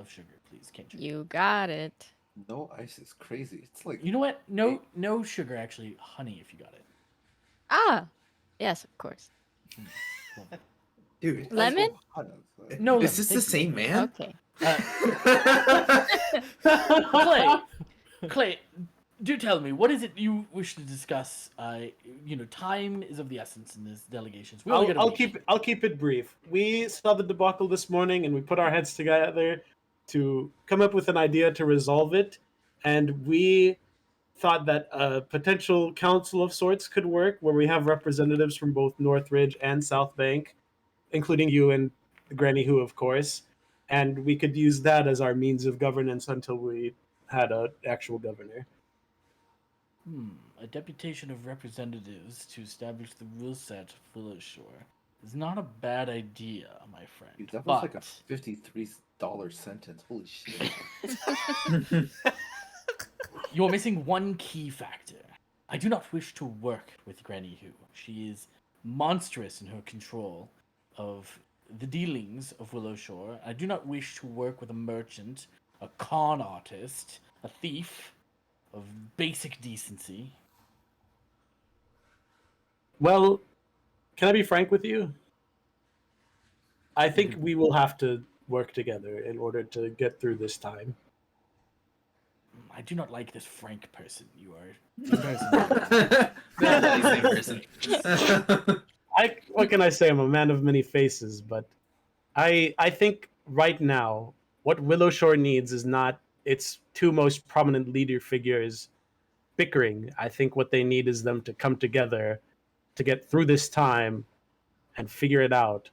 sugar, please. Can't you? You got it. No ice is crazy. It's like You know what? No sugar. Actually, honey, if you got it. Ah, yes, of course. Cool. Dude, Lemon? hot outside. No, is lemon, this the thank you. same man? Okay. Clay, do tell me, what is it you wish to discuss? Time is of the essence in this delegations. We only get a week. I'll keep it brief. We saw the debacle this morning, and we put our heads together to come up with an idea to resolve it. And we thought that a potential council of sorts could work, where we have representatives from both Northridge and South Bank, including you and Granny Who, of course. And we could use that as our means of governance until we had an actual governor. A deputation of representatives to establish the rule set of Willowshore is not a bad idea, my friend. Dude, that was but like a $53 sentence. Holy shit. you're missing one key factor. I do not wish to work with Granny Who. She is monstrous in her control of the dealings of Willowshore. I do not wish to work with a merchant, a con artist, a thief of basic decency. Well, can I be frank with you? I think we will have to work together in order to get through this time. I do not like this frank person. You are. What can I say? I'm a man of many faces, but I think right now what Willowshore needs is not its two most prominent leader figures bickering. I think what they need is them to come together to get through this time and figure it out,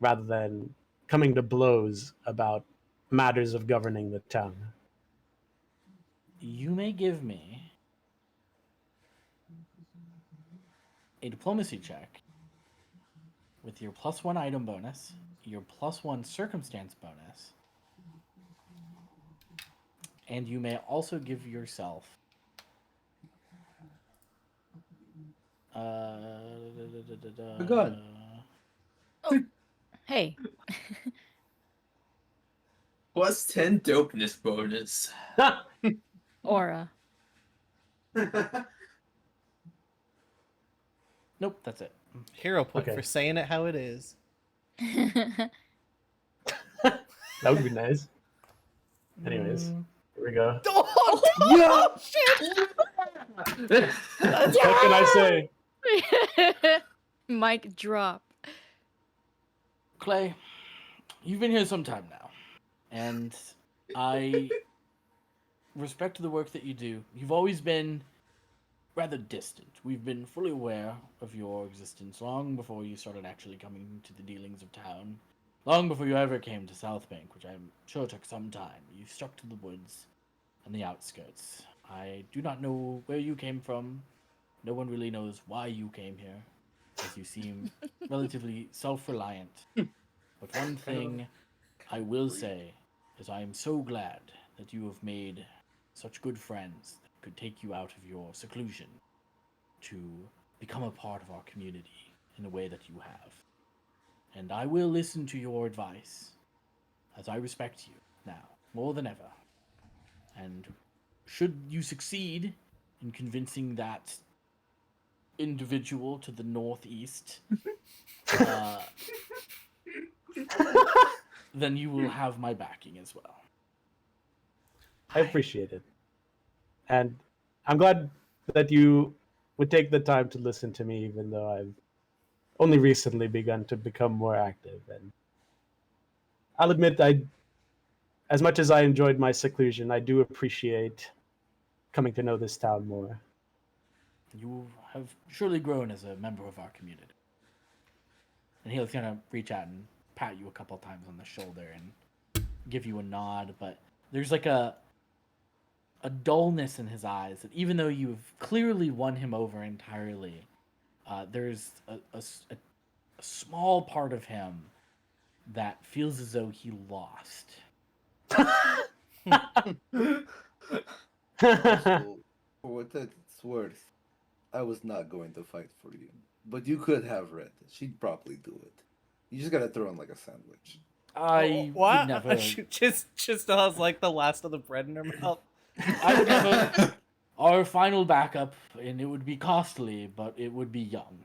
rather than coming to blows about matters of governing the town. You may give me a diplomacy check with your +1 item bonus, your +1 circumstance bonus, and you may also give yourself God. Hey. +10 dopeness bonus. Aura. Nope, that's it. Hero point Okay. for saying it how it is. That would be nice. Anyways, here we go. Oh, shit! What can I say? Mic drop. Clay, you've been here some time now, and I respect the work that you do. You've always been rather distant. We've been fully aware of your existence long before you started actually coming to the dealings of town. Long before you ever came to South Bank, which I'm sure took some time. You stuck to the woods and the outskirts. I do not know where you came from. No one really knows why you came here, as you seem relatively self-reliant. But one thing I will say is I am so glad that you have made such good friends that could take you out of your seclusion to become a part of our community in a way that you have. And I will listen to your advice, as I respect you now, more than ever. And should you succeed in convincing that individual to the northeast, then you will have my backing as well. I appreciate it. And I'm glad that you would take the time to listen to me, even though I've only recently begun to become more active. And I'll admit, as much as I enjoyed my seclusion, I do appreciate coming to know this town more. You have surely grown as a member of our community. And he'll kind of reach out and pat you a couple times on the shoulder and give you a nod, but there's like a dullness in his eyes that even though you've clearly won him over entirely, there's a small part of him that feels as though he lost. So, for what it's worth, I was not going to fight for you. But you could have Red. She'd probably do it. You just gotta throw in like a sandwich. I What? would never. She still has like the last of the bread in her mouth. I would never. Our final backup, and it would be costly, but it would be young.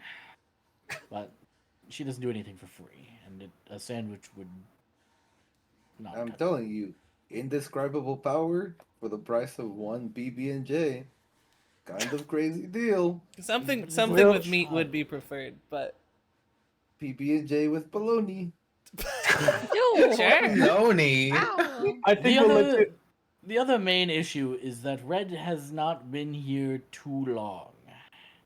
But she doesn't do anything for free, and a sandwich would not I'm cut. telling you, indescribable power for the price of one BB&J. Kind of crazy deal. Something But it's something Well- with meat would be preferred, but PB&J with bologna. Ew. sure. Noni. Ow. I The think we'll let other, you. the other main issue is that Red has not been here too long.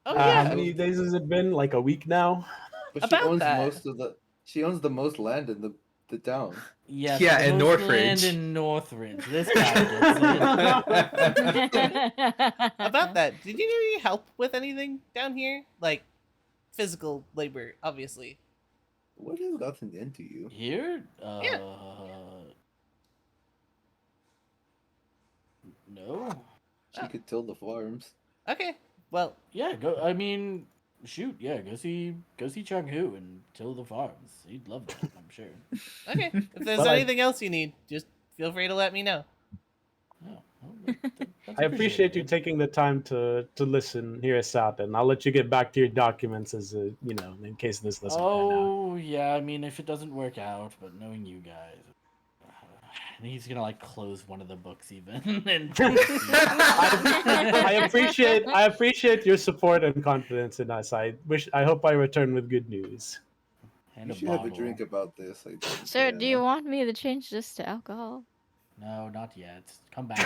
Oh How yeah. many days has it been? Like a week now? But she About owns that. most of the. She owns the most land in the town. Yes, Yeah, the and most Northridge. land in Northridge. This guy gets it. About that, did you need help with anything down here? Like physical labor, obviously. What has gotten into you? Here? Yeah. No. She could till the farms. Okay. Well, Yeah, go. I mean, shoot. Yeah, go see Chung Hu and till the farms. He'd love that. I'm sure. okay. If there's Well, anything else you need, just feel free to let me know. Oh, well, that's I appreciate you appreciated. taking the time to listen, hear us out, and I'll let you get back to your documents as a, in case this doesn't pan out. Oh yeah, I mean, if it doesn't work out, but knowing you guys, and he's gonna like close one of the books even. And I appreciate your support and confidence in us. I hope I return with good news. and You a should have a bottle. drink about this. I think. Sir, do you want me to change this to alcohol? No, not yet. Come back.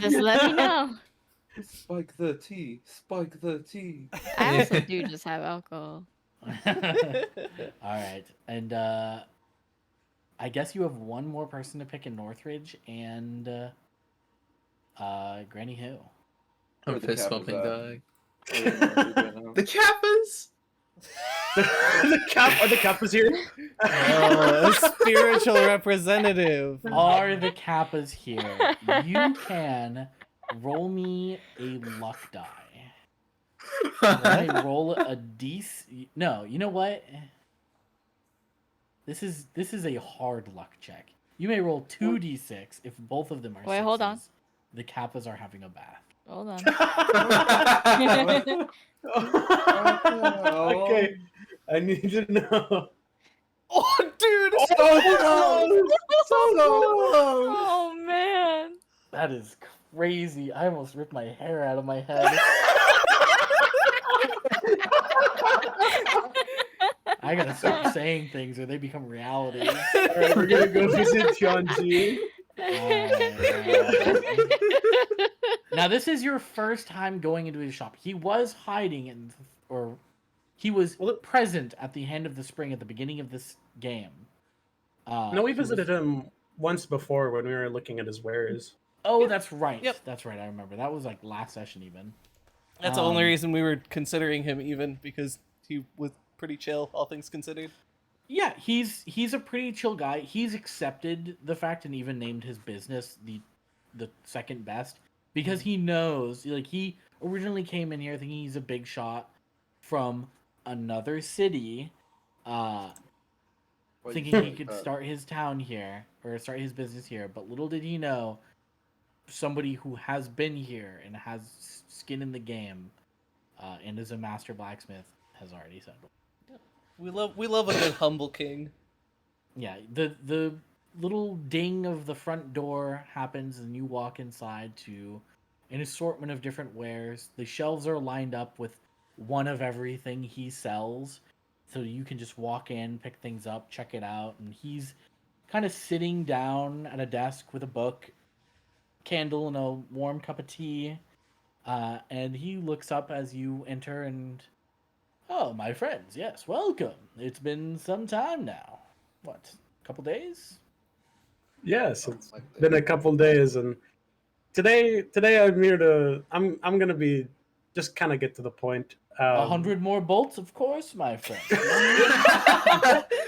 Just let me know. Spike the tea. Spike the tea. I also do just have alcohol. All right, and I guess you have one more person to pick in Northridge and Granny Hill. I'm Where the fist cap is bumping at. dog. Oh, The Kappas. the cap is here. Oh, a spiritual representative. Are the Kappas here? You can roll me a luck die. Let me roll a d. No, you know what? This is a hard luck check. You may roll 2d6 if both of them are. Wait, hold on. sixes. The Kappas are having a bath. Hold on. Okay, I need to know. Oh, dude. Oh man. That is crazy. I almost ripped my hair out of my head. I gotta start saying things or they become reality. All right, we're gonna go visit Tianji. Now this is your first time going into his shop. He was hiding he was present at the end of the spring at the beginning of this game. No, we he was- visited him once before when we were looking at his wares. Oh, that's right. Yep. That's right. I remember. That was like last session even. That's the only Um, reason we were considering him, even because he was pretty chill, all things considered. Yeah, he's a pretty chill guy. He's accepted the fact and even named his business the second best because he knows like he originally came in here thinking he's a big shot from another city, thinking he could start his town here or start his business here, but little did he know somebody who has been here and has skin in the game and is a master blacksmith has already settled. We love a good humble king. Yeah, the little ding of the front door happens and you walk inside to an assortment of different wares. The shelves are lined up with one of everything he sells. So you can just walk in, pick things up, check it out, and he's kind of sitting down at a desk with a book, candle and a warm cup of tea. And he looks up as you enter and oh, my friends, yes, welcome. It's been some time now. What, a couple days? Yes, it's been a couple days, and today I'm here to. I'm gonna be just kind of get to the point. 100 more bolts, of course, my friend.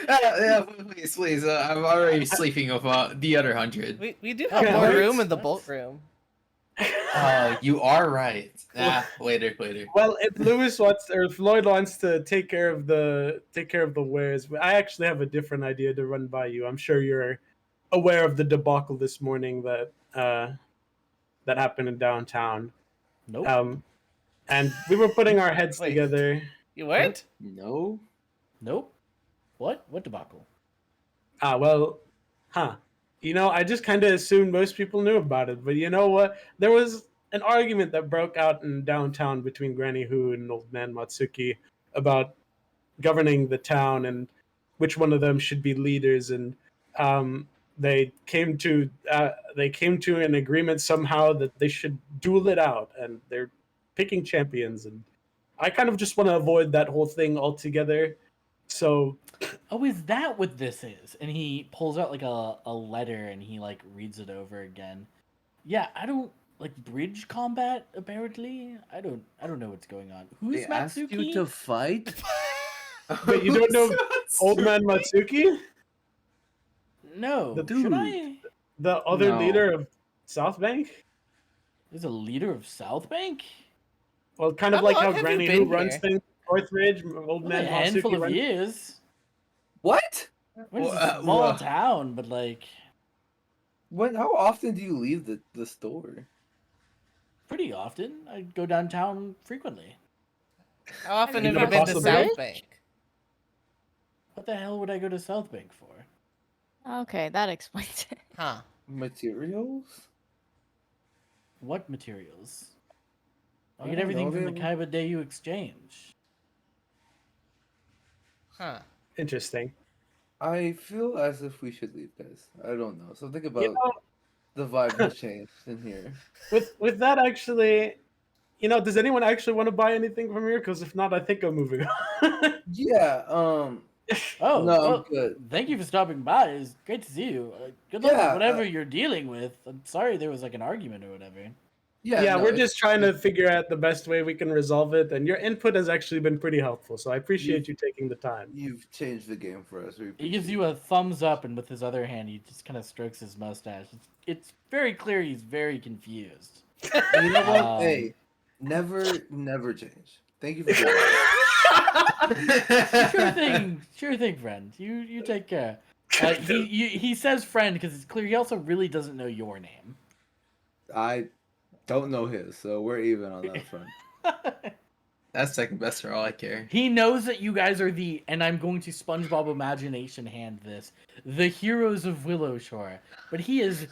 Yeah, please. I'm already sleeping with the other 100. We do have Yeah, more what? room in the bolt room. You are right. Later. Well, if Lewis wants or if Lloyd wants to take care of the wares, I actually have a different idea to run by you. I'm sure you're aware of the debacle this morning that happened in downtown. Nope. And we were putting our heads Wait. together. You weren't? No. Nope. What? What debacle? Well, huh. I just kind of assumed most people knew about it, but you know what? There was an argument that broke out in downtown between Granny Hu and Old Man Matsuki about governing the town and which one of them should be leaders, and um, they came to an agreement somehow that they should duel it out, and they're picking champions. And I kind of just want to avoid that whole thing altogether. So Oh, is that what this is? And he pulls out like a letter and he like reads it over again. Yeah, I don't like bridge combat. Apparently, I don't know what's going on. Who's They asked you Matsuki? to fight? But you don't know Old Man Matsuki, No, The should dude. I? the other No. leader of South Bank? There's a leader of South Bank. Well, kind of How like long how have you Granny been Who runs here? things in Northridge, Old Only Man a handful Matsuki of runs. years. What? We're just Wha- a small wha- town, but like When? How often do you leave the store? pretty often. I go downtown frequently. How often You have you know been to possibly- South Bank? What the hell would I go to South Bank for? Okay, that explains it. Huh. Materials? What materials? I I get don't everything know, from the they- Kaiba Dayu exchange. Huh. Interesting. I feel as if we should leave, guys. I don't know. Something about You know, the vibe has changed in here. with that actually, does anyone actually want to buy anything from here? Because if not, I think I'm moving on. Yeah. Oh, No, I'm well, good. thank you for stopping by. It's great to see you. Good luck Yeah, with whatever you're dealing with. I'm sorry there was like an argument or whatever. Yeah, no, we're it's- just trying to figure out the best way we can resolve it, and your input has actually been pretty helpful. So I appreciate you taking the time. You've changed the game for us. We He gives appreciate you a thumbs up, and with his other hand, he just kind of strokes his mustache. It's very clear he's very confused. it. And you know what? Um, Hey, never change. Thank you for doing Sure thing, friend. You take care. He says friend because it's clear he also really doesn't know your name. I don't know his, so we're even on that front. That's second best for all I care. He knows that you guys are and I'm going to SpongeBob Imagination hand this, the heroes of Willowshore. But he has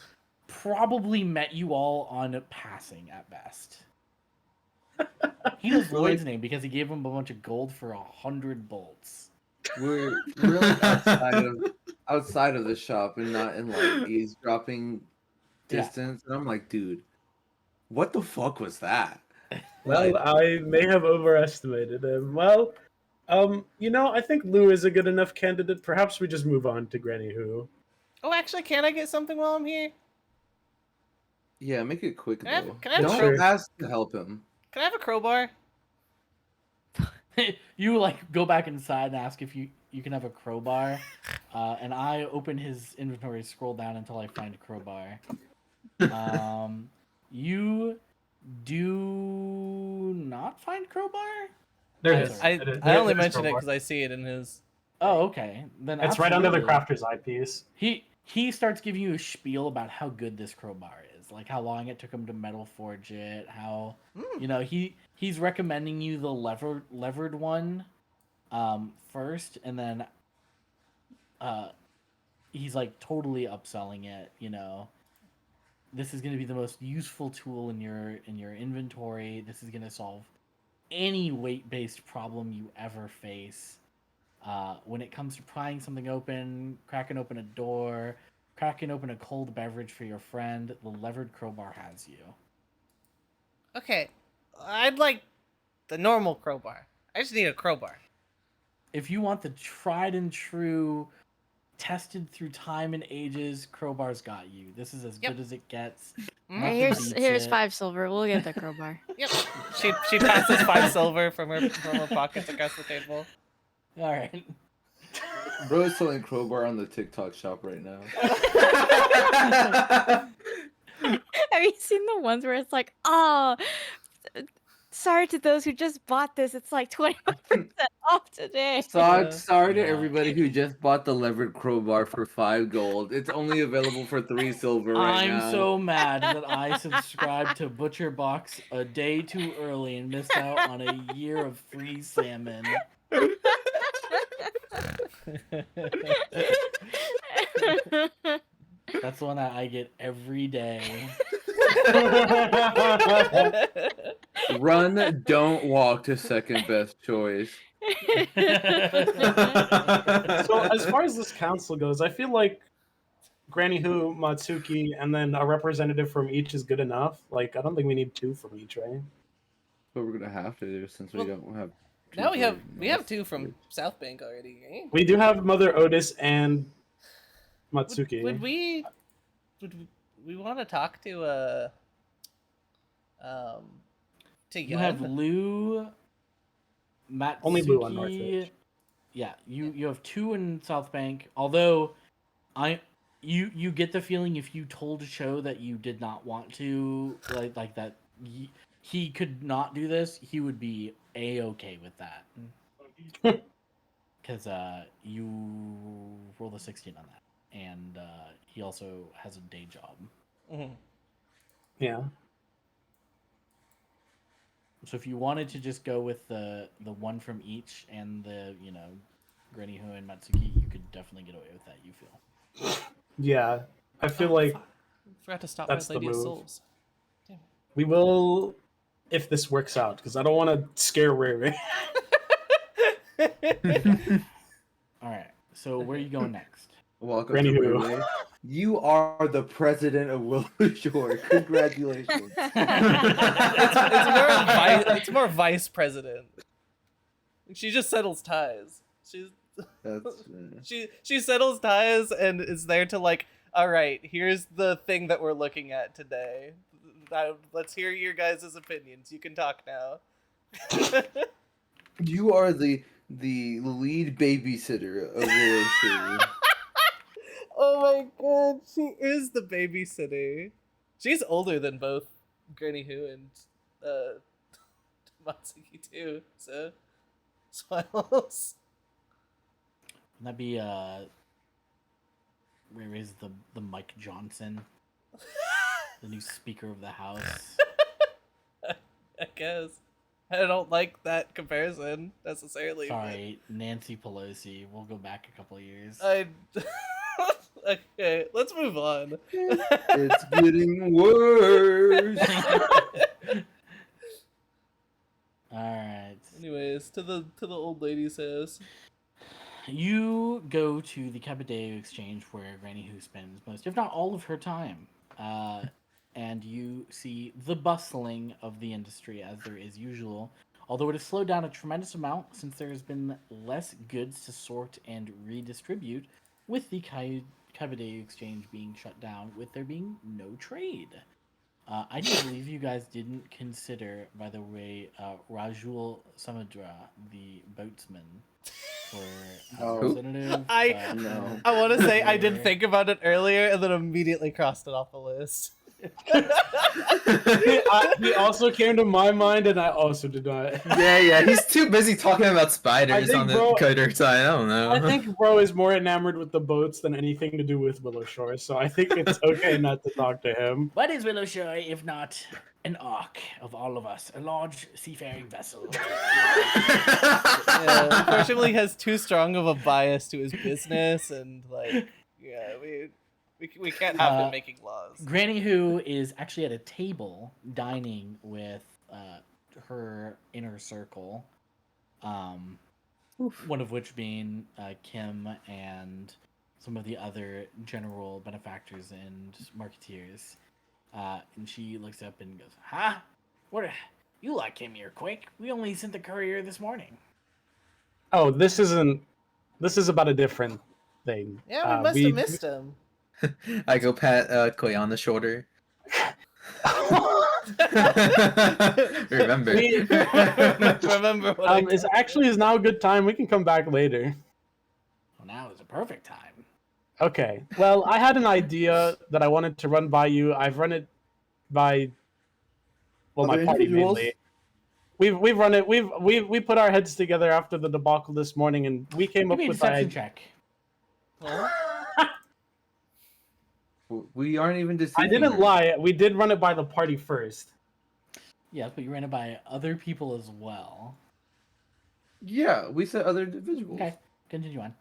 probably met you all on passing at best. He knows Really? Lloyd's name because he gave him a bunch of gold for 100 bolts. We're really outside of the shop and not in like eavesdropping Yeah. distance. And I'm like, dude, what the fuck was that? Well, I may have overestimated him. Well, I think Lou is a good enough candidate. Perhaps we just move on to Granny Who. Oh, actually, can I get something while I'm here? Yeah, make it quick Can I have- though. can I have Don't Sure. ask to help him. Can I have a crowbar? You like go back inside and ask if you can have a crowbar, and I open his inventory, scroll down until I find crowbar. You do not find crowbar? There I- it is. I, It is- I only it is mention it crowbar. because I see it in his. Oh, okay. Then It's right under the absolutely. crafter's eyepiece. He starts giving you a spiel about how good this crowbar is, like how long it took him to metal forge it, how he's recommending you the levered one first, and then he's like totally upselling it. This is going to be the most useful tool in your inventory. This is going to solve any weight-based problem you ever face. When it comes to prying something open, cracking open a door, cracking open a cold beverage for your friend, the levered crowbar has you. Okay, I'd like the normal crowbar. I just need a crowbar. If you want the tried and true, tested through time and ages, crowbar's got you. This is as Yep. good as it gets. Mhm. Nothing Here's beats it. 5 silver. We'll get the crowbar. Yep. She passes 5 silver from her pockets across the table. All right. Bro is selling crowbar on the TikTok shop right now. Have you seen the ones where it's like, oh, sorry to those who just bought this. It's like 21% off today. Sorry to Yeah. everybody who just bought the levered crowbar for 5 gold. It's only available for 3 silver right I'm now. so mad that I subscribed to Butcher Box a day too early and missed out on a year of free salmon. That's the one that I get every day. Run, don't walk to second best choice. So as far as this council goes, I feel like Granny Who, Matsuki, and then a representative from each is good enough. Like, I don't think we need 2 from each, right? But we're gonna have to do since we Well, don't have. two Now we for have North. 2 from South Bank already. Eh? We do have Mother Otis and Matsuki. Would we want to talk to You have Yun? Lou, Matsuki. Only Lou on Northridge. Yeah, you have 2 in South Bank. Although, you get the feeling if you told Cho that you did not want to like that he could not do this, he would be a-okay with that. Because you rolled a 16 on that, and he also has a day job. Mhm. Yeah. So if you wanted to just go with the one from each and the Granny Who and Matsuki, you could definitely get away with that. You feel? Yeah. I feel Oh, like fuck. Forgot to stop that's by the Lady of move. Souls. we will, if this works out, because I don't want to scare Ray. All right. So where are you going next? Welcome Granny to Who. Ray. You are the president of Willow Shore. Congratulations. It's more vice president. She just settles ties. That's She settles ties and is there to like, all right, here's the thing that we're looking at today. Let's hear your guys' opinions. You can talk now. you are the lead babysitter of Willow Shore. Oh my god, she is the babysitter. She's older than both Granny Who and Matsuki too. So smiles. Wouldn't that be Ray's the Mike Johnson, the new Speaker of the House? I guess. I don't like that comparison necessarily. but Sorry, Nancy Pelosi. We'll go back a couple of years. Okay, let's move on. It's getting worse. All right. Anyways, to the old lady's house. You go to the Cabadeo Exchange where Granny Who spends most, if not all of her time. And you see the bustling of the industry as there is usual, although it has slowed down a tremendous amount since there has been less goods to sort and redistribute, with the Cabadeo Exchange being shut down, with there being no trade. I do believe you guys didn't consider, by the way, Rajul Samudra, the boatsman, for No. representative. No. I want to say I did think about it earlier and then immediately crossed it off the list. He also came to my mind, and I also did not. Yeah, he's too busy talking about spiders think, on the bro, coder side. I don't know. I think Bro is more enamored with the boats than anything to do with Willow Shore, so I think it's okay not to talk to him. What is Willow Shore if not an ark of all of us, a large seafaring vessel? Yeah, unfortunately, he has too strong of a bias to his business, and like, yeah, we can't have him making laws. Granny Who is actually at a table dining with her inner circle, one of which being Kim and some of the other general benefactors and marketeers. And she looks up and goes, "Huh? What? You like came here quick? We only sent the courier this morning." Oh, this is about a different thing. Yeah, we must have missed him. I go pat Koi on the shoulder. Remember. Remember what I It's actually is now a good time. We can come back later. Well, now is a perfect time. Okay. Well, I had an idea that I wanted to run by you. I've run it by my Other party individuals? mainly. We've run it. We put our heads together after the debacle this morning, and we came Give up me a with deception that. check. Huh? We aren't even deceiving I didn't her. lie. We did run it by the party first. Yes, but you ran it by other people as well. Yeah, we said other individuals. Okay, continue on.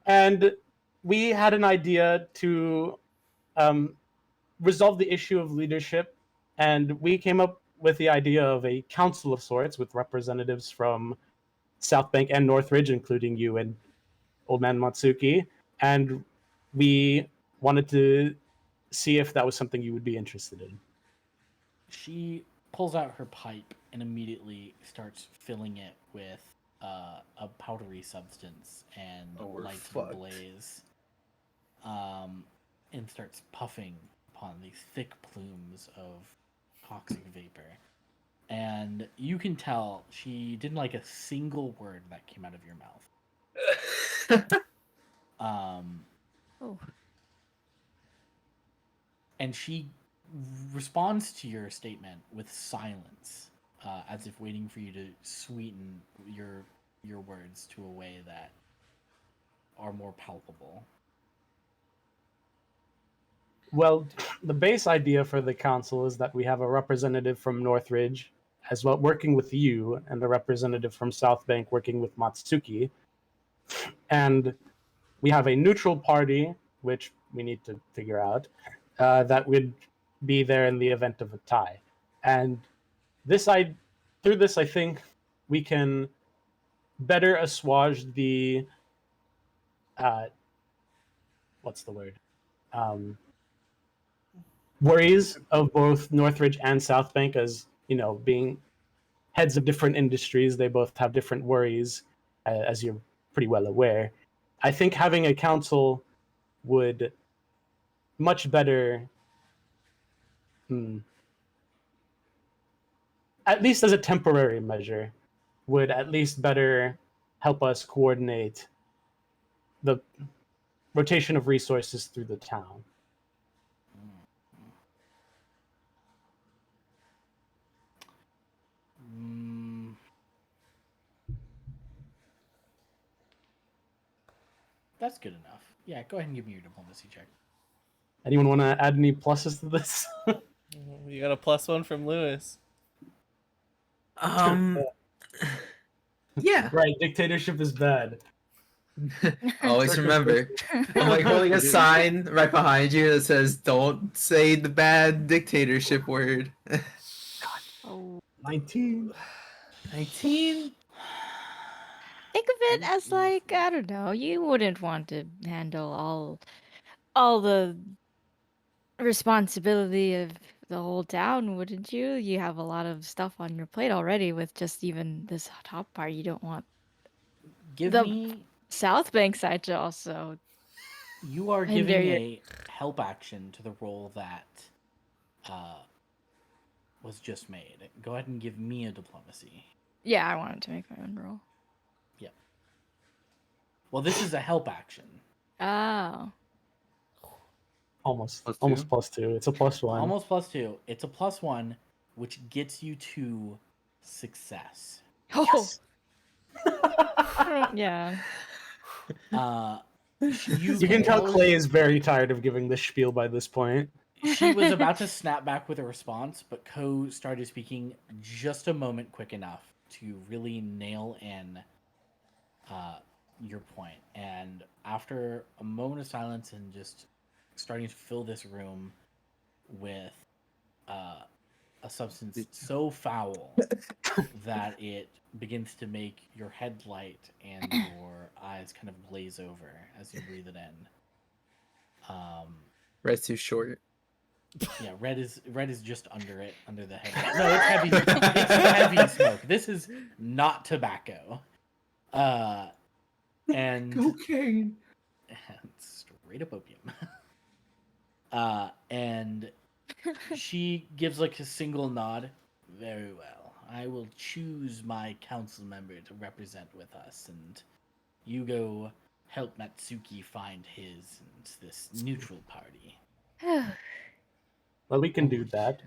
And we had an idea to resolve the issue of leadership, and we came up with the idea of a council of sorts with representatives from South Bank and Northridge, including you and Old Man Matsuki, and we wanted to see if that was something you would be interested in. She pulls out her pipe and immediately starts filling it with a powdery substance and Oh, we're lights a fucked. blaze, and starts puffing upon these thick plumes of toxic vapor. And you can tell she didn't like a single word that came out of your mouth. Oh. And she responds to your statement with silence, as if waiting for you to sweeten your words to a way that are more palpable. Well, the base idea for the council is that we have a representative from Northridge as well working with you, and a representative from South Bank working with Matsuki. And we have a neutral party, which we need to figure out, that would be there in the event of a tie. And through this, I think we can better assuage the what's the word? Worries of both Northridge and South Bank, as you know, being heads of different industries, they both have different worries, as you're pretty well aware. I think having a council would much better, at least as a temporary measure, would at least better help us coordinate the rotation of resources through the town. That's good enough. Yeah, go ahead and give me your diplomacy check. Anyone want to add any pluses to this? You got a +1 from Lewis. Yeah. Right, dictatorship is bad. Always remember. I'm like holding a sign right behind you that says, "Don't say the bad dictatorship word." Oh. 19. 19. Think of it as like, I don't know, you wouldn't want to handle all the responsibility of the whole town, wouldn't you? You have a lot of stuff on your plate already with just even this top part. You don't want Give The- me. South Bank side to also. You are And giving there you- a help action to the roll that was just made. Go ahead and give me a diplomacy. Yeah, I wanted to make my own roll. Well, this is a help action. Oh. Almost. +2? Almost +2. It's a +1. Almost +2. It's a +1, which gets you to success. Yes. Yeah. You can tell Clay is very tired of giving this spiel by this point. She was about to snap back with a response, but Ko started speaking just a moment quick enough to really nail in your point. And after a moment of silence and just starting to fill this room with a substance so foul that it begins to make your head light and your eyes kind of glaze over as you breathe it in. Red's too short. Yeah, red is just under it, under the head. No, it's heavy. It's heavy smoke. This is not tobacco. And Cocaine. straight up opium. And she gives like a single nod. Very well. I will choose my council member to represent with us, and you go help Matsuki find his and this neutral party. Well, we can do that.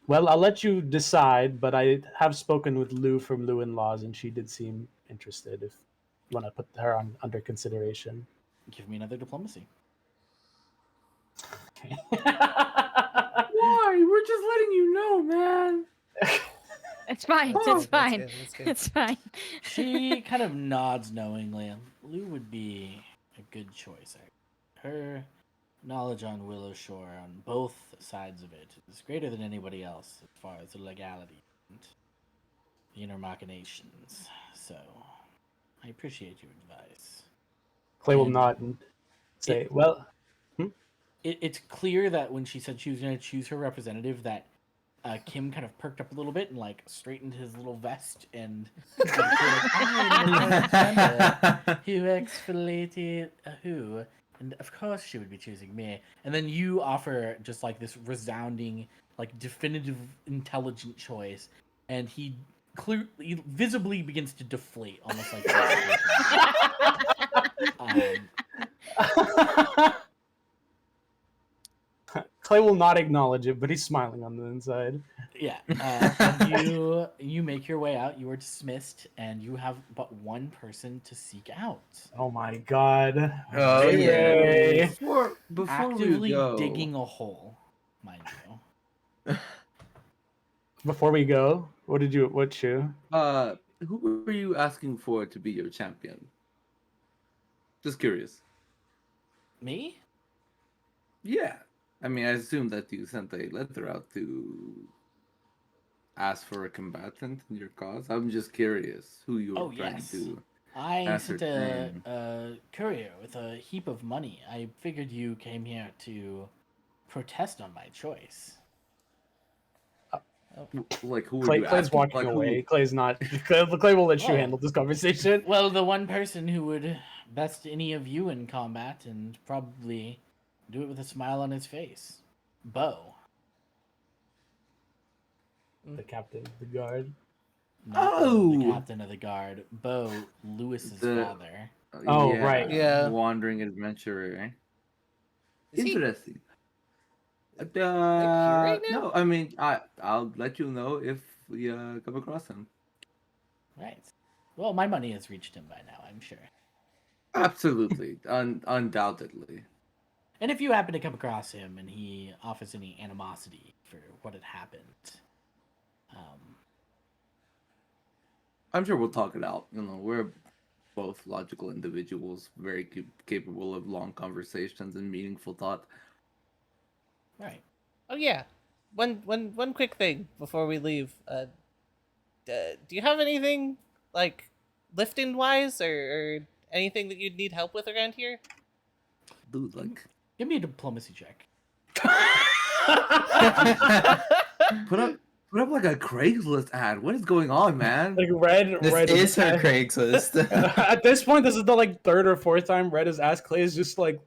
Well, I'll let you decide, but I have spoken with Lou from Lou in Laws, and she did seem interested if you want to put her under consideration. Give me another diplomacy. Okay. Why? We're just letting you know, man. It's fine. That's It's fine. good, that's good. It's fine. She kind of nods knowingly. Lou would be a good choice. Her knowledge on Willow Shore on both sides of it is greater than anybody else as far as the legality and the inner machinations. So, I appreciate your advice. Clay will And nod and say, it- "Well, It's clear that when she said she was going to choose her representative, that Kim kind of perked up a little bit and like straightened his little vest and who exfoliated who, and of course she would be choosing me. And then you offer just like this resounding, like definitive, intelligent choice, and he visibly begins to deflate, almost like. Clay will not acknowledge it, but he's smiling on the inside." Yeah, and you make your way out. You are dismissed, and you have but one person to seek out. Oh my god! Oh, Ray yeah. Ray. Before Actively we go, digging a hole, mind you. Before we go, what did you? What you? who were you asking for to be your champion? Just curious. Me? Yeah. I mean, I assume that you sent a letter out to ask for a combatant in your cause. I'm just curious who you were Oh, trying yes. to. I sent Ascertain. a courier with a heap of money. I figured you came here to protest on my choice. Like, who were Clay, you Clay's asking? walking Like, away. Clay's not. Clay will let you Oh. handle this conversation. Well, the one person who would best any of you in combat and probably do it with a smile on his face. Bo. The captain of the guard. Not the Oh! captain of the guard. Bo, Lewis's The- father. Oh, right. Yeah. Wandering adventurer. Is he Interesting. here right now? No, I mean, I'll let you know if we come across him. Right. Well, my money has reached him by now, I'm sure. Absolutely, undoubtedly. And if you happen to come across him and he offers any animosity for what had happened, I'm sure we'll talk it out. You know, we're both logical individuals, very capable of long conversations and meaningful thought. right. Oh yeah, one quick thing before we leave. Do you have anything like lifting wise or anything that you'd need help with around here? Dude, like, Give me a diplomacy check. put up like a Craigslist ad. What is going on, man? Like Red. This Red is her Craigslist. At this point, this is the like third or fourth time Red has asked. Clay is just like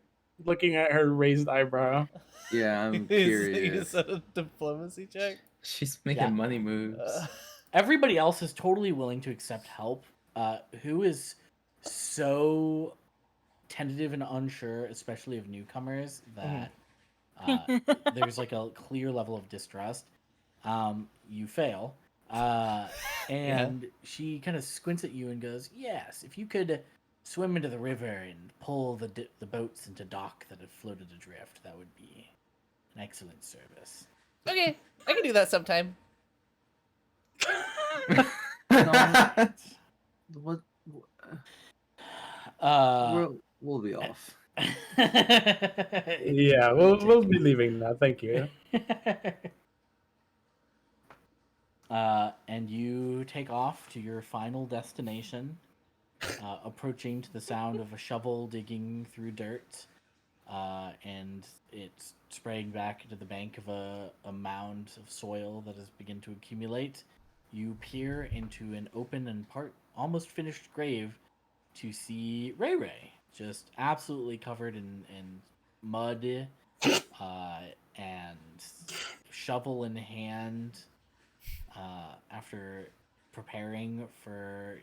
looking at her raised eyebrow. Yeah, I'm You curious. said a diplomacy check. She's making Yeah. money moves. Everybody else is totally willing to accept help. Who is so tentative and unsure, especially of newcomers, that there's like a clear level of distrust. You fail. And she kind of squints at you and goes, "Yes, if you could swim into the river and pull the boats into dock that have floated adrift, that would be an excellent service." Okay, I can do that sometime. What? Uh, We'll be off. Yeah, we'll be leaving now. Thank you. And you take off to your final destination, approaching to the sound of a shovel digging through dirt, and it's spraying back into the bank of a mound of soil that has begun to accumulate. You peer into an open and almost finished grave to see Ray Ray, just absolutely covered in mud, and shovel in hand, after preparing for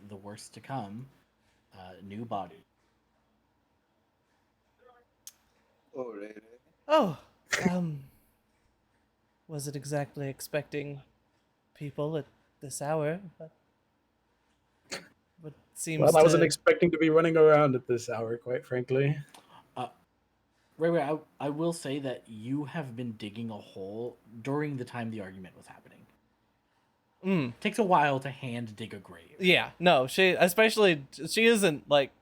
the worst to come. New body. Oh, wasn't exactly expecting people at this hour, but what seems Well, I wasn't to- expecting to be running around at this hour, quite frankly. Ray, I will say that you have been digging a hole during the time the argument was happening. Mm, It takes a while to hand dig a grave. yeah, no, she isn't like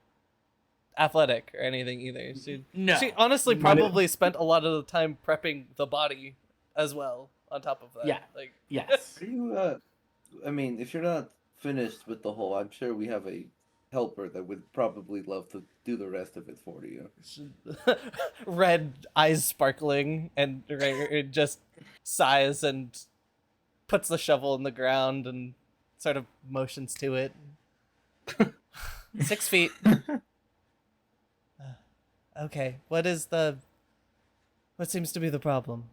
athletic or anything either. No. She honestly Might- probably spent a lot of the time prepping the body as well. On top of that, Yeah. like Yes. Are you, I mean, if you're not finished with the whole, I'm sure we have a helper that would probably love to do the rest of it for you. red eyes sparkling, and it just sighs and puts the shovel in the ground and sort of motions to it. 6 feet. Okay, what seems to be the problem?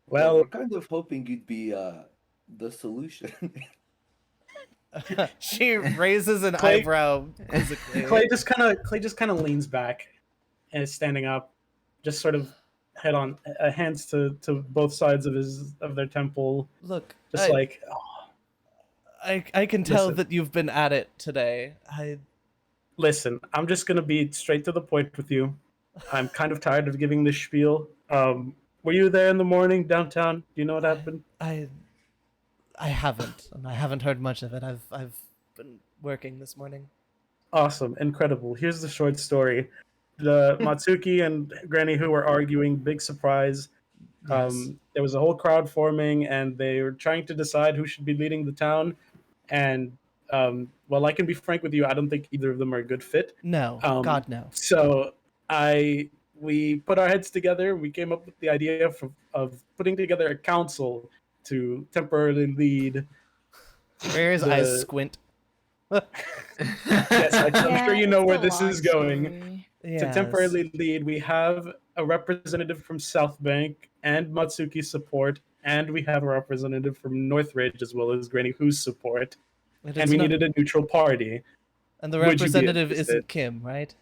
Well, We're kind of hoping you'd be the solution. She raises an Clay- eyebrow quizzically. Clay just kind of leans back and is standing up, just sort of head on hands to both sides of their temple, Look, just like I can tell Listen. that you've been at it today. listen. I'm just gonna be straight to the point with you. I'm kind of tired of giving this spiel. Were you there in the morning downtown? Do you know what happened? I haven't, and I haven't heard much of it. I've been working this morning. Awesome, incredible. Here's the short story. The Matsuki and Granny Who were arguing, big surprise. Yes. There was a whole crowd forming, and they were trying to decide who should be leading the town. And well, I can be frank with you, I don't think either of them are a good fit. No, God no. So we put our heads together. We came up with the idea of putting together a council to temporarily lead. Ray's the- eyes squint. Yes, I'm sure you know it's where a this long is going. story. To Yes. temporarily lead, we have a representative from South Bank and Matsuki support, and we have a representative from Northridge as well as Granny Who's support. It And is we not- needed a neutral party. and the Would you be representative interested? isn't Kim, right?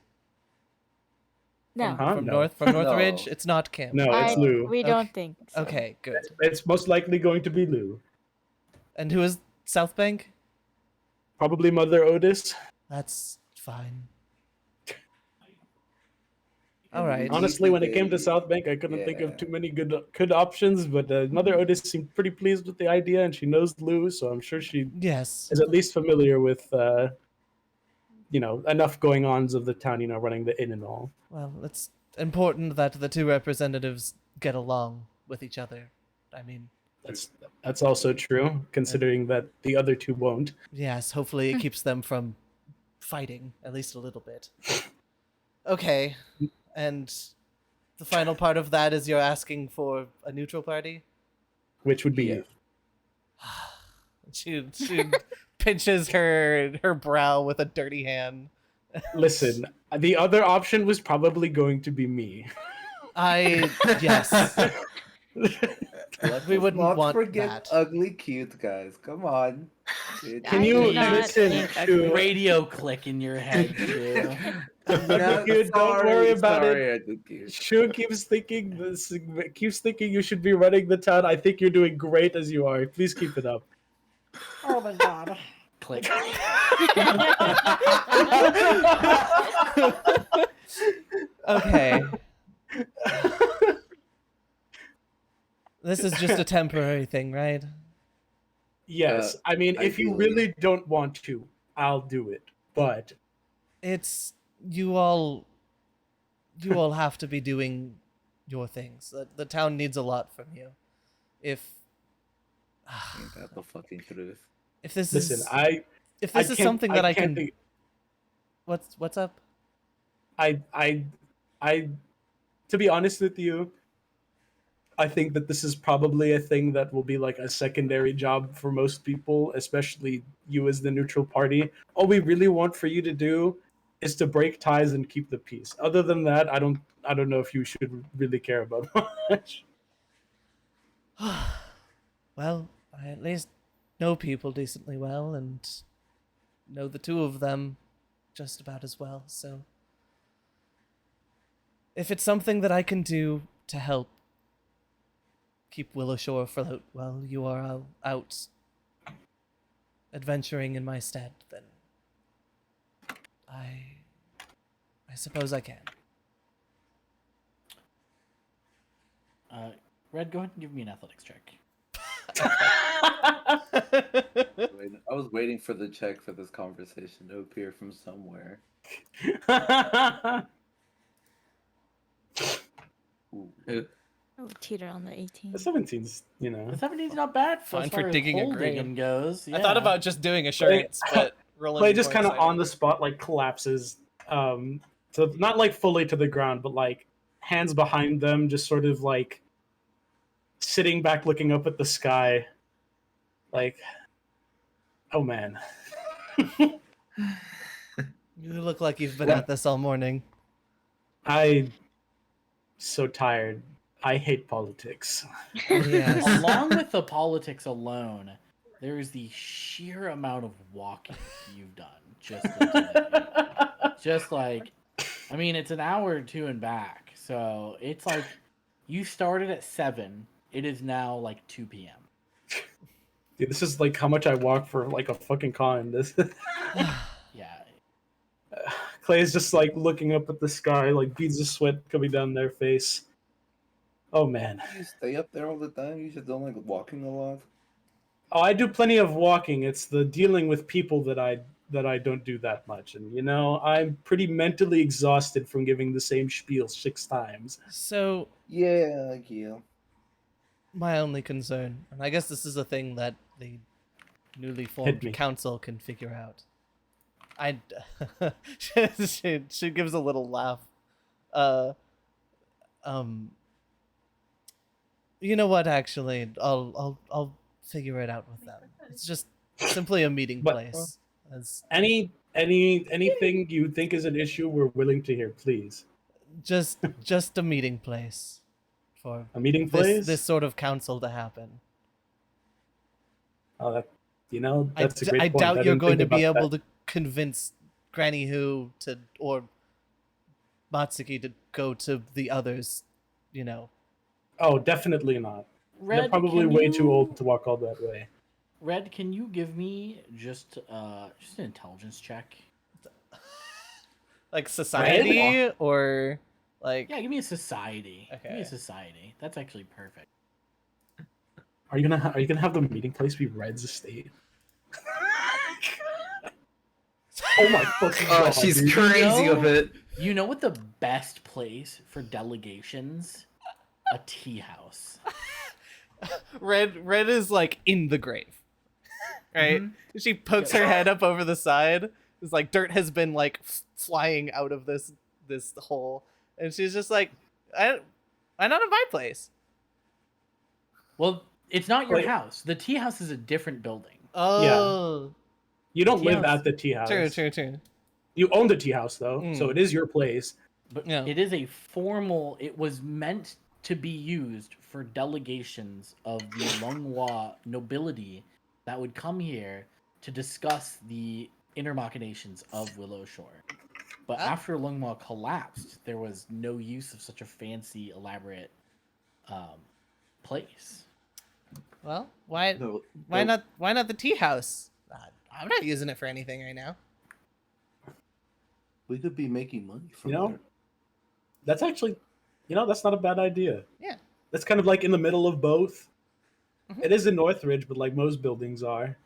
No, Huh? From No. Northridge, No. it's not Kim. No, it's Lou. we Okay. don't think so. Okay, good. It's most likely going to be Lou. And who is South Bank? Probably Mother Otis. That's fine. All right. Honestly, when it came to South Bank, I couldn't think Yeah. of too many good options, but Mother Otis seemed pretty pleased with the idea, and she knows Lou, so I'm sure she Yes. is at least familiar with, enough going-ons of the town, running the inn and all. Well, it's important that the two representatives get along with each other. I mean, That's also true, considering that the other two won't. yes, hopefully it keeps them from fighting at least a little bit. Okay. And the final part of that is you're asking for a neutral party? Which would be Yeah. you. She pinches her brow with a dirty hand. Listen, the other option was probably going to be me. Yes. Let's We wouldn't not want forget that. ugly cute guys. Come on. Can I you do not listen think- to Radio click in your head, too. Dude, don't worry about it. Ugly cute. Shu keeps thinking you should be running the town. I think you're doing great as you are. Please keep it up. Oh my god. Click. Okay. This is just a temporary thing, right? Yes, I mean, if you ideally. really don't want to, I'll do it. But It's you all have to be doing your things. The town needs a lot from you. If Ain't that the fucking truth? if this listen, is I if this is something that I can't can think- what's up? I to be honest with you, I think that this is probably a thing that will be like a secondary job for most people, especially you as the neutral party. All we really want for you to do is to break ties and keep the peace. Other than that, I don't know if you should really care about much. Well, I at least know people decently well and know the two of them just about as well, so if it's something that I can do to help keep Willowshore afloat while you are out adventuring in my stead, then I suppose I can. Red, go ahead and give me an athletics check. I was waiting for the check for this conversation to appear from somewhere. Ooh. Oh, teeter on the 18. The 17's, you know. The 17's not bad for, Fine as for far as digging a hole grave. digging goes. I thought yeah. about just doing assurance, but rolling. Clay is just more kind of exciting. on the spot, like collapses. So not like fully to the ground, but like hands behind them, just sort of like sitting back, looking up at the sky. Like, oh man. You look like you've been at this all morning. I so tired. I hate politics. Yes. Along with the politics alone, there is the sheer amount of walking you've done just for today. Just like, I mean, it's an hour or two and back. So it's like you started at 7. It is now like 2 p.m. Dude, this is like how much I walk for like a fucking con. This Yeah. Clay is just like looking up at the sky, like beads of sweat coming down their face. Oh man. You stay up there all the time? You just don't like walking a lot? Oh, I do plenty of walking. It's the dealing with people that I don't do that much. And you know, I'm pretty mentally exhausted from giving the same spiel 6 times. So Yeah, yeah. my only concern, and I guess this is a thing that the newly me. formed council can figure out. She gives a little laugh. You know what? Actually, I'll figure it out with them. It's just simply a meeting But- place. As Anything you think is an issue, we're willing to hear, please. just a meeting place for A meeting place? this sort of council to happen. Oh, that, you know, that's a great I point. doubt you're didn't going to think be about able that. to convince Granny Who to or Matsuki to go to the others, you know. Oh, definitely not. They're Red, probably can way you- too old to walk all that way. Red, can you give me just an intelligence check? Like society Red? or like Yeah, give me a society. Give me Okay. a society. That's actually perfect. Are you gonna have the meeting place be Red's estate? Oh my fucking Oh, god! she's dude. crazy know? with it. You know what the best place for delegations? A tea house. Red is like in the grave. Right? Mhm. She pokes her head up over the side. It's like dirt has been like flying out of this hole. And she's just like, why not in my place? Well, it's not your Wait. house. The tea house is a different building. Oh. You don't Tea live house. at the tea house. True. You own the tea house though, so Mm. it is your place. But Yeah. it is a formal, it was meant to be used for delegations of the Longhua nobility that would come here to discuss the inner machinations of Willow Shore. But Ah. after Longhua collapsed, there was no use of such a fancy, elaborate place. Well, why No, why no, not the tea house? I'm not using it for anything right now. We could be making money from You know? there. That's actually, you know, that's not a bad idea. Yeah. That's kind of like in the middle of both. Mhm. It is in Northridge, but like most buildings are.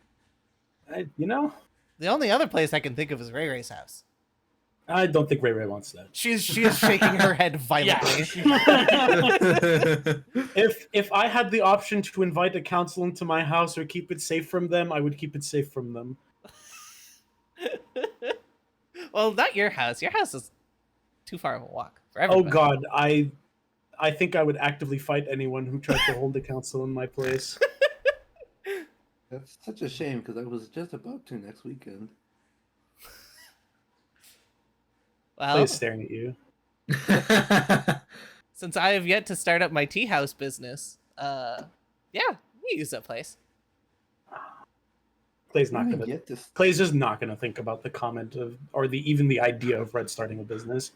You know, The only other place I can think of is Ray Ray's house. I don't think Ray Ray wants that. She is shaking her head violently. If I had the option to invite a council into my house or keep it safe from them, I would keep it safe from them. Well, not your house. Your house is too far of a walk for Oh everybody. God, I think I would actively fight anyone who tried to hold a council in my place. That's such a shame because I was just about to next weekend. Well, Clay's staring at you. since I have yet to start up my tea house business, yeah, we use that place. Clay's I not didn't gonna. get this. Clay's just not gonna think about the comment of, or even the idea of Red starting a business.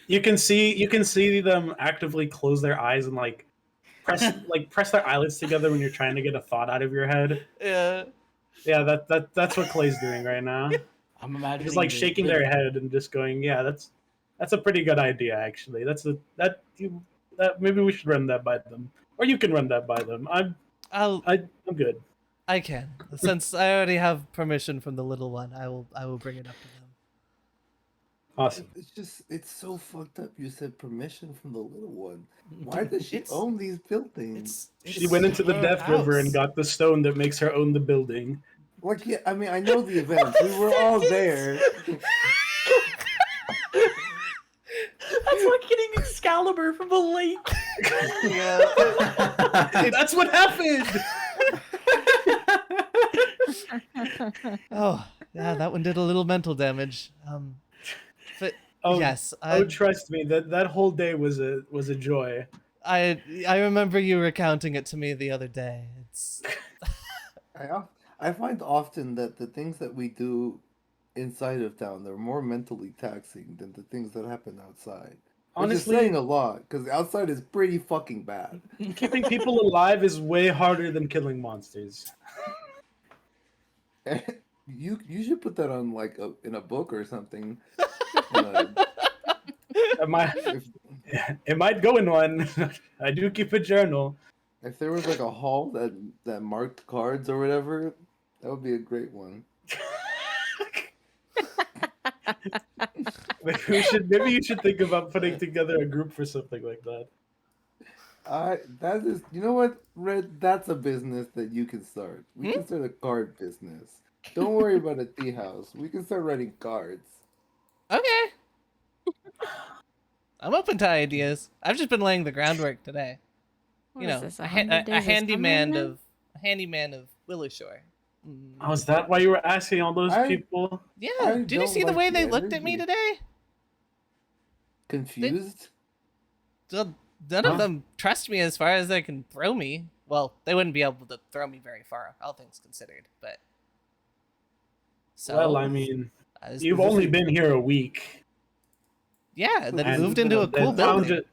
You can see them actively close their eyes and like press their eyelids together when you're trying to get a thought out of your head. Yeah. Yeah, that's what Clay's doing right now. I'm imagining Just like the- shaking the- their head and just going, yeah, that's a pretty good idea actually. maybe we should run that by them, or you can run that by them. I'm good. I can. Since I already have permission from the little one, I will bring it up to them. Awesome. It's so fucked up. You said permission from the little one. Why does she own these buildings? She went into the Death River and got the stone that makes her own the building. Like, yeah, I mean, I know the events. We were all there. That's like getting Excalibur from the lake. That's what happened. Oh, yeah, that one did a little mental damage. But Oh, yes, trust me, that whole day was a joy. I remember you recounting it to me the other day. It's I find often that the things that we do inside of town, they're more mentally taxing than the things that happen outside. Honestly, Which is saying a lot, because outside is pretty fucking bad. keeping people alive is way harder than killing monsters. You should put that on like in a book or something. It might go in one. I do keep a journal. If there was like a hall that marked cards or whatever, that would be a great one. Maybe you should think about putting together a group for something like that. That is, you know what, Red? That's a business that you can start. We can start a card business. Don't worry about a tea house. We can start writing cards. okay. I'm open to ideas. I've just been laying the groundwork today. What You is know, this, a 100 Days of handyman Summer of Willow Shore. Oh, is that why you were asking all those I- people? Yeah. I Did you don't see the like way the they looked at me energy. today? Confused? None Huh? of them trust me as far as they can throw me. Well, they wouldn't be able to throw me very far, all things considered. But so, Well, I mean, I was- you've only been here a week. yeah, then And moved into a The cool town building.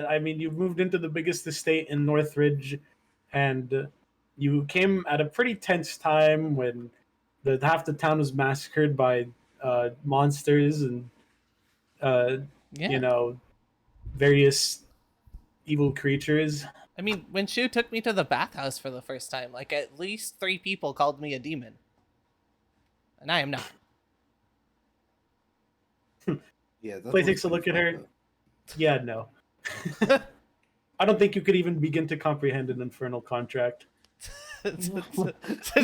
I mean, you moved into the biggest estate in Northridge, and you came at a pretty tense time when half the town was massacred by monsters and Yeah. various evil creatures. I mean, when Shu took me to the bathhouse for the first time, like at least 3 people called me a demon. And I am not. Yeah. That Clay one's takes a look pretty at her. fucked up. Yeah, no. I don't think you could even begin to comprehend an infernal contract.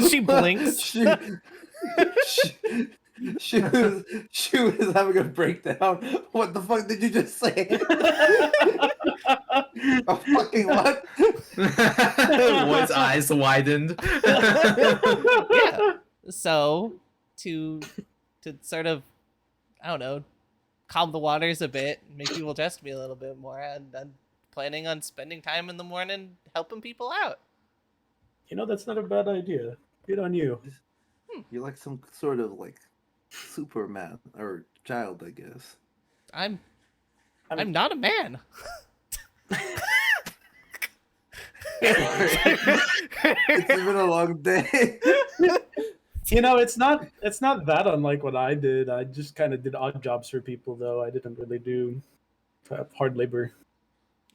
She blinks. she was having a breakdown. What the fuck did you just say? A fucking what? One's eyes widened. Yeah. So to sort of, I don't know, calm the waters a bit, make people trust me a little bit more, and I'm planning on spending time in the morning helping people out. That's not a bad idea. Good on you. You're like some sort of like Superman or child, I guess. I'm not a man. It's been a long day. It's not that unlike what I did. I just kind of did odd jobs for people, though. I didn't really do hard labor.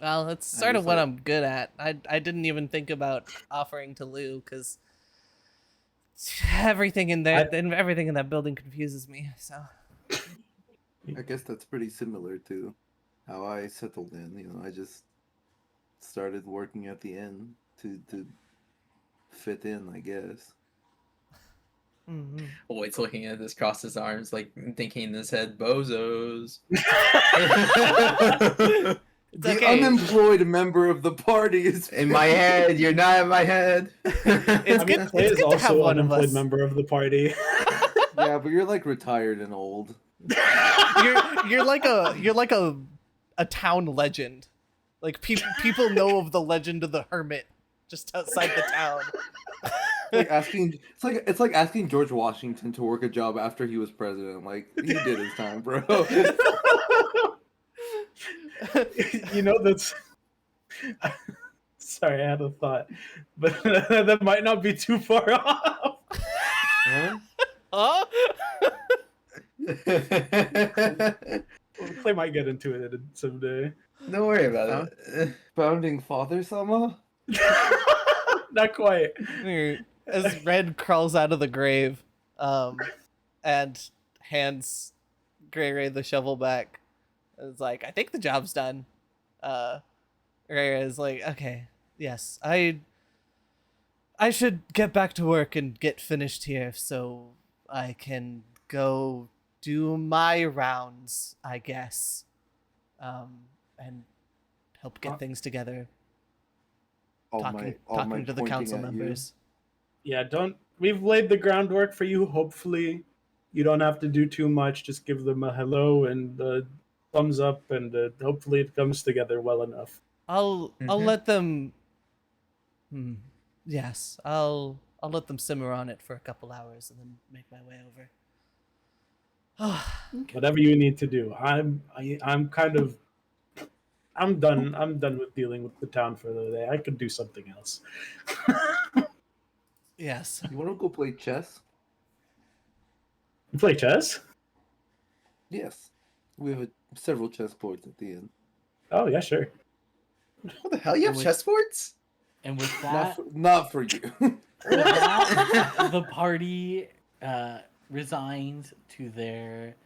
Well, that's I sort of guess what I- I'm good at. I didn't even think about offering to Lou because everything in there, everything in that building confuses me. So I guess that's pretty similar to how I settled in. I just started working at the inn to fit in, I guess. Mhm. Boyd's looking at this, cross his arms, like thinking in his head, bozos. It's The okay. unemployed member of the party is In my head, you're not in my head. It's good. Clay It's is good to have also one an of unemployed us. member of the party. Yeah, but you're like retired and old. You're like a town legend. Like people know of the legend of the hermit just outside the town. It's like asking George Washington to work a job after he was president. Like, he did his time, bro. That's. Sorry, I had a thought, but that might not be too far off. Huh? Huh? Clay might get into it someday. Don't worry about it. Founding father, Sama? Not quite. As Red crawls out of the grave, and hands Gray Ray the shovel back, it's like, I think the job's done. Gray Ray is like, okay, yes, I should get back to work and get finished here so I can go do my rounds, I guess, and help get things together. Talking to the council members. Yeah, we've laid the groundwork for you. Hopefully, you don't have to do too much. Just give them a hello and a thumbs up, and hopefully it comes together well enough. I'll Mhm. let them. Yes, I'll let them simmer on it for a couple hours and then make my way over. Whatever you need to do. I'm kind of I'm done. I'm done with dealing with the town for the day. I could do something else. Yes. You want to go play chess? You play chess? Yes. We have several chessboards at the end. Oh yeah, sure. What the hell? You have Wait. chessboards? And with Not that, not for you. with that, the party resigns to their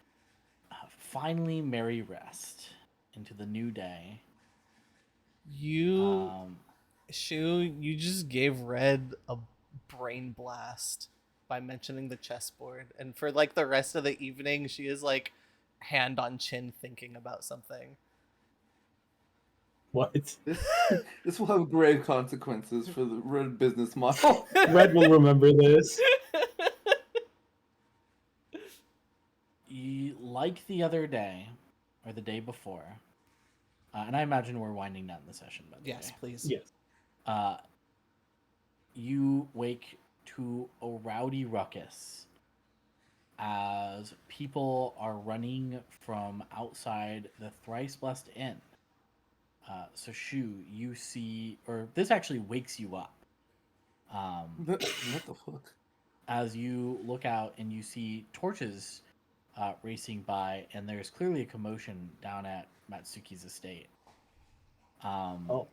finally merry rest into the new day. You, Shu, you just gave Red a brain blast by mentioning the chessboard, and for like the rest of the evening, she is like hand on chin thinking about something. What? This will have grave consequences for the Red business model. Red will remember this. Like the other day, or the day before, and I imagine we're winding down the session. By the Yes, way. please. Yes. You wake to a rowdy ruckus as people are running from outside the Thrice Blessed Inn. So Shu, you see, or this actually wakes you up. What the fuck? As you look out and you see torches racing by, and there's clearly a commotion down at Matsuki's estate. Oh.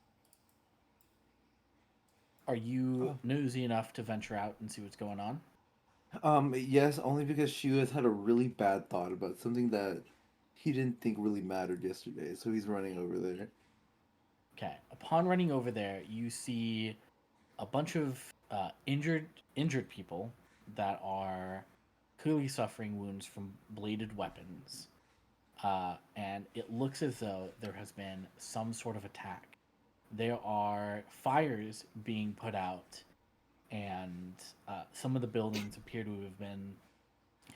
Are you nosy enough to venture out and see what's going on? Yes, only because Shu has had a really bad thought about something that he didn't think really mattered yesterday, so he's running over there. Okay. Upon running over there, you see a bunch of injured people that are clearly suffering wounds from bladed weapons, and it looks as though there has been some sort of attack. There are fires being put out, and some of the buildings appear to have been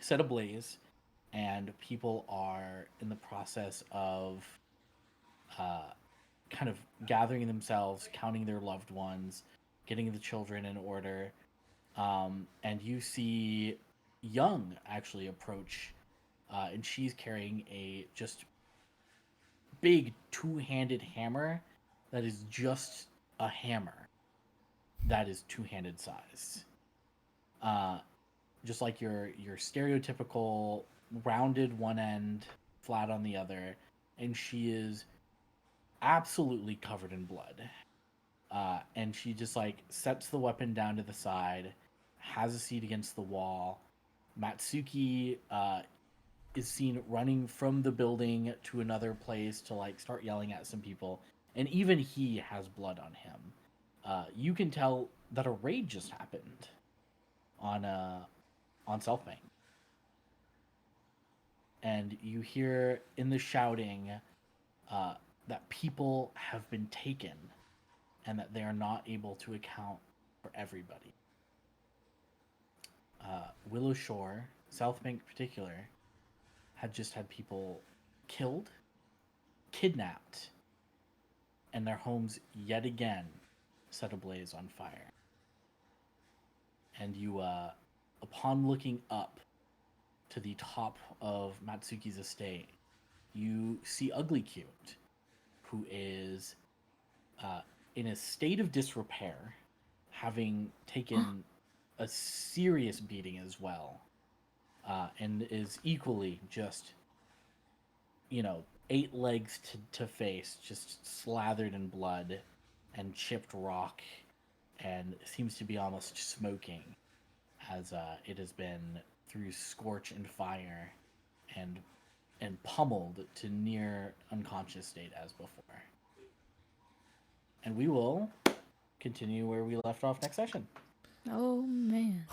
set ablaze, and people are in the process of kind of gathering themselves, counting their loved ones, getting the children in order. And you see Young actually approach, and she's carrying a just big two-handed hammer that is just a hammer that is two-handed size. Just like your stereotypical rounded one end, flat on the other, and she is absolutely covered in blood. And she just like sets the weapon down to the side, has a seat against the wall. Matsuki is seen running from the building to another place to like start yelling at some people, and even he has blood on him. You can tell that a raid just happened on South Bank, and you hear in the shouting that people have been taken and that they are not able to account for everybody. Willow Shore, South Bank in particular, had just had people killed, kidnapped, and their homes yet again set ablaze on fire. And you, upon looking up to the top of Matsuki's estate, you see Ugly Cute, who is in a state of disrepair, having taken a serious beating as well, and is equally just, 8 legs to face, just slathered in blood and chipped rock, and seems to be almost smoking, as it has been through scorch and fire, and pummeled to near unconscious state as before. And we will continue where we left off next session. Oh man.